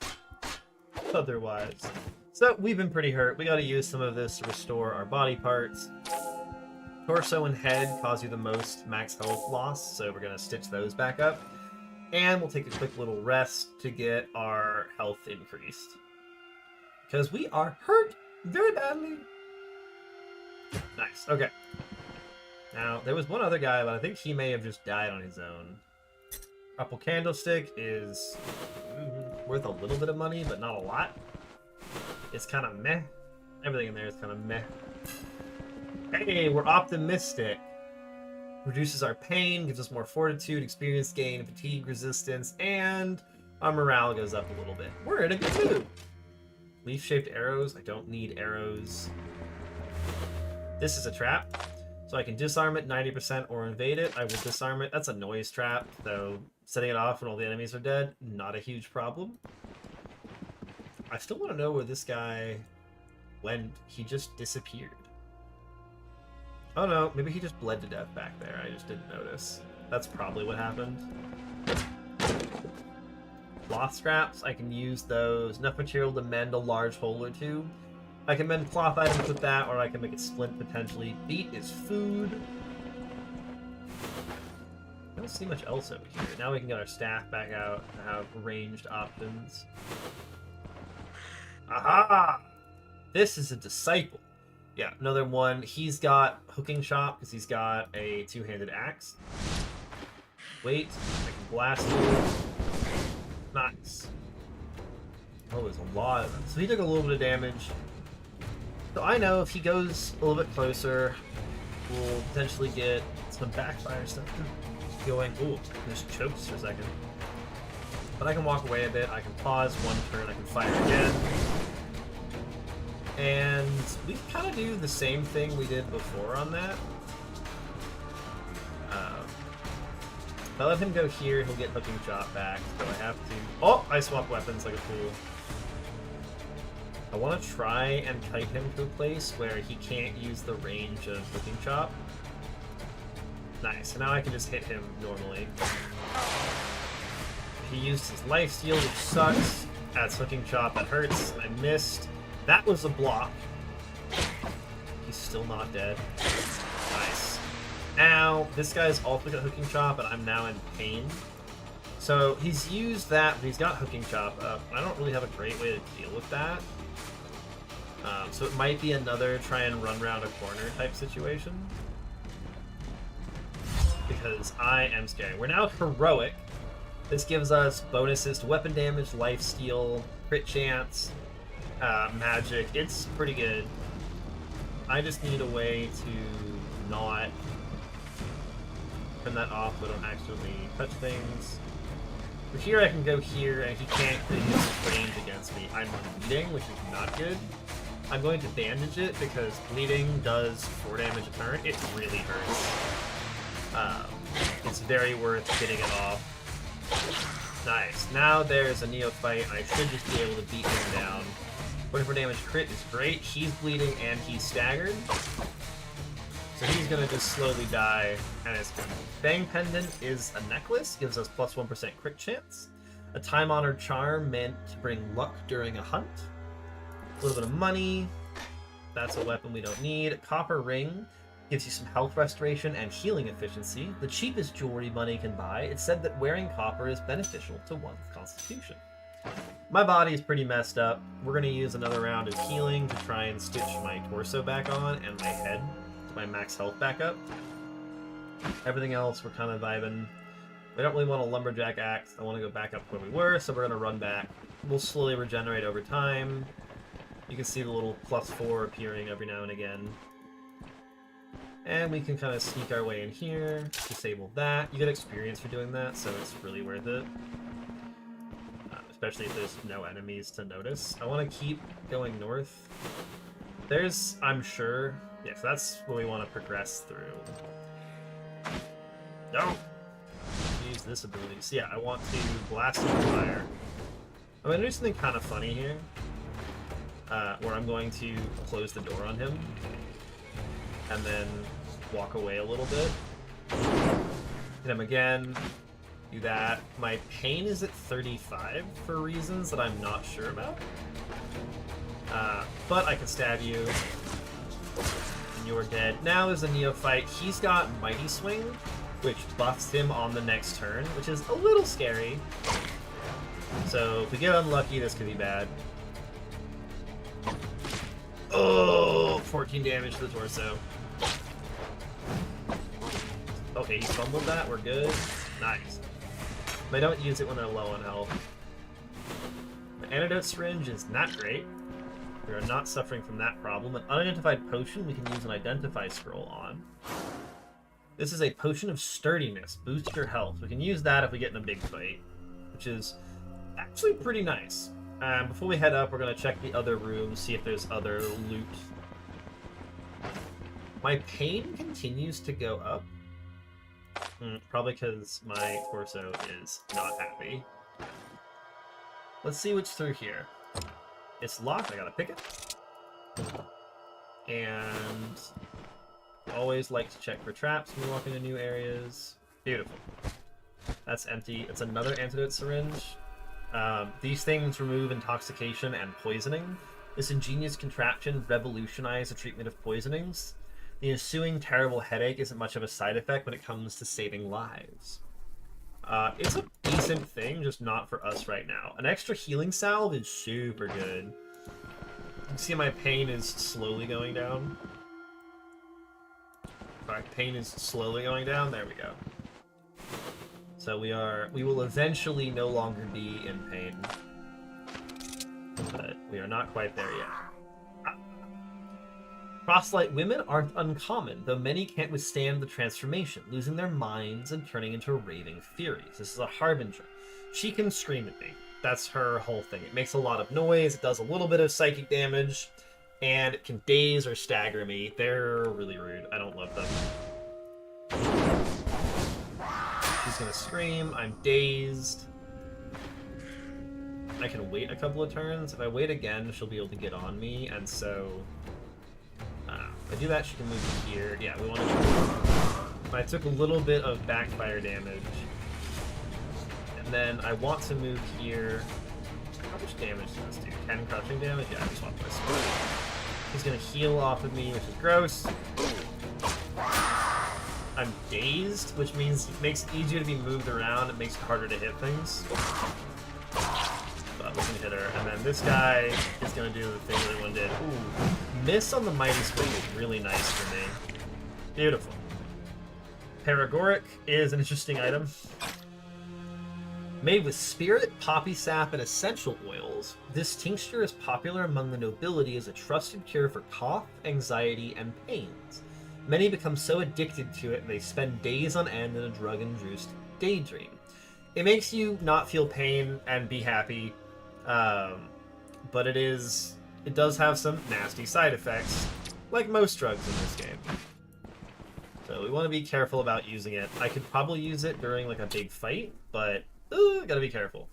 otherwise. So we've been pretty hurt. We gotta use some of this to restore our body parts. Torso and head cause you the most max health loss, so we're gonna stitch those back up. And we'll take a quick little rest to get our health increased. Because we are hurt very badly. Nice, okay. Now, there was one other guy, but I think he may have just died on his own. Purple Candlestick is worth a little bit of money, but not a lot. It's kind of meh. Everything in there is kind of meh. Hey, we're optimistic. Reduces our pain, gives us more fortitude, experience gain, fatigue resistance, and our morale goes up a little bit. We're in a good mood. Leaf-shaped arrows. I don't need arrows. This is a trap. So I can disarm it 90% or invade it. I will disarm it. That's a noise trap, so setting it off when all the enemies are dead, not a huge problem. I still want to know where this guy went. He just disappeared. Oh no, maybe he just bled to death back there. I just didn't notice. That's probably what happened. Cloth scraps, I can use those. Enough material to mend a large hole or two. I can mend cloth items with that, or I can make it splint potentially. Beet is food. I don't see much else over here. Now we can get our staff back out and have ranged options. Aha! This is a disciple. Yeah, another one. He's got hooking shot because he's got a two-handed axe. Wait, I can blast you. Nice. Oh, there's a lot of them. So he took a little bit of damage. So I know if he goes a little bit closer, We'll potentially get some backfire stuff going. Ooh, just chokes for a second. But I can walk away a bit, I can pause one turn, I can fire again. And we kind of do the same thing we did before on that. If I let him go here, he'll get hooking shot back, so I have to... Oh! I swapped weapons like a fool. I want to try and kite him to a place where he can't use the range of hooking chop. Nice, so now I can just hit him normally. He used his lifesteal, which sucks. That's hooking chop, that hurts. I missed. That was a block. He's still not dead. Nice. Now, this guy's also got hooking chop, and I'm now in pain. So he's used that, but he's got hooking chop up. I don't really have a great way to deal with that. So it might be another try and run around a corner type situation. Because I am scared. We're now heroic. This gives us bonuses to weapon damage, lifesteal, crit chance, magic. It's pretty good. I just need a way to not turn that off so I don't accidentally touch things. But here I can go here, and he can't use range against me. I'm bleeding, which is not good. I'm going to bandage it because bleeding does 4 damage a turn. It really hurts. It's very worth getting it off. Nice. Now there's a neophyte, and I should just be able to beat him down. 44 damage crit is great. He's bleeding and he's staggered. So he's gonna just slowly die, and it's good. Bang Pendant is a necklace, gives us plus 1% crit chance. A time-honored charm meant to bring luck during a hunt. A little bit of money. That's a weapon we don't need. Copper ring gives you some health restoration and healing efficiency. The cheapest jewelry money can buy. It's said that wearing copper is beneficial to one's constitution. My body is pretty messed up. We're going to use another round of healing to try and stitch my torso back on and my head to my max health back up. Everything else, we're kind of vibing. We don't really want a lumberjack axe. I want to go back up where we were, so we're going to run back. We'll slowly regenerate over time. You can see the little +4 appearing every now and again. And we can kind of sneak our way in here, disable that. You get experience for doing that, so it's really worth it. Especially if there's no enemies to notice. I want to keep going north. There's, I'm sure... Yes, yeah, so that's what we want to progress through. No! Use this ability. So yeah, I want to blast him with fire. I'm going to do something kind of funny here. Where I'm going to close the door on him. And then walk away a little bit. Hit him again. Do that. My pain is at 35 for reasons that I'm not sure about. But I can stab you. And you're dead. Now is a neophyte. He's got Mighty Swing, which buffs him on the next turn, which is a little scary. So if we get unlucky, this could be bad. Oh, 14 damage to the torso. Okay, he fumbled that. We're good. Nice. They don't use it when they're low on health. The antidote syringe is not great. We are not suffering from that problem. An unidentified potion we can use an identify scroll on. This is a potion of sturdiness. Boosts your health. We can use that if we get in a big fight, which is actually pretty nice. Before we head up, we're going to check the other rooms, see if there's other loot. My pain continues to go up. Probably because my torso is not happy. Let's see what's through here. It's locked, I gotta pick it. And always like to check for traps when we walk into new areas. Beautiful. That's empty. It's another antidote syringe. These things remove intoxication and poisoning. This ingenious contraption revolutionized the treatment of poisonings. The ensuing terrible headache isn't much of a side effect when it comes to saving lives. It's a decent thing, just not for us right now. An extra healing salve is super good. You can see my pain is slowly going down. Sorry, pain is slowly going down. There we go. So we will eventually no longer be in pain. But we are not quite there yet. Frostlight women aren't uncommon, though many can't withstand the transformation, losing their minds and turning into raving furies. This is a harbinger. She can scream at me. That's her whole thing. It makes a lot of noise, it does a little bit of psychic damage, and it can daze or stagger me. They're really rude. I don't love them. She's gonna scream. I'm dazed. I can wait a couple of turns. If I wait again, she'll be able to get on me, and so... if I do that, she can move here. Yeah, we want to... I took a little bit of backfire damage. And then I want to move here. How much damage does this do? 10 crushing damage? Yeah, I just want this. He's gonna heal off of me, which is gross. I'm dazed, which means it makes it easier to be moved around. It makes it harder to hit things. But we can hit her. And then this guy is gonna do the thing that everyone did. Ooh. Miss on the Mighty Swing is really nice for me. Beautiful. Paragoric is an interesting item. Made with spirit, poppy sap, and essential oils, this tincture is popular among the nobility as a trusted cure for cough, anxiety, and pains. Many become so addicted to it they spend days on end in a drug-induced daydream. It makes you not feel pain and be happy, but it does have some nasty side effects, like most drugs in this game. So we want to be careful about using it. I could probably use it during like a big fight, but gotta be careful.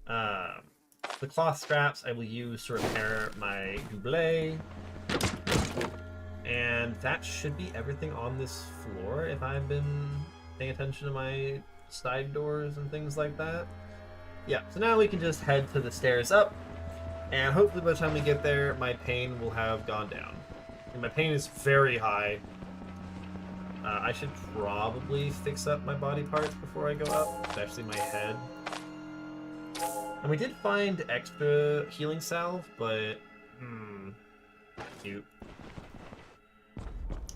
The cloth scraps I will use to repair my doublet. And that should be everything on this floor if I've been paying attention to my side doors and things like that. Yeah, so now we can just head to the stairs up, and hopefully by the time we get there, my pain will have gone down. And my pain is very high. I should probably fix up my body parts before I go up, especially my head. And we did find extra healing salve, but... cute.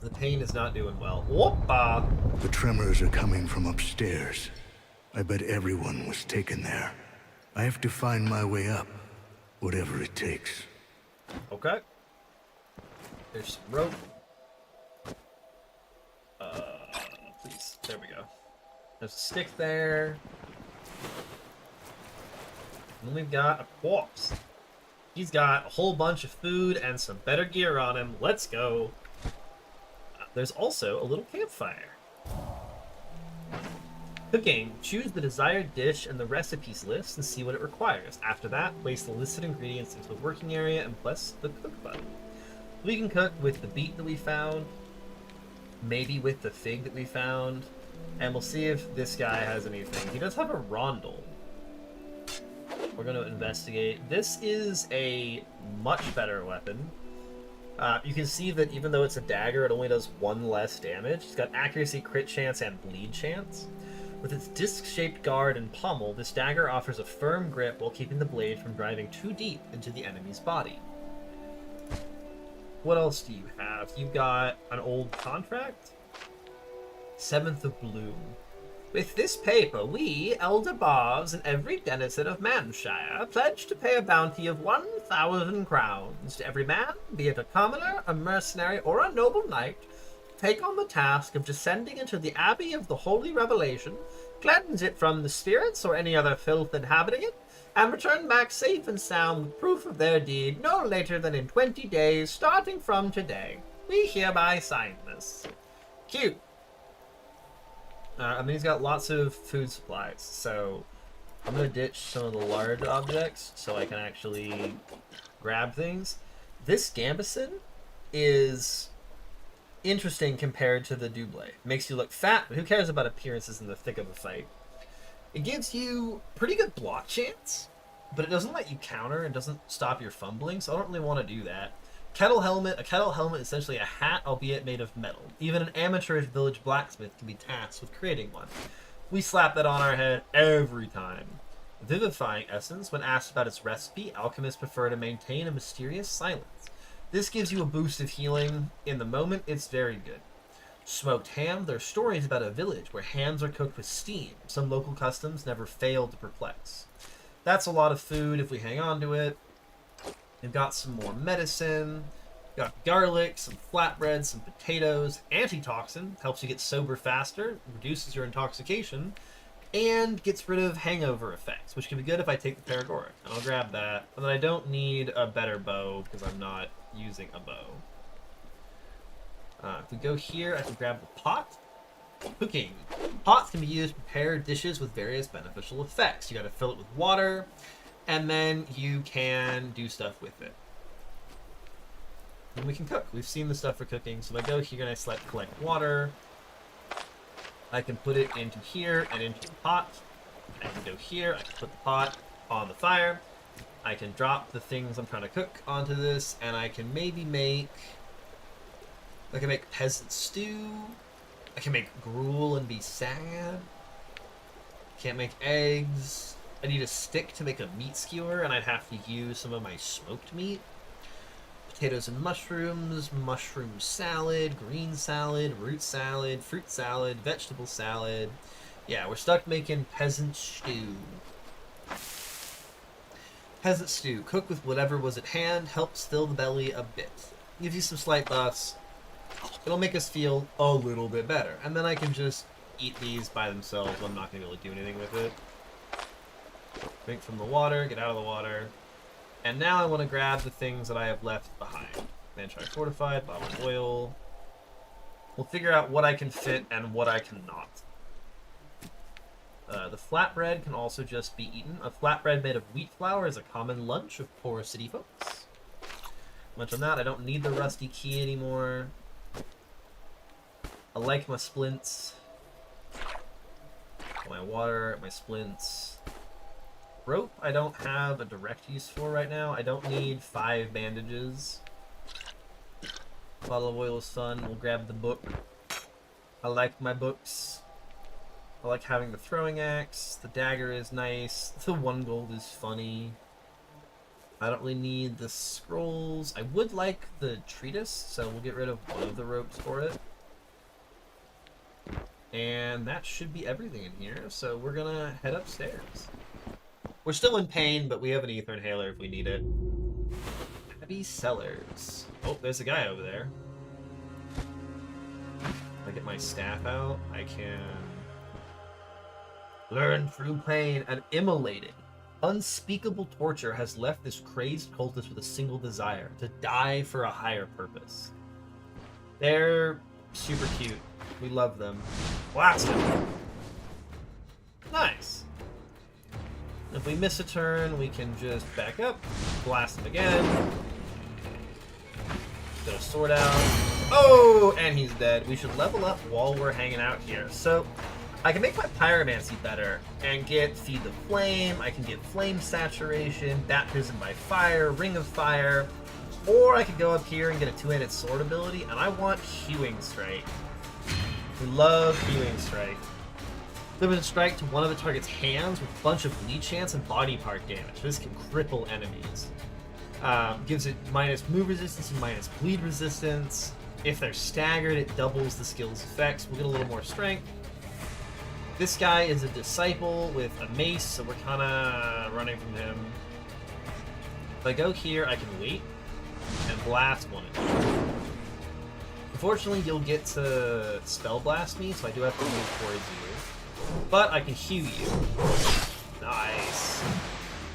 The pain is not doing well. Whoopa! The tremors are coming from upstairs. I bet everyone was taken there. I have to find my way up, whatever it takes. Okay. There's some rope. Please. There we go. There's a stick there. And then we've got a corpse. He's got a whole bunch of food and some better gear on him. Let's go. There's also a little campfire. Cooking. Choose the desired dish and the recipes list and see what it requires. After that, place the listed ingredients into the working area and press the cook button. We can cook with the beet that we found, maybe with the fig that we found, and we'll see if this guy has anything. He does have a rondel. We're going to investigate. This is a much better weapon. You can see that even though it's a dagger, it only does 1 less damage. It's got accuracy, crit chance, and bleed chance. With its disc-shaped guard and pommel, this dagger offers a firm grip while keeping the blade from driving too deep into the enemy's body. What else do you have? You've got an old contract? 7th of Bloom. With this paper, we, elder bards and every denizen of Manshire, pledge to pay a bounty of 1,000 crowns to every man, be it a commoner, a mercenary, or a noble knight, take on the task of descending into the Abbey of the Holy Revelation, cleanse it from the spirits or any other filth inhabiting it, and return back safe and sound with proof of their deed no later than in 20 days, starting from today. We hereby sign this. Cute. I mean, he's got lots of food supplies, so I'm going to ditch some of the large objects so I can actually grab things. This gambeson is interesting compared to the doublet. Makes you look fat, but who cares about appearances in the thick of a fight? It gives you pretty good block chance, but it doesn't let you counter and doesn't stop your fumbling, so I don't really want to do that. Kettle helmet. A kettle helmet is essentially a hat, albeit made of metal. Even an amateurish village blacksmith can be tasked with creating one. We slap that on our head every time. Vivifying essence. When asked about its recipe, alchemists prefer to maintain a mysterious silence. This gives you a boost of healing. In the moment, it's very good. Smoked ham. There are stories about a village where hams are cooked with steam. Some local customs never fail to perplex. That's a lot of food if we hang on to it. We've got some more medicine. We've Got garlic, some flatbread, some potatoes, antitoxin, helps you get sober faster, reduces your intoxication, and gets rid of hangover effects, which can be good if I take the Paragoric. And I'll grab that. And then I don't need a better bow because I'm not using a bow. If we go here, I can grab the pot. Cooking. Pots can be used to prepare dishes with various beneficial effects. You gotta fill it with water, and then you can do stuff with it. And we can cook. We've seen the stuff for cooking. So if I go here and I select collect water, I can put it into here and into the pot. I can go here, I can put the pot on the fire. I can drop the things I'm trying to cook onto this, and I can maybe make... I can make peasant stew. I can make gruel and be sad. Can't make eggs. I need a stick to make a meat skewer, and I'd have to use some of my smoked meat. Potatoes and mushrooms, mushroom salad, green salad, root salad, fruit salad, vegetable salad. Yeah, we're stuck making peasant stew. Peasant stew. Cook with whatever was at hand. Helps fill the belly a bit. Gives you some slight buffs. It'll make us feel a little bit better. And then I can just eat these by themselves. I'm not going to be able to do anything with it. Drink from the water. Get out of the water. And now I want to grab the things that I have left behind. Manchai fortified, bottle of oil. We'll figure out what I can fit and what I cannot. The flatbread can also just be eaten. A flatbread made of wheat flour is a common lunch of poor city folks. Munch on that. I don't need the rusty key anymore. I like my splints. My water, my splints. Rope I don't have a direct use for right now. I don't need 5 bandages. Bottle of oil is fun. We'll grab the book. I like my books. I like having the throwing axe. The dagger is nice. The 1 gold is funny. I don't really need the scrolls. I would like the treatise, so we'll get rid of one of the ropes for it. And that should be everything in here, so we're gonna head upstairs. We're still in pain, but we have an ether inhaler if we need it. Abbey Cellars. Oh, there's a guy over there. If I get my staff out, I can learn through pain and immolating. Unspeakable torture has left this crazed cultist with a single desire, to die for a higher purpose. They're super cute. We love them. Blast him! Nice! If we miss a turn, we can just back up, blast him again. Get a sword out. Oh! And he's dead. We should level up while we're hanging out here. So, I can make my pyromancy better and get Feed the Flame. I can get Flame Saturation, Baptism by Fire, Ring of Fire. Or I could go up here and get a 2-handed sword ability, and I want Hewing Strike. We love Hewing Strike. Limited strike to one of the target's hands with a bunch of bleed chance and body part damage. This can cripple enemies. Gives it minus move resistance and minus bleed resistance. If they're staggered, it doubles the skill's effects. We'll get a little more strength. This guy is a disciple with a mace, so we're kind of running from him. If I go here, I can wait and blast one of them. Unfortunately, you'll get to spell blast me, so I do have to move towards you. But I can heal you. Nice.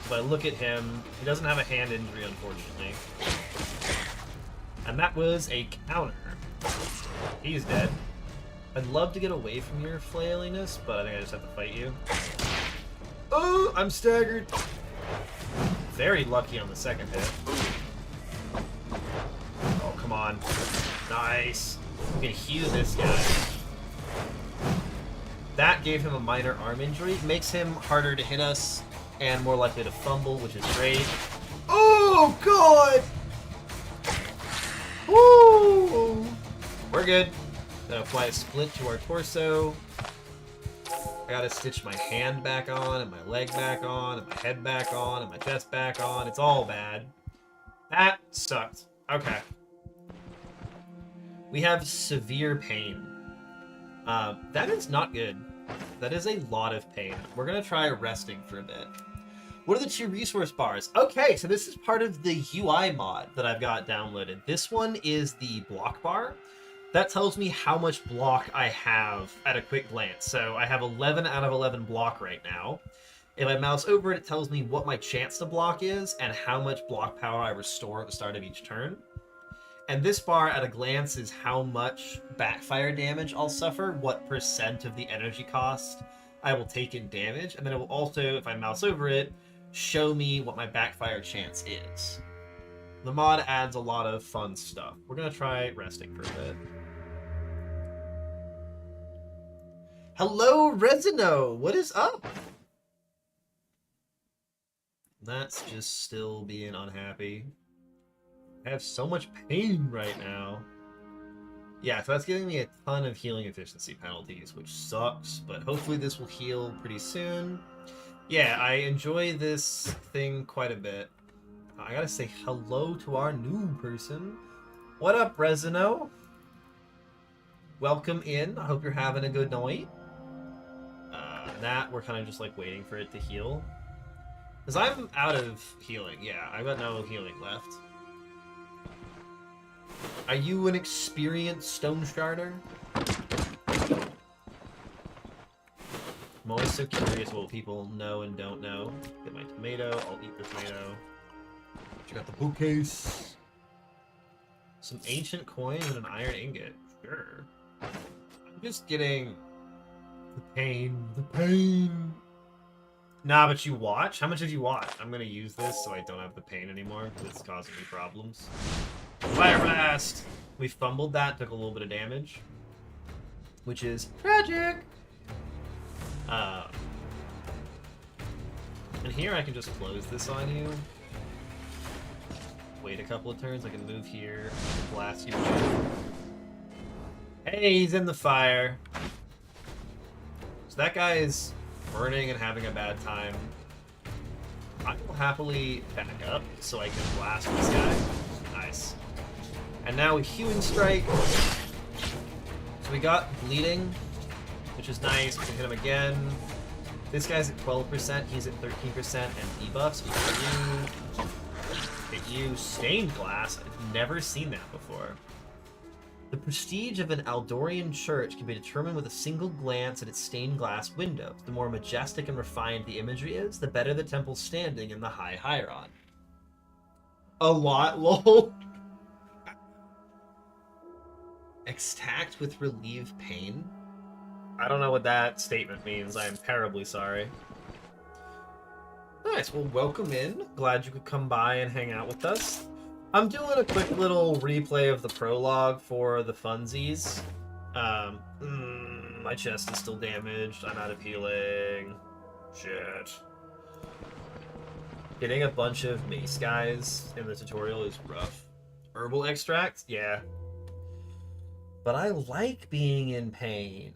If I look at him, he doesn't have a hand injury, unfortunately. And that was a counter. He's dead. I'd love to get away from your flailiness, but I think I just have to fight you. Oh, I'm staggered. Very lucky on the second hit. Oh, come on. Nice. I'm gonna heal this guy. That gave him a minor arm injury. Makes him harder to hit us and more likely to fumble, which is great. Oh, God! Woo! We're good. Gonna apply a splint to our torso. I gotta stitch my hand back on, and my leg back on, and my head back on, and my chest back on. It's all bad. That sucked. Okay. We have severe pain. That is not good. That is a lot of pain. We're gonna try resting for a bit. What are the 2 resource bars? Okay, so this is part of the UI mod that I've got downloaded. This one is the block bar. That tells me how much block I have at a quick glance. So I have 11 out of 11 block right now. If I mouse over it, it tells me what my chance to block is and how much block power I restore at the start of each turn. And this bar at a glance is how much backfire damage I'll suffer, what percent of the energy cost I will take in damage, and then it will also, if I mouse over it, show me what my backfire chance is. The mod adds a lot of fun stuff. We're going to try resting for a bit. Hello, Resino! What is up? That's just still being unhappy. I have so much pain right now. Yeah, so that's giving me a ton of healing efficiency penalties, which sucks, but hopefully this will heal pretty soon. Yeah, I enjoy this thing quite a bit. I gotta say hello to our new person. What up, Resino? Welcome in. I hope you're having a good night. That, we're kind of just like waiting for it to heal. Because I'm out of healing. Yeah, I've got no healing left. Are you an experienced stone sharder? I'm always so curious what people know and don't know. Get my tomato. I'll eat the tomato. Check out the bookcase. Some ancient coins and an iron ingot. Sure. I'm just getting the pain. The pain. Nah, but you watch? How much did you watch? I'm gonna use this so I don't have the pain anymore because it's causing me problems. Fire blast! We fumbled that, took a little bit of damage. Which is tragic! And here I can just close this on you. Wait a couple of turns, I can move here, blast you again. Hey, he's in the fire. So that guy is burning and having a bad time. I will happily back up so I can blast this guy. Nice. And now a Hewing Strike. So we got bleeding, which is nice. We can hit him again. This guy's at 12%, he's at 13%, and debuffs. We hit you. Stained Glass. I've never seen that before. The prestige of an Aldorian church can be determined with a single glance at its stained glass windows. The more majestic and refined the imagery is, the better the temple's standing in the High Hieron. A lot, lol. Extact with relieve pain? I don't know what that statement means. I am terribly sorry. Nice, well, welcome in. Glad you could come by and hang out with us. I'm doing a quick little replay of the prologue for the funsies. My chest is still damaged. I'm out of healing. Shit. Getting a bunch of mace guys in the tutorial is rough. Herbal extract? Yeah. But I like being in pain.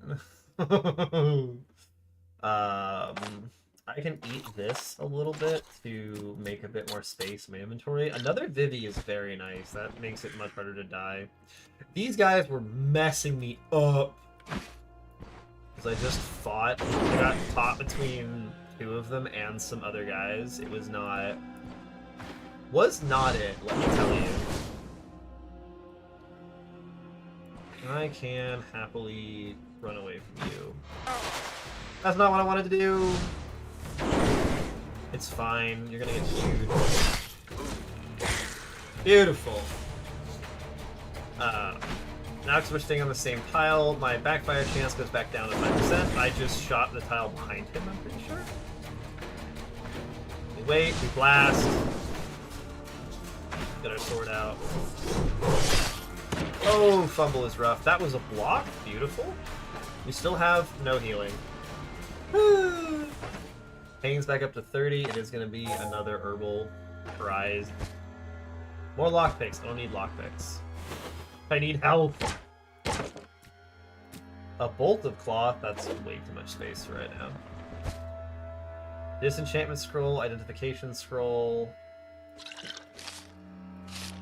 I can eat this a little bit to make a bit more space in my inventory. Another Vivi is very nice. That makes it much harder to die. These guys were messing me up. Because I just fought. I got caught between 2 of them and some other guys. It was not... Was not it, let me tell you. I can happily run away from you. That's not what I wanted to do. It's fine. You're gonna get chewed. Beautiful. Now because we're staying on the same tile, my backfire chance goes back down to 5%. I just shot the tile behind him, I'm pretty sure. We wait, we blast. Get our sword out. Oh, fumble is rough. That was a block. Beautiful. We still have no healing. Pain's back up to 30. It is going to be another herbal prize. More lockpicks. I don't need lockpicks. I need health. A bolt of cloth. That's way too much space right now. Disenchantment scroll. Identification scroll.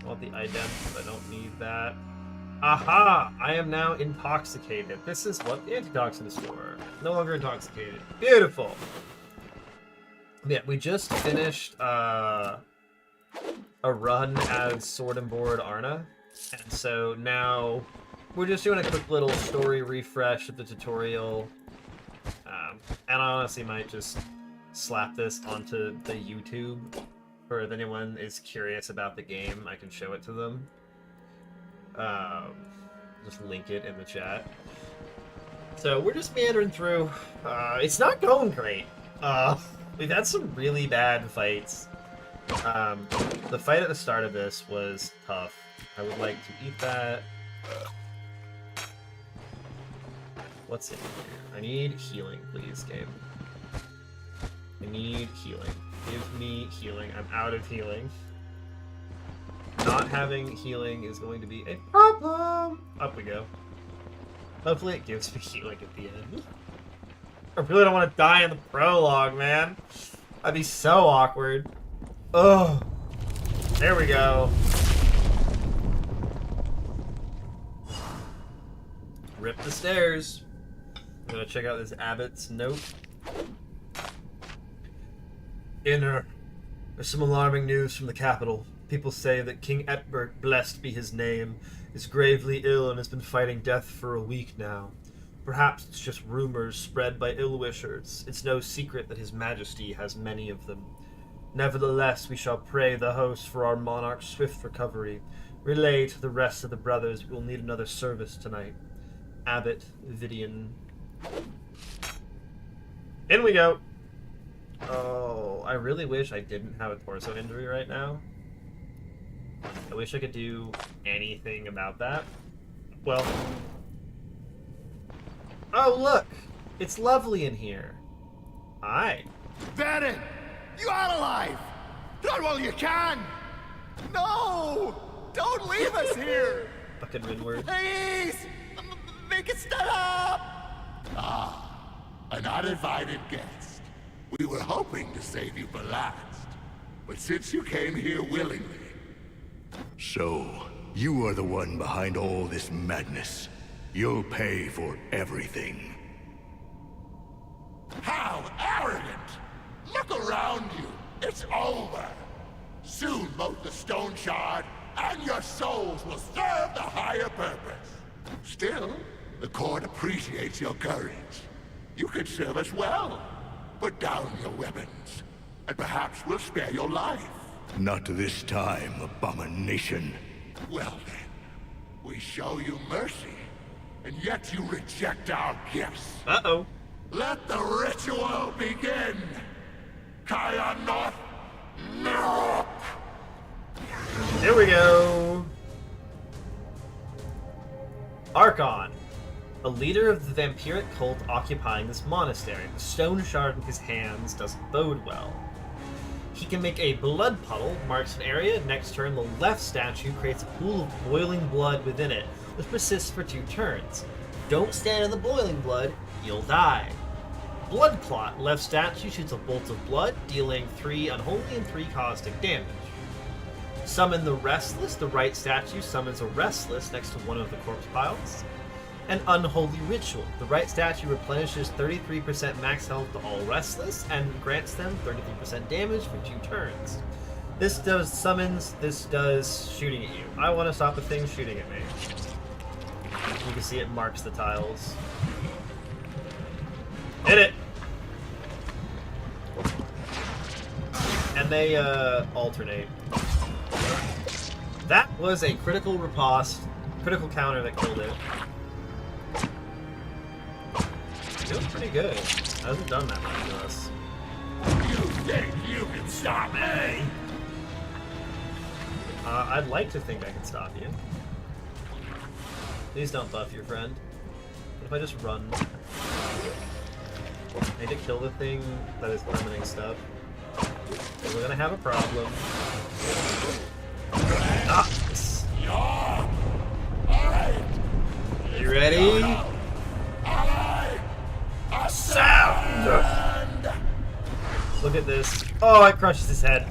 I want the ident, but I don't need that. Aha! I am now intoxicated. This is what the antitoxin is for. No longer intoxicated. Beautiful! Yeah, we just finished a run as Sword and Board Arna, and so now we're just doing a quick little story refresh of the tutorial. And I honestly might just slap this onto the YouTube for if anyone is curious about the game. I can show it to them. Just link it in the chat. So we're just meandering through. It's not going great. We've had some really bad fights. The fight at the start of this was tough. I would like to eat that. What's in here? I need healing, please, game. I need healing. Give me healing. I'm out of healing. Not having healing is going to be a problem. Up we go. Hopefully it gives me healing at the end. I really don't want to die in the prologue, man. That'd be so awkward. Ugh. There we go. Rip the stairs. I'm gonna check out this abbot's note. There's some alarming news from the capital. People say that King Etbert, blessed be his name, is gravely ill and has been fighting death for a week now. Perhaps it's just rumors spread by ill-wishers. It's no secret that his majesty has many of them. Nevertheless, we shall pray the host for our monarch's swift recovery. Relay to the rest of the brothers we will need another service tonight. Abbot Vidian. In we go! Oh, I really wish I didn't have a torso injury right now. I wish I could do anything about that. Well... Oh, look! It's lovely in here. Hi. Baron! You are alive! Run while you can! No! Don't leave us here! Fucking Rinward. Please! Make it stop! Ah, an uninvited guest. We were hoping to save you for last. But since you came here willingly... So, you are the one behind all this madness. You'll pay for everything. How arrogant! Look around you. It's over. Soon both the Stone Shard and your souls will serve the higher purpose. Still, the court appreciates your courage. You can serve us well. Put down your weapons, and perhaps we'll spare your life. Not this time, abomination. Well then, we show you mercy, and yet you reject our gifts. Uh-oh. Let the ritual begin! Kaya North, Mirror! Here we go. Archon, a leader of the vampiric cult occupying this monastery. The stone shard in his hands doesn't bode well. He can make a blood puddle, marks an area. Next turn, the left statue creates a pool of boiling blood within it, which persists for 2 turns. Don't stand in the boiling blood, you'll die. Blood Clot, left statue shoots a bolt of blood, dealing 3 unholy and 3 caustic damage. Summon the Restless, the right statue summons a Restless next to one of the corpse piles. An Unholy Ritual, the right statue replenishes 33% max health to all Restless and grants them 33% damage for 2 turns. This does summons, this does shooting at you. I want to stop the thing shooting at me. You can see it marks the tiles. Hit it! And they alternate. That was a critical riposte, critical counter that killed it. Doing pretty good. Hasn't done that much to us. You think you can stop me? I'd like to think I can stop you. Please don't buff your friend. What if I just run? I need to kill the thing that is summoning stuff. We're gonna have a problem. Ah! You ready? Sound! Look at this. Oh, I crushed his head.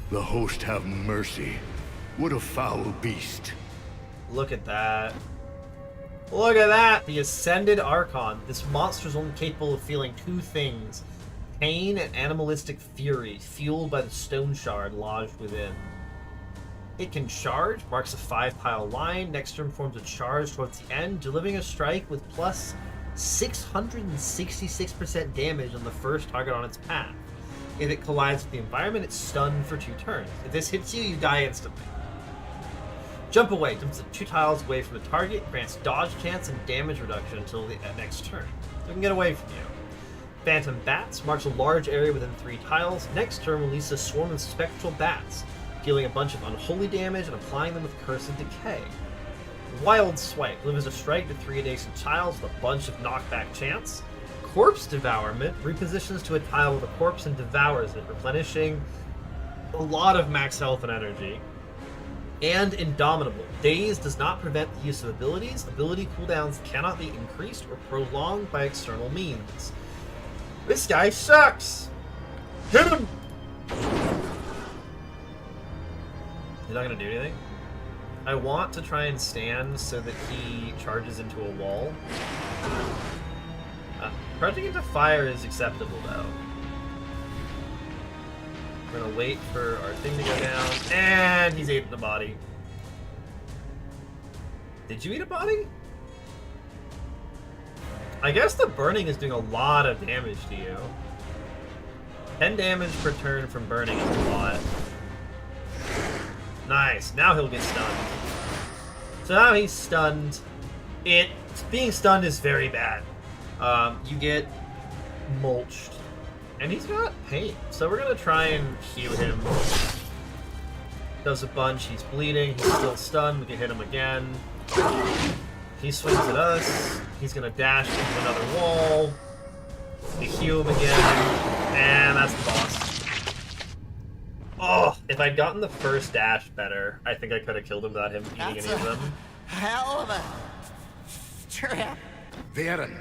The host have mercy. What a foul beast. Look at that. Look at that! The Ascended Archon. This monster is only capable of feeling two things. Pain and animalistic fury, fueled by the stone shard lodged within. It can charge, marks a 5-tile line. Next turn forms a charge towards the end, delivering a strike with plus 666% damage on the first target on its path. If it collides with the environment, it's stunned for 2 turns. If this hits you, you die instantly. Jump away, jumps 2 tiles away from the target, grants dodge chance and damage reduction until the next turn. So it can get away from you. Phantom Bats marks a large area within 3 tiles. Next turn, release a swarm of spectral bats, dealing a bunch of unholy damage and applying them with Curse of Decay. Wild Swipe delivers a strike to 3 adjacent tiles with a bunch of knockback chance. Corpse Devourment repositions to a tile with a corpse and devours it, replenishing a lot of max health and energy. And Indomitable. Daze does not prevent the use of abilities. Ability cooldowns cannot be increased or prolonged by external means. This guy sucks! Hit him! He's not gonna do anything? I want to try and stand so that he charges into a wall. Charging into fire is acceptable, though. We're gonna wait for our thing to go down, and he's eating the body. Did you eat a body? I guess the burning is doing a lot of damage to you. 10 damage per turn from burning is a lot. Nice, now he'll get stunned. So now he's stunned. Being stunned is very bad. You get mulched. And he's got pain, so we're gonna try and heal him. Does a bunch, he's bleeding, he's still stunned, we can hit him again. He swings at us, he's gonna dash into another wall. We heal him again, and that's the boss. Oh, if I'd gotten the first dash better, I think I could have killed him without him eating any of them. Hell of a trap. Varen,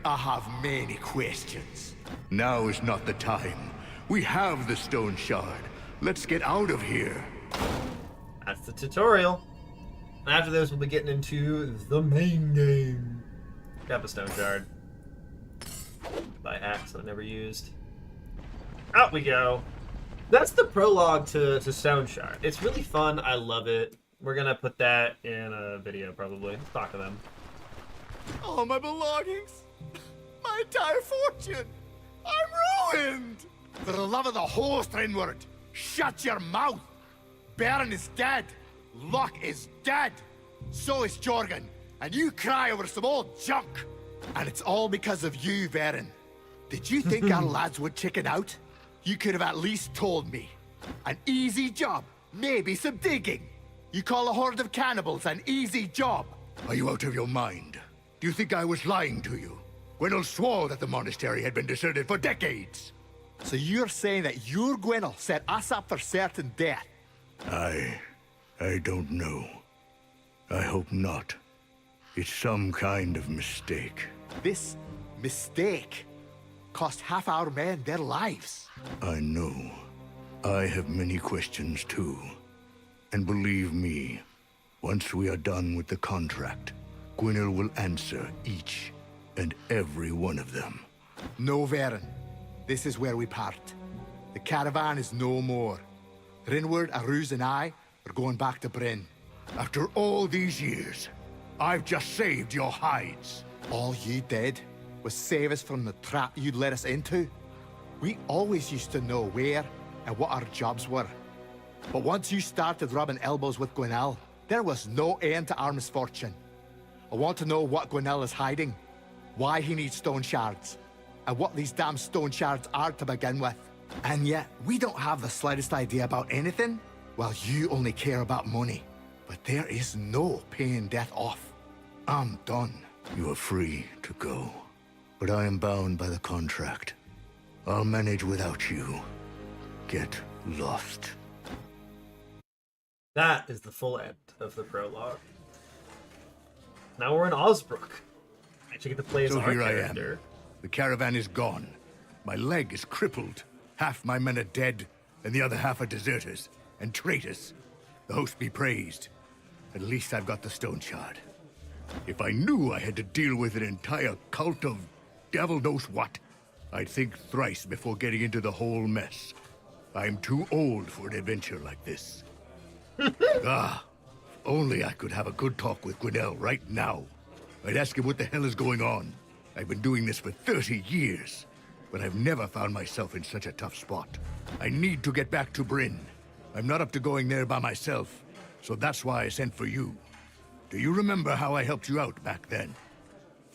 I have many questions. Now is not the time. We have the stone shard. Let's get out of here. That's the tutorial. After this, we'll be getting into the main game. Got the stone shard. By axe that I never used. Out we go. That's the prologue to Stone Shard. It's really fun. I love it. We're gonna put that in a video probably. Let's talk to them. All my belongings. My entire fortune. I'm ruined. For the love of the host, Rinward, shut your mouth. Baron is dead. Luck is dead. So is Jorgen. And you cry over some old junk. And it's all because of you, Baron. Did you think our lads would chicken out? You could have at least told me. An easy job. Maybe some digging. You call a horde of cannibals an easy job. Are you out of your mind? Do you think I was lying to you? Gwynnel swore that the monastery had been deserted for decades. So you're saying that your Gwynnel set us up for certain death? I don't know. I hope not. It's some kind of mistake. This mistake cost half our men their lives. I know. I have many questions too. And believe me, once we are done with the contract, Gwynnel will answer each and every one of them. No, Varen. This is where we part. The caravan is no more. Rinward, Aruz, and I are going back to Bryn. After all these years, I've just saved your hides. All you did was save us from the trap you'd let us into. We always used to know where and what our jobs were. But once you started rubbing elbows with Gwynnel, there was no end to our misfortune. I want to know what Gwynnel is hiding, why he needs stone shards, and what these damn stone shards are to begin with. And yet, we don't have the slightest idea about anything. Well, you only care about money. But there is no paying death off. I'm done. You are free to go. But I am bound by the contract. I'll manage without you. Get lost. That is the full end of the prologue. Now we're in Osbrook. I actually get to play as So our here I character. am. The caravan is gone. My leg is crippled. Half my men are dead, and the other half are deserters and traitors. The host be praised. At least I've got the stone shard. If I knew I had to deal with an entire cult of devil knows what, I'd think thrice before getting into the whole mess. I'm too old for an adventure like this. Ah, if only I could have a good talk with Gwinnell right now. I'd ask him what the hell is going on. I've been doing this for 30 years, but I've never found myself in such a tough spot. I need to get back to Bryn. I'm not up to going there by myself, so that's why I sent for you. Do you remember how I helped you out back then?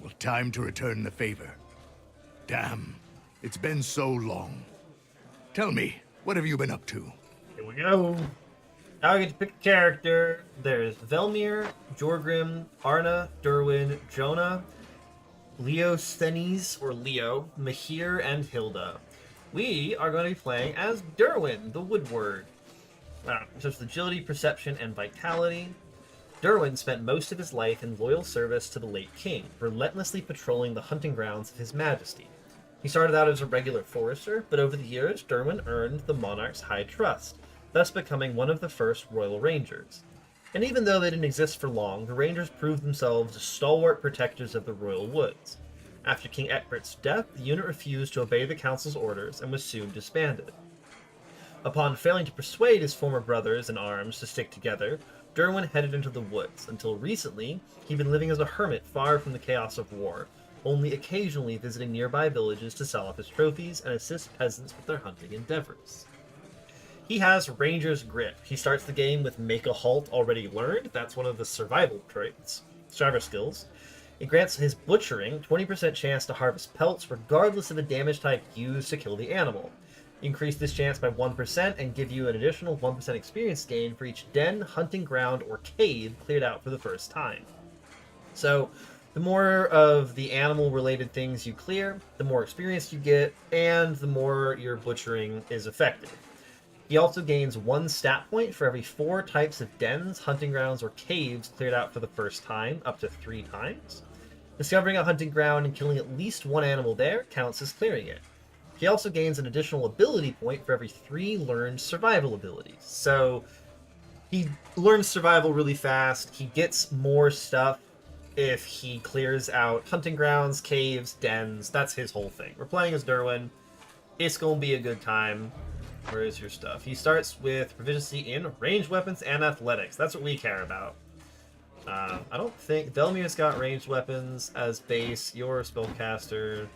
Well, time to return the favor. Damn, it's been so long. Tell me, what have you been up to? Here we go. Now I get to pick a character. There's Velmir, Jorgrim, Arna, Dirwin, Jonah, Leosthenes, or Leo, Mahir, and Hilda. We are going to be playing as Dirwin, the Woodward. Such agility, perception, and vitality. Dirwin spent most of his life in loyal service to the late king, relentlessly patrolling the hunting grounds of His Majesty. He started out as a regular forester, but over the years, Dirwin earned the monarch's high trust, thus becoming one of the first royal rangers. And even though they didn't exist for long, the rangers proved themselves stalwart protectors of the royal woods. After King Eckbert's death, the unit refused to obey the council's orders and was soon disbanded. Upon failing to persuade his former brothers in arms to stick together, Dirwin headed into the woods. Until recently, he'd been living as a hermit far from the chaos of war, only occasionally visiting nearby villages to sell off his trophies and assist peasants with their hunting endeavors. He has Ranger's Grip. He starts the game with Make a Halt already learned. That's one of the survival traits, survivor skills. It grants his Butchering 20% chance to harvest pelts regardless of the damage type used to kill the animal. Increase this chance by 1% and give you an additional 1% experience gain for each den, hunting ground, or cave cleared out for the first time. So, the more of the animal-related things you clear, the more experience you get, and the more your butchering is effective. He also gains 1 stat point for every 4 types of dens, hunting grounds, or caves cleared out for the first time, up to 3 times. Discovering a hunting ground and killing at least 1 animal there counts as clearing it. He also gains an additional ability point for every 3 learned survival abilities. So, he learns survival really fast. He gets more stuff if he clears out hunting grounds, caves, dens. That's his whole thing. We're playing as Dirwin. It's going to be a good time. Where is your stuff? He starts with proficiency in ranged weapons and athletics. That's what we care about. I don't think... Velmir's got ranged weapons as base. You're a spellcaster.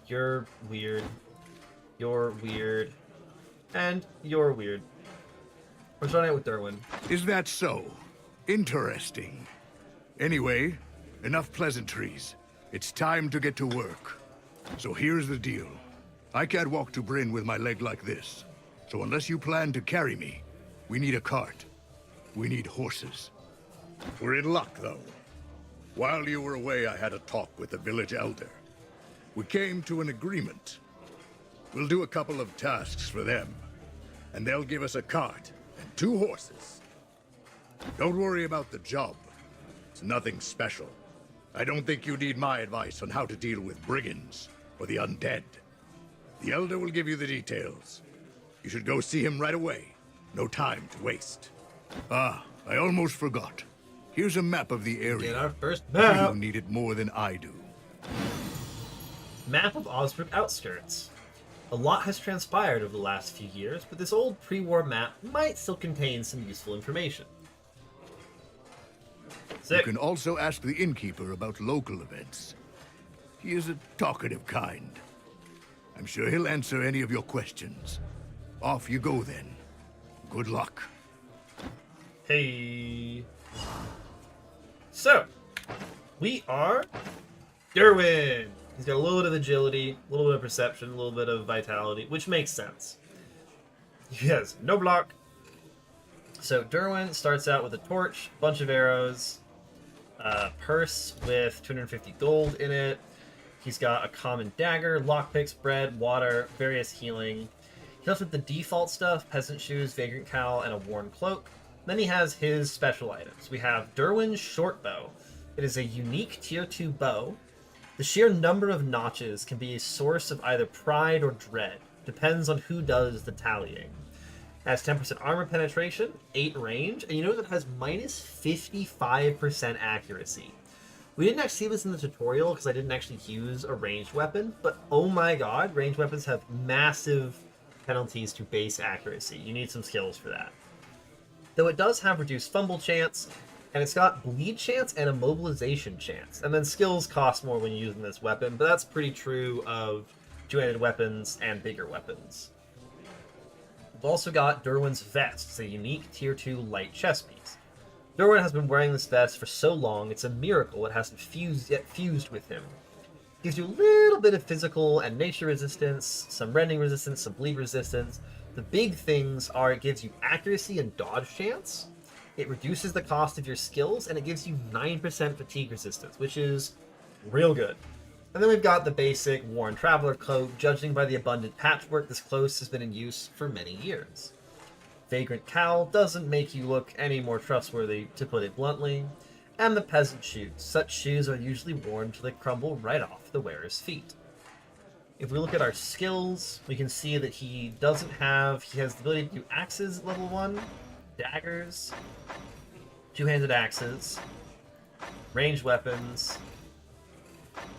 You're weird. You're weird. And you're weird. We're starting out with Dirwin. Is that so? Interesting. Anyway, enough pleasantries. It's time to get to work. So here's the deal. I can't walk to Bryn with my leg like this. So unless you plan to carry me, we need a cart. We need horses. We're in luck, though. While you were away, I had a talk with the village elder. We came to an agreement. We'll do a couple of tasks for them, and they'll give us a cart and 2 horses. Don't worry about the job. It's nothing special. I don't think you need my advice on how to deal with brigands or the undead. The elder will give you the details. You should go see him right away. No time to waste. Ah, I almost forgot. Here's a map of the area. Get our first map. You need it more than I do. Map of Osbrook Outskirts. A lot has transpired over the last few years, but this old pre-war map might still contain some useful information. Sick. You can also ask the innkeeper about local events. He is a talkative kind. I'm sure he'll answer any of your questions. Off you go then. Good luck. Hey. So, we are Dirwin. He's got a little bit of agility, a little bit of perception, a little bit of vitality, which makes sense. He has no block. So Dirwin starts out with a torch, bunch of arrows, a purse with 250 gold in it. He's got a common dagger, lockpicks, bread, water, various healing. He helps with the default stuff, peasant shoes, vagrant cowl, and a worn cloak. Then he has his special items. We have Dirwin's short bow. It is a unique tier 2 bow. The sheer number of notches can be a source of either pride or dread. Depends on who does the tallying. Has 10% armor penetration, 8 range, and you know that it has minus 55% accuracy. We didn't actually see this in the tutorial because I didn't actually use a ranged weapon, but oh my god, ranged weapons have massive penalties to base accuracy. You need some skills for that. Though it does have reduced fumble chance, and it's got bleed chance and immobilization chance. And then skills cost more when using this weapon, but that's pretty true of two-handed weapons and bigger weapons. We've also got Dirwin's Vest. It's a unique Tier 2 light chest piece. Dirwin has been wearing this vest for so long, it's a miracle it hasn't fused with him. It gives you a little bit of physical and nature resistance, some rending resistance, some bleed resistance. The big things are it gives you accuracy and dodge chance, it reduces the cost of your skills, and it gives you 9% fatigue resistance, which is real good. And then we've got the basic Worn Traveler Coat. Judging by the abundant patchwork, this clothes has been in use for many years. Vagrant Cowl doesn't make you look any more trustworthy, to put it bluntly. And the Peasant Shoes. Such shoes are usually worn till they crumble right off the wearer's feet. If we look at our skills, we can see that he has the ability to do axes at level 1, daggers, two-handed axes, ranged weapons,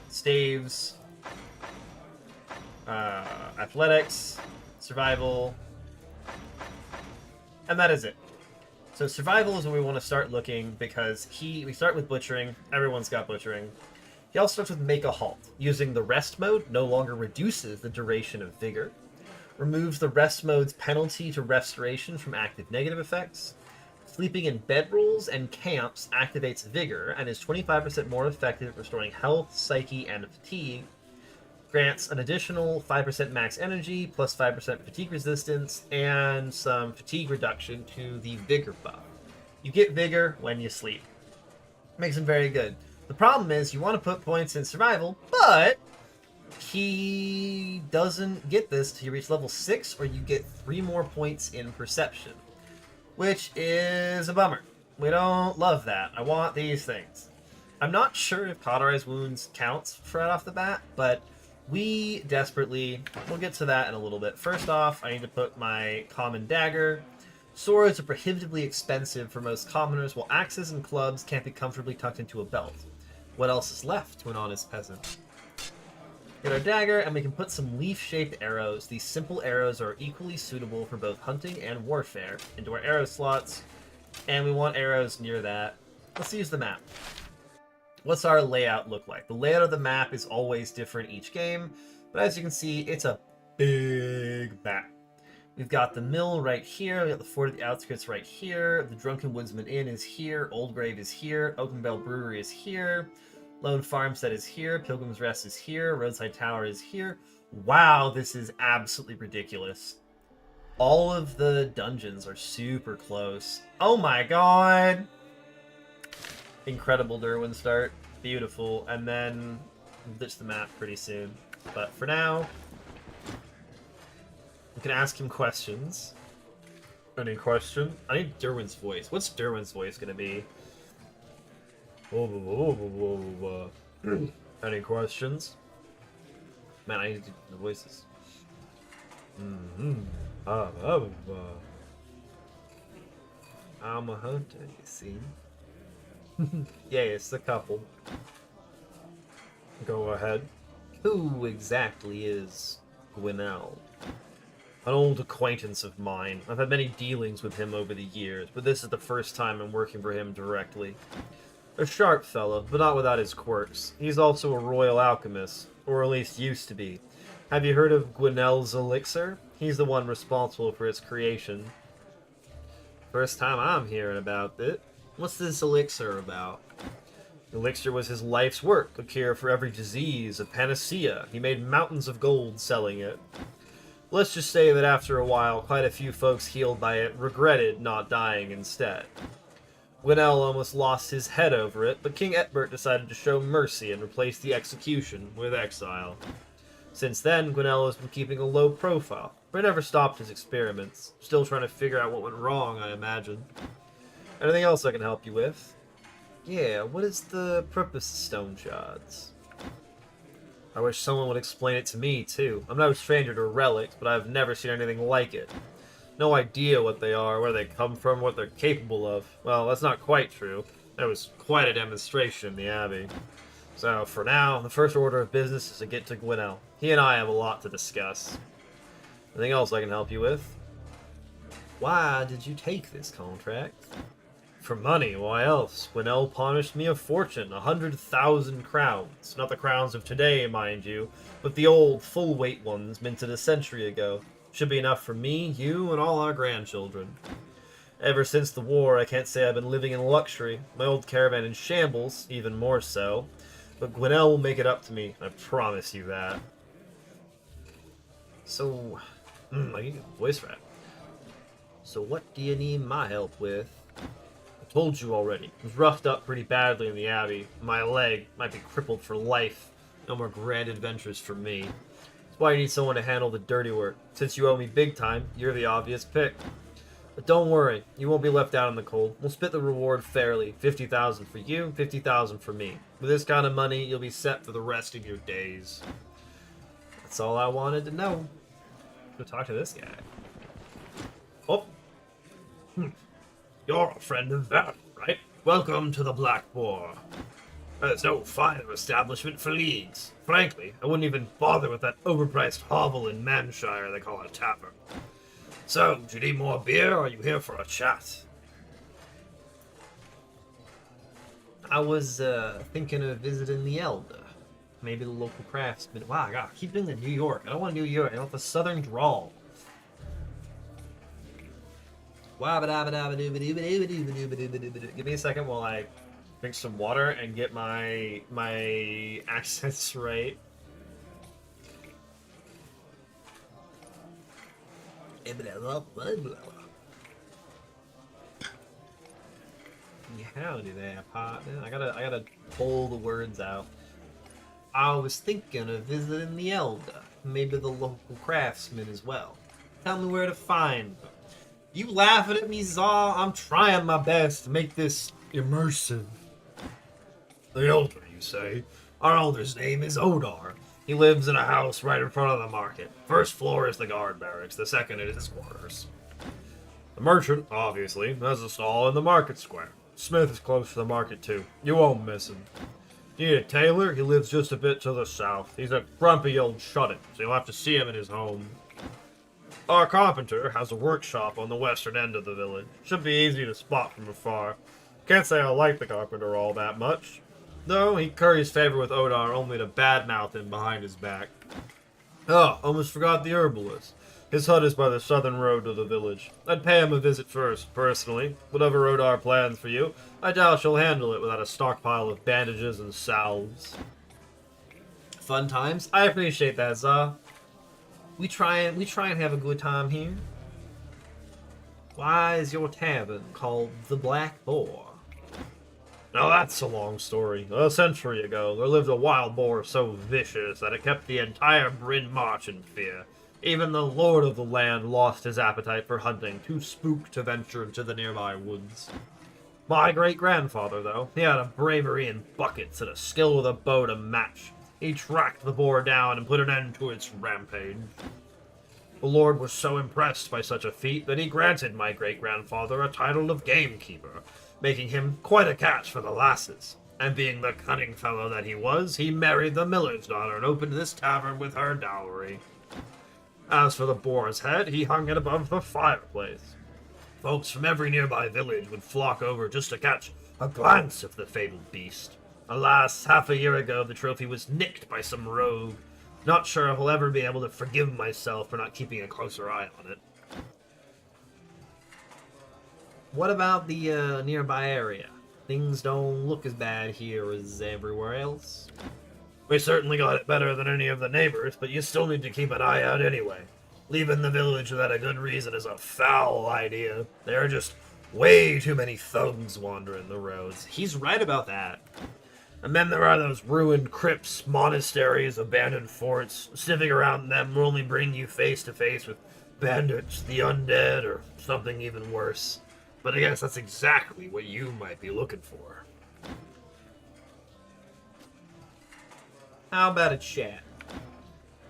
staves, athletics, survival, and that is it. So survival is where we want to start looking because we start with butchering. Everyone's got butchering. He also starts with make a halt. Using the rest mode no longer reduces the duration of vigor, removes the rest mode's penalty to restoration from active negative effects. Sleeping in bedrolls and camps activates vigor and is 25% more effective at restoring health, psyche, and fatigue. Grants an additional 5% max energy, plus 5% fatigue resistance, and some fatigue reduction to the vigor buff. You get vigor when you sleep. Makes him very good. The problem is you want to put points in survival, but he doesn't get this till you reach level 6, or you get 3 more points in perception, which is a bummer. We don't love that. I want these things. I'm not sure if cauterized wounds counts right off the bat, but we'll get to that in a little bit. First off, I need to put my common dagger. Swords are prohibitively expensive for most commoners, while axes and clubs can't be comfortably tucked into a belt. What else is left to an honest peasant? Get our dagger, and we can put some leaf-shaped arrows. These simple arrows are equally suitable for both hunting and warfare into our arrow slots, and we want arrows near that. Let's use the map. What's our layout look like? The layout of the map is always different each game, but as you can see, it's a big map. We've got the mill right here, we've got the fort at the outskirts right here, the Drunken Woodsman Inn is here, Old Grave is here, Oakenbell Brewery is here, Lone Farmstead is here, Pilgrim's Rest is here, Roadside Tower is here. Wow, this is absolutely ridiculous. All of the dungeons are super close. Oh my god! Incredible Dirwin start. Beautiful. And then we'll ditch the map pretty soon. But for now, we can ask him questions. Any question? I need Dirwin's voice. What's Dirwin's voice gonna be? Any questions? Man, I need to do the voices. I'm a hunter, you see. Yeah, it's a couple. Go ahead. Who exactly is Gwinnell? An old acquaintance of mine. I've had many dealings with him over the years, but this is the first time I'm working for him directly. A sharp fellow, but not without his quirks. He's also a royal alchemist, or at least used to be. Have you heard of Gwinnell's elixir? He's the one responsible for its creation. First time I'm hearing about it. What's this elixir about? The elixir was his life's work, a cure for every disease, a panacea. He made mountains of gold selling it. Let's just say that after a while, quite a few folks healed by it regretted not dying instead. Gwinnell almost lost his head over it, but King Etbert decided to show mercy and replace the execution with exile. Since then, Gwinnell has been keeping a low profile, but never stopped his experiments. Still trying to figure out what went wrong, I imagine. Anything else I can help you with? Yeah, what is the purpose of stone shards? I wish someone would explain it to me, too. I'm no stranger to relics, but I've never seen anything like it. No idea what they are, where they come from, what they're capable of. Well, that's not quite true. There was quite a demonstration in the Abbey. So, for now, the first order of business is to get to Gwinnell. He and I have a lot to discuss. Anything else I can help you with? Why did you take this contract? For money, why else? Gwinnell punished me a fortune, 100,000 crowns. Not the crowns of today, mind you, but the old, full-weight ones minted a century ago. Should be enough for me, you, and all our grandchildren. Ever since the war, I can't say I've been living in luxury. My old caravan in shambles, even more so. But Gwinnell will make it up to me, I promise you that. So, I get a voice rap. So what do you need my help with? I told you already. I was roughed up pretty badly in the Abbey. My leg might be crippled for life. No more grand adventures for me. That's why you need someone to handle the dirty work. Since you owe me big time, you're the obvious pick. But don't worry, you won't be left out in the cold. We'll split the reward fairly. 50,000 for you, 50,000 for me. With this kind of money, you'll be set for the rest of your days. That's all I wanted to know. Go talk to this guy. Oh. You're a friend of Baron, right? Welcome to the Black Boar. There's no finer establishment for leagues. Frankly, I wouldn't even bother with that overpriced hovel in Manshire they call a tavern. So, do you need more beer, or are you here for a chat? I was thinking of visiting the Elder. Maybe the local craftsman. Wow, God, I keep doing the New York. I don't want New York. I want the Southern drawl. Give me a second while I drink some water and get my accents right. Howdy there, partner. I gotta pull the words out. I was thinking of visiting the Elder, maybe the local craftsman as well. Tell me where to find them. You laughing at me, Zaw? I'm trying my best to make this immersive. The Elder, you say? Our Elder's name is Odar. He lives in a house right in front of the market. First floor is the guard barracks, the second is his quarters. The merchant, obviously, has a stall in the market square. Smith is close to the market too. You won't miss him. You need a tailor? He lives just a bit to the south. He's a grumpy old shut-in, so you'll have to see him in his home. Our carpenter has a workshop on the western end of the village. Should be easy to spot from afar. Can't say I like the carpenter all that much. Though, he curries favor with Odar only to badmouth him behind his back. Oh, almost forgot the herbalist. His hut is by the southern road to the village. I'd pay him a visit first, personally. Whatever Odar plans for you, I doubt she'll handle it without a stockpile of bandages and salves. Fun times? I appreciate that, Zah. We try and have a good time here. Why is your tavern called the Black Boar? Now that's a long story. A century ago, there lived a wild boar so vicious that it kept the entire Bryn March in fear. Even the lord of the land lost his appetite for hunting, too spooked to venture into the nearby woods. My great-grandfather, though, he had a bravery in buckets and a skill with a bow to match. He tracked the boar down and put an end to its rampage. The lord was so impressed by such a feat that he granted my great-grandfather a title of gamekeeper, making him quite a catch for the lasses. And being the cunning fellow that he was, he married the miller's daughter and opened this tavern with her dowry. As for the boar's head, he hung it above the fireplace. Folks from every nearby village would flock over just to catch a glance of the fabled beast. Alas, half a year ago the trophy was nicked by some rogue. Not sure if I'll ever be able to forgive myself for not keeping a closer eye on it. What about the nearby area? Things don't look as bad here as everywhere else. We certainly got it better than any of the neighbors, but you still need to keep an eye out anyway. Leaving the village without a good reason is a foul idea. There are just way too many thugs wandering the roads. He's right about that. And then there are those ruined crypts, monasteries, abandoned forts. Sniffing around them will only bring you face to face with bandits, the undead, or something even worse. But I guess that's exactly what you might be looking for. How about a chat?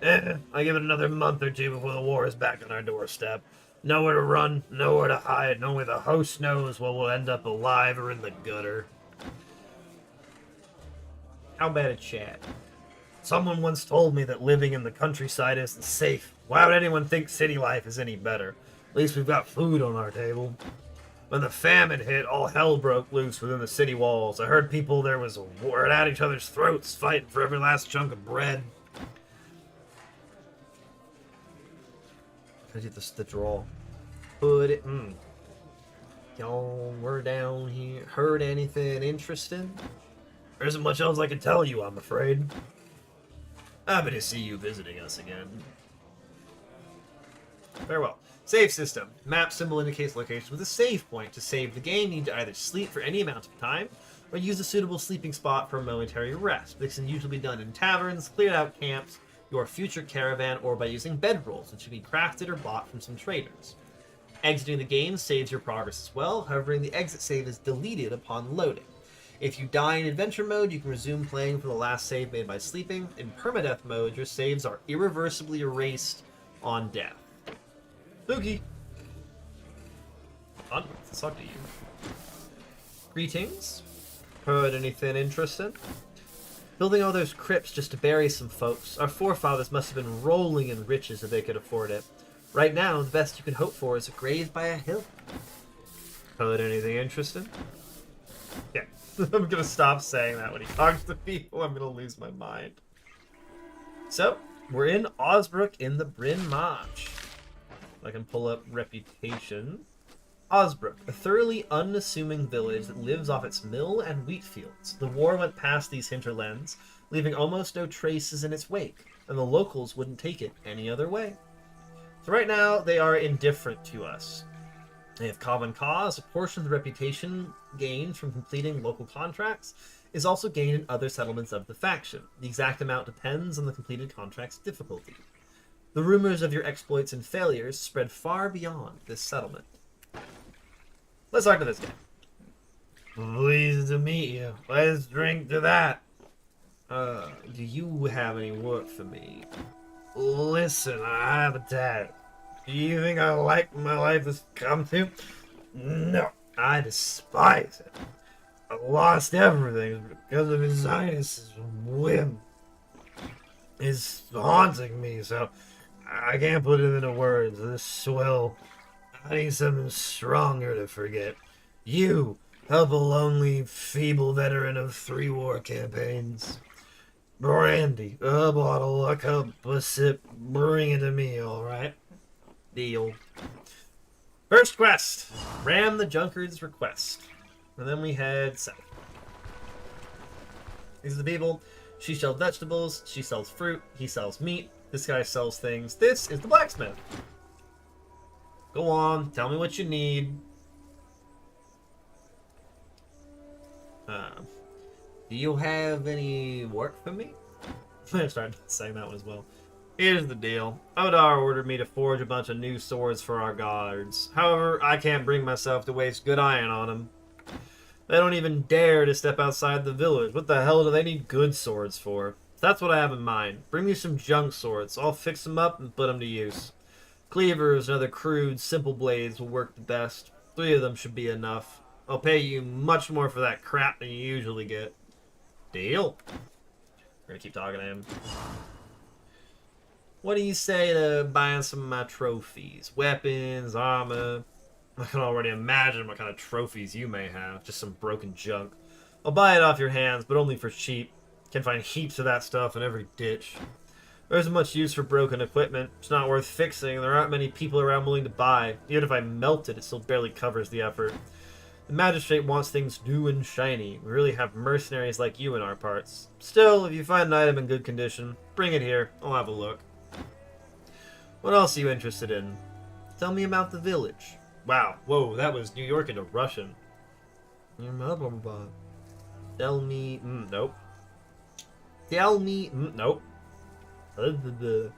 I give it another month or two before the war is back on our doorstep. Nowhere to run, nowhere to hide, and only the host knows where we'll end up alive or in the gutter. How about a chat? Someone once told me that living in the countryside isn't safe. Why would anyone think city life is any better? At least we've got food on our table. When the famine hit, all hell broke loose within the city walls. I heard people there was were at each other's throats, fighting for every last chunk of bread. I get the draw. Put it. Y'all were down here. Heard anything interesting? There isn't much else I can tell you, I'm afraid. Happy to see you visiting us again. Farewell. Save system. Map symbol indicates location with a save point. To save the game, you need to either sleep for any amount of time, or use a suitable sleeping spot for a momentary rest. This can usually be done in taverns, cleared out camps, your future caravan, or by using bedrolls, which can be crafted or bought from some traders. Exiting the game saves your progress as well, however the exit save is deleted upon loading. If you die in adventure mode, you can resume playing from the last save made by sleeping. In permadeath mode, your saves are irreversibly erased on death. Spooky! Let's talk to you. Greetings. Heard anything interesting? Building all those crypts just to bury some folks. Our forefathers must have been rolling in riches if they could afford it. Right now, the best you can hope for is a grave by a hill. Heard anything interesting? Yeah. I'm gonna stop saying that when he talks to people. I'm gonna lose my mind. So, we're in Osbrook in the Bryn March. I can pull up reputation. Osbrook, a thoroughly unassuming village that lives off its mill and wheat fields. The war went past these hinterlands, leaving almost no traces in its wake, and the locals wouldn't take it any other way. So right now, they are indifferent to us. They have common cause. A portion of the reputation gained from completing local contracts is also gained in other settlements of the faction. The exact amount depends on the completed contract's difficulty. The rumors of your exploits and failures spread far beyond this settlement. Let's talk to this guy. Pleased to meet you. Let's drink to that. Do you have any work for me? Listen, I have a dad. Do you think I like my life has come to? No, I despise it. I lost everything because of his highness's whim. It's haunting me, so I can't put it into words. This swill. I need something stronger to forget. You help a lonely, feeble veteran of 3 war campaigns. Brandy, a bottle, a cup, a sip. Bring it to me, alright? Deal. First quest. Ram the Junkard's request. And then we head south. These are the people. She sells vegetables. She sells fruit. He sells meat. This guy sells things. This is the blacksmith. Go on. Tell me what you need. Do you have any work for me? I started saying that one as well. Here's the deal. Odar ordered me to forge a bunch of new swords for our guards. However, I can't bring myself to waste good iron on them. They don't even dare to step outside the village. What the hell do they need good swords for? That's what I have in mind. Bring me some junk swords. I'll fix them up and put them to use. Cleavers and other crude, simple blades will work the best. 3 of them should be enough. I'll pay you much more for that crap than you usually get. Deal. We're gonna keep talking to him. What do you say to buying some of my trophies? Weapons, armor. I can already imagine what kind of trophies you may have. Just some broken junk. I'll buy it off your hands, but only for cheap. Can find heaps of that stuff in every ditch. There isn't much use for broken equipment. It's not worth fixing. There aren't many people around willing to buy. Even if I melt it, it still barely covers the effort. The magistrate wants things new and shiny. We really have mercenaries like you in our parts. Still, if you find an item in good condition, bring it here. I'll have a look. What else are you interested in? Tell me about the village. Wow, whoa, that was New York into Russian. Tell me, nope. Tell me, nope. Donut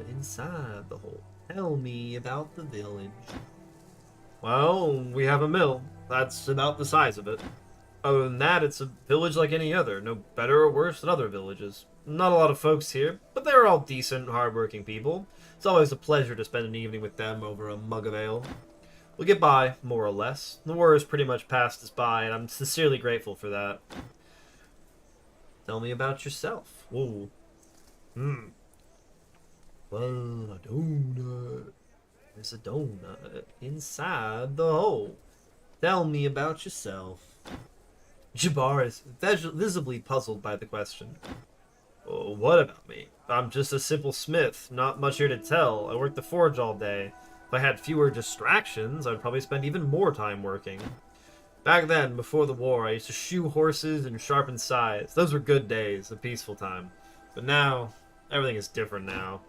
inside the hole. Tell me about the village. Well, we have a mill. That's about the size of it. Other than that, it's a village like any other, no better or worse than other villages. Not a lot of folks here, but they're all decent, hard-working people. It's always a pleasure to spend an evening with them over a mug of ale. We'll get by, more or less. The war has pretty much passed us by, and I'm sincerely grateful for that. Tell me about yourself. Ooh. Well, a donut. There's a donut inside the hole. Tell me about yourself. Jabbar is visibly puzzled by the question. Oh, what about me? I'm just a simple smith, not much here to tell. I work the forge all day. If I had fewer distractions, I'd probably spend even more time working. Back then, before the war, I used to shoe horses and sharpen scythes. Those were good days, a peaceful time. But now, everything is different now.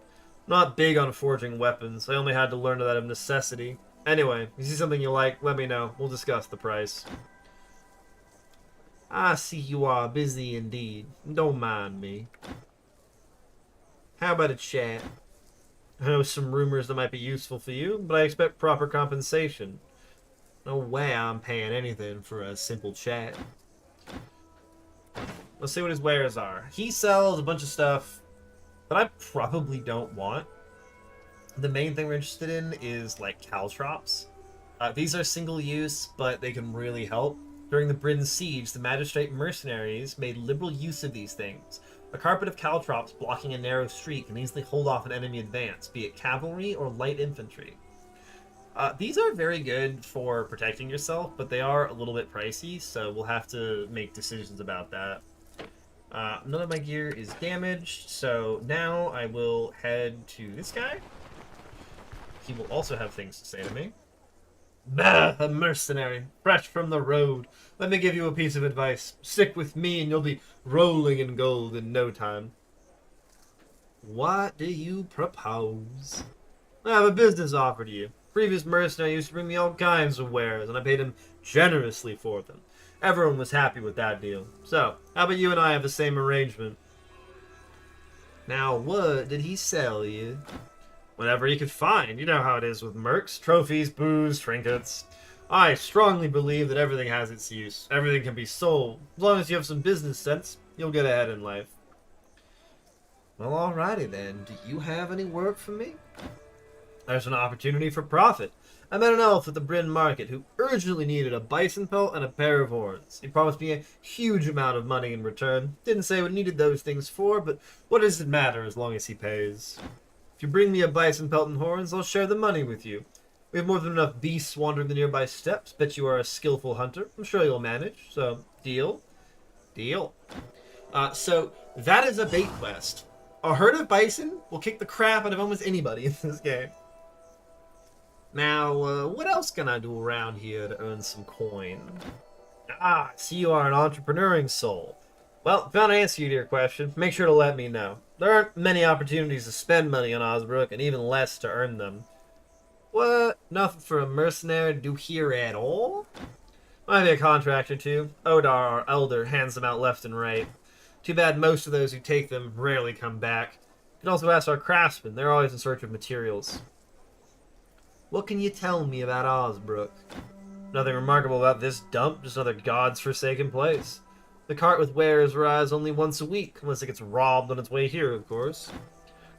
I'm not big on forging weapons. I only had to learn that of necessity. Anyway, you see something you like, let me know. We'll discuss the price. I see you are busy indeed. Don't mind me. How about a chat? I know some rumors that might be useful for you, but I expect proper compensation. No way I'm paying anything for a simple chat. Let's see what his wares are. He sells a bunch of stuff that I probably don't want. The main thing we're interested in is like caltrops. These are single use, but they can really help. During the Britain siege, the magistrate mercenaries made liberal use of these things. A carpet of caltrops blocking a narrow street can easily hold off an enemy advance, be it cavalry or light infantry. These are very good for protecting yourself, but they are a little bit pricey, so we'll have to make decisions about that. None of my gear is damaged, so now I will head to this guy. He will also have things to say to me. Bah, a mercenary, fresh from the road. Let me give you a piece of advice. Stick with me and you'll be rolling in gold in no time. What do you propose? I have a business offer to you. Previous mercenary used to bring me all kinds of wares, and I paid him generously for them. Everyone was happy with that deal. So, how about you and I have the same arrangement? Now, what did he sell you? Whatever he could find. You know how it is with mercs. Trophies, booze, trinkets. I strongly believe that everything has its use. Everything can be sold. As long as you have some business sense, you'll get ahead in life. Well, alrighty then. Do you have any work for me? There's an opportunity for profit. I met an elf at the Bryn Market who urgently needed a bison pelt and a pair of horns. He promised me a huge amount of money in return. Didn't say what he needed those things for, but what does it matter as long as he pays? If you bring me a bison pelt and horns, I'll share the money with you. We have more than enough beasts wandering the nearby steppes. Bet you are a skillful hunter. I'm sure you'll manage. So, deal? Deal. So, that is a bait quest. A herd of bison will kick the crap out of almost anybody in this game. Now, what else can I do around here to earn some coin? Ah, I see you are an entrepreneuring soul. Well, if I don't answer you to your question, make sure to let me know. There aren't many opportunities to spend money on Osbrook, and even less to earn them. What? Nothing for a mercenary to do here at all? Might be a contract or two. Odar, our elder, hands them out left and right. Too bad most of those who take them rarely come back. You can also ask our craftsmen. They're always in search of materials. What can you tell me about Osbrook? Nothing remarkable about this dump, just another god's forsaken place. The cart with wares arrives only once a week, unless it gets robbed on its way here, of course.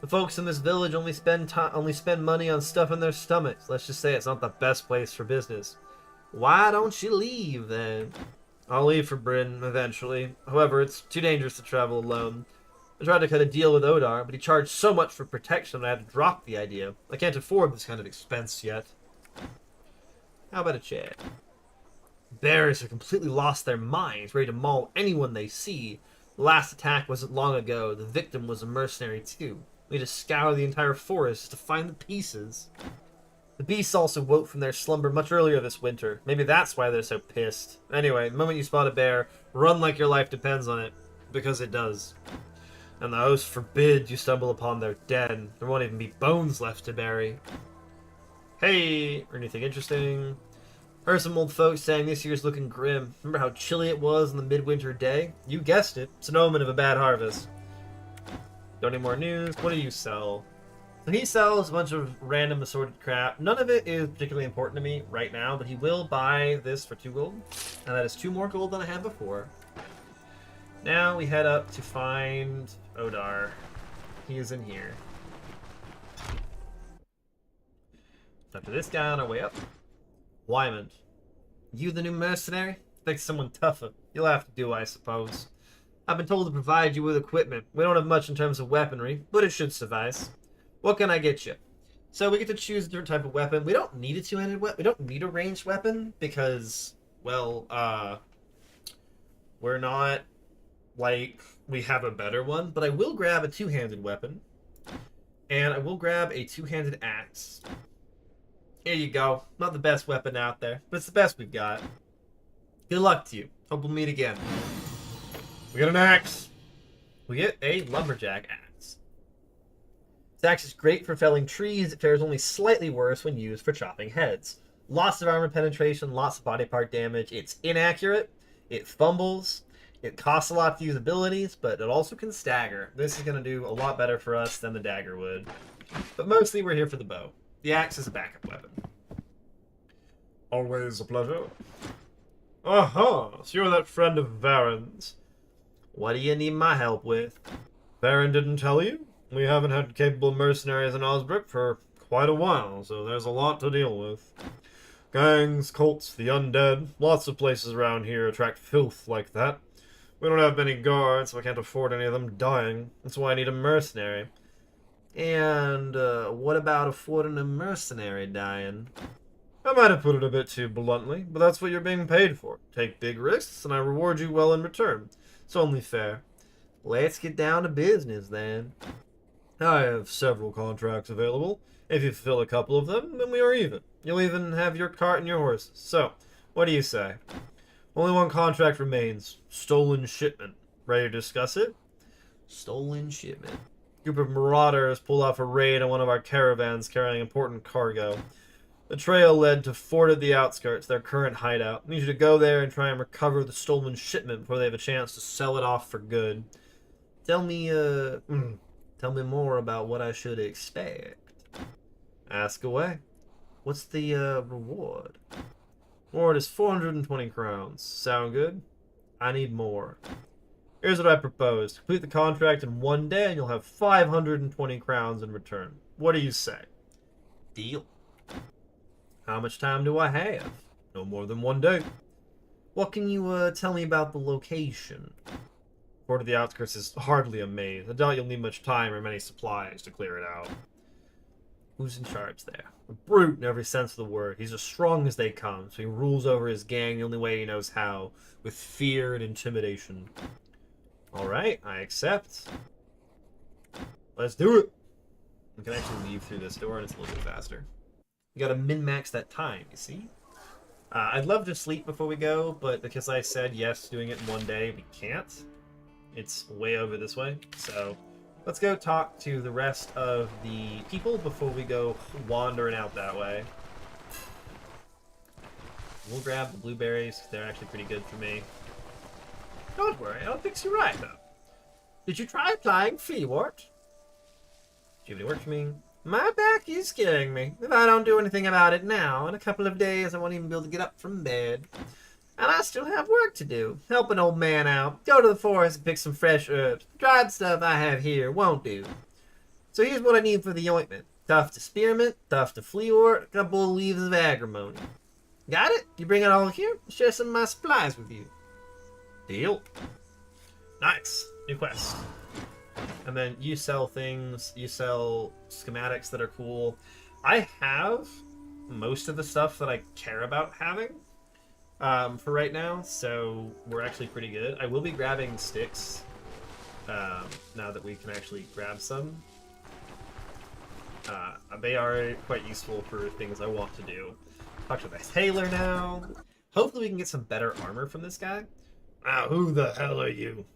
The folks in this village only spend money on stuff in their stomachs. Let's just say it's not the best place for business. Why don't you leave, then? I'll leave for Bryn, eventually. However, it's too dangerous to travel alone. I tried to cut a deal with Odar, but he charged so much for protection that I had to drop the idea. I can't afford this kind of expense yet. How about a chat? Bears have completely lost their minds, ready to maul anyone they see. The last attack wasn't long ago. The victim was a mercenary too. We had to scour the entire forest to find the pieces. The beasts also woke from their slumber much earlier this winter. Maybe that's why they're so pissed. Anyway, the moment you spot a bear, run like your life depends on it. Because it does. And the host forbid you stumble upon their den. There won't even be bones left to bury. Hey, or anything interesting? Heard some old folks saying this year's looking grim. Remember how chilly it was on the midwinter day? You guessed it. It's an omen of a bad harvest. Don't need more news. What do you sell? So he sells a bunch of random assorted crap. None of it is particularly important to me right now, but he will buy this for 2 gold. And that is 2 more gold than I had before. Now we head up to find Odar. He is in here. After this guy on our way up. Wyman. You the new mercenary? Think someone tougher. You'll have to do, I suppose. I've been told to provide you with equipment. We don't have much in terms of weaponry, but it should suffice. What can I get you? So we get to choose a different type of weapon. We don't need a two-handed weapon. We don't need a ranged weapon because, well, we're not, like, we have a better one. But I will grab a two-handed weapon. And I will grab a two-handed axe. Here you go. Not the best weapon out there, but it's the best we've got. Good luck to you. Hope we'll meet again. We get an axe. We get a lumberjack axe. This axe is great for felling trees. It fares only slightly worse when used for chopping heads. Lots of armor penetration, lots of body part damage. It's inaccurate. It fumbles. It costs a lot to use abilities, but it also can stagger. This is going to do a lot better for us than the dagger would. But mostly we're here for the bow. The axe is a backup weapon. Always a pleasure. Aha! So you're that friend of Varen's. What do you need my help with? Varen didn't tell you? We haven't had capable mercenaries in Osbrook for quite a while, so there's a lot to deal with. Gangs, cults, the undead, lots of places around here attract filth like that. We don't have many guards, so I can't afford any of them dying. That's why I need a mercenary. And, what about affording a mercenary dying? I might have put it a bit too bluntly, but that's what you're being paid for. Take big risks, and I reward you well in return. It's only fair. Let's get down to business, then. I have several contracts available. If you fulfill a couple of them, then we are even. You'll even have your cart and your horses. So, what do you say? Only one contract remains. Stolen shipment. Ready to discuss it? Stolen shipment. A group of marauders pulled off a raid on one of our caravans carrying important cargo. The trail led to Fort at the Outskirts, their current hideout. I need you to go there and try and recover the stolen shipment before they have a chance to sell it off for good. Tell me more about what I should expect. Ask away. What's the reward? Reward is 420 crowns. Sound good? I need more. Here's what I propose. Complete the contract in 1 day and you'll have 520 crowns in return. What do you say? Deal. How much time do I have? No more than 1 day. What can you tell me about the location? Fort of the Outskirts is hardly a maze. I doubt you'll need much time or many supplies to clear it out. Who's in charge there? A brute in every sense of the word. He's as strong as they come, so he rules over his gang the only way he knows how, with fear and intimidation. Alright, I accept. Let's do it! We can actually leave through this door and it's a little bit faster. You gotta min-max that time, you see? I'd love to sleep before we go, but because I said yes, doing it in 1 day, we can't. It's way over this way, so let's go talk to the rest of the people before we go wandering out that way. We'll grab the blueberries, they're actually pretty good for me. Don't worry, I'll fix you right up. Did you try applying Feewart? Do you have any work for me? My back is killing me. If I don't do anything about it now, in a couple of days I won't even be able to get up from bed. And I still have work to do. Help an old man out. Go to the forest and pick some fresh herbs. The dried stuff I have here won't do. So here's what I need for the ointment. Tuft of spearmint, tuft of fleawort, a couple of leaves of agrimony. Got it? You bring it all here? I'll share some of my supplies with you. Deal. Nice. New quest. And then you sell things. You sell schematics that are cool. I have most of the stuff that I care about having for right now, so we're actually pretty good. I will be grabbing sticks now that we can actually grab some. They are quite useful for things I want to do. Talk to the tailor now. Hopefully we can get some better armor from this guy. Ah, who the hell are you?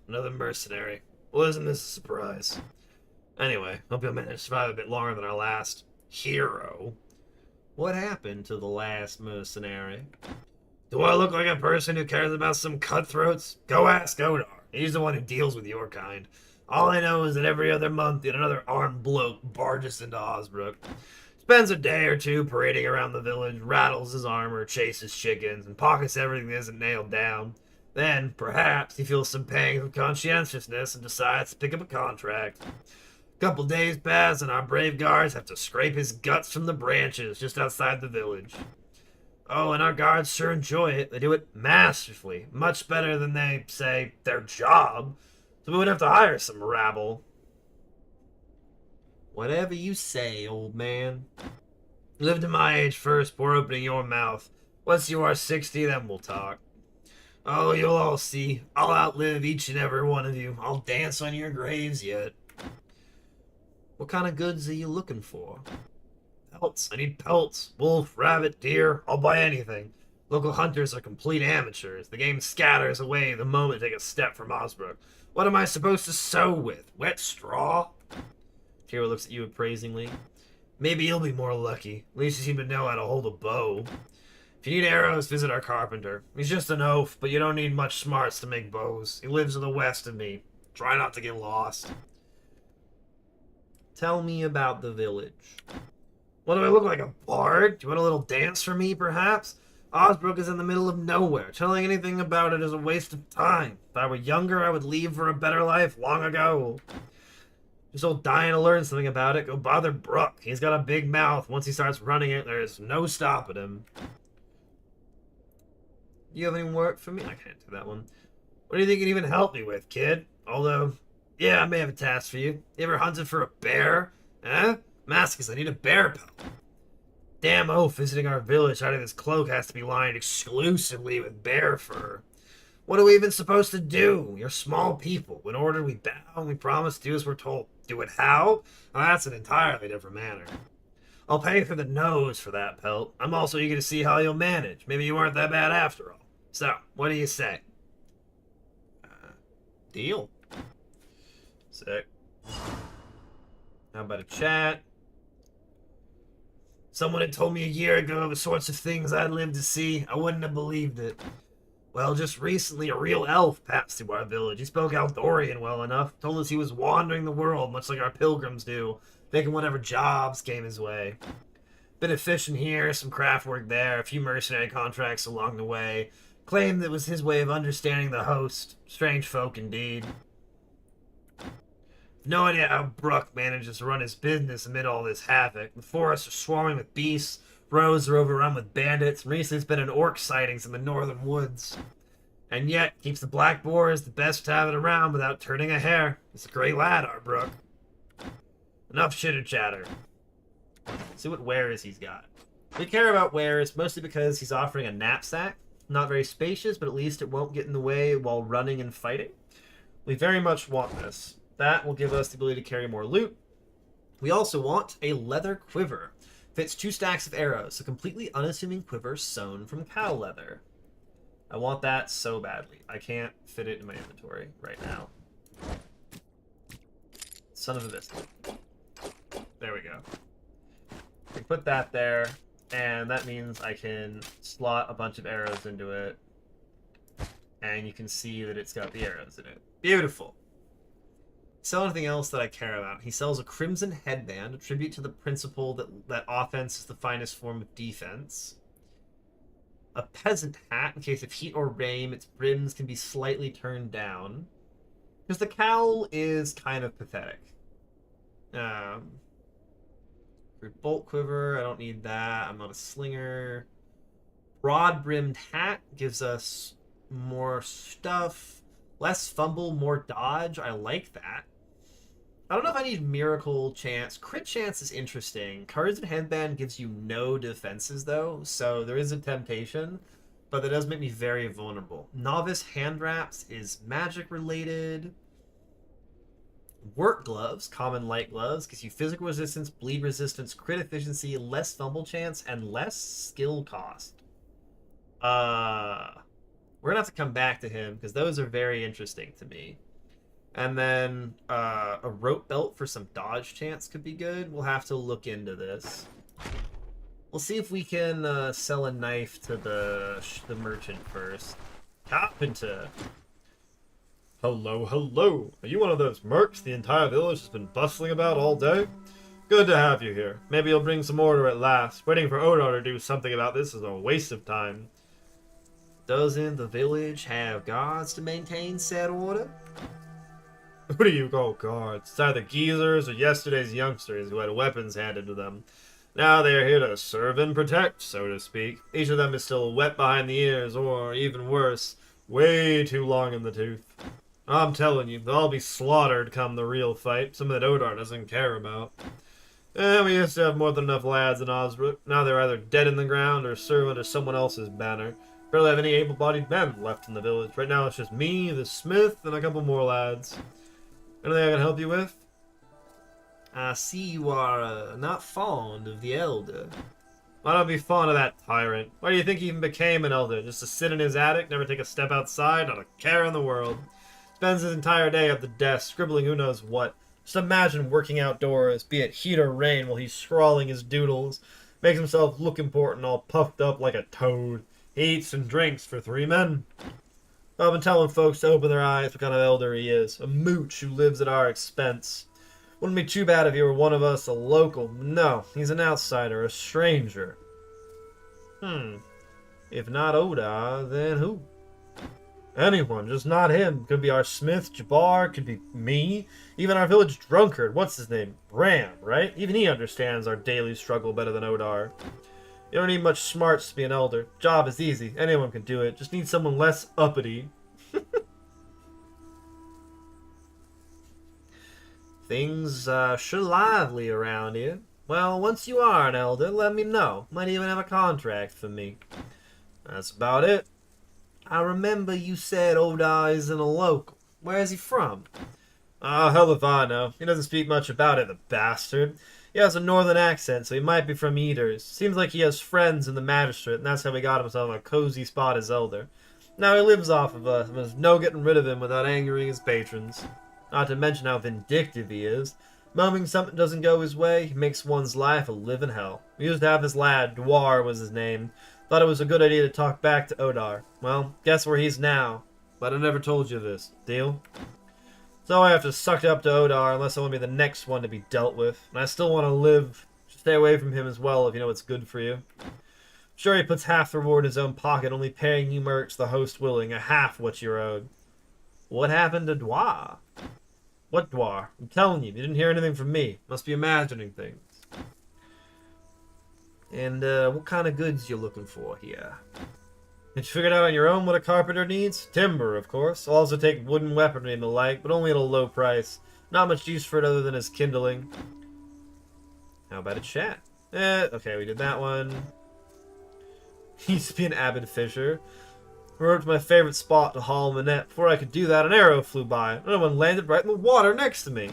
Another mercenary. Well, isn't this a surprise? Anyway, hope you'll manage to survive a bit longer than our last hero. What happened to the last mercenary? Do I look like a person who cares about some cutthroats? Go ask Odar. He's the one who deals with your kind. All I know is that every other month, yet another armed bloke barges into Osbrook. Spends a day or two parading around the village, rattles his armor, chases chickens, and pockets everything that isn't nailed down. Then, perhaps, he feels some pangs of conscientiousness and decides to pick up a contract. A couple days pass, and our brave guards have to scrape his guts from the branches just outside the village. Oh, and our guards sure enjoy it. They do it masterfully, much better than they, say, their job. So we would have to hire some rabble. Whatever you say, old man. Live to my age first before opening your mouth. Once you are 60, then we'll talk. Oh, you'll all see. I'll outlive each and every one of you. I'll dance on your graves yet. What kind of goods are you looking for? Pelts. I need pelts. Wolf, rabbit, deer. I'll buy anything. Local hunters are complete amateurs. The game scatters away the moment they take a step from Osbrook. What am I supposed to sew with? Wet straw? Kira looks at you appraisingly. Maybe you'll be more lucky. At least you seem to know how to hold a bow. If you need arrows, visit our carpenter. He's just an oaf, but you don't need much smarts to make bows. He lives to the west of me. Try not to get lost. Tell me about the village. What do I look like, a bard? Do you want a little dance from me, perhaps? Osbrook is in the middle of nowhere. Telling anything about it is a waste of time. If I were younger, I would leave for a better life long ago. Just all dying to learn something about it. Go bother Brook. He's got a big mouth. Once he starts running it, there's no stopping him. Do you have any work for me? I can't do that one. What do you think you'd even help me with, kid? Although, yeah, I may have a task for you. You ever hunted for a bear? Eh? Mascus, I need a bear pelt. Damn oaf visiting our village hiding this cloak has to be lined exclusively with bear fur. What are we even supposed to do? You're small people. In order we bow and we promise to do as we're told. Do it how? Well, that's an entirely different matter. I'll pay for the nose for that pelt. I'm also eager to see how you'll manage. Maybe you weren't that bad after all. So, what do you say? Deal. Sick. How about a chat? Someone had told me a year ago the sorts of things I'd live to see. I wouldn't have believed it. Well, just recently, a real elf passed through our village. He spoke Eldorian well enough. Told us he was wandering the world, much like our pilgrims do, taking whatever jobs came his way. Bit of fishing here, some craft work there, a few mercenary contracts along the way. Claimed it was his way of understanding the host. Strange folk indeed. No idea how Brook manages to run his business amid all this havoc. The forests are swarming with beasts, roads are overrun with bandits, and recently it's been an orc sightings in the northern woods. And yet, keeps the black boars the best to have it around without turning a hair. He's a great lad, our Brook. Enough chitter-chatter. See what wares he's got. We care about wares mostly because he's offering a knapsack. Not very spacious, but at least it won't get in the way while running and fighting. We very much want this. That will give us the ability to carry more loot. We also want a leather quiver. Fits 2 stacks of arrows, a completely unassuming quiver sewn from cow leather. I want that so badly. I can't fit it in my inventory right now. Son of a biscuit. There we go. We put that there, and that means I can slot a bunch of arrows into it. And you can see that it's got the arrows in it. Beautiful. Sell anything else that I care about. He sells a crimson headband, a tribute to the principle that offense is the finest form of defense. A peasant hat, in case of heat or rain, its brims can be slightly turned down. Because the cowl is kind of pathetic. Bolt quiver, I don't need that. I'm not a slinger. Broad-brimmed hat gives us more stuff. Less fumble, more dodge. I like that. I don't know if I need miracle chance. Crit chance is interesting. Cards and headband gives you no defenses though, so there is a temptation, but that does make me very vulnerable. Novice hand wraps is magic related. Work gloves, common light gloves, gives you physical resistance, bleed resistance, crit efficiency, less fumble chance, and less skill cost. We're gonna have to come back to him because those are very interesting to me. And then a rope belt for some dodge chance could be good. We'll have to look into this. We'll see if we can sell a knife to the merchant first. Carpenter. Hello, hello. Are you one of those mercs the entire village has been bustling about all day? Good to have you here. Maybe you'll bring some order at last. Waiting for Odar to do something about this is a waste of time. Doesn't the village have guards to maintain said order? Who do you call guards? It's either geezers or yesterday's youngsters who had weapons handed to them. Now they are here to serve and protect, so to speak. Each of them is still wet behind the ears, or, even worse, way too long in the tooth. I'm telling you, they'll all be slaughtered come the real fight, something that Odar doesn't care about. We used to have more than enough lads in Osbrook. Now they're either dead in the ground or serve under someone else's banner. Barely have any able-bodied men left in the village. Right now it's just me, the smith, and a couple more lads. Anything I can help you with? I see you are not fond of the Elder. Why not be fond of that tyrant? Why do you think he even became an Elder? Just to sit in his attic, never take a step outside, not a care in the world. Spends his entire day at the desk, scribbling who knows what. Just imagine working outdoors, be it heat or rain, while he's scrawling his doodles. Makes himself look important, all puffed up like a toad. He eats and drinks for 3 men. I've been telling folks to open their eyes what kind of elder he is. A mooch who lives at our expense. Wouldn't be too bad if he were one of us, a local. No, he's an outsider, a stranger. If not Odar, then who? Anyone, just not him. Could be our smith, Jabbar, could be me. Even our village drunkard, what's his name? Ram, right? Even he understands our daily struggle better than Odar. You don't need much smarts to be an elder. Job is easy. Anyone can do it. Just need someone less uppity. Things sure lively around here. Well, once you are an elder, let me know. Might even have a contract for me. That's about it. I remember you said Odar isn't a local. Where is he from? Ah, hell if I know. He doesn't speak much about it, the bastard. He has a northern accent, so he might be from Eaters. Seems like he has friends in the magistrate, and that's how he got himself a cozy spot as elder. Now he lives off of us, and there's no getting rid of him without angering his patrons. Not to mention how vindictive he is. Moment something doesn't go his way, he makes one's life a living hell. We used to have this lad, Dwar was his name. Thought it was a good idea to talk back to Odar. Well, guess where he's now. But I never told you this. Deal? So I have to suck up to Odar unless I want to be the next one to be dealt with. And I still want to live. Stay away from him as well if you know what's good for you. Sure, he puts half the reward in his own pocket, only paying you mercs, the host willing, a half what you're owed. What happened to Dwar? What Dwar? I'm telling you didn't hear anything from me. Must be imagining things. And what kind of goods you looking for here? Did you figure it out on your own what a carpenter needs? Timber, of course. I'll also take wooden weaponry and the like, but only at a low price. Not much use for it other than as kindling. How about a chat? Okay, we did that one. He used to be an avid fisher. I rode to my favorite spot to haul a net. Before I could do that, an arrow flew by. Another one landed right in the water next to me.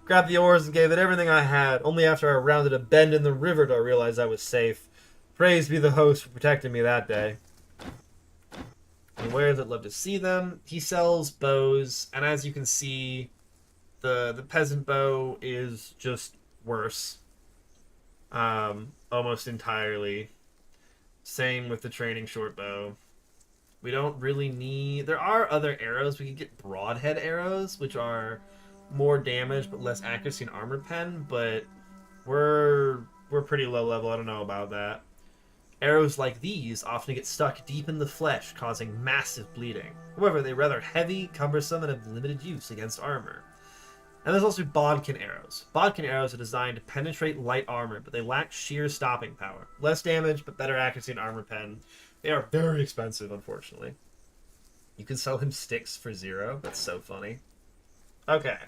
Grabbed the oars and gave it everything I had. Only after I rounded a bend in the river did I realize I was safe. Praise be the host for protecting me that day. And where does it love to see them? He sells bows, and as you can see, the peasant bow is just worse. Almost entirely. Same with the training short bow. We don't really need... There are other arrows. We can get broadhead arrows, which are more damage but less accuracy and armor pen, but we're pretty low level. I don't know about that. Arrows like these often get stuck deep in the flesh, causing massive bleeding. However, they're rather heavy, cumbersome, and have limited use against armor. And there's also bodkin arrows. Bodkin arrows are designed to penetrate light armor, but they lack sheer stopping power. Less damage, but better accuracy and armor pen. They are very expensive, unfortunately. You can sell him sticks for 0. That's so funny. Okay.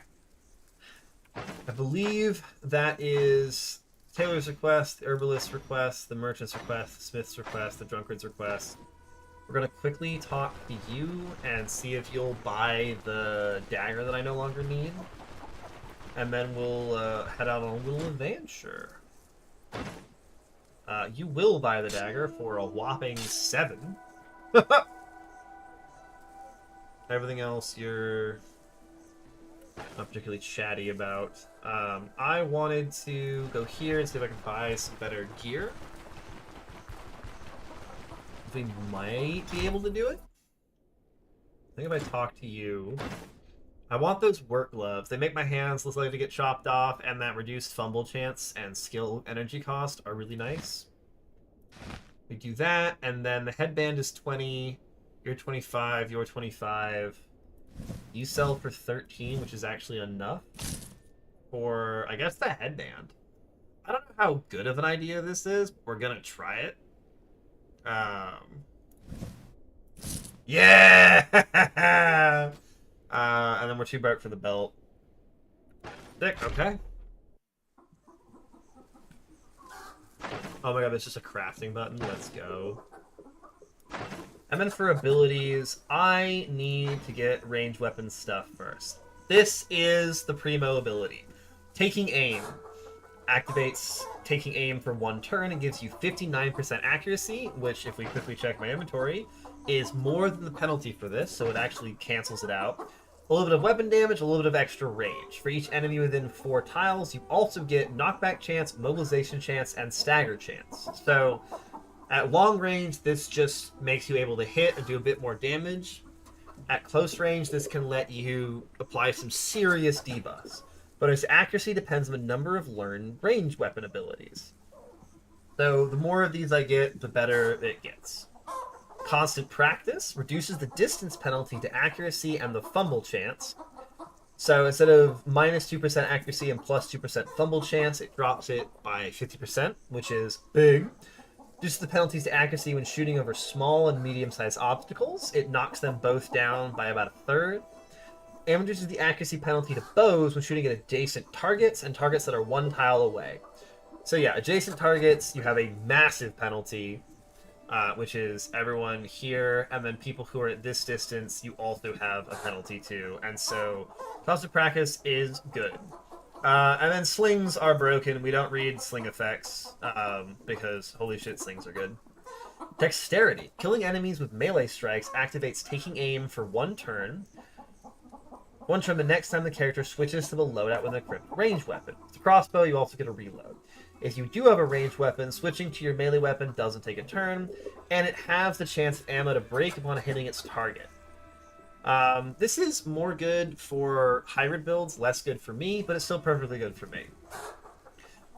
I believe that is Taylor's request, the herbalist's request, the merchant's request, the smith's request, the drunkard's request. We're going to quickly talk to you and see if you'll buy the dagger that I no longer need. And then we'll head out on a little adventure. You will buy the dagger for a whopping 7. Everything else you're not particularly chatty about. I wanted to go here and see if I can buy some better gear. We might be able to do it. I think if I talk to you, I want those work gloves. They make my hands less likely to get chopped off, and that reduced fumble chance and skill energy cost are really nice. We do that, and then the headband is 20. You're 25. You're 25. You sell for 13, which is actually enough for, I guess, the headband. I don't know how good of an idea this is, but we're gonna try it. Yeah! And then we're too broke for the belt. Sick, okay. Oh my god, there's just a crafting button. Let's go. And then for abilities, I need to get ranged weapon stuff first. This is the primo ability. Taking aim. Activates taking aim for 1 turn and gives you 59% accuracy, which, if we quickly check my inventory, is more than the penalty for this, so it actually cancels it out. A little bit of weapon damage, a little bit of extra range. For each enemy within 4 tiles, you also get knockback chance, mobilization chance, and stagger chance. So, at long range, this just makes you able to hit and do a bit more damage. At close range, this can let you apply some serious debuffs. But its accuracy depends on the number of learned ranged weapon abilities. So the more of these I get, the better it gets. Constant practice reduces the distance penalty to accuracy and the fumble chance. So instead of minus 2% accuracy and plus 2% fumble chance, it drops it by 50%, which is big. Reduces the penalties to accuracy when shooting over small and medium-sized obstacles. It knocks them both down by about 1/3. And reduces the accuracy penalty to bows when shooting at adjacent targets and targets that are 1 tile away. So yeah, adjacent targets, you have a massive penalty, which is everyone here, and then people who are at this distance, you also have a penalty too. And so, constant practice is good. And then slings are broken. We don't read sling effects, because holy shit, slings are good. Dexterity. Killing enemies with melee strikes activates taking aim for 1 turn. 1 turn the next time the character switches to the loadout with an equipped ranged weapon. With a crossbow, you also get a reload. If you do have a ranged weapon, switching to your melee weapon doesn't take a turn, and it halves the chance of ammo to break upon hitting its target. This is more good for hybrid builds, less good for me, but it's still perfectly good for me.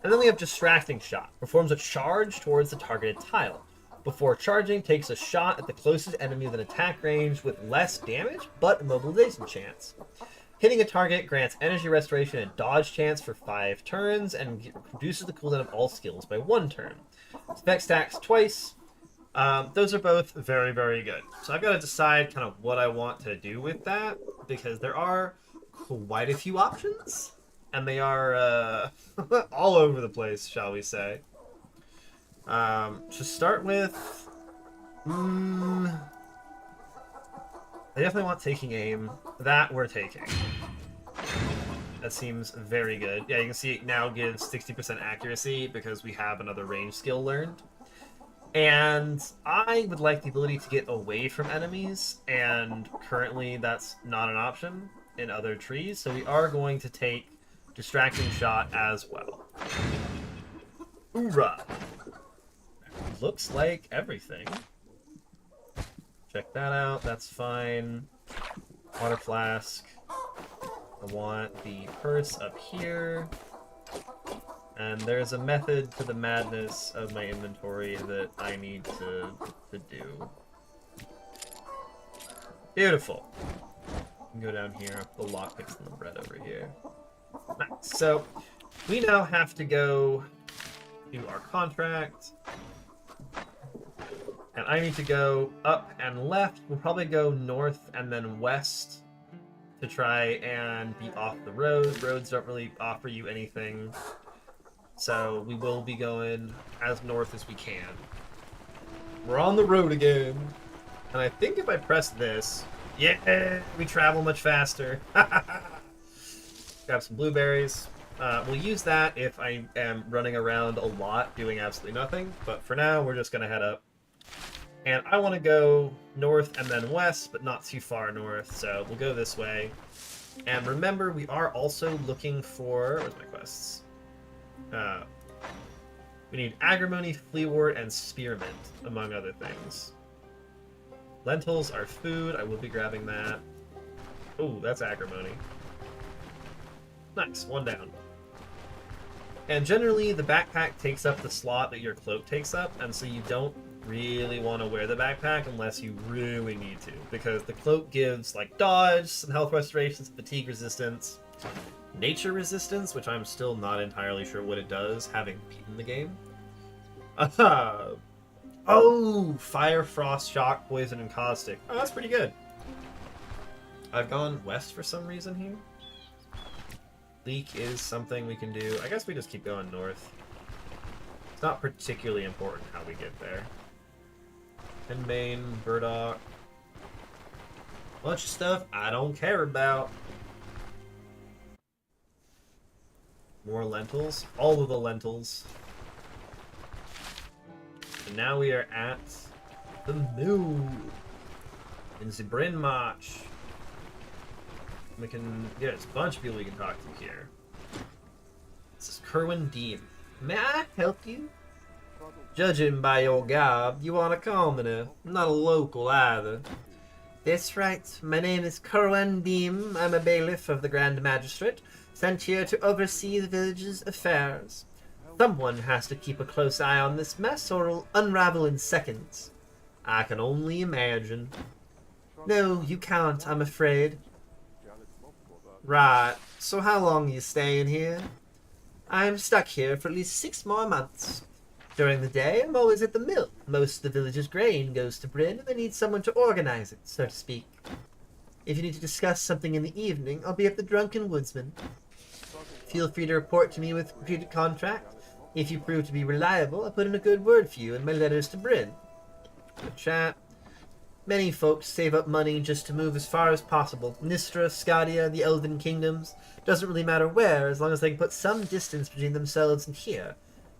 And then we have Distracting Shot. Performs a charge towards the targeted tile. Before charging, takes a shot at the closest enemy with an attack range with less damage, but immobilization chance. Hitting a target grants energy restoration and dodge chance for 5 turns, and reduces the cooldown of all skills by 1 turn. Spec stacks twice. Those are both very, very good. So I've got to decide kind of what I want to do with that, because there are quite a few options, and they are all over the place, shall we say. To start with, I definitely want taking aim. That we're taking. That seems very good. Yeah, you can see it now gives 60% accuracy because we have another range skill learned. And I would like the ability to get away from enemies, and currently that's not an option in other trees, so we are going to take Distracting Shot as well. Hoorah! Looks like everything. Check that out, that's fine. Water flask. I want the purse up here. And there's a method to the madness of my inventory that I need to do. Beautiful. You can go down here, the lockpicks and the bread over here. Nice. So, we now have to go do our contract. And I need to go up and left. We'll probably go north and then west to try and be off the road. Roads don't really offer you anything. So we will be going as north as we can. We're on the road again. And I think if I press this, yeah, we travel much faster. Grab some blueberries. We'll use that if I am running around a lot doing absolutely nothing. But for now, we're just going to head up. And I want to go north and then west, but not too far north. So we'll go this way. And remember, we are also looking for... Where's my quests? We need agrimony, fleawort, and spearmint, among other things. Lentils are food. I will be grabbing that. Ooh, that's acrimony. Nice, one down. And generally, the backpack takes up the slot that your cloak takes up, and so you don't really want to wear the backpack unless you really need to, because the cloak gives, like, dodge, some health restoration, some fatigue resistance, nature resistance, which I'm still not entirely sure what it does, having beaten the game. Oh! Fire, frost, shock, poison, and caustic. Oh, that's pretty good. I've gone west for some reason here. Leak is something we can do. I guess we just keep going north. It's not particularly important how we get there. Henbane, Burdock. Bunch of stuff I don't care about. More lentils. All of the lentils. And now we are at the moon. In the Bryn March. We can, yeah, there's a bunch of people we can talk to here. This is Kerwin Dean. May I help you? Judging by your garb, you aren't a commoner. I'm not a local either. That's right. My name is Kerwin Dean. I'm a bailiff of the Grand Magistrate, sent here to oversee the village's affairs. Someone has to keep a close eye on this mess, or it'll unravel in seconds. I can only imagine. No, you can't, I'm afraid. Right, so how long are you staying here? I'm stuck here for at least 6 more months. During the day, I'm always at the mill. Most of the village's grain goes to Bryn, and they need someone to organize it, so to speak. If you need to discuss something in the evening, I'll be at the Drunken Woodsman. Feel free to report to me with a completed contract. If you prove to be reliable, I'll put in a good word for you in my letters to Bryn. The chat. Many folks save up money just to move as far as possible. Nistra, Scadia, the Elven Kingdoms. Doesn't really matter where, as long as they can put some distance between themselves and here.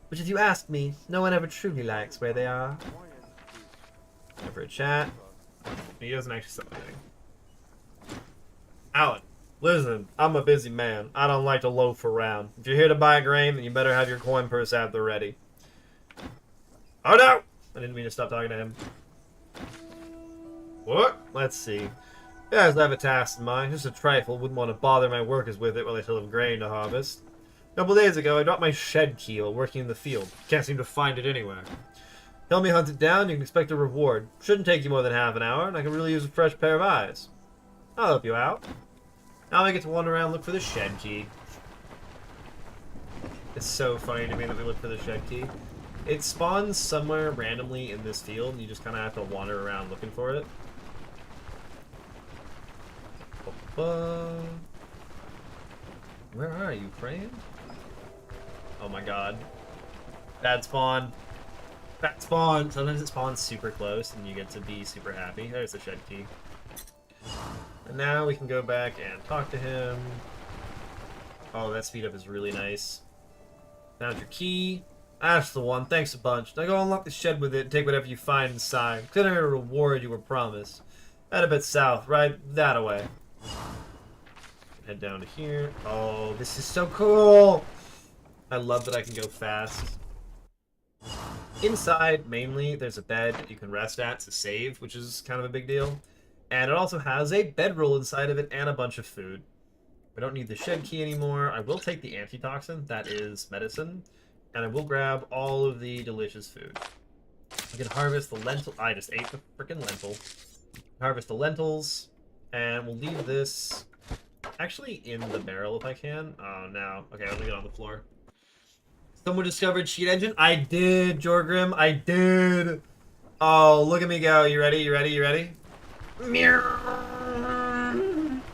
Which, if you ask me, no one ever truly likes where they are. Never a chat. He doesn't actually say anything. Alan, listen, I'm a busy man. I don't like to loaf around. If you're here to buy grain, then you better have your coin purse at the ready. Oh no! I didn't mean to stop talking to him. What? Let's see. You guys have a task in mind, just a trifle. Wouldn't want to bother my workers with it while they still have grain to harvest. A couple days ago, I dropped my shed key while working in the field. Can't seem to find it anywhere. Help me hunt it down, you can expect a reward. Shouldn't take you more than half an hour, and I can really use a fresh pair of eyes. I'll help you out. Now I get to wander around and look for the shed key. It's so funny to me that we look for the shed key. It spawns somewhere randomly in this field, and you just kind of have to wander around looking for it. Where are you, friend? Oh my god. Bad spawn. Bad spawn! Sometimes it spawns super close and you get to be super happy. There's the shed key. And now we can go back and talk to him. Oh, that speed up is really nice. Found your key. That's the one. Thanks a bunch. Now go unlock the shed with it and take whatever you find inside. Consider it a reward you were promised. Head a bit south, right that away. Head down to here. Oh, this is so cool! I love that I can go fast. Inside, mainly, there's a bed that you can rest at to save, which is kind of a big deal. And it also has a bedroll inside of it and a bunch of food. I don't need the shed key anymore. I will take the antitoxin, that is medicine. And I will grab all of the delicious food. I can harvest the lentil. I just ate the freaking lentil. Harvest the lentils. And we'll leave this actually in the barrel if I can. Oh, no. Okay, let me get on the floor. Someone discovered cheat engine? I did, Jorgrim. I did. Oh, look at me go. You ready? You ready? You ready?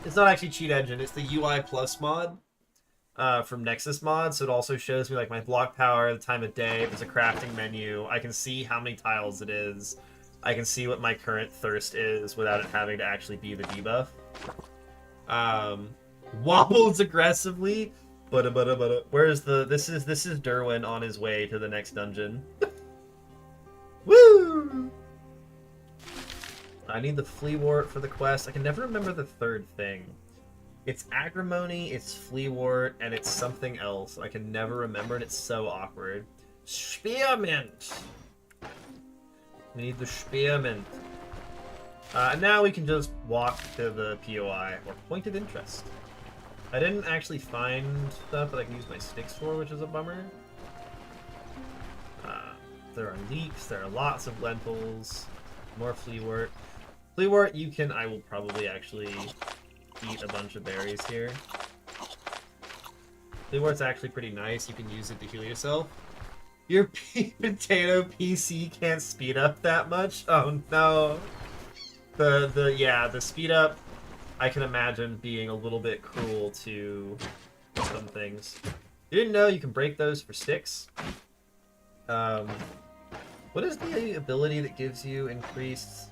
It's not actually cheat engine. It's the UI Plus mod from Nexus mod. So it also shows me like my block power, the time of day. There's a crafting menu. I can see how many tiles it is. I can see what my current thirst is without it having to actually be the debuff. Wobbles aggressively. Where's the... This is Dirwin on his way to the next dungeon. Woo! I need the Fleawort for the quest. I can never remember the third thing. It's Agrimony, it's Fleawort, and it's something else. I can never remember, and it's so awkward. Spearmint! We need the Spearmint. And now we can just walk to the POI, or point of interest. I didn't actually find stuff that I can use my sticks for, which is a bummer. There are leeks, there are lots of lentils, more fleawort. Fleawort, I will probably actually eat a bunch of berries here. Fleawort's actually pretty nice, you can use it to heal yourself. Your potato PC can't speed up that much? Oh no. The speed up, I can imagine being a little bit cruel to some things. You didn't know you can break those for sticks? What is the ability that gives you increased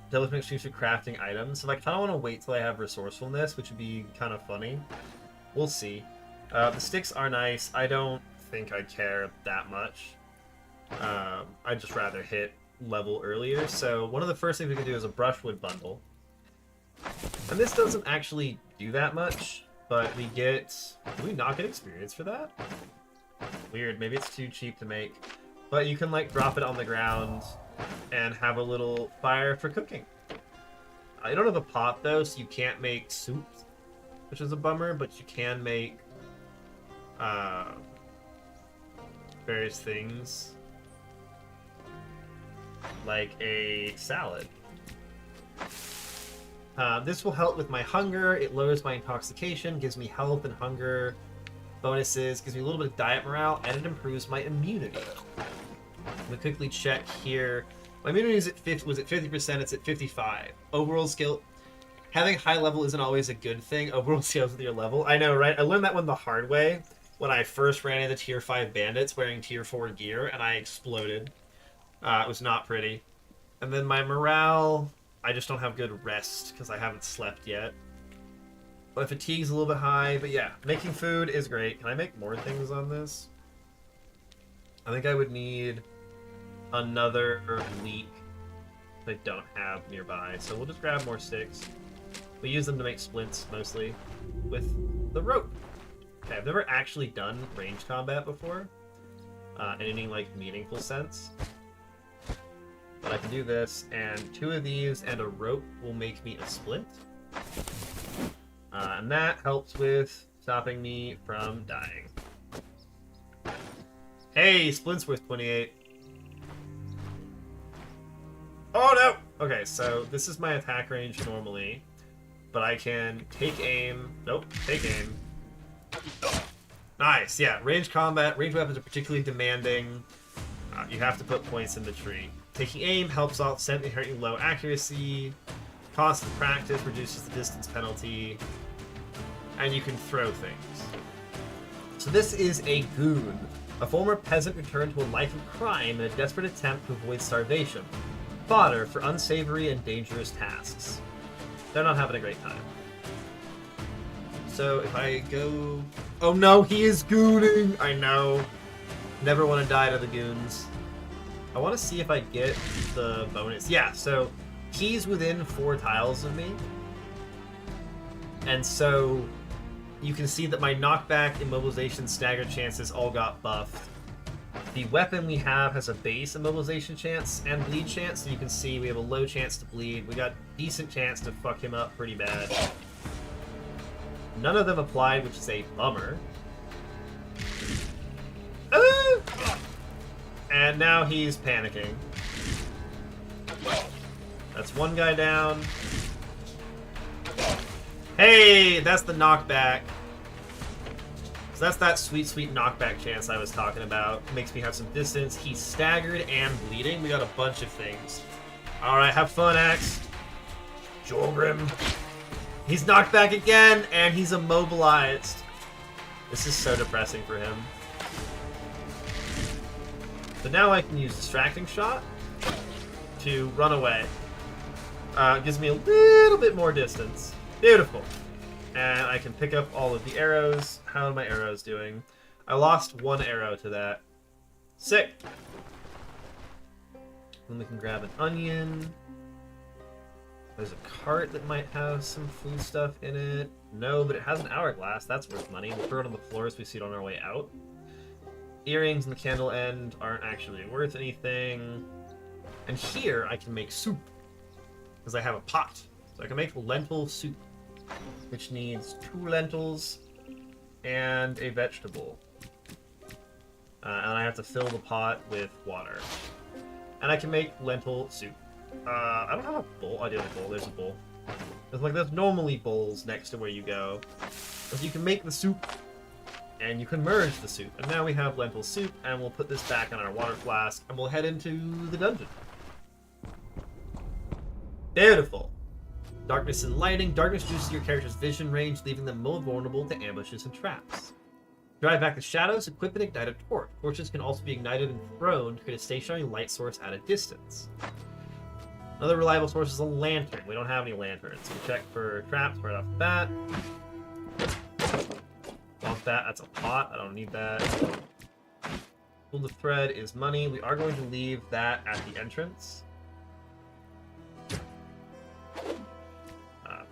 intelligence exchange for crafting items? So I kind of want to wait till I have resourcefulness, which would be kind of funny. We'll see. The sticks are nice. I don't think I care that much. I'd just rather hit level earlier. So one of the first things we can do is a brushwood bundle. And this doesn't actually do that much, but we get... Do we not get experience for that? Weird, maybe it's too cheap to make. But you can, like, drop it on the ground and have a little fire for cooking. I don't have a pot, though, so you can't make soup, which is a bummer, but you can make various things, like a salad. This will help with my hunger, it lowers my intoxication, gives me health and hunger bonuses, gives me a little bit of diet morale, and it improves my immunity. Let me quickly check here. My immunity is at 50, was at 50%, it's at 55. Overall skill, having high level isn't always a good thing. Overall scales with your level. I know, right? I learned that one the hard way when I first ran into tier 5 bandits wearing tier 4 gear, and I exploded. It was not pretty. And then my morale, I just don't have good rest because I haven't slept yet. My fatigue's a little bit high, but yeah, making food is great. Can I make more things on this? I think I would need another leek that I don't have nearby, so we'll just grab more sticks. We use them to make splints, mostly, with the rope. Okay, I've never actually done ranged combat before, in any, like, meaningful sense. But I can do this, and 2 of these and a rope will make me a splint. And that helps with stopping me from dying. Hey, splint's worth 28. Oh no! Okay, so this is my attack range normally, but I can take aim. Nope, take aim. Nice, yeah. Ranged combat, ranged weapons are particularly demanding. You have to put points in the tree. Taking aim helps offset inherently low accuracy. Constant practice reduces the distance penalty. And you can throw things. So this is a goon. A former peasant returned to a life of crime in a desperate attempt to avoid starvation. Fodder for unsavory and dangerous tasks. They're not having a great time. So if I go... Oh no, he is gooning! I know. Never want to die to the goons. I want to see if I get the bonus. Yeah, so he's within 4 tiles of me. And so you can see that my knockback, immobilization, stagger chances all got buffed. The weapon we have has a base immobilization chance and bleed chance, so you can see we have a low chance to bleed. We got decent chance to fuck him up pretty bad. None of them applied, which is a bummer. And now he's panicking. That's one guy down. Hey, that's the knockback. So that's that sweet, sweet knockback chance I was talking about. Makes me have some distance. He's staggered and bleeding. We got a bunch of things. Alright, have fun, Axe. Jorgrim. He's knocked back again, and he's immobilized. This is so depressing for him. So now I can use Distracting Shot to run away. Gives me a little bit more distance. Beautiful. And I can pick up all of the arrows. How are my arrows doing? I lost 1 arrow to that. Sick. Then we can grab an onion. There's a cart that might have some food stuff in it. No, but it has an hourglass. That's worth money. We'll throw it on the floor as we see it on our way out. Earrings and the candle end aren't actually worth anything. And here I can make soup. because I have a pot. So I can make lentil soup, which needs 2 lentils and a vegetable. And I have to fill the pot with water. And I can make lentil soup. I don't have a bowl. I do have a bowl. There's a bowl. There's normally bowls next to where you go. But you can make the soup, and you can merge the soup. And now we have lentil soup, and we'll put this back on our water flask, and we'll head into the dungeon. Beautiful. Darkness and lighting. Darkness reduces your character's vision range, leaving them more vulnerable to ambushes and traps. Drive back the shadows, equip and ignite a torch. Torches can also be ignited and thrown to create a stationary light source at a distance. Another reliable source is a lantern. We don't have any lanterns. We check for traps right off the bat. Want that? That's a pot. I don't need that. Pull the thread is money. We are going to leave that at the entrance.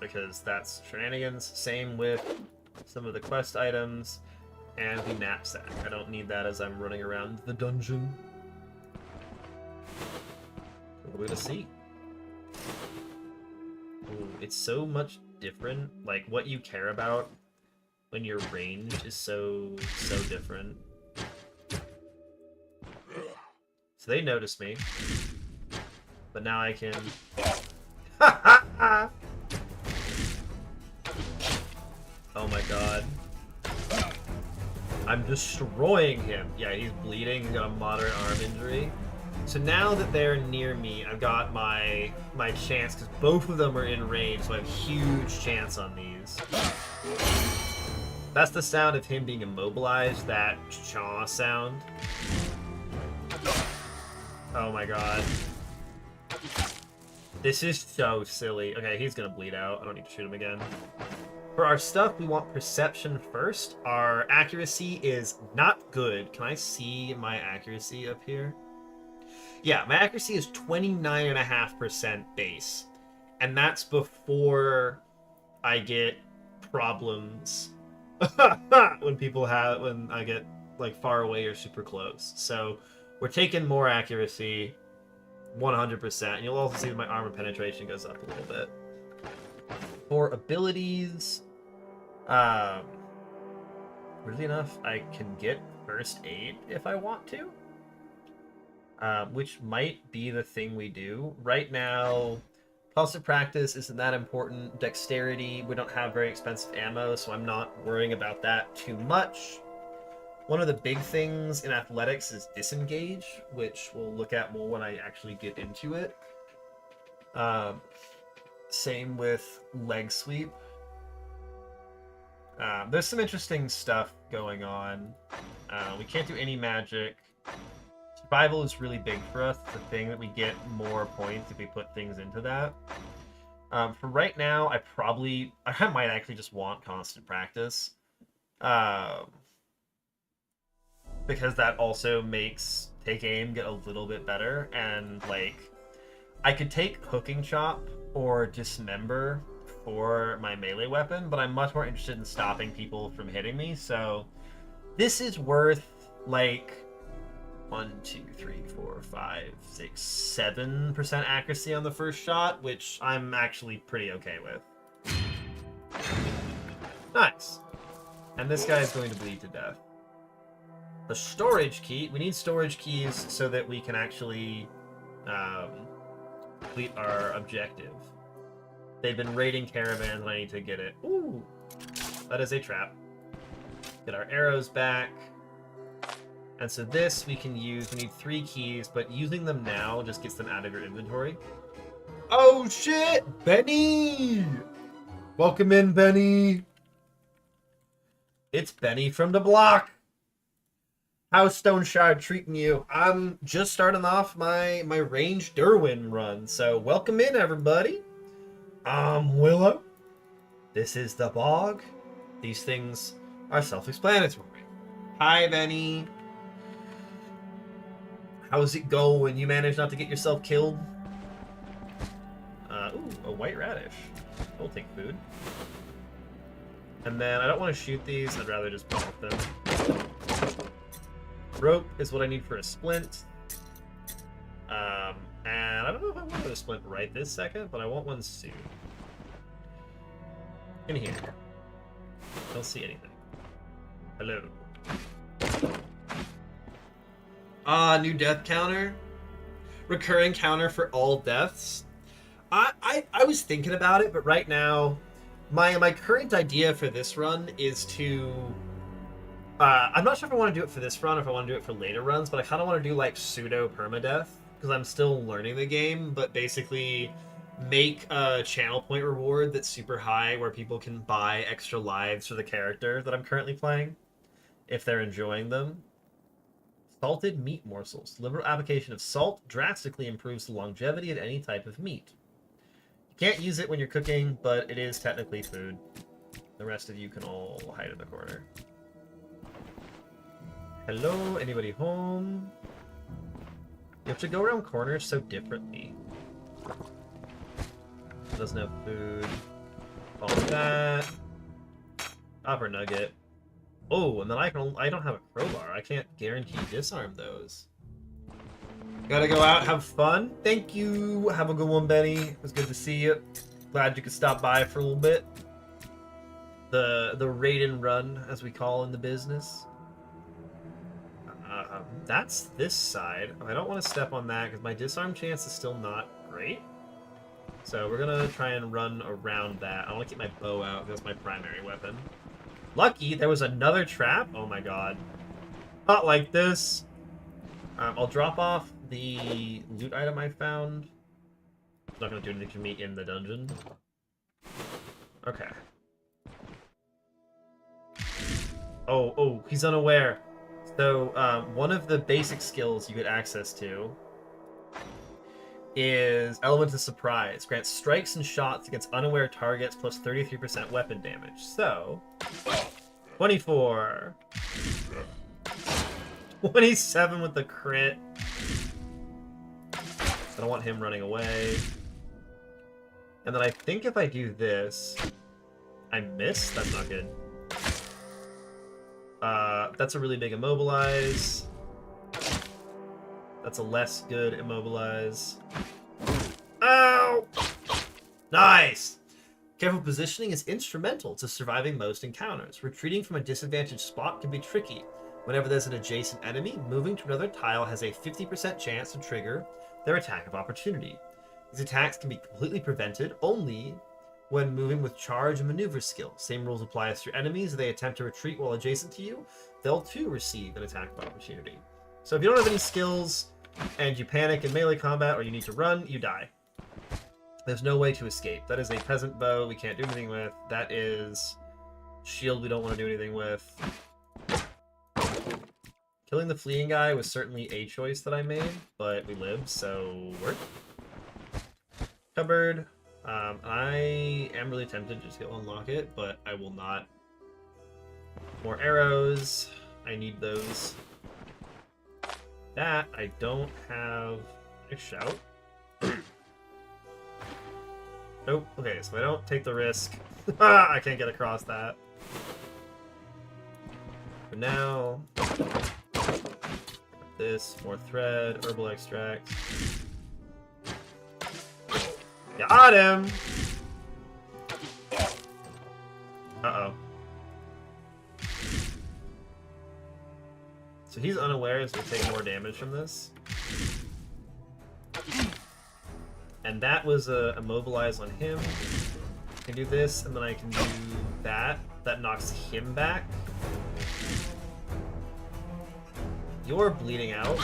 Because that's shenanigans. Same with some of the quest items. And the knapsack. I don't need that as I'm running around the dungeon. What are we to see? Ooh, it's so much different. Like, what you care about when you're ranged is so different. So they notice me. But now I can... Oh my god. I'm destroying him. Yeah, he's bleeding. He's got a moderate arm injury. So now that they're near me, I've got my chance, because both of them are in range, so I have huge chance on these. That's the sound of him being immobilized, that chaw sound. Oh my god. This is so silly. Okay, he's gonna bleed out. I don't need to shoot him again. For our stuff, we want perception first. Our accuracy is not good. Can I see my accuracy up here? Yeah, my accuracy is 29.5% base. And that's before I get problems when I get like far away or super close. So we're taking more accuracy, 100%. And you'll also see that my armor penetration goes up a little bit. For abilities, weirdly enough, I can get first aid if I want to, which might be the thing we do. Right now, constant practice isn't that important. Dexterity, we don't have very expensive ammo, so I'm not worrying about that too much. One of the big things in athletics is disengage, which we'll look at more when I actually get into it. Same with leg sweep. There's some interesting stuff going on. We can't do any magic. Survival is really big for us. It's the thing that we get more points if we put things into that. For right now, I might actually just want constant practice. Because that also makes take aim get a little bit better. And, like, I could take hooking chop or dismember for my melee weapon, but I'm much more interested in stopping people from hitting me, so this is worth like 1, 2, 3, 4, 5, 6, 7% accuracy on the first shot, which I'm actually pretty okay with. Nice. And this guy is going to bleed to death. The storage key, we need storage keys so that we can actually complete our objective. They've been raiding caravans and I need to get it. Ooh, that is a trap. Get our arrows back. And so this we can use. We need 3 keys, but using them now just gets them out of your inventory. Oh shit! Benny! Welcome in, Benny! It's Benny from the block! How's Stone Shard treating you? I'm just starting off my range Dirwin run, so welcome in, everybody. I'm Willow. This is the bog. These things are self-explanatory. Hi, Benny. How's it going? You managed not to get yourself killed? Ooh, a white radish. We'll take food. And then I don't want to shoot these. I'd rather just pop them. Rope is what I need for a splint. And I I don't know if I want to splint right this second, but I want one soon. In here. Don't see anything. Hello. Ah, new death counter. Recurring counter for all deaths. I was thinking about it, but right now, my current idea for this run is to... I'm not sure if I want to do it for this run or if I want to do it for later runs, but I kind of want to do like pseudo permadeath, because I'm still learning the game, but basically make a channel point reward that's super high where people can buy extra lives for the character that I'm currently playing, if they're enjoying them. Salted meat morsels. Liberal application of salt drastically improves the longevity of any type of meat. You can't use it when you're cooking, but it is technically food. The rest of you can all hide in the corner. Hello, anybody home? You have to go around corners so differently. Doesn't have food. Follow that. Copper nugget. Oh, and then I don't have a crowbar. I can't guarantee disarm those. Gotta go out, have fun. Thank you. Have a good one, Benny. It was good to see you. Glad you could stop by for a little bit. The raid and run, as we call in the business. That's this side. I don't want to step on that because my disarm chance is still not great. So we're gonna try and run around that. I want to keep my bow out. That's my primary weapon. Lucky, there was another trap. Oh my god. Not like this. I'll drop off the loot item I found. It's not gonna do anything to me in the dungeon. Okay. Oh, he's unaware. So, one of the basic skills you get access to is Element of Surprise. Grants strikes and shots against unaware targets plus 33% weapon damage. So, 24. 27 with the crit. I don't want him running away. And then I think if I do this... I miss? That's not good. That's a really big immobilize. That's a less good immobilize. Ow! Nice! Careful positioning is instrumental to surviving most encounters. Retreating from a disadvantaged spot can be tricky. Whenever there's an adjacent enemy, moving to another tile has a 50% chance to trigger their attack of opportunity. These attacks can be completely prevented only when moving with charge and maneuver skill. Same rules apply as to enemies. If they attempt to retreat while adjacent to you, they'll too receive an attack of opportunity. So if you don't have any skills and you panic in melee combat or you need to run, you die. There's no way to escape. That is a peasant bow we can't do anything with. That is shield we don't want to do anything with. Killing the fleeing guy was certainly a choice that I made, but we lived, so work. Cupboard. I am really tempted to just go unlock it, but I will not. More arrows. I need those. That I don't have a shout. Nope. Okay, so I don't take the risk. I can't get across that. But now, this, more thread, herbal extract. Got him! Uh-oh. So he's unaware, so we'll take more damage from this. And that was a immobilize on him. I can do this, and then I can do that. That knocks him back. You're bleeding out.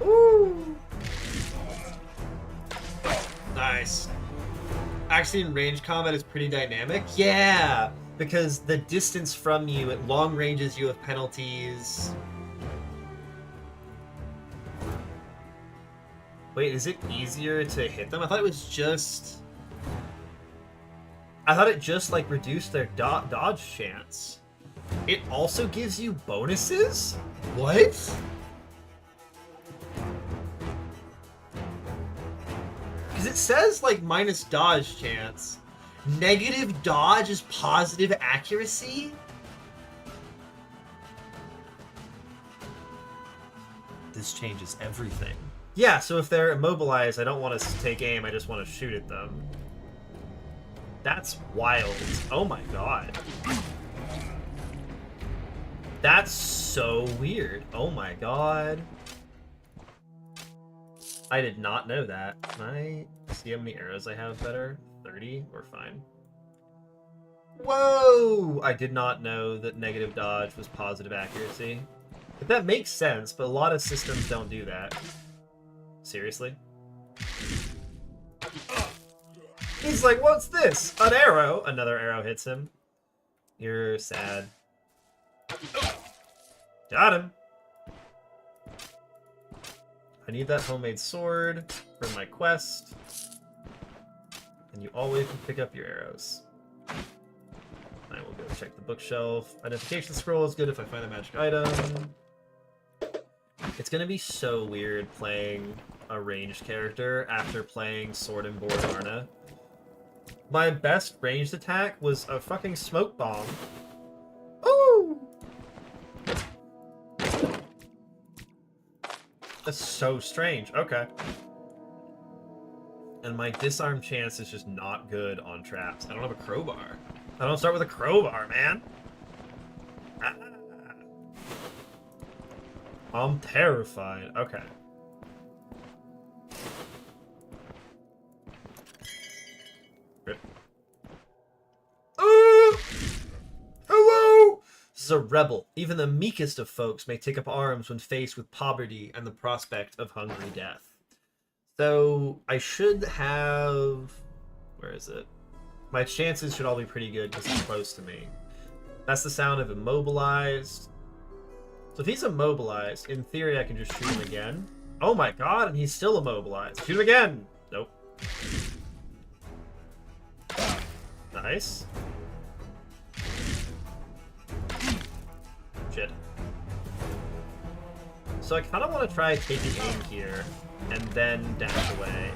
Ooh! Nice. Actually, in range combat is pretty dynamic. Yeah! Because the distance from you, at long ranges, you have penalties. Wait, is it easier to hit them? I thought it was just... I thought it just, like, reduced their dodge chance. It also gives you bonuses? What? Because it says, like, minus dodge chance. Negative dodge is positive accuracy? This changes everything. Yeah, so if they're immobilized, I don't want to take aim, I just want to shoot at them. That's wild. Oh my god. That's so weird. Oh my god. I did not know that. Can I see how many arrows I have better? 30? We're fine. Whoa! I did not know that negative dodge was positive accuracy. But that makes sense, but a lot of systems don't do that. Seriously? He's like, what's this? An arrow! Another arrow hits him. You're sad. Got him! I need that homemade sword for my quest. And you always can pick up your arrows. I will go check the bookshelf. Identification scroll is good if I find a magic item. It's gonna be so weird playing a ranged character after playing Sword and Board Arna. My best ranged attack was a fucking smoke bomb. Ooh! That's so strange. Okay. And my disarm chance is just not good on traps. I don't have a crowbar. I don't start with a crowbar, man. Ah. I'm terrified. Okay. Hello! This is a rebel. Even the meekest of folks may take up arms when faced with poverty and the prospect of hungry death. So, I should have... Where is it? My chances should all be pretty good because he's close to me. That's the sound of immobilized. So if he's immobilized, in theory I can just shoot him again. Oh my god, and he's still immobilized. Shoot him again! Nope. Nice. Shit. So I kind of want to try taking aim here, and then dash away.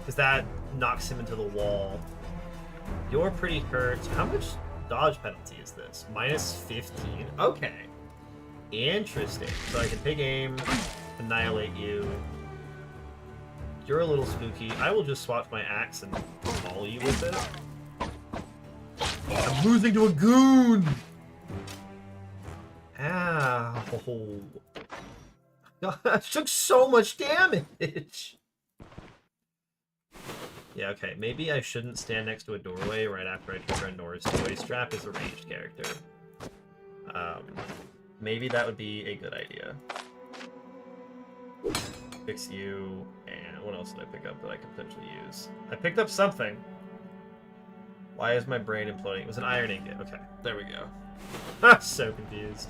Because that knocks him into the wall. You're pretty hurt. How much dodge penalty is this? Minus 15. Okay. Interesting. So I can take aim, annihilate you. You're a little spooky. I will just swap my axe and maul you with it. I'm losing to a goon! Ow. God, I took so much damage! Yeah, okay, maybe I shouldn't stand next to a doorway right after I trigger a Noise Trap as a ranged character. Maybe that would be a good idea. Fix you, and what else did I pick up that I could potentially use? I picked up something. Why is my brain imploding? It was an iron ingot. Okay, there we go. I'm so confused.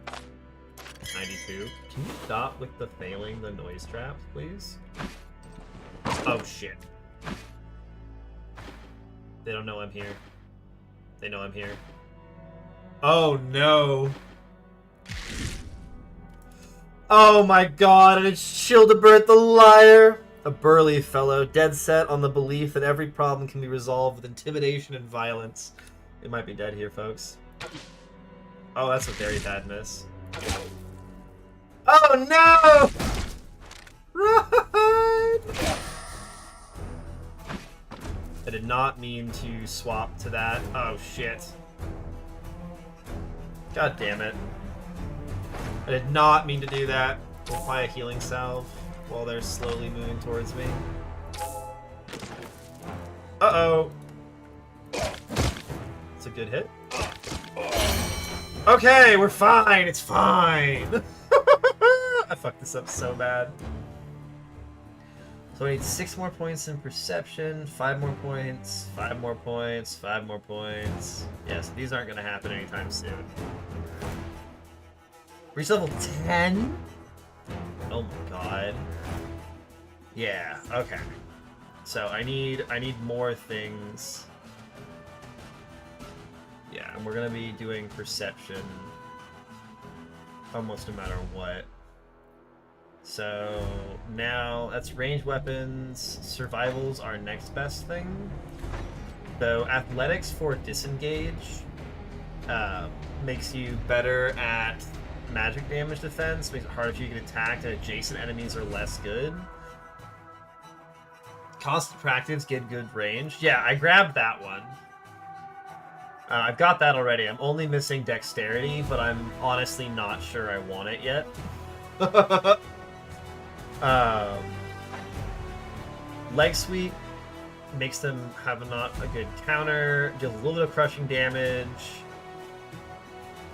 $92. Can you stop with the failing the noise traps, please? Oh shit. They don't know I'm here. They know I'm here. Oh no. Oh my god, and it's Childebert the Liar! A burly fellow, dead set on the belief that every problem can be resolved with intimidation and violence. It might be dead here, folks. Oh, that's a very bad miss. Oh no! Run! I did not mean to swap to that. Oh shit. God damn it. I did not mean to do that. We'll apply a healing salve while they're slowly moving towards me. Uh-oh. It's a good hit. Okay, we're fine. It's fine. I fucked this up so bad. So I need 6 more points in perception, 5 more points, 5 more points, 5 more points. Yes, these aren't going to happen anytime soon. Reach level 10? Oh my god. Yeah, okay. So I need more things. Yeah, and we're gonna be doing perception almost no matter what. So now that's ranged weapons. Survival's our next best thing. So athletics for disengage makes you better at magic damage defense, makes it harder for you to get attacked, and adjacent enemies are less good. Constant practice, get good range. Yeah, I grabbed that one. I've got that already. I'm only missing dexterity, but I'm honestly not sure I want it yet. Leg sweep makes them have not a good counter, deals a little bit of crushing damage,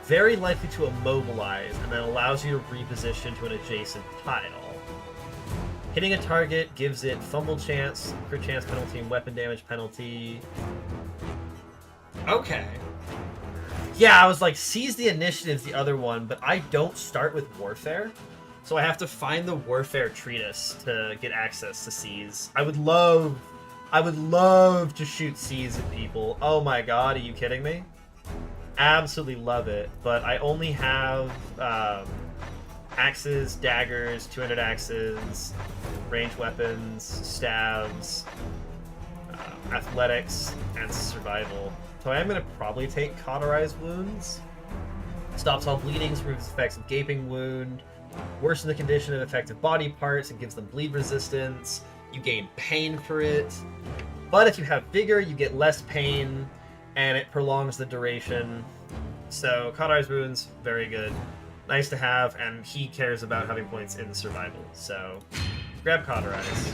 very likely to immobilize, and then allows you to reposition to an adjacent tile. Hitting a target gives it fumble chance, crit chance penalty, and weapon damage penalty. Okay. Yeah, I was like, seize the initiative's the other one, but I don't start with warfare. So I have to find the warfare treatise to get access to seize. I would love to shoot seize at people. Oh my god, are you kidding me? Absolutely love it. But I only have axes, daggers, 200 axes, ranged weapons, stabs, athletics, and survival. So I am going to probably take Cauterized Wounds. Stops all bleeding, removes effects of Gaping Wound, worsens the condition of affected body parts, and gives them bleed resistance. You gain pain for it. But if you have Vigor, you get less pain, and it prolongs the duration. So Cauterized Wounds, very good. Nice to have, and he cares about having points in survival. So grab Cauterize.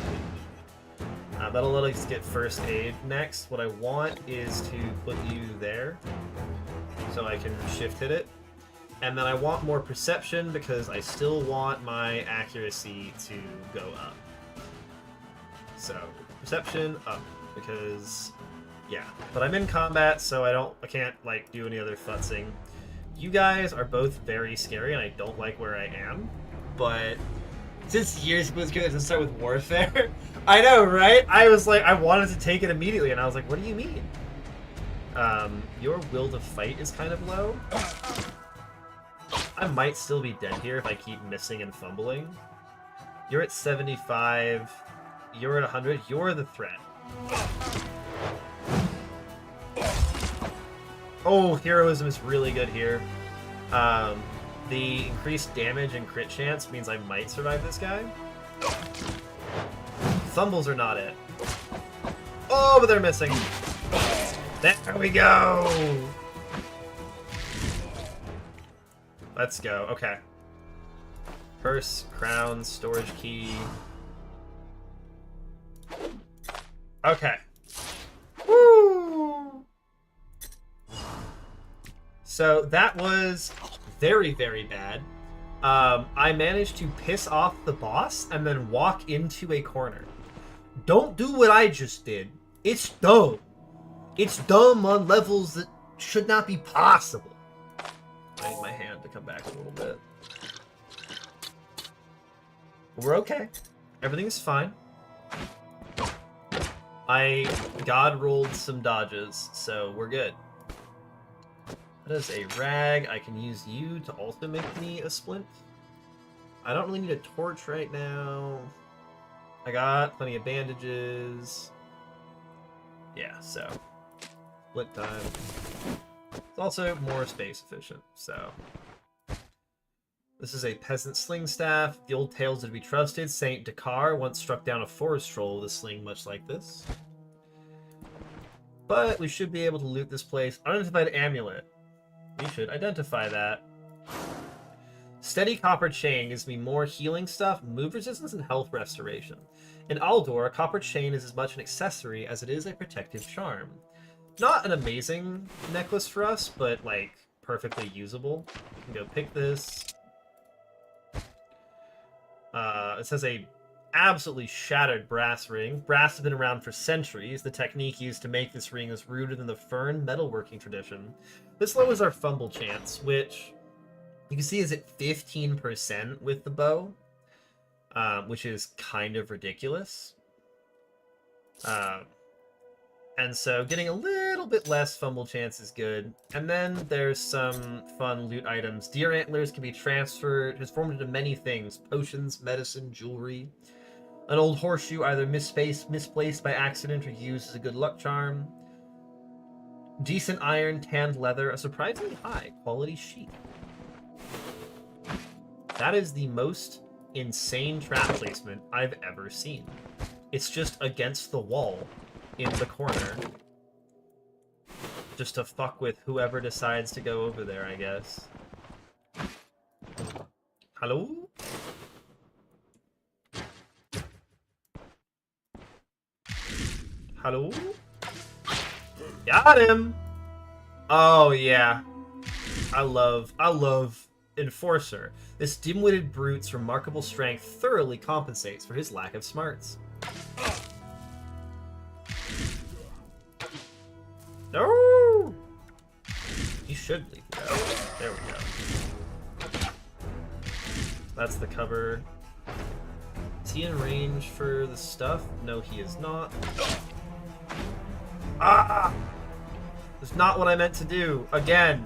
That'll let us get first aid next. What I want is to put you there so I can shift hit it. And then I want more perception because I still want my accuracy to go up. So perception up because yeah, but I'm in combat, so I can't like do any other futzing. You guys are both very scary and I don't like where I am, but since years was going to start with warfare, I know, right? I was like, I wanted to take it immediately, and I was like, what do you mean? Your will to fight is kind of low. I might still be dead here if I keep missing and fumbling. You're at 75. You're at 100. You're the threat. Oh, heroism is really good here. The increased damage and crit chance means I might survive this guy. Fumbles are not it. Oh, but they're missing. There we go! Let's go. Okay. Purse, crown, storage key. Okay. Woo! So that was very, very bad. I managed to piss off the boss and then walk into a corner. Don't do what I just did. It's dumb. It's dumb on levels that should not be possible. I need my hand to come back a little bit. We're okay. Everything's fine. I god rolled some dodges, so we're good. That is a rag. I can use you to also make me a splint. I don't really need a torch right now. I got plenty of bandages. Yeah, so split time. It's also more space efficient, so. This is a peasant sling staff. The old tales that we trusted. Saint Dakar once struck down a forest troll with a sling much like this. But we should be able to loot this place. Unidentified amulet. We should identify that. Steady copper chain gives me more healing stuff, move resistance, and health restoration. In Aldor, a copper chain is as much an accessory as it is a protective charm. Not an amazing necklace for us, but like perfectly usable. You can go pick this. It says a absolutely shattered brass ring. Brass has been around for centuries. The technique used to make this ring is rooted in the Fern metalworking tradition. This lowers our fumble chance, which you can see is at 15% with the bow, which is kind of ridiculous. And so getting a little bit less fumble chance is good. And then there's some fun loot items. Deer antlers can be transformed into many things. Potions, medicine, jewelry. An old horseshoe either misplaced by accident or used as a good luck charm. Decent iron, tanned leather, a surprisingly high quality sheet. That is the most insane trap placement I've ever seen. It's just against the wall in the corner. Just to fuck with whoever decides to go over there, I guess. Hello? Hello? Got him! Oh, yeah. I love Enforcer. This dim-witted brute's remarkable strength thoroughly compensates for his lack of smarts. No! You should leave that. There we go. That's the cover. Is he in range for the stuff? No, he is not. Ah! That's not what I meant to do. Again.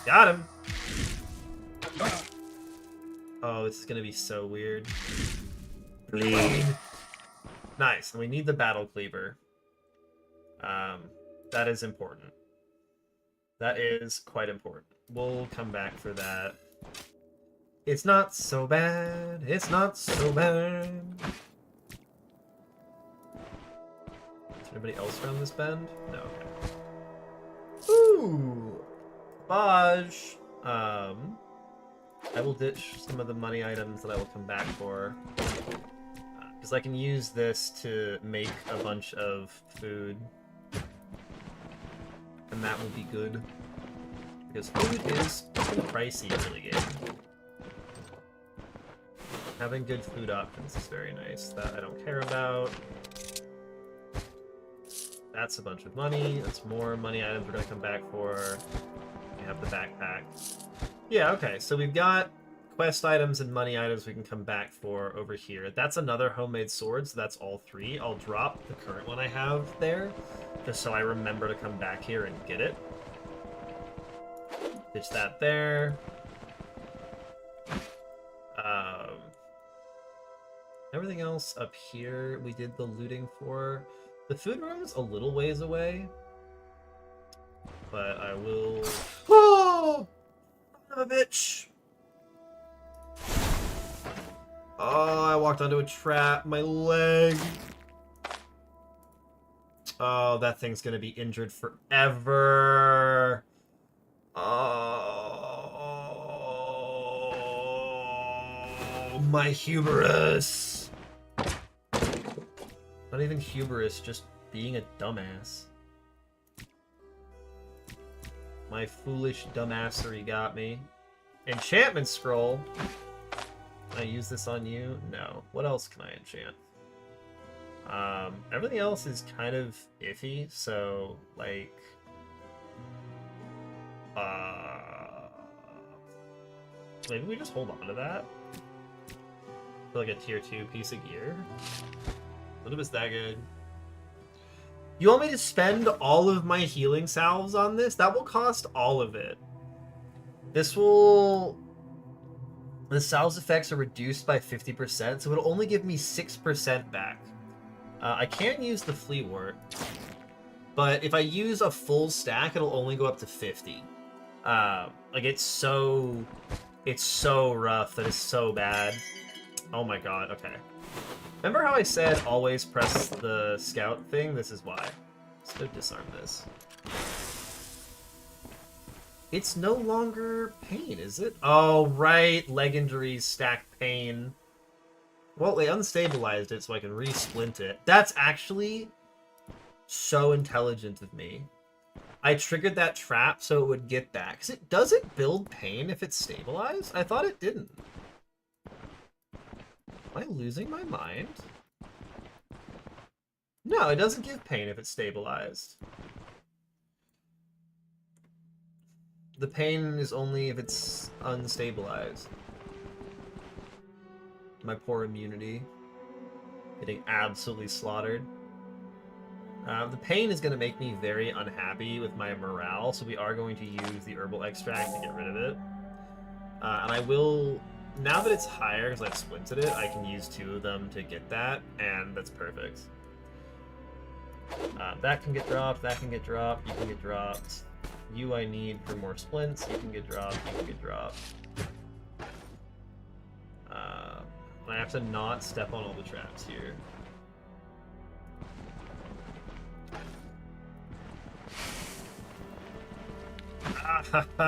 Got him. Oh, this is gonna be so weird. Bleed. Nice. And we need the battle cleaver. That is important. That is quite important. We'll come back for that. It's not so bad. It's not so bad. Is there anybody else around this bend? No. Okay. Ooh. Baj. I will ditch some of the money items that I will come back for. Because I can use this to make a bunch of food. And that will be good. Because food is pricey in the game. Having good food options is very nice. That I don't care about. That's a bunch of money. That's more money items we're going to come back for. We have the backpack. Yeah, okay, so we've got quest items and money items we can come back for over here. That's another homemade sword, so that's all three. I'll drop the current one I have there, just so I remember to come back here and get it. Ditch that there. Everything else up here we did the looting for. The food room's a little ways away, but I will... Oh! Son of a bitch! Oh, I walked onto a trap. My leg. Oh, that thing's gonna be injured forever. Oh, my hubris. Not even hubris, just being a dumbass. My foolish dumbassery got me. Enchantment scroll. Can I use this on you? No. What else can I enchant? Everything else is kind of iffy, so, like... maybe we just hold on to that? For like a tier 2 piece of gear? What if it's that good? You want me to spend all of my healing salves on this? That will cost all of it. This will... The salve's effects are reduced by 50%, so it'll only give me 6% back. I can't use the flea wart, but if I use a full stack, it'll only go up to 50. Like, it's so rough that it's so bad. Oh my god, okay. Remember how I said always press the scout thing? This is why. Let's go disarm this. It's no longer pain, is it? Oh, right. Legendaries stack pain. Well, they unstabilized it so I can re-splint it. That's actually so intelligent of me. I triggered that trap so it would get that. Because does it build pain if it's stabilized? I thought it didn't. Am I losing my mind? No, it doesn't give pain if it's stabilized. The pain is only if it's unstabilized. My poor immunity. Getting absolutely slaughtered. The pain is going to make me very unhappy with my morale, so we are going to use the herbal extract to get rid of it. And I will... Now that it's higher, because I've splinted it, I can use 2 of them to get that, and that's perfect. That can get dropped, that can get dropped, you can get dropped. You I need for more splints, you can get dropped, you can get dropped. I have to not step on all the traps here.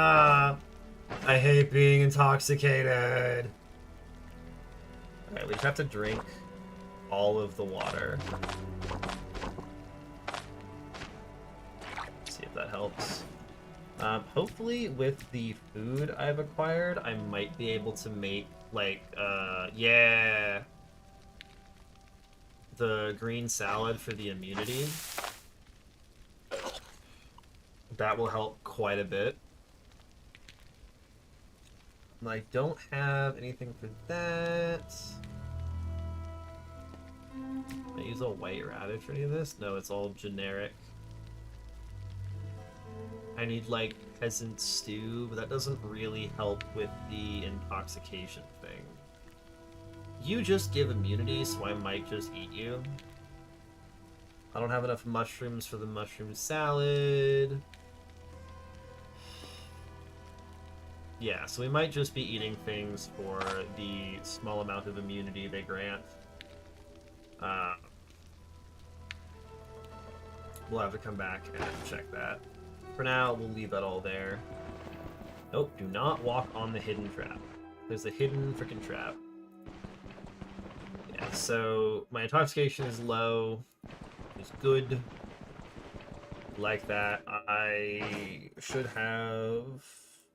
I hate being intoxicated. Alright, we just have to drink all of the water. See if that helps. Hopefully with the food I've acquired, I might be able to make, like, yeah, the green salad for the immunity. That will help quite a bit. I don't have anything for that. Can I use a white radish for any of this? No, it's all generic. I need, like, peasant stew, but that doesn't really help with the intoxication thing. You just give immunity, so I might just eat you. I don't have enough mushrooms for the mushroom salad. Yeah, so we might just be eating things for the small amount of immunity they grant. We'll have to come back and check that. For now, we'll leave that all there. Nope, do not walk on the hidden trap. There's a hidden freaking trap. Yeah, so my intoxication is low. It's good. Like that. I should have...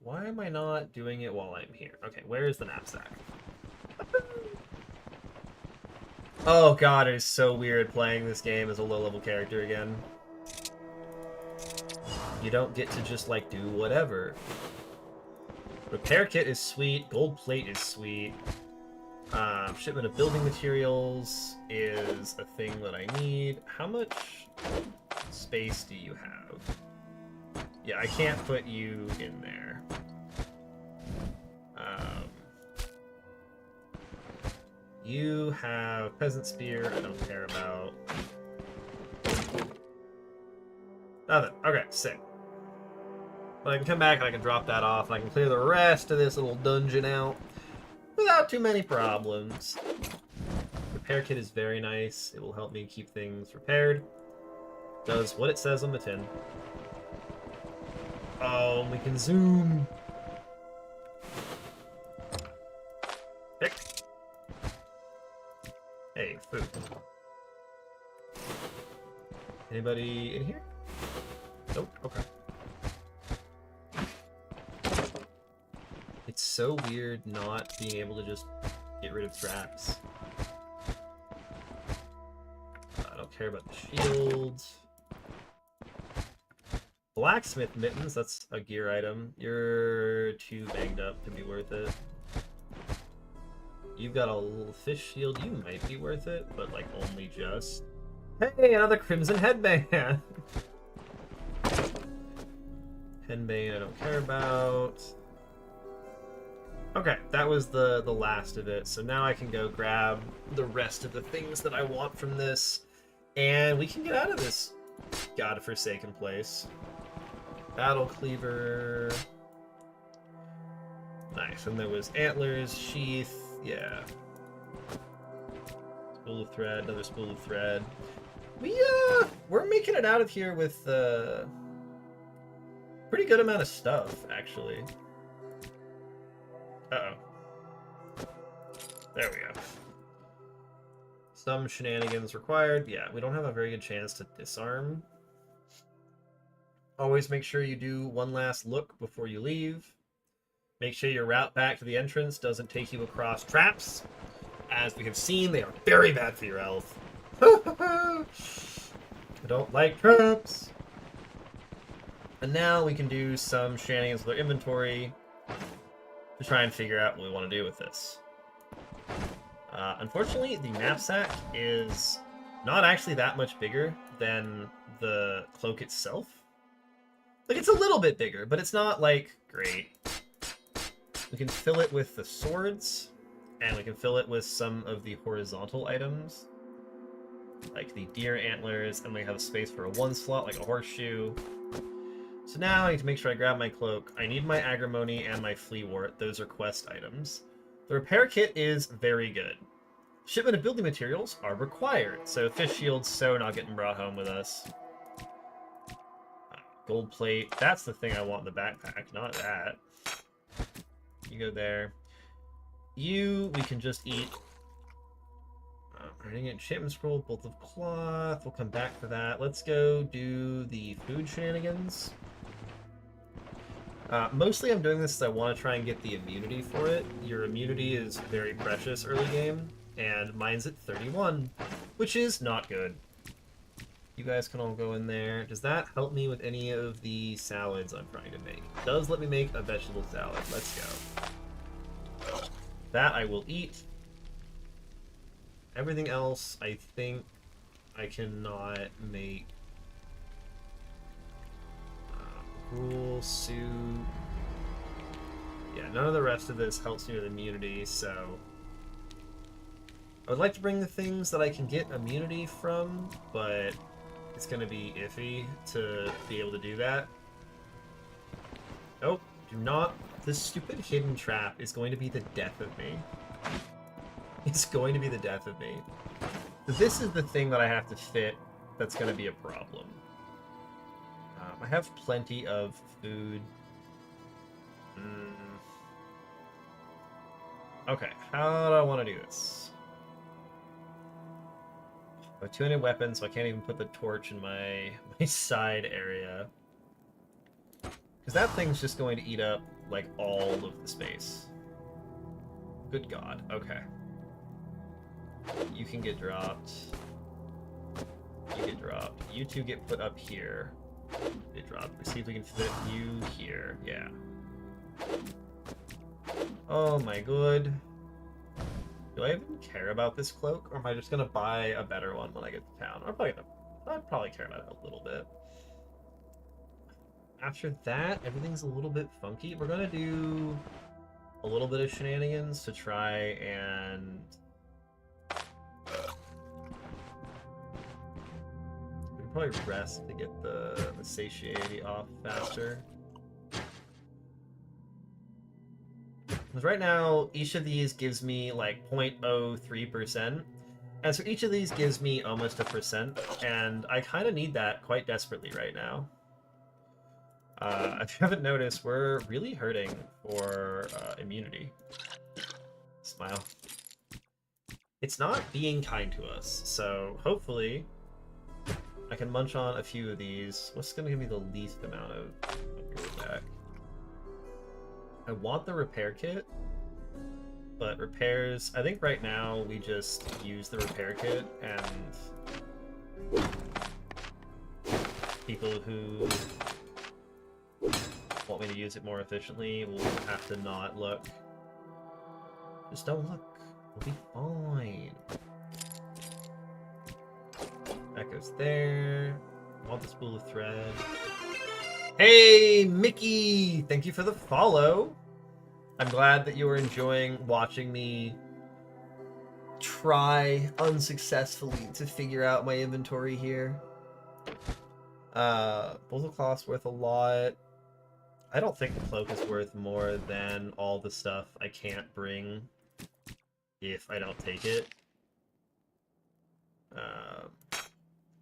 Why am I not doing it while I'm here? Okay, where is the knapsack? Oh god, it is so weird playing this game as a low-level character again. You don't get to just, like, do whatever. Repair kit is sweet. Gold plate is sweet. Shipment of building materials is a thing that I need. How much space do you have? Yeah, I can't put you in there. You have peasant spear. I don't care about. Nothing. Okay, sick. But I can come back and I can drop that off and I can clear the rest of this little dungeon out without too many problems. Repair kit is very nice. It will help me keep things repaired. Does what it says on the tin. Oh, we can zoom. Pick. Hey, food. Anybody in here? Nope. Okay. It's so weird not being able to just get rid of traps. I don't care about the shields. Blacksmith mittens, that's a gear item. You're too banged up to be worth it. You've got a little fish shield, you might be worth it, but like only just. Hey, another crimson headband! Henbane I don't care about. Okay, that was the last of it, so now I can go grab the rest of the things that I want from this, and we can get out of this godforsaken place. Battle cleaver. Nice, and there was antlers, sheath, yeah. Spool of thread, another spool of thread. We're making it out of here with pretty good amount of stuff, actually. Uh-oh. There we go. Some shenanigans required. Yeah, we don't have a very good chance to disarm. Always make sure you do one last look before you leave. Make sure your route back to the entrance doesn't take you across traps. As we have seen, they are very bad for your health. I don't like traps. And now we can do some shenanigans with our inventory to try and figure out what we want to do with this. Unfortunately, the knapsack is not actually that much bigger than the cloak itself. Like, it's a little bit bigger, but it's not, like, great. We can fill it with the swords, and we can fill it with some of the horizontal items. like the deer antlers, and we have space for a 1 slot, like a horseshoe. So now I need to make sure I grab my cloak. I need my agrimony and my fleawort. Those are quest items. The repair kit is very good. Shipment of building materials are required, so fish shields so not getting brought home with us. Gold plate, that's the thing I want in the backpack, not that. You go there. We can just eat. Running enchantment scroll, bolt of cloth. We'll come back for that. Let's go do the food shenanigans. Mostly I'm doing this because I want to try and get the immunity for it. Your immunity is very precious early game, and mine's at 31, which is not good. You guys can all go in there. Does that help me with any of the salads I'm trying to make? It does let me make a vegetable salad. Let's go. That I will eat. Everything else, I think I cannot make. Gruel, soup. Yeah, none of the rest of this helps me with immunity, so I would like to bring the things that I can get immunity from, but it's going to be iffy to be able to do that. Nope, do not. This stupid hidden trap is going to be the death of me. It's going to be the death of me. This is the thing that I have to fit that's going to be a problem. I have plenty of food. Okay, how do I want to do this? I have 200 weapons, so I can't even put the torch in my side area. Because that thing's just going to eat up, like, all of the space. Good God, okay. You can get dropped. You get dropped. You two get put up here. Get dropped. Let's see if we can fit you here. Yeah. Oh my god. Do I even care about this cloak, or am I just gonna buy a better one when I get to town? I'd probably care about it a little bit. After that, everything's a little bit funky. We're gonna do a little bit of shenanigans to try and we can probably rest to get the satiety off faster. Because right now, each of these gives me like 0.03%. And so each of these gives me almost 1%. And I kind of need that quite desperately right now. If you haven't noticed, we're really hurting for immunity. Smile. It's not being kind to us, so hopefully I can munch on a few of these. What's going to give me the least amount of attack? I want the repair kit, but repairs, I think right now we just use the repair kit, and people who want me to use it more efficiently will have to not look. Just don't look. We'll be fine. That goes there. I want the spool of thread. Hey, Mickey! Thank you for the follow. I'm glad that you are enjoying watching me try unsuccessfully to figure out my inventory here. Both of cloth's worth a lot. I don't think the cloak is worth more than all the stuff I can't bring if I don't take it.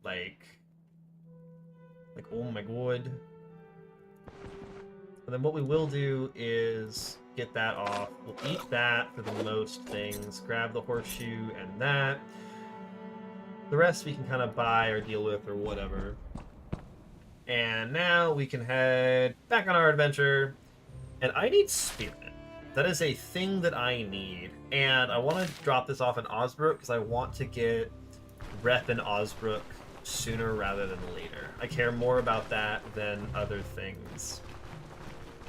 Like, oh my god. And then what we will do is get that off. We'll eat that for the most things. Grab the horseshoe and that. The rest we can kind of buy or deal with or whatever. And now we can head back on our adventure. And I need spirit. That is a thing that I need. And I want to drop this off in Osbrook because I want to get rep in Osbrook sooner rather than later. I care more about that than other things.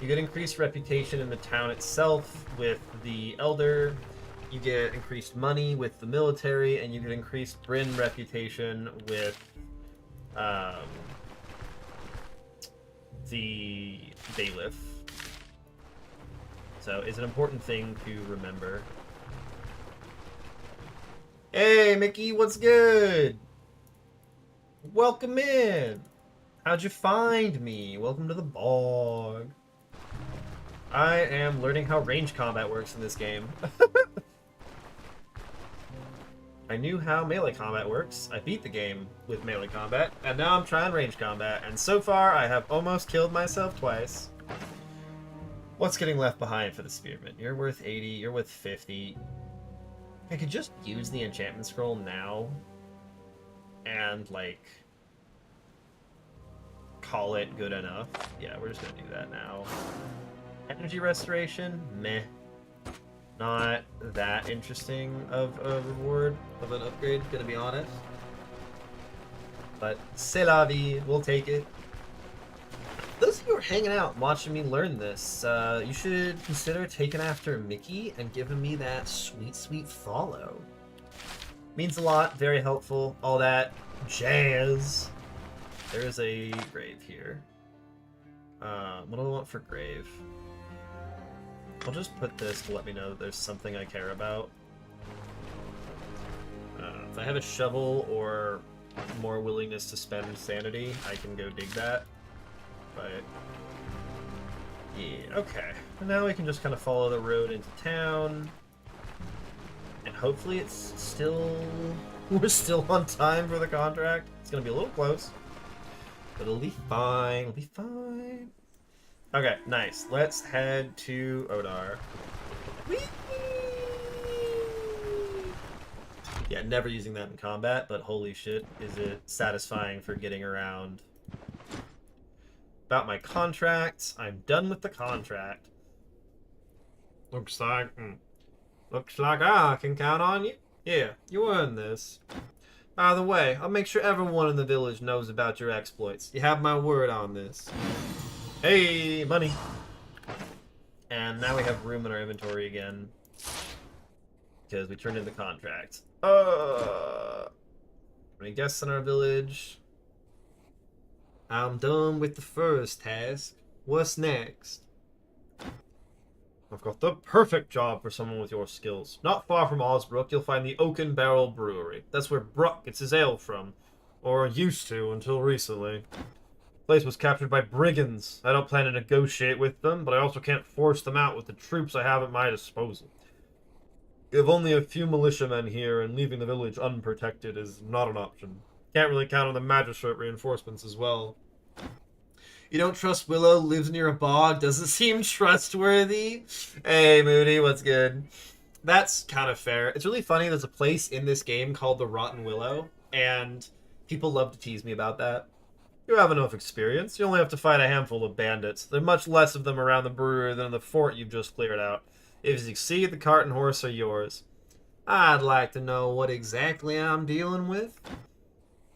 You get increased reputation in the town itself with the Elder. You get increased money with the military, and you get increased Bryn reputation with the bailiff. So it's an important thing to remember. Hey, Mickey, what's good? Welcome in! How'd you find me? Welcome to the bog. I am learning how range combat works in this game. I knew how melee combat works. I beat the game with melee combat, and now I'm trying range combat, and so far I have almost killed myself twice. What's getting left behind for the Spearman? You're worth 80, you're worth 50. I could just use the enchantment scroll now and, like, call it good enough. Yeah, we're just gonna do that now. Energy restoration? Meh. Not that interesting of a reward, of an upgrade, gonna be honest. But c'est la vie, we'll take it. Those of you who are hanging out watching me learn this, you should consider taking after Mickey and giving me that sweet, sweet follow. Means a lot, very helpful, all that jazz. There's a grave here. What do I want for grave? I'll just put this to let me know that there's something I care about. If I have a shovel or more willingness to spend sanity, I can go dig that. But yeah, okay. Now we can just kind of follow the road into town. And hopefully it's still... we're still on time for the contract. It's gonna be a little close. But it'll be fine. It'll be fine. Okay, nice. Let's head to Odar. Whee! Yeah, never using that in combat, but holy shit, is it satisfying for getting around. About my contract, I'm done with the contract. Looks like I can count on you. Yeah, you earned this. By the way, I'll make sure everyone in the village knows about your exploits. You have my word on this. Hey, money! And now we have room in our inventory again. Because we turned in the contract. Any guests in our village? I'm done with the first task. What's next? I've got the perfect job for someone with your skills. Not far from Osbrook, you'll find the Oaken Barrel Brewery. That's where Bruck gets his ale from. Or used to, until recently. The place was captured by brigands. I don't plan to negotiate with them, but I also can't force them out with the troops I have at my disposal. You have only a few militiamen here, and leaving the village unprotected is not an option. Can't really count on the magistrate reinforcements as well. You don't trust Willow, lives near a bog, doesn't seem trustworthy? Hey, Moody, what's good? That's kind of fair. It's really funny, there's a place in this game called the Rotten Willow, and people love to tease me about that. You have enough experience. You only have to fight a handful of bandits. There are much less of them around the brewery than in the fort you've just cleared out. If you succeed, the cart and horse are yours. I'd like to know what exactly I'm dealing with.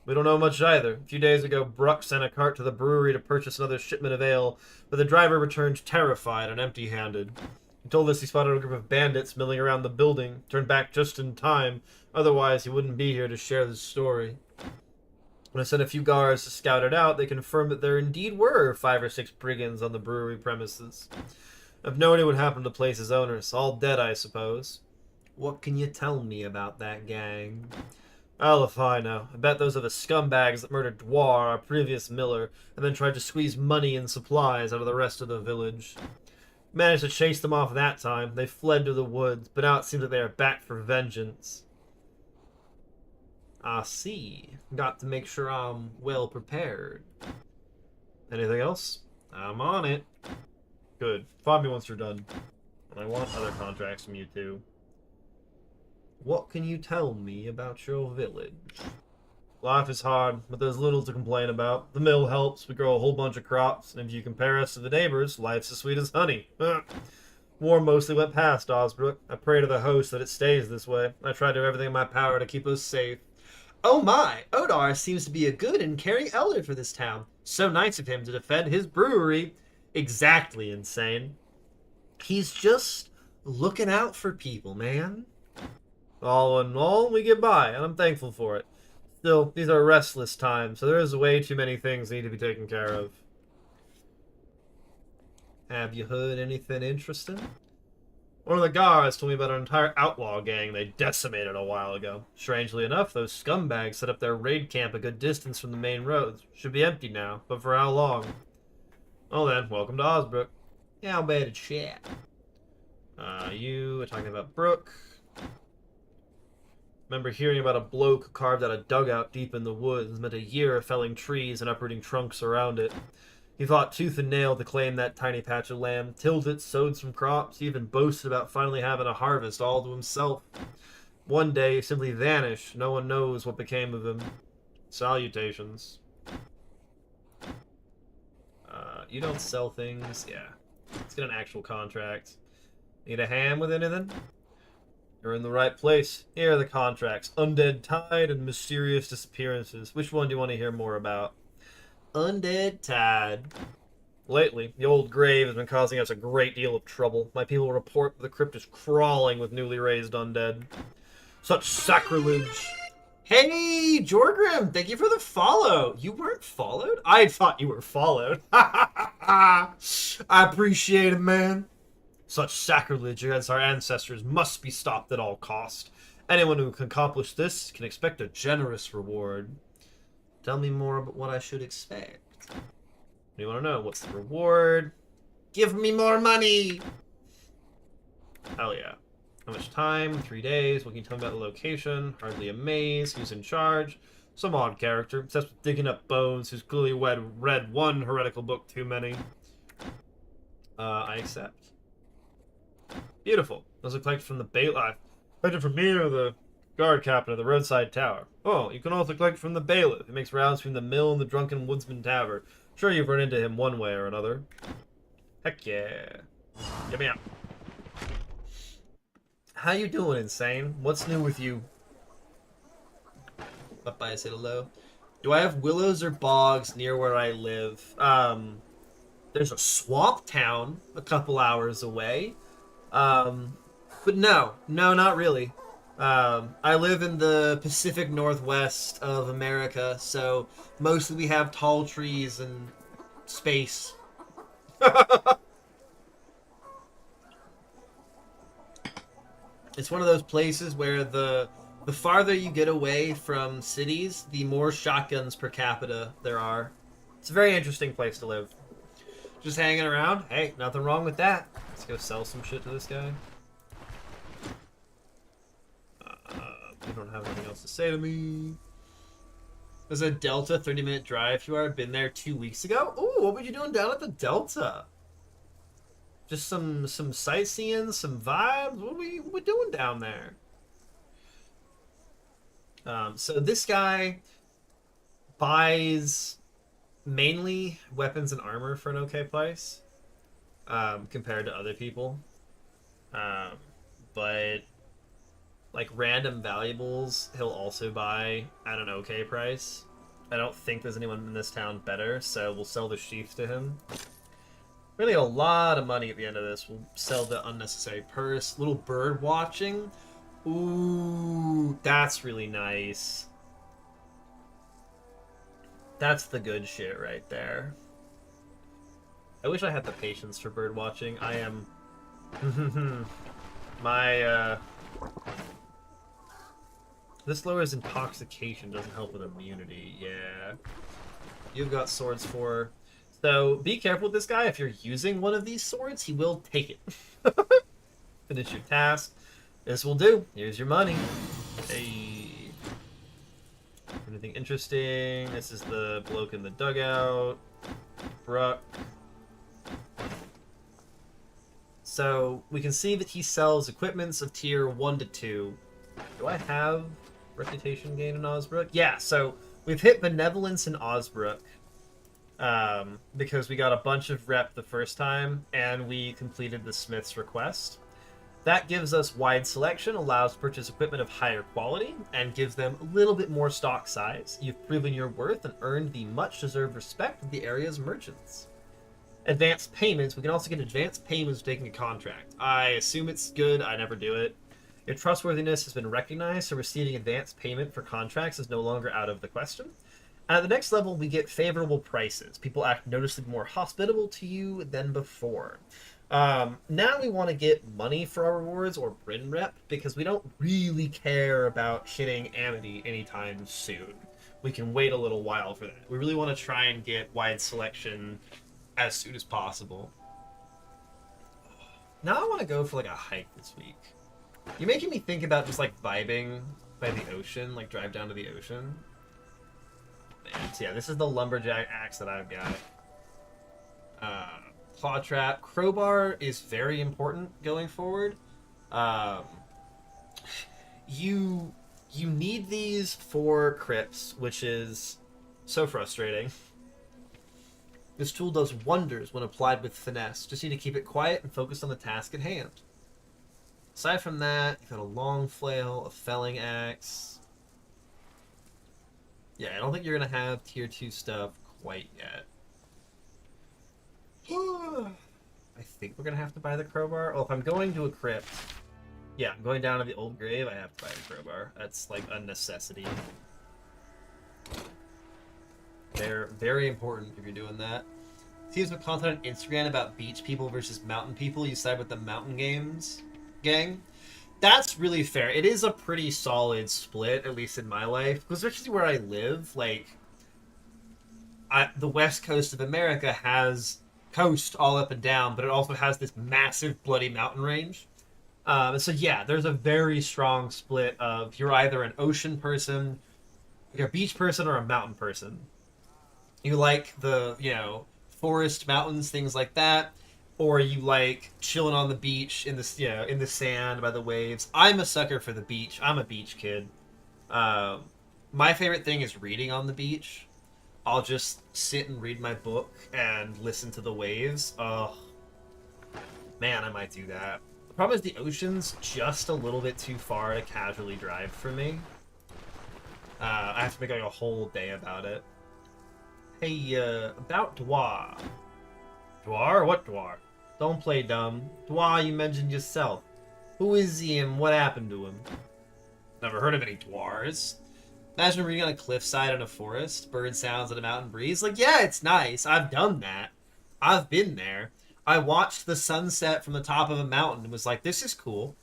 We don't know much either. A few days ago, Bruck sent a cart to the brewery to purchase another shipment of ale, but the driver returned terrified and empty-handed. He told us he spotted a group of bandits milling around the building, turned back just in time, otherwise he wouldn't be here to share the story. When I sent a few guards to scout it out, they confirmed that there indeed were 5 or 6 brigands on the brewery premises. I've no idea what happened to the place's owners. All dead, I suppose. What can you tell me about that gang? Well, if I know. I bet those are the scumbags that murdered Dwar, our previous miller, and then tried to squeeze money and supplies out of the rest of the village. Managed to chase them off that time. They fled to the woods, but now it seems that they are back for vengeance. I see. Got to make sure I'm well prepared. Anything else? I'm on it. Good. Find me once you're done. And I want other contracts from you too. What can you tell me about your village? Life is hard, but there's little to complain about. The mill helps, we grow a whole bunch of crops, and if you compare us to the neighbors, life's as sweet as honey. War mostly went past Osbrook. I pray to the host that it stays this way. I try to do everything in my power to keep us safe. Oh my! Odar seems to be a good and caring elder for this town. So nice of him to defend his brewery. Exactly insane. He's just looking out for people, man. All in all, we get by, and I'm thankful for it. Still, these are restless times, so there is way too many things that need to be taken care of. Have you heard anything interesting? One of the guards told me about an entire outlaw gang they decimated a while ago. Strangely enough, those scumbags set up their raid camp a good distance from the main roads. Should be empty now, but for how long? Well then, welcome to Osbrook. How bad it's shit. You are talking about Brooke. Remember hearing about a bloke who carved out a dugout deep in the woods and spent a year felling trees and uprooting trunks around it. He fought tooth and nail to claim that tiny patch of land, tilled it, sowed some crops, he even boasted about finally having a harvest all to himself. One day, he simply vanished. No one knows what became of him. Salutations. You don't sell things? Yeah. Let's get an actual contract. Need a hand with anything? You're in the right place. Here are the contracts. Undead Tide and Mysterious Disappearances. Which one do you want to hear more about? Undead Tide. Lately, the old grave has been causing us a great deal of trouble. My people report that the crypt is crawling with newly raised undead. Such sacrilege. Hey, Jorgrim, thank you for the follow. You weren't followed? I thought you were followed. I appreciate it, man. Such sacrilege against our ancestors must be stopped at all cost. Anyone who can accomplish this can expect a generous reward. Tell me more about what I should expect. What do you want to know? What's the reward? Give me more money! Hell yeah. How much time? 3 days. What can you tell me about the location? Hardly a maze. Who's in charge? Some odd character, obsessed with digging up bones, who's clearly read one heretical book too many. I accept. Beautiful. Those are collected from the bailiff. Collected from me or the guard captain of the roadside tower. Oh, you can also collect from the bailiff. He makes rounds between the mill and the drunken woodsman tavern. Sure, you've run into him one way or another. Heck yeah. Get me out. How you doing, Insane? What's new with you? Bye-bye, say hello. Do I have willows or bogs near where I live? There's a swamp town a couple hours away. But no, not really. I live in the Pacific Northwest of America, so mostly we have tall trees and space. It's one of those places where the farther you get away from cities, the more shotguns per capita there are. It's a very interesting place to live. Just hanging around? Hey, nothing wrong with that. Let's go sell some shit to this guy. You don't have anything else to say to me. There's a Delta 30-minute drive. You I've been there 2 weeks ago. Ooh, what were you doing down at the Delta? Just some sightseeing, some vibes. What we doing down there? So this guy buys mainly weapons and armor for an okay price, compared to other people. But like random valuables, he'll also buy at an okay price. I don't think there's anyone in this town better, so we'll sell the sheath to him. Really a lot of money at the end of this. We'll sell the unnecessary purse. Little bird watching. Ooh, that's really nice. That's the good shit right there. I wish I had the patience for bird watching. I am... This lowers intoxication, doesn't help with immunity. Yeah. You've got swords for... So, be careful with this guy. If you're using one of these swords, he will take it. Finish your task. This will do. Here's your money. Hey. Anything interesting? This is the bloke in the dugout. Bruck. So, we can see that he sells equipments of tier 1 to 2. Do I have reputation gain in Osbrook? Yeah, so we've hit benevolence in Osbrook. Because we got a bunch of rep the first time, and we completed the Smith's request. That gives us wide selection, allows to purchase equipment of higher quality, and gives them a little bit more stock size. You've proven your worth and earned the much-deserved respect of the area's merchants. Advanced payments. We can also get advanced payments for taking a contract. I assume it's good. I never do it. Your trustworthiness has been recognized, so receiving advanced payment for contracts is no longer out of the question. And at the next level, we get favorable prices. People act noticeably more hospitable to you than before. Now we want to get money for our rewards or Bryn rep because we don't really care about hitting Amity anytime soon. We can wait a little while for that. We really want to try and get wide selection as soon as possible. Now I want to go for like a hike this week. You're making me think about just like vibing by the ocean, like drive down to the ocean. Man, so yeah, this is the lumberjack axe that I've got. Claw trap. Crowbar is very important going forward. You need these for crypts, which is so frustrating. This tool does wonders when applied with finesse. Just need to keep it quiet and focus on the task at hand. Aside from that, you've got a long flail, a felling axe. Yeah, I don't think you're going to have tier 2 stuff quite yet. I think we're going to have to buy the crowbar. Oh, if I'm going to a crypt... Yeah, I'm going down to the old grave, I have to buy a crowbar. That's like a necessity. They're very important if you're doing that. Seems with content on Instagram about beach people versus mountain people, you side with the mountain games gang. That's really fair. It is a pretty solid split, at least in my life. Because especially where I live, like... the west coast of America has coast all up and down, but it also has this massive bloody mountain range. So yeah, there's a very strong split of you're either an ocean person, you're a beach person, or a mountain person. You like the, forest, mountains, things like that, or you like chilling on the beach in the, in the sand by the waves. I'm a sucker for the beach. I'm a beach kid. My favorite thing is reading on the beach. I'll just sit and read my book and listen to the waves. Oh, man, I might do that. The problem is the ocean's just a little bit too far to casually drive for me. I have to make like a whole day about it. Hey, about Dwar. Dwar? What Dwar? Don't play dumb. Dwar, you mentioned yourself. Who is he and what happened to him? Never heard of any Dwars. Imagine being on a cliffside in a forest, bird sounds and a mountain breeze. Like, yeah, it's nice. I've done that. I've been there. I watched the sunset from the top of a mountain and was like, this is cool.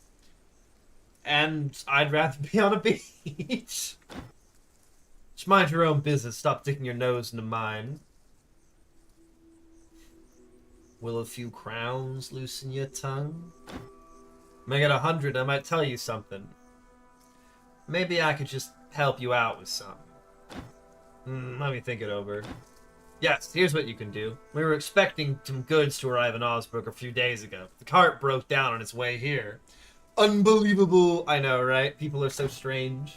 And I'd rather be on a beach. Just mind your own business. Stop sticking your nose into mine. Will a few crowns loosen your tongue? When I get 100, I might tell you something. Maybe I could just help you out with something. Let me think it over. Yes, here's what you can do. We were expecting some goods to arrive in Osbrook a few days ago. The cart broke down on its way here. Unbelievable! I know, right? People are so strange.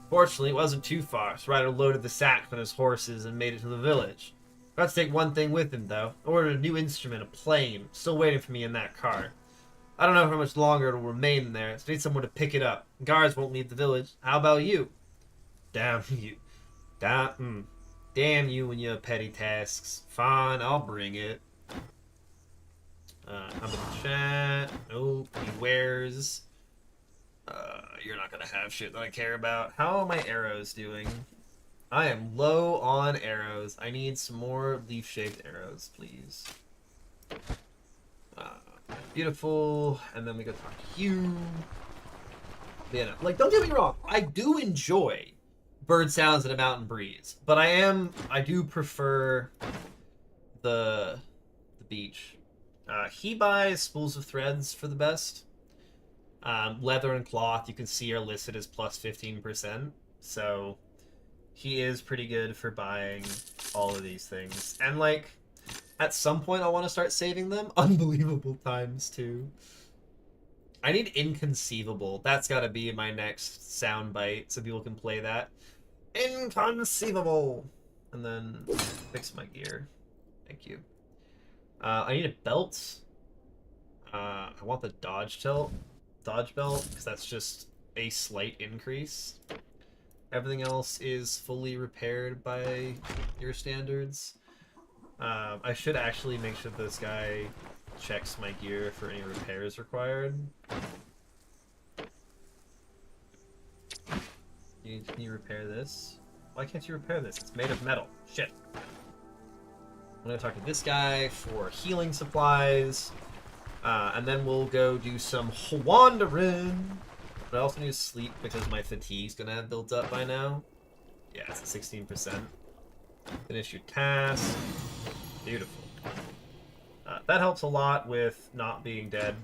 Fortunately, it wasn't too far, so Ryder loaded the sack on his horses and made it to the village. Got to take one thing with him, though. I ordered a new instrument, a plane. Still waiting for me in that cart. I don't know how much longer it'll remain there, so I need someone to pick it up. Guards won't leave the village. How about you? Damn you. Damn you and your petty tasks. Fine, I'll bring it. I'm in the chat. Nope, he wears. You're not gonna have shit that I care about. How are my arrows doing? I am low on arrows. I need some more leaf-shaped arrows, please. Beautiful. And then we go talk to you. Yeah, like, don't get me wrong. I do enjoy bird sounds and a mountain breeze, but I do prefer the beach. He buys spools of threads for the best. Leather and cloth, you can see, are listed as plus 15%. So he is pretty good for buying all of these things. And, like, at some point I want to start saving them. Unbelievable times, too. I need inconceivable. That's got to be my next soundbite so people can play that. Inconceivable! And then fix my gear. Thank you. I need a belt. I want the dodge belt, because that's just a slight increase. Everything else is fully repaired by your standards. I should actually make sure this guy checks my gear for any repairs required. Can you repair this? Why can't you repair this? It's made of metal. Shit. I'm gonna talk to this guy for healing supplies. And then we'll go do some wandering. But I also need to sleep because my fatigue's gonna have built up by now. Yeah, it's at 16%. Finish your task. Beautiful. That helps a lot with not being dead.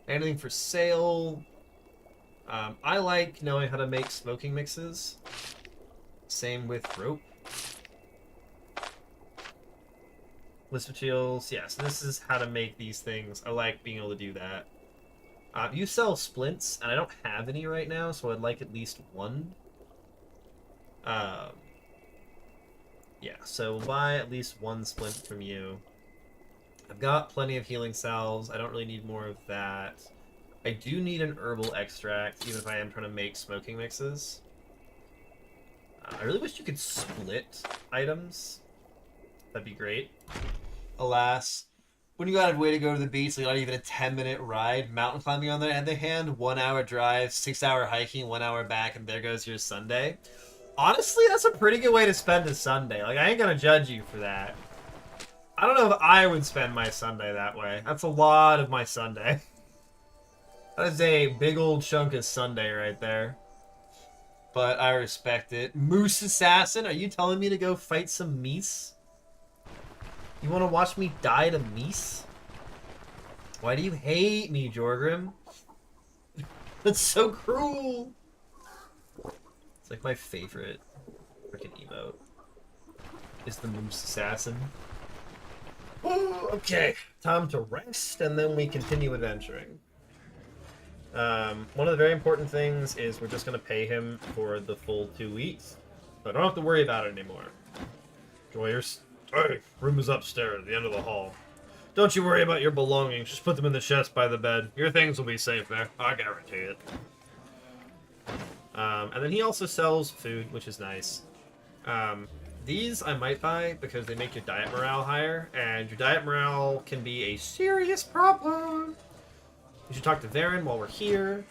Anything for sale? I like knowing how to make smoking mixes. Same with rope. List of chills. Yes, this is how to make these things. I like being able to do that. You sell splints, and I don't have any right now, so I'd like at least one. Yeah, so we'll buy at least one splint from you. I've got plenty of healing salves. I don't really need more of that. I do need an herbal extract, even if I am trying to make smoking mixes. I really wish you could split items. That'd be great. Alas, when you got a way to go to the beach, so you're not even a 10-minute ride, mountain climbing on the other hand, 1 hour drive, 6 hour hiking, 1 hour back, and there goes your Sunday. Honestly, that's a pretty good way to spend a Sunday. Like, I ain't gonna judge you for that. I don't know if I would spend my Sunday that way. That's a lot of my Sunday. That is a big old chunk of Sunday right there. But I respect it. Moose Assassin, are you telling me to go fight some meese? You want to watch me die to meese? Why do you hate me, Jorgrim? That's so cruel. It's like my favorite freaking emote. Is the Moose Assassin. Ooh, okay, time to rest, and then we continue adventuring. One of the very important things is we're just going to pay him for the full 2 weeks. So I don't have to worry about it anymore. Joyers, hey, room is upstairs at the end of the hall. Don't you worry about your belongings. Just put them in the chest by the bed. Your things will be safe there. I guarantee it. And then he also sells food, which is nice. These I might buy because they make your diet morale higher, and your diet morale can be a serious problem. We should talk to Varen while we're here.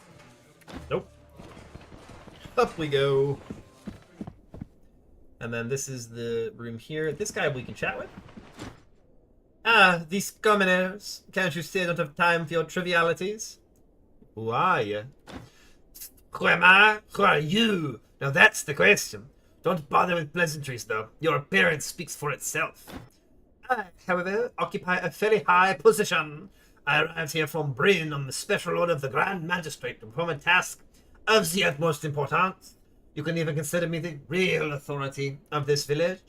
Nope. Up we go. And then this is the room here. This guy we can chat with. Ah, these commoners. Can't you see I don't have time for your trivialities? Who are you? Who am I? Who are you? Now that's the question. Don't bother with pleasantries, though. Your appearance speaks for itself. I, however, occupy a very high position. I arrived here from Bryn on the special order of the Grand Magistrate to perform a task of the utmost importance. You can even consider me the real authority of this village.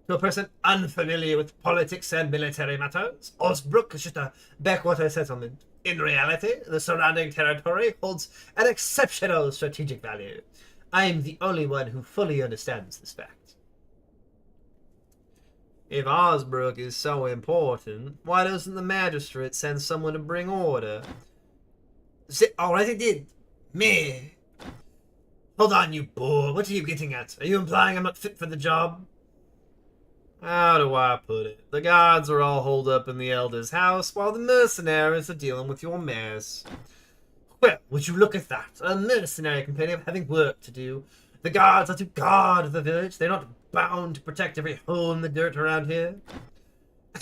To a person unfamiliar with politics and military matters, Osbrook is just a backwater settlement. In reality, the surrounding territory holds an exceptional strategic value. I am the only one who fully understands this fact. If Osbrook is so important, why doesn't the magistrate send someone to bring order? Alright, it did. Me. Hold on, you boor. What are you getting at? Are you implying I'm not fit for the job? How do I put it? The guards are all holed up in the Elder's house, while the mercenaries are dealing with your mess. Well, would you look at that? A mercenary complaining of having work to do. The guards are to guard the village. They're not bound to protect every hole in the dirt around here.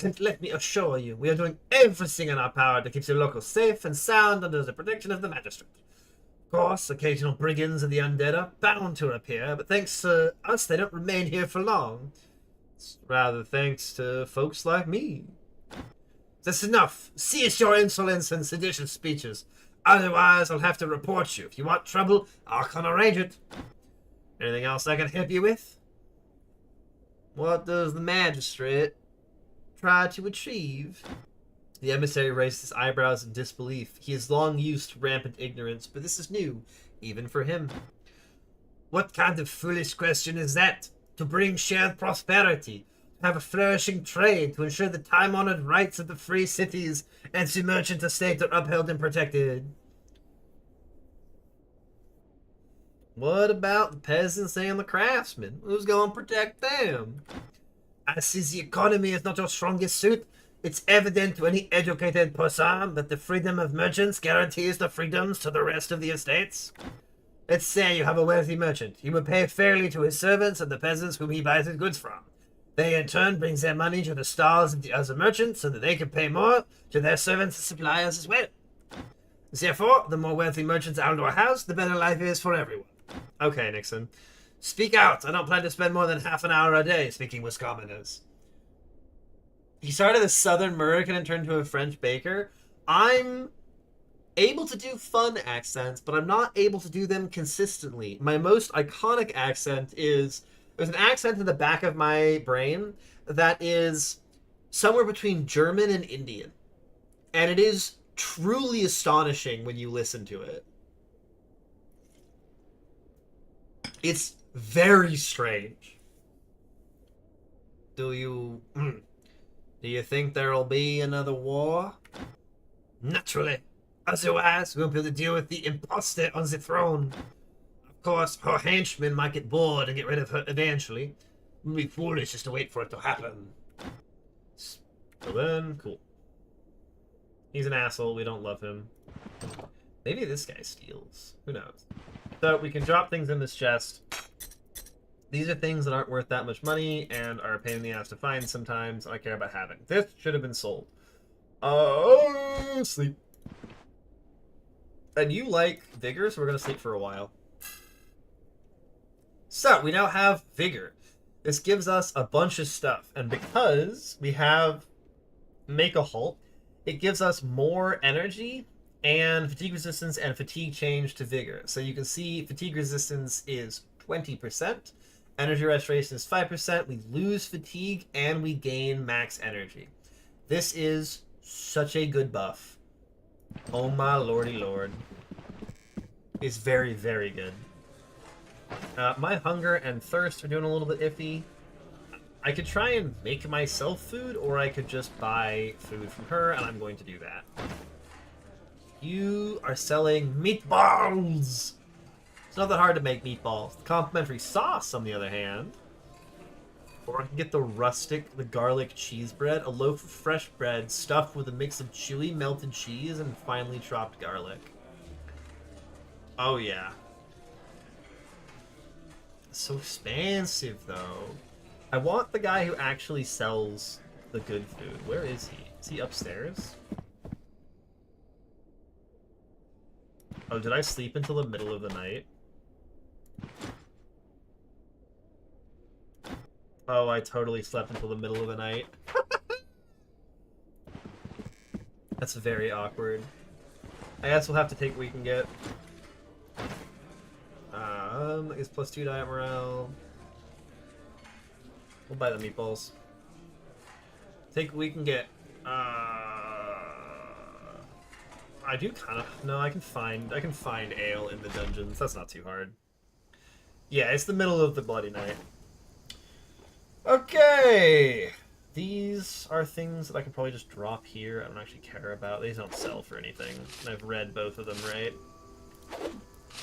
And let me assure you, we are doing everything in our power to keep your locals safe and sound under the protection of the magistrate. Of course, occasional brigands of the undead are bound to appear, but thanks to us, they don't remain here for long. It's rather thanks to folks like me. That's enough. Cease your insolence and seditious speeches. Otherwise, I'll have to report you. If you want trouble, I can arrange it. Anything else I can help you with? What does the magistrate try to achieve? The emissary raised his eyebrows in disbelief. He is long used to rampant ignorance, but this is new, even for him. What kind of foolish question is that? To bring shared prosperity, to have a flourishing trade, to ensure the time-honored rights of the free cities and the merchant estate are upheld and protected. What about the peasants and the craftsmen? Who's going to protect them? I see the economy is not your strongest suit. It's evident to any educated person that the freedom of merchants guarantees the freedoms to the rest of the estates. Let's say you have a wealthy merchant. He will pay fairly to his servants and the peasants whom he buys his goods from. They in turn brings their money to the stalls of the other merchants so that they can pay more to their servants and suppliers as well. Therefore, the more wealthy merchants Aldor has, the better life is for everyone. Okay, Nixon. Speak out. I don't plan to spend more than half an hour a day speaking with commoners. He started as Southern American and turned to a French baker. I'm able to do fun accents, but I'm not able to do them consistently. My most iconic accent is... There's an accent in the back of my brain that is somewhere between German and Indian. And it is truly astonishing when you listen to it. It's very strange. Do you think there'll be another war? Naturally. Otherwise, we'll be able to deal with the imposter on the throne. Of course, her henchmen might get bored and get rid of her eventually. It would be foolish just to wait for it to happen. So then, cool. He's an asshole. We don't love him. Maybe this guy steals. Who knows? So we can drop things in this chest. These are things that aren't worth that much money and are a pain in the ass to find sometimes. I care about having. This should have been sold. Oh, sleep. And you like vigor, so we're going to sleep for a while. So, we now have vigor. This gives us a bunch of stuff. And because we have make a halt, it gives us more energy and fatigue resistance and fatigue change to vigor. So you can see fatigue resistance is 20%. Energy restoration is 5%. We lose fatigue and we gain max energy. This is such a good buff. Oh my lordy lord. It's very, very good. My hunger and thirst are doing a little bit iffy. I could try and make myself food, or I could just buy food from her, and I'm going to do that. You are selling meatballs! It's not that hard to make meatballs. The complimentary sauce, on the other hand. Or I can get the garlic cheese bread, a loaf of fresh bread stuffed with a mix of chewy melted cheese and finely chopped garlic. Oh yeah. So expensive, though. I want the guy who actually sells the good food. Where is he? Is he upstairs? Oh, did I sleep until the middle of the night? Oh, I totally slept until the middle of the night. That's very awkward. I guess we'll have to take what we can get. Is +2 diet morale. We'll buy the meatballs. Take what we can get. I do kind of... No, I can find ale in the dungeons. That's not too hard. Yeah, it's the middle of the bloody night. Okay! These are things that I can probably just drop here. I don't actually care about. These don't sell for anything. And I've read both of them, right?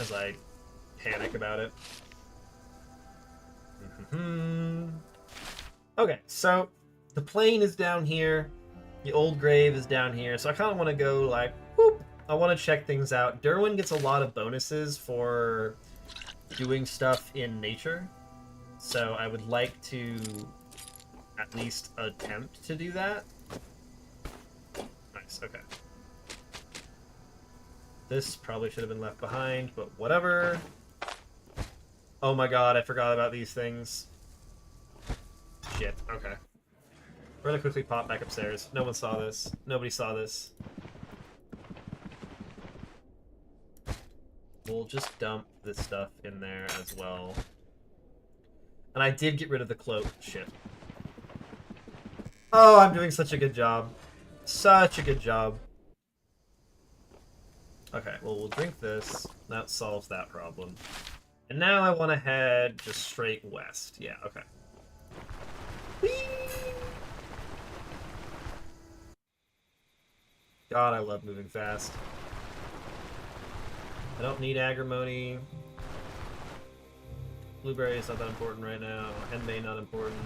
As I panic about it. Okay, so the plane is down here. The old grave is down here. So I kind of want to go like, whoop. I want to check things out. Dirwin gets a lot of bonuses for doing stuff in nature. So I would like to at least attempt to do that. Nice, okay. This probably should have been left behind, but whatever. Oh my god, I forgot about these things. Shit, okay. We're gonna quickly pop back upstairs. No one saw this. Nobody saw this. We'll just dump this stuff in there as well. And I did get rid of the cloak. Shit. Oh, I'm doing such a good job. Such a good job. Okay, well, we'll drink this. That solves that problem. And now I want to head just straight west. Yeah, okay. Whee! God, I love moving fast. I don't need agrimony. Blueberry is not that important right now. Henbei not important.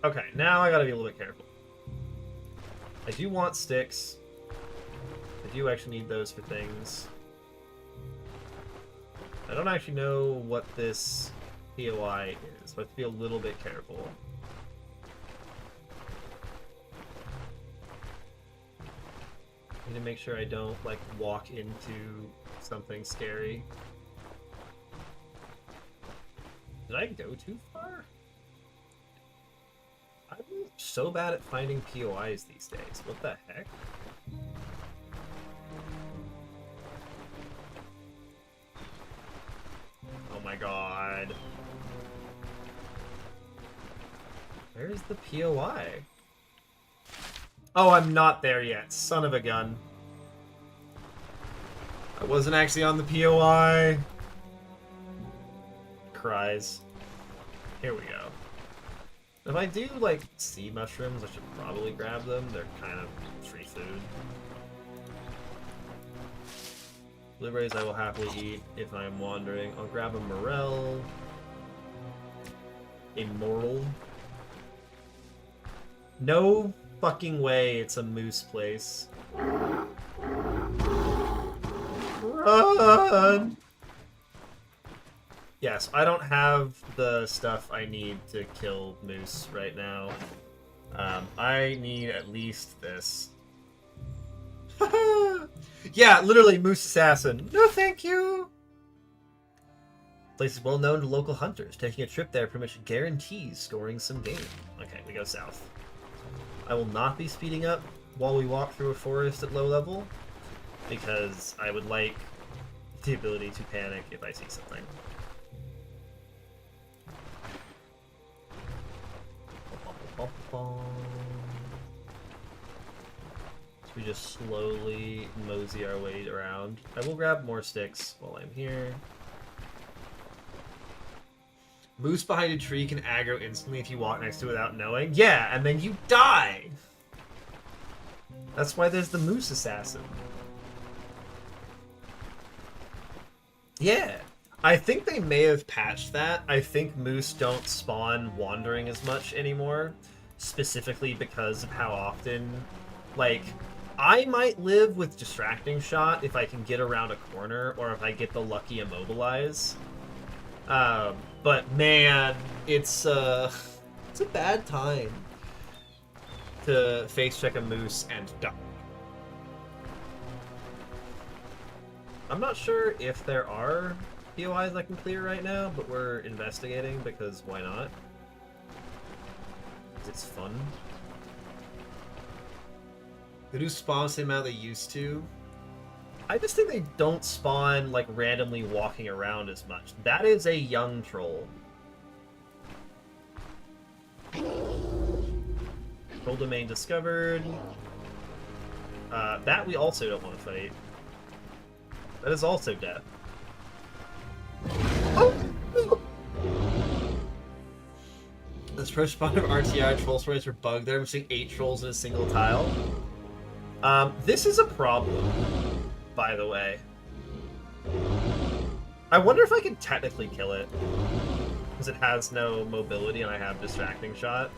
Okay, now I gotta be a little bit careful. I do want sticks. I do actually need those for things. I don't actually know what this POI is, so I have to be a little bit careful. I need to make sure I don't, like, walk into something scary. Did I go too far? I'm so bad at finding POIs these days. What the heck? Oh my god. Where's the POI? Oh, I'm not there yet. Son of a gun. I wasn't actually on the POI. Cries. Here we go. If I do, like, sea mushrooms, I should probably grab them. They're kind of free food. Blueberries I will happily eat if I am wandering. I'll grab a morel. Immortal. No fucking way it's a moose place. Run! Yes, I don't have the stuff I need to kill moose right now. I need at least this. Yeah, literally moose assassin. No thank you! Place is well known to local hunters. Taking a trip there pretty much guarantees scoring some game. Okay, we go south. I will not be speeding up while we walk through a forest at low level, because I would like the ability to panic if I see something. So we just slowly mosey our way around. I will grab more sticks while I'm here. Moose behind a tree can aggro instantly if you walk next to it without knowing. Yeah, and then you die! That's why there's the moose assassin. Yeah. I think they may have patched that. I think moose don't spawn wandering as much anymore. Specifically because of how often... Like, I might live with distracting shot if I can get around a corner, or if I get the lucky immobilize. But man, it's a bad time to face check a moose and die. I'm not sure if there are POIs I can clear right now, but we're investigating because why not? It's fun. They do spawn the same amount they used to. I just think they don't spawn, like, randomly walking around as much. That is a young troll. Troll domain discovered. That we also don't want to fight. That is also death. Oh! This first spawn of RTI troll stories are bugged. They're missing 8 trolls in a single tile. This is a problem, by the way. I wonder if I can technically kill it, because it has no mobility and I have distracting shot.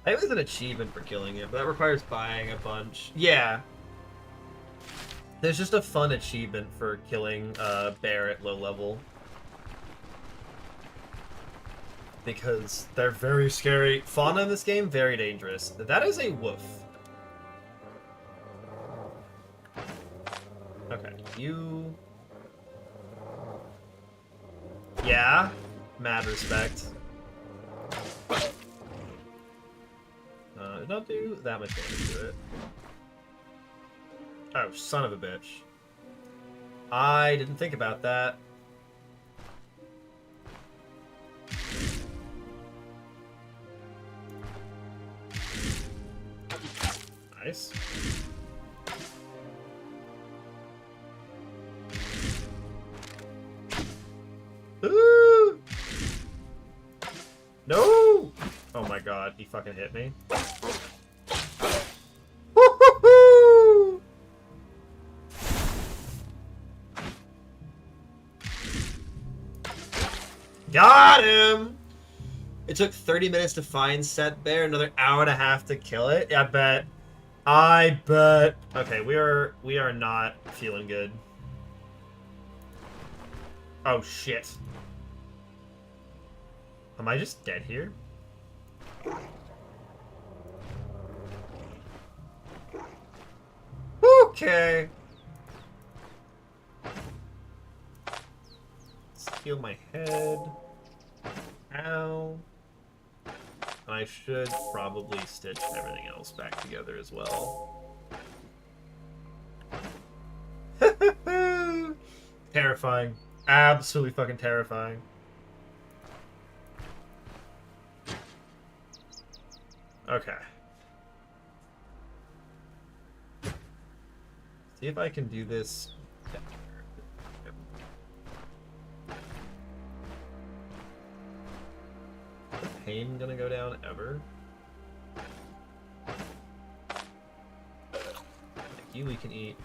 I think there's an achievement for killing it, but that requires buying a bunch. Yeah. There's just a fun achievement for killing a bear at low level. Because they're very scary. Fauna in this game, very dangerous. That is a wolf. Okay, you... Yeah, mad respect. Did not do that much damage to it. Oh, son of a bitch. I didn't think about that. Nice. Ooh! No! Oh my god, he fucking hit me. Woo-hoo-hoo! Got him! It took 30 minutes to find Set Bear, another hour and a half to kill it. I bet. I bet. Okay, we are not feeling good. Oh shit. Am I just dead here? Okay. Let's heal my head. Ow. I should probably stitch everything else back together as well. Terrifying. Absolutely fucking terrifying. Okay. See if I can do this. Is the pain gonna go down ever? Like you, we can eat.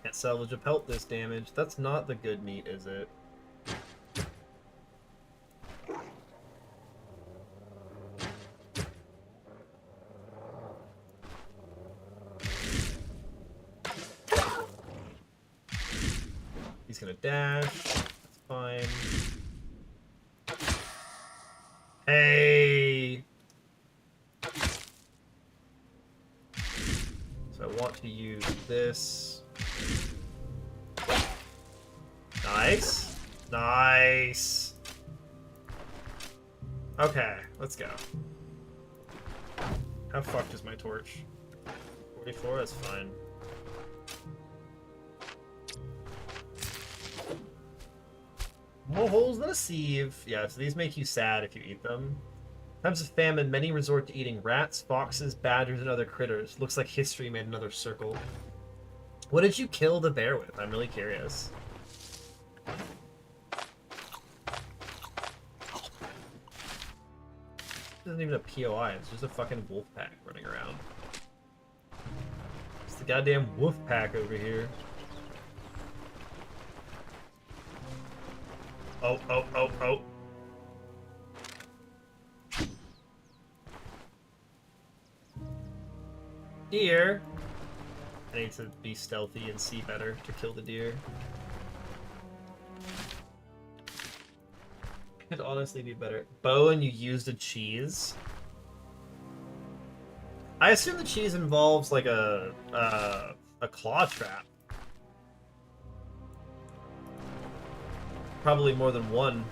Can't salvage a pelt this damage. That's not the good meat, is it? He's gonna dash. That's fine. Hey! So I want to use this. Nice. Nice. Okay, let's go. How fucked is my torch? 44? That's fine. More holes than a sieve. Yeah, so these make you sad if you eat them. Times of famine, many resort to eating rats, foxes, badgers, and other critters. Looks like history made another circle. What did you kill the bear with? I'm really curious. This isn't even a POI, it's just a fucking wolf pack running around. It's the goddamn wolf pack over here. Oh, oh, oh, oh. Deer. I need to be stealthy and see better to kill the deer. Could honestly be better. Bow and you used a cheese. I assume the cheese involves like a claw trap. Probably more than one.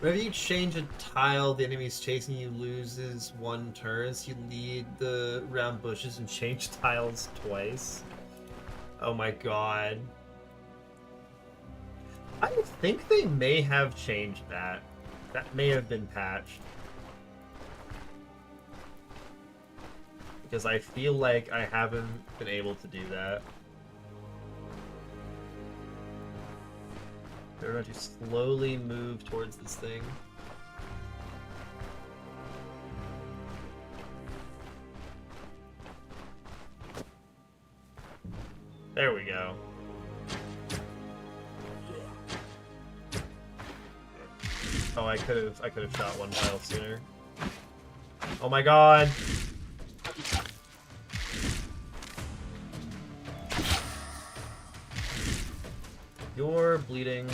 Whenever you change a tile, the enemy's chasing you loses 1 turn. So you lead the round bushes and change tiles twice. Oh my god. I think they may have changed that. That may have been patched. Because I feel like I haven't been able to do that. We're going to slowly move towards this thing. There we go. Oh, I could have shot one tile sooner. Oh my god. You're bleeding.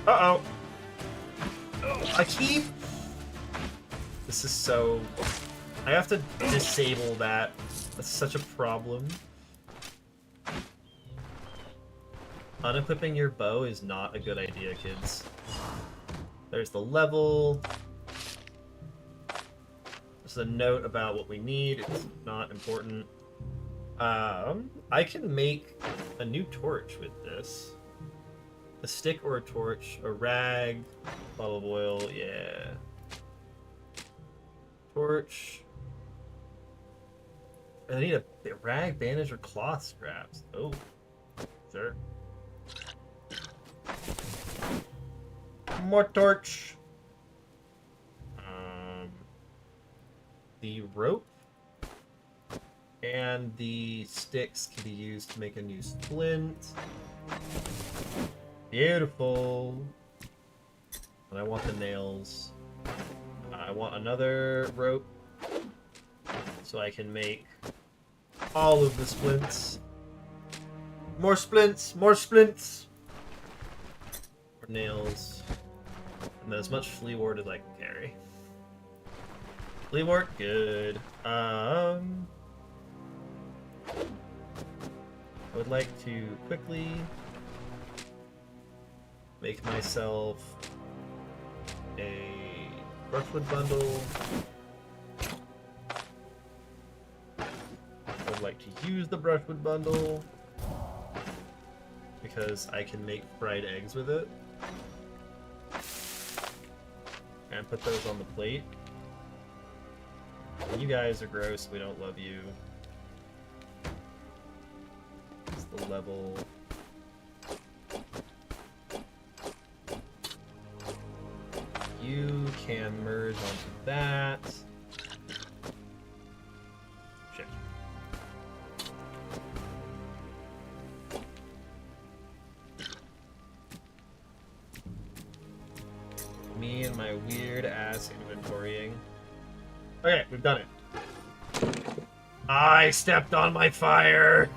Uh-oh. I keep... This is so... I have to disable that. That's such a problem. Unequipping your bow is not a good idea, kids. There's the level. There's a note about what we need. It's not important. I can make a new torch with this. A stick or a torch, a rag, bottle of oil, yeah. Torch. I need a rag, bandage, or cloth scraps. Oh, sure. More torch. The rope and the sticks can be used to make a new splint. Beautiful. And I want the nails. I want another rope. so I can make all of the splints. More splints! More splints! More nails. And as much flea ward as I can carry. Flea ward, good. I would like to quickly make myself a brushwood bundle. I would like to use the brushwood bundle because I can make fried eggs with it. And put those on the plate. You guys are gross, we don't love you. It's the level. You can merge onto that. Shit. Me and my weird ass inventorying. Okay, we've done it. I stepped on my fire!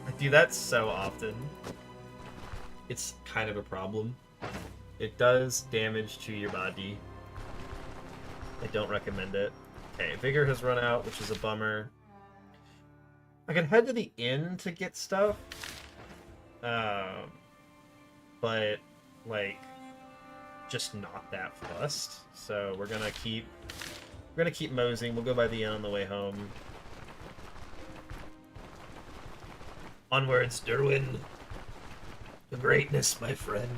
I do that so often. It's kind of a problem. It does damage to your body. I don't recommend it. Okay, Vigor has run out, which is a bummer. I can head to the inn to get stuff. But, like, just not that fussed. So we're gonna keep moseying. We'll go by the inn on the way home. Onwards, Dirwin. To greatness, my friend.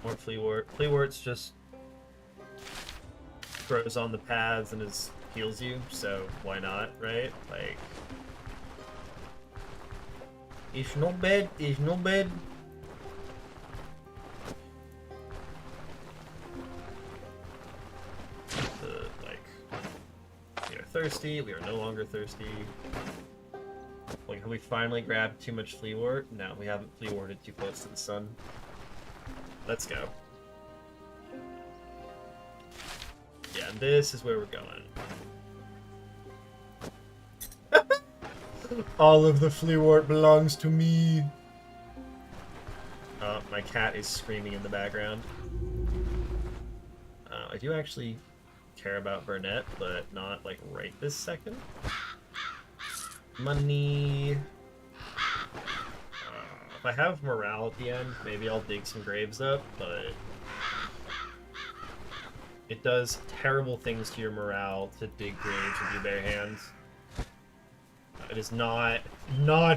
More flea wart. Flea wart's just grows on the paths and heals you, so why not, right? Like, it's no bad. It's no bad. We are thirsty. We are no longer thirsty. Like, have we finally grabbed too much flea wart? No, we haven't flea warted too close to the sun. Let's go. Yeah, and this is where we're going. All of the flea wart belongs to me. My cat is screaming in the background. I do actually care about Burnett, but not like right this second. Money. If I have morale at the end, maybe I'll dig some graves up, but it does terrible things to your morale to dig graves with your bare hands. It is not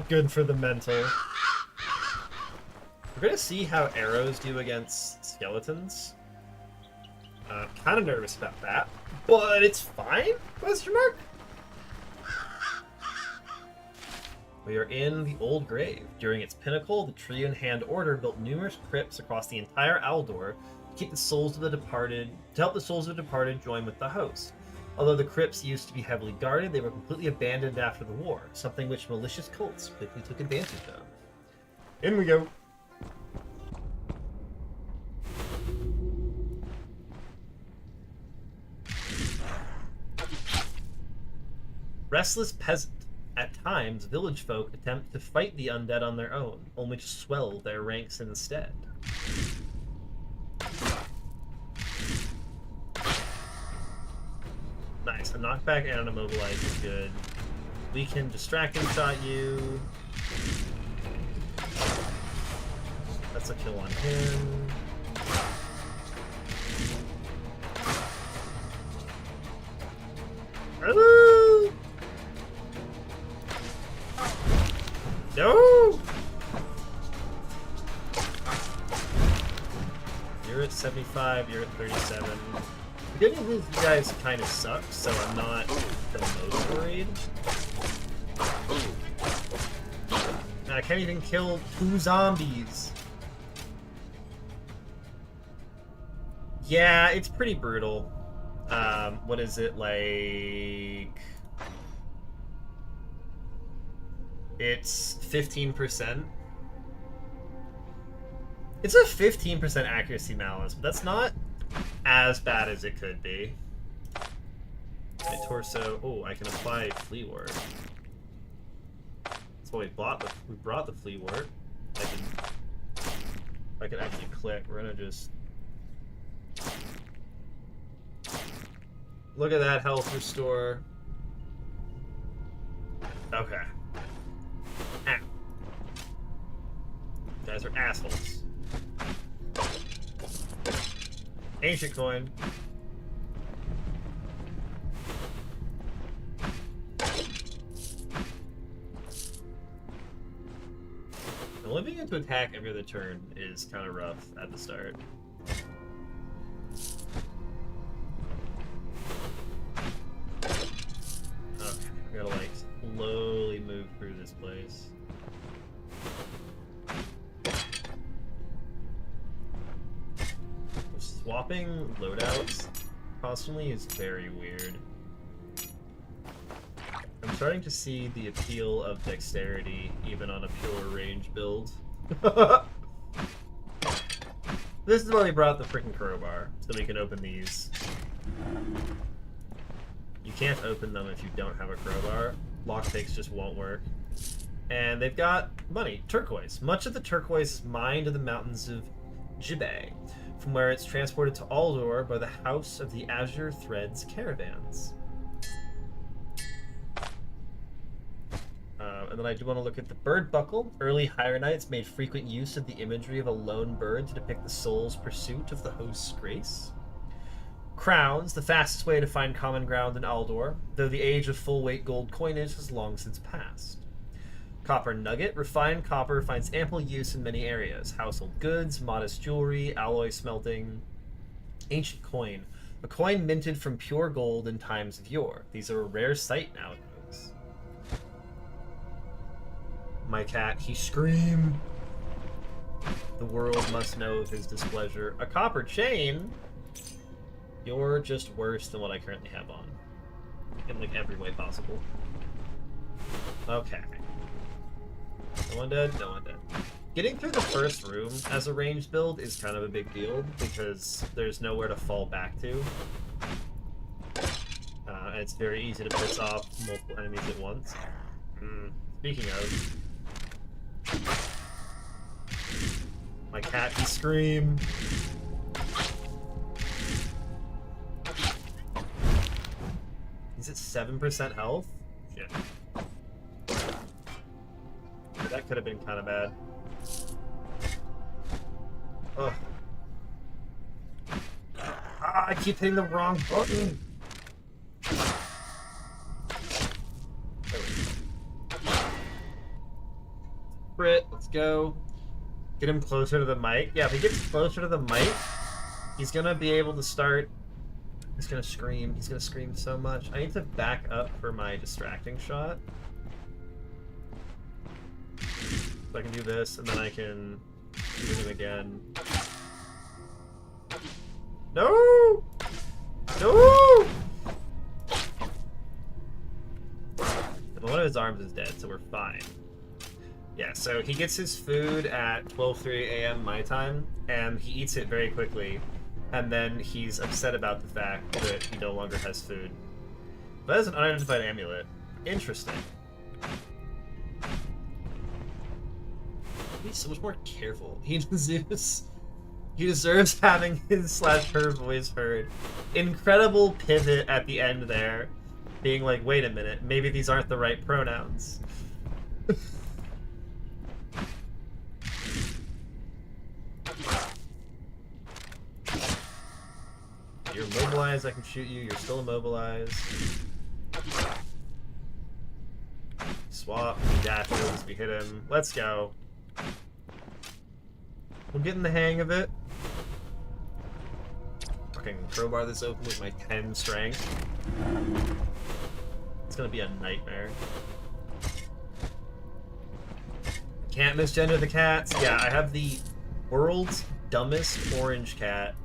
good for the mental. We're gonna see how arrows do against skeletons. Kind of nervous about that, but it's fine? Question mark? We are in the Old Grave. During its pinnacle, the Trio in Hand Order built numerous crypts across the entire Aldor to keep the souls of the departed, to help the souls of the departed join with the host. Although the crypts used to be heavily guarded, they were completely abandoned after the war, something which malicious cults quickly took advantage of. In we go. Restless peasant. At times, village folk attempt to fight the undead on their own, only to swell their ranks instead. Nice. A knockback and an immobilize is good. We can distract and shot you. That's a kill on him. Hello! No! You're at 75, you're at 37. The good news is you guys kind of suck, so I'm not the most worried. And I can't even kill 2 zombies. Yeah, it's pretty brutal. What is it, like... It's 15%. It's a 15% accuracy malice, but that's not as bad as it could be. My torso. Oh, I can apply flea ward. That's why we brought the flea ward. I can actually click. We're gonna just look at that health restore. Okay. Ow. You guys are assholes. Ancient coin. And living into attack every other turn is kind of rough at the start. Okay, we gotta like slowly move through this place. Swapping loadouts constantly is very weird. I'm starting to see the appeal of dexterity even on a pure range build. This is why we brought the freaking crowbar, so we can open these. You can't open them if you don't have a crowbar. Lockpicks just won't work. And they've got money, turquoise. Much of the turquoise is mined in the mountains of Jibay, from where it's transported to Aldor by the House of the Azure Threads caravans. And then I do want to look at the bird buckle. Early Hyrenites made frequent use of the imagery of a lone bird to depict the soul's pursuit of the host's grace. Crowns, the fastest way to find common ground in Aldor, though the age of full-weight gold coinage has long since passed. Copper nugget, refined copper finds ample use in many areas. Household goods, modest jewelry, alloy smelting. Ancient coin, a coin minted from pure gold in times of yore. These are a rare sight nowadays. My cat, he screamed. The world must know of his displeasure. A copper chain? You're just worse than what I currently have on. In like every way possible. Okay. No one dead? No one dead. Getting through the first room as a ranged build is kind of a big deal because there's nowhere to fall back to. And it's very easy to piss off multiple enemies at once. Speaking of... My cat can scream. He's at 7% health? Shit. That could have been kind of bad. Ugh. Ah, I keep hitting the wrong button! Brit, let's go. Get him closer to the mic. Yeah, if he gets closer to the mic, he's gonna be able to start... He's gonna scream. He's gonna scream so much. I need to back up for my distracting shot. So I can do this, and then I can do him again. No! No! And one of his arms is dead, so we're fine. Yeah, so he gets his food at 12:03 a.m. my time, and he eats it very quickly, and then he's upset about the fact that he no longer has food. But that's an unidentified amulet. Interesting. He's so much more careful. He deserves having his /her voice heard. Incredible pivot at the end there, being like, wait a minute, maybe these aren't the right pronouns. You're immobilized, I can shoot you, you're still immobilized. Swap, we dash moves, we hit him. Let's go. We're getting the hang of it. Fucking crowbar this open with my 10 strength. It's gonna be a nightmare. Can't misgender the cats. Yeah, I have the world's dumbest orange cat.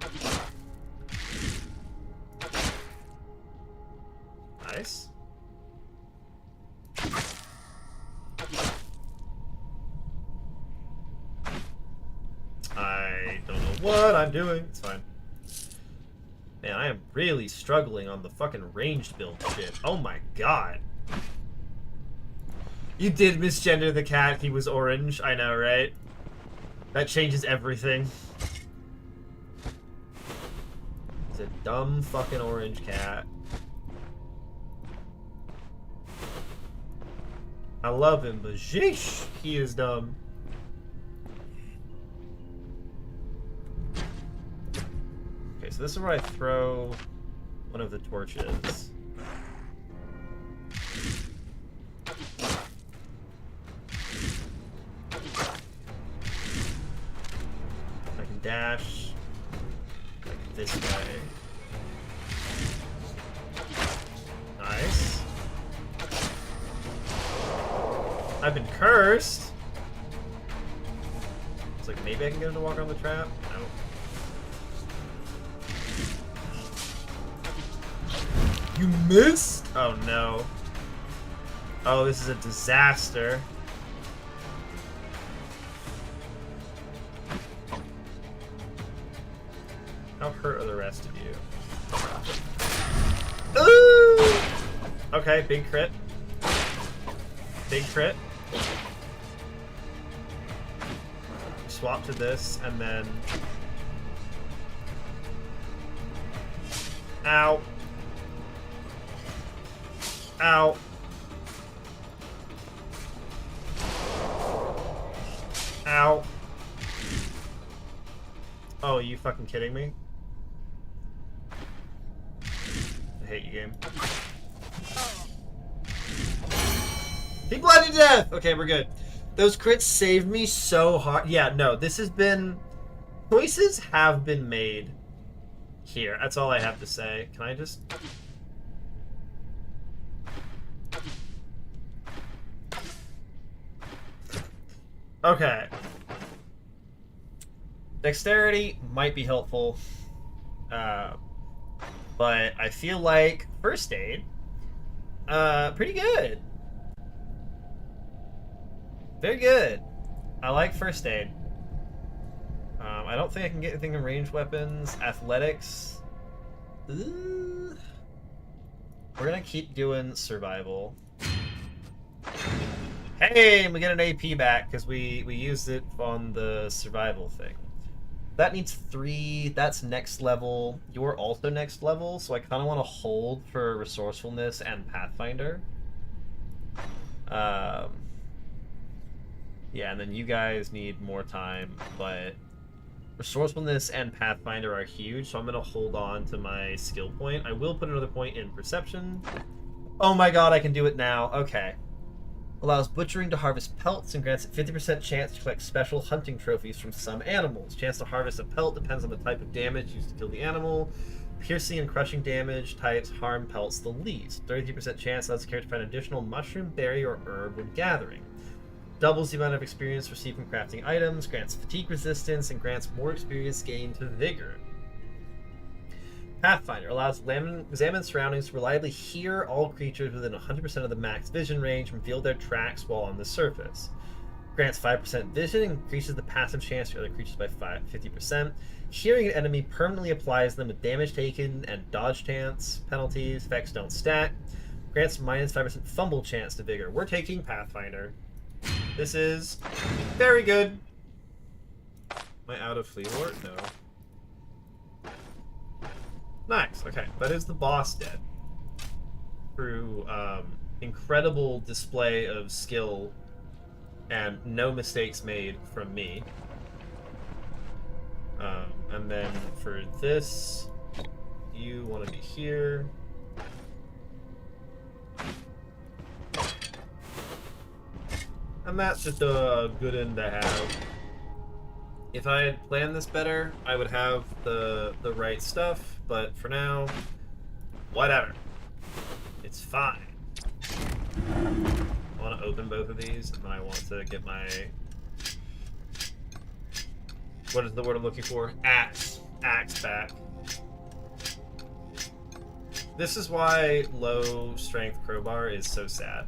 Nice. I don't know what I'm doing. It's fine. Man, I am really struggling on the fucking ranged build shit. Oh my god. You did misgender the cat. He was orange. I know, right? That changes everything. He's a dumb fucking orange cat. I love him, but sheesh, he is dumb. Okay, so this is where I throw one of the torches. I can dash like this way. Nice. I've been cursed. It's like maybe I can get him to walk on the trap. No. You missed? Oh no. Oh, this is a disaster. How hurt are the rest of you? Ooh! Okay, big crit. Big crit. Swap to this, and then... Ow. Ow. Ow. Oh, are you fucking kidding me? I hate you, game. He bled to death! Okay, we're good. Those crits saved me so hard. Yeah, no, this has been... Choices have been made here. That's all I have to say. Can I just... Okay. Dexterity might be helpful. But I feel like first aid, pretty good. Very good. I like first aid. I don't think I can get anything in ranged weapons. Athletics. Ooh. We're gonna keep doing survival. Hey, we get an AP back because we used it on the survival thing. That needs 3. That's next level. You're also next level, so I kind of want to hold for resourcefulness and Pathfinder. Yeah, and then you guys need more time, but resourcefulness and Pathfinder are huge, so I'm going to hold on to my skill point. I will put another point in perception. Oh my god, I can do it now. Okay. Allows butchering to harvest pelts and grants a 50% chance to collect special hunting trophies from some animals. Chance to harvest a pelt depends on the type of damage used to kill the animal. Piercing and crushing damage types harm pelts the least. 33% chance allows the character to find additional mushroom, berry, or herb when gathering. Doubles the amount of experience received from crafting items, grants fatigue resistance, and grants more experience gained to vigor. Pathfinder allows examine surroundings to reliably hear all creatures within 100% of the max vision range and reveal their tracks while on the surface. Grants 5% vision and increases the passive chance to other creatures by 50%. Hearing an enemy permanently applies them with damage taken and dodge chance penalties. Effects don't stack. Grants minus 5% fumble chance to vigor. We're taking Pathfinder. This is very good. Am I out of Flea Lord? No. Nice. Okay, that is the boss dead. Through incredible display of skill and no mistakes made from me. And then for this, you want to be here. And that's just a good end to have. If I had planned this better, I would have the right stuff, but for now, whatever. It's fine. I want to open both of these, and then I want to get my... What is the word I'm looking for? Axe. Axe back. This is why low strength crowbar is so sad.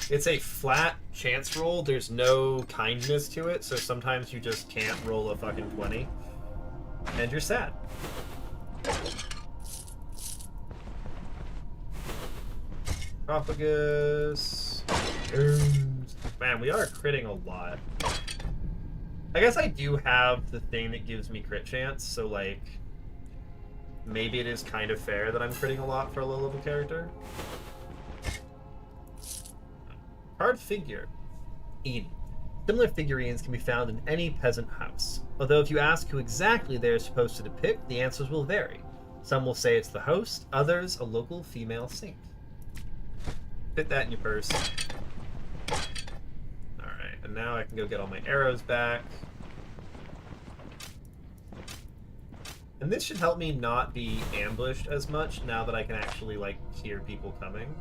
It's a flat chance roll. There's no kindness to it, so sometimes you just can't roll a fucking 20. And you're sad. Sarcophagus. Man, we are critting a lot. I guess I do have the thing that gives me crit chance, so like maybe it is kind of fair that I'm critting a lot for a low-level character. Card figure. Eden. Similar figurines can be found in any peasant house. Although if you ask who exactly they are supposed to depict, the answers will vary. Some will say it's the host, others a local female saint. Fit that in your purse. Alright, and now I can go get all my arrows back. And this should help me not be ambushed as much now that I can actually, like, hear people coming.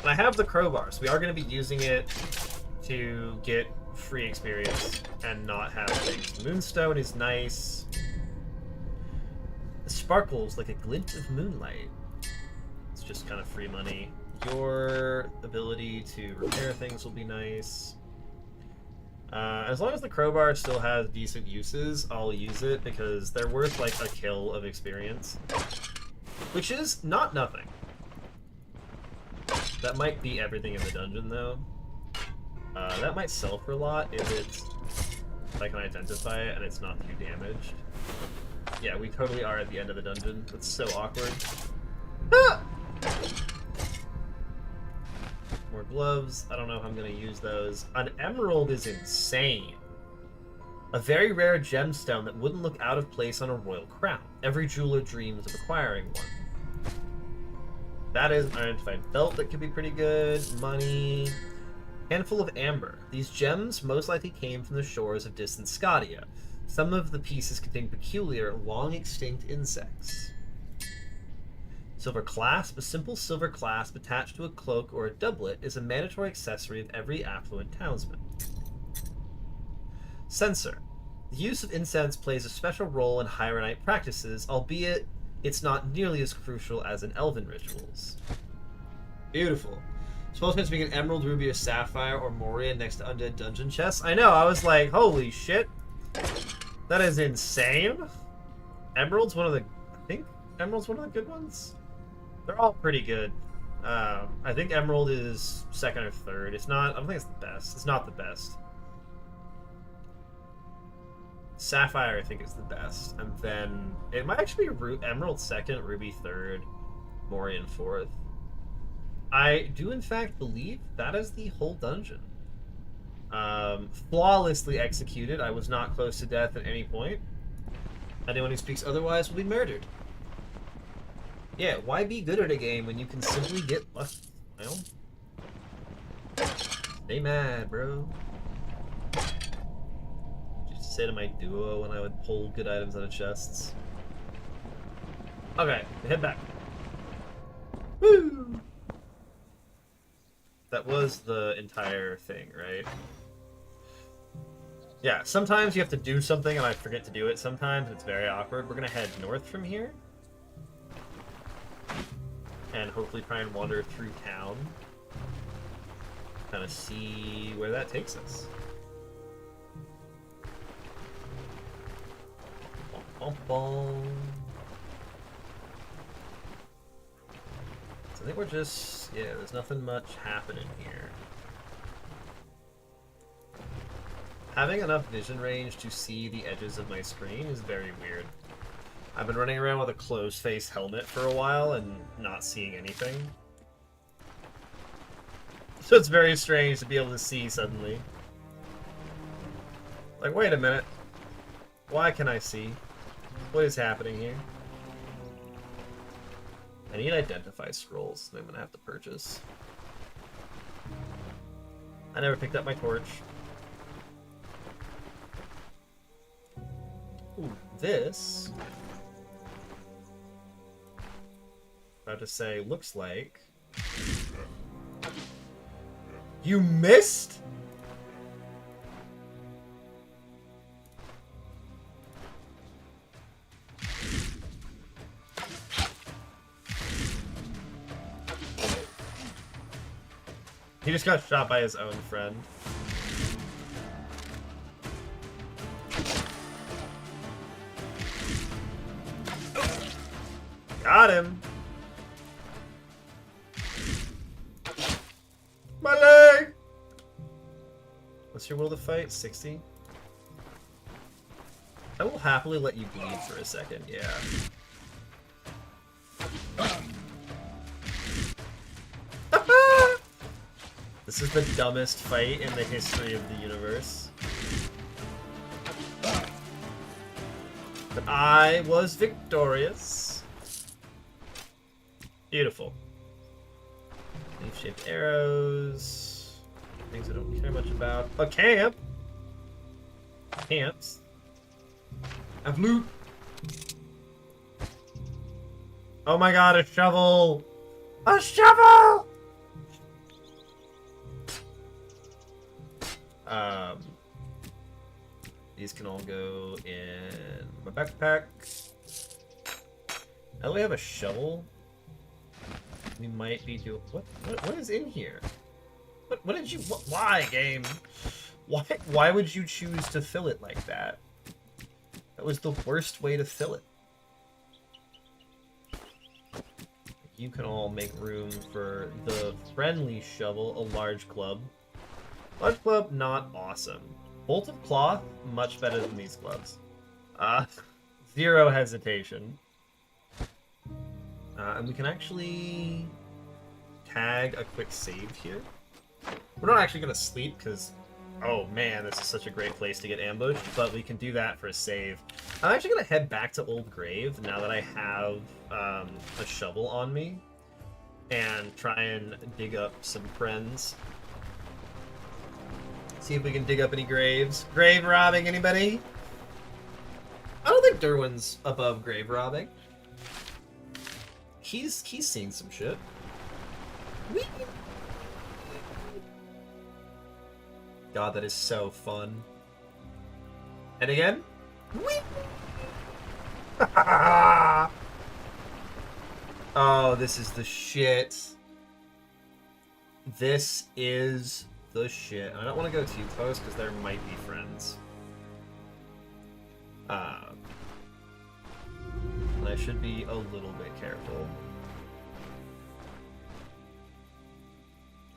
And I have the crowbar, so we are going to be using it to get free experience and not have things. The moonstone is nice. It sparkles like a glint of moonlight. It's just kind of free money. Your ability to repair things will be nice. As long as the crowbar still has decent uses, I'll use it because they're worth like a kill of experience. Which is not nothing. That might be everything in the dungeon though. That might sell for a lot if I can identify it and it's not too damaged. Yeah, we totally are at the end of the dungeon. That's so awkward. Ah! More gloves. I don't know if I'm going to use those. An emerald is insane. A very rare gemstone that wouldn't look out of place on a royal crown. Every jeweler dreams of acquiring one. That is an unidentified belt that could be pretty good. Money. Handful of amber. These gems most likely came from the shores of distant Scotia. Some of the pieces contain peculiar, long-extinct insects. Silver clasp. A simple silver clasp attached to a cloak or a doublet is a mandatory accessory of every affluent townsman. Censer. The use of incense plays a special role in Hieronite practices, albeit it's not nearly as crucial as in elven rituals. Beautiful. Supposed to be an emerald, ruby, or sapphire, or moria next to undead dungeon chests. I know, I was like, holy shit. That is insane. Emerald's one of the... I think Emerald's one of the good ones? They're all pretty good. I think Emerald is second or third. It's not... I don't think it's the best. It's not the best. Sapphire, I think, is the best. And then... It might actually be Emerald second, Ruby third, Morian fourth. I do, in fact, believe that is the whole dungeon. Flawlessly executed. I was not close to death at any point. Anyone who speaks otherwise will be murdered. Yeah, why be good at a game when you can simply get left? Well, stay mad, bro. Just say to my duo when I would pull good items out of chests. Okay, head back. Woo! That was the entire thing, right? Yeah, sometimes you have to do something and I forget to do it sometimes. It's very awkward. We're gonna head north from here. And hopefully try and wander through town. Kind of see where that takes us. Bum, bum, bum. So I think we're just... yeah, there's nothing much happening here. Having enough vision range to see the edges of my screen is very weird. I've been running around with a closed-face helmet for a while and not seeing anything. So it's very strange to be able to see suddenly. Like, wait a minute. Why can I see? What is happening here? I need identify scrolls that I'm gonna have to purchase. I never picked up my torch. Ooh, this... about to say, looks like... You missed?! He just got shot by his own friend. Got him! What's your will to fight? 60? I will happily let you bleed for a second, yeah. This is the dumbest fight in the history of the universe. But I was victorious. Beautiful. Leaf-shaped arrows. Things I don't care much about. A camp! Camps. Have loot! Oh my god, a shovel! A shovel! These can all go in my backpack. I only have a shovel. We might be doing what is in here? What did you why game? Why would you choose to fill it like that? That was the worst way to fill it. You can all make room for the friendly shovel, a large club. Large club, not awesome. Bolt of cloth, much better than these gloves. Zero hesitation. And we can actually tag a quick save here. We're not actually going to sleep because, oh man, this is such a great place to get ambushed, but we can do that for a save. I'm actually going to head back to Old Grave now that I have a shovel on me and try and dig up some friends. See if we can dig up any graves. Grave robbing, anybody? I don't think Dirwin's above grave robbing. He's seen some shit. Whee! God, that is so fun. And again. Whee! Oh, this is the shit. This is the shit. I don't want to go too close because there might be friends. I should be a little bit careful.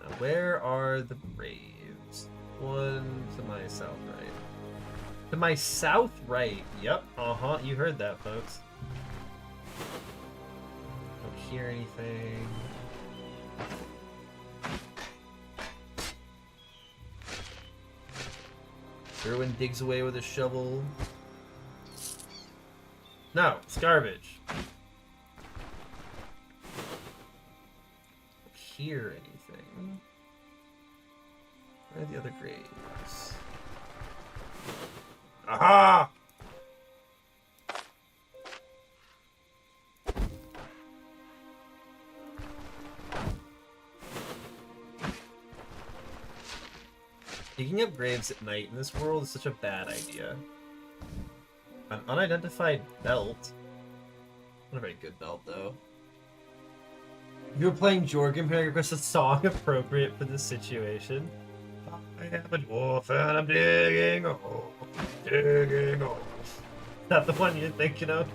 Now, where are the graves? One to my south right. To my south right. Yep. Uh-huh. You heard that, folks. Don't hear anything. Dirwin digs away with a shovel. No, it's garbage. Don't hear anything. Where are the other graves? Aha! Digging up graves at night in this world is such a bad idea. An unidentified belt? Not a very good belt, though. If you were playing Jorgen, I request a song appropriate for this situation. I am a dwarf and I'm digging a hole, digging a hole. Is that the one you're thinking of?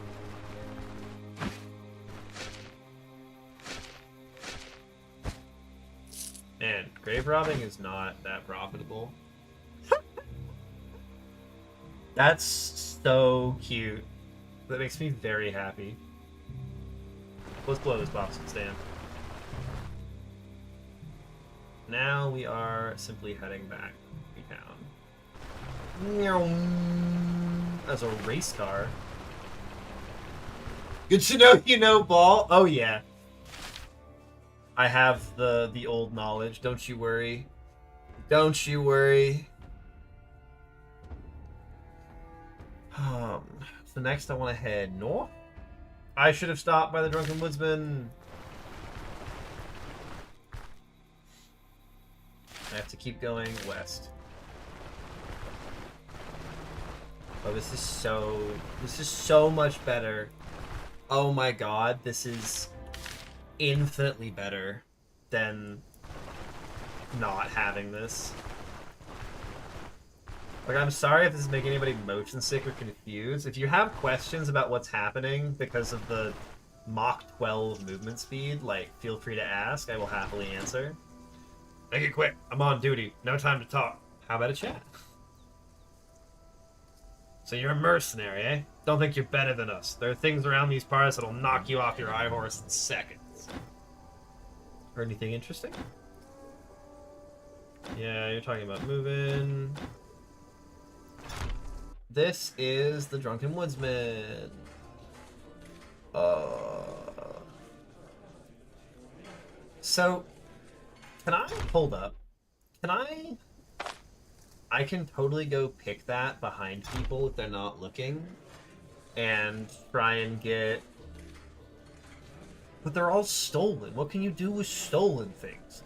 Man, grave robbing is not that profitable. That's so cute. That makes me very happy. Let's blow this box and stand. Now we are simply heading back to town. As a race car. Good to know you know, Ball. Oh yeah. I have the old knowledge. Don't you worry. Don't you worry. So next I want to head north. I should have stopped by the Drunken Woodsman. I have to keep going west. Oh, this is so much better. Oh my god, this is infinitely better than not having this. Like, I'm sorry if this is making anybody motion sick or confused. If you have questions about what's happening because of the Mach 12 movement speed, like, feel free to ask. I will happily answer. Make it quick. I'm on duty. No time to talk. How about a chat? So you're a mercenary, eh? Don't think you're better than us. There are things around these parts that'll knock you off your high horse in seconds. Heard anything interesting? Yeah, you're talking about moving. This is the Drunken Woodsman. So, can I hold up? Can I can totally go pick that behind people if they're not looking and try and get... But they're all stolen. What can you do with stolen things?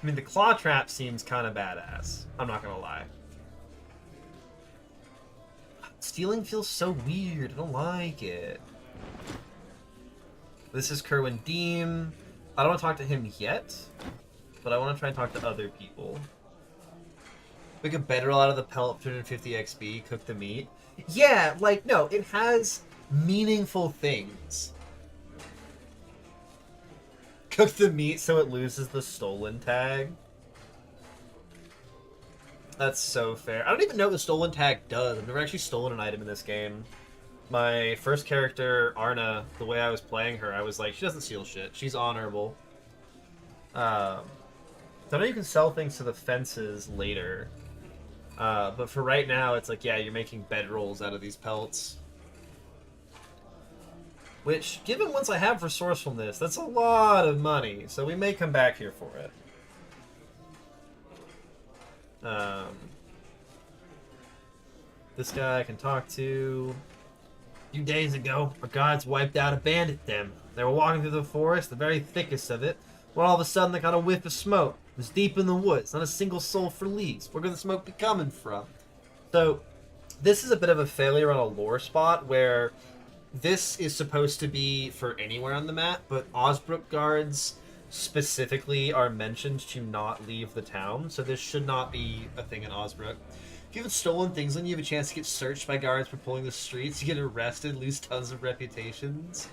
I mean, the claw trap seems kind of badass. I'm not gonna lie. Stealing feels so weird. I don't like it. This is Kerwin Deem. I don't want to talk to him yet, but I want to try and talk to other people. We could bedroll out of the pellet 250 XP, cook the meat. Yeah, like, no, it has meaningful things. Cook the meat so it loses the stolen tag. That's so fair. I don't even know what the stolen tag does. I've never actually stolen an item in this game. My first character, Arna, the way I was playing her, I was like, she doesn't steal shit. She's honorable. So I know you can sell things to the fences later. But for right now, it's like, yeah, you're making bedrolls out of these pelts. Which, given once I have resourcefulness, that's a lot of money. So we may come back here for it. This guy I can talk to. A few days ago, our guards wiped out a bandit den. They were walking through the forest, the very thickest of it, when all of a sudden they got a whiff of smoke. It was deep in the woods, not a single soul for leagues. Where could the smoke be coming from? So, this is a bit of a failure on a lore spot where this is supposed to be for anywhere on the map, but Osbrook guards specifically are mentioned to not leave the town, so this should not be a thing in Osbrook. If you have stolen things, then you have a chance to get searched by guards patrolling the streets, you get arrested, lose tons of reputations.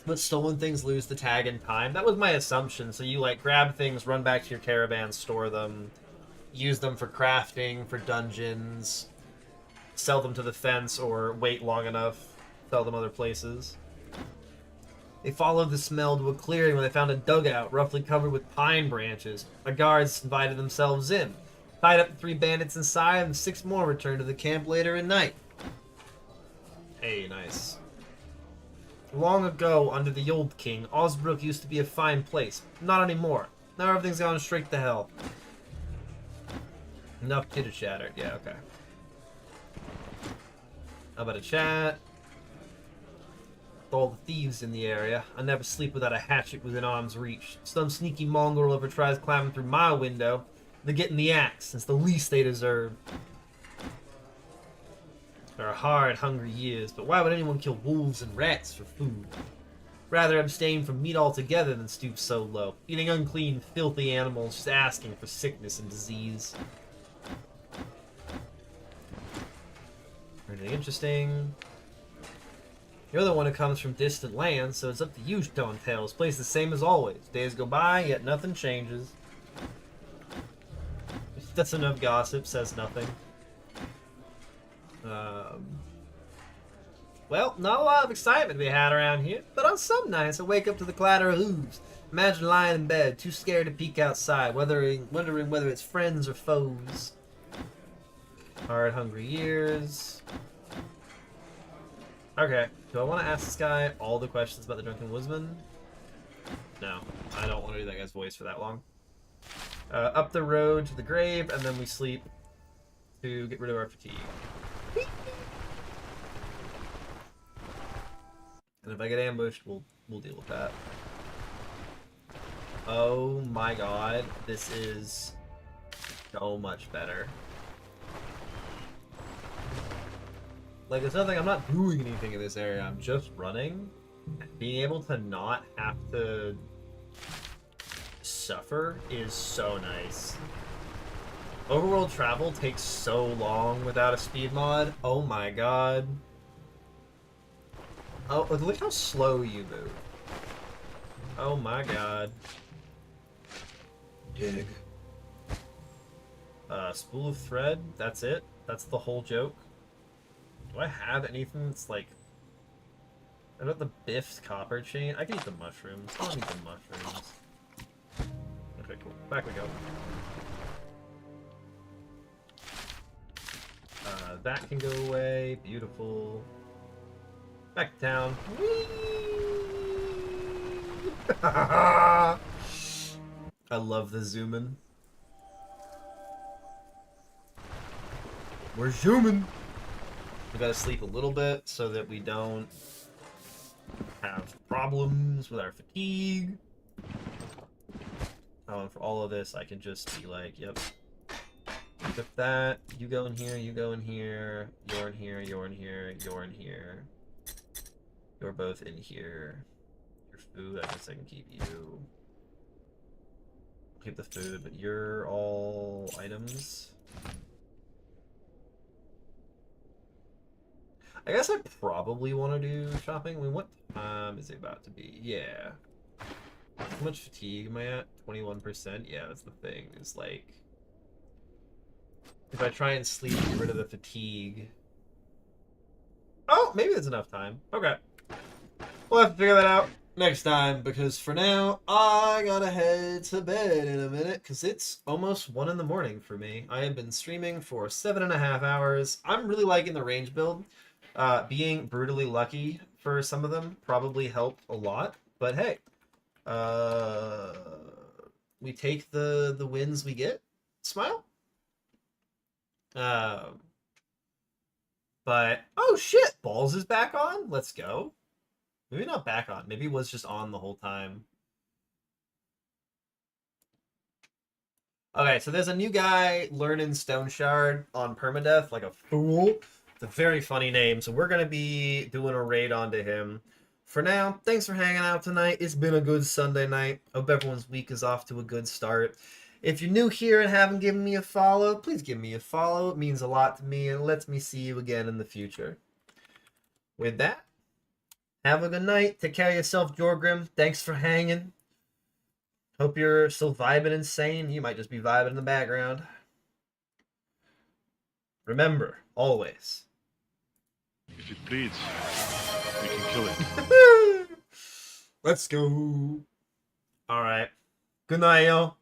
But stolen things lose the tag in time. That was my assumption. So you like grab things, run back to your caravan, store them, use them for crafting, for dungeons, sell them to the fence, or wait long enough, sell them other places. They followed the smell to a clearing where they found a dugout roughly covered with pine branches. The guards invited themselves in, tied up the 3 bandits inside, and 6 more returned to the camp later at night. Hey, nice. Long ago, under the old king, Osbrook used to be a fine place. Not anymore. Now everything's gone straight to hell. Enough chitter-chatter. Yeah, okay. How about a chat? With all the thieves in the area, I never sleep without a hatchet within arm's reach. Some sneaky mongrel ever tries climbing through my window, they're getting the axe. It's the least they deserve. There are hard, hungry years, but why would anyone kill wolves and rats for food? Rather abstain from meat altogether than stoop so low, eating unclean, filthy animals, just asking for sickness and disease. Anything interesting? You're the one who comes from distant lands, so it's up to you, Stone Tales. Place the same as always. Days go by, yet nothing changes. That's enough gossip, says nothing. Well, not a lot of excitement to be had around here, but on some nights I wake up to the clatter of hooves. Imagine lying in bed, too scared to peek outside, wondering whether it's friends or foes. Hard, hungry years. Okay, do I want to ask this guy all the questions about the Drunken Woodsman? No, I don't want to do that guy's voice for that long. Up the road to the grave, and then we sleep to get rid of our fatigue. And if I get ambushed, we'll deal with that. Oh my god, this is so much better. Like, there's nothing, I'm not doing anything in this area, I'm just running. Being able to not have to suffer is so nice. Overworld travel takes so long without a speed mod. Oh my god. Oh, look how slow you move. Oh my god. Dig. Spool of thread. That's it. That's the whole joke. Do I have anything that's like... I got the biffed copper chain. I can eat the mushrooms. I don't need the mushrooms. Okay, cool. Back we go. That can go away. Beautiful. Back to town. Whee! I love the zoom in. We're zooming. We gotta sleep a little bit so that we don't have problems with our fatigue. Oh, and for all of this, I can just be like, yep. Equip that. You go in here, you go in here. You're in here, you're in here, you're in here. You're both in here. Your food, I guess I can keep you. Keep the food, but you're all items. I guess I probably want to do shopping. I mean, what time is it about to be? Yeah. How much fatigue am I at? 21%? Yeah, that's the thing. It's like... if I try and sleep, get rid of the fatigue... Oh, maybe that's enough time. Okay. We'll have to figure that out next time, because for now, I gotta head to bed in a minute, because it's almost 1 in the morning for me. I have been streaming for 7.5 hours. I'm really liking the range build. Being brutally lucky for some of them probably helped a lot, but hey, we take the wins we get. Smile. But oh shit, Balls is back on. Let's go. Maybe not back on. Maybe it was just on the whole time. Okay, so there's a new guy learning Stone Shard on permadeath like a fool. It's a very funny name, so we're going to be doing a raid onto him. For now, thanks for hanging out tonight. It's been a good Sunday night. Hope everyone's week is off to a good start. If you're new here and haven't given me a follow, please give me a follow. It means a lot to me and lets me see you again in the future. With that, have a good night. Take care of yourself, Jorgrim. Thanks for hanging. Hope you're still vibing and sane. You might just be vibing in the background. Remember, always... if it bleeds, we can kill it. Let's go. All right. Good night, y'all.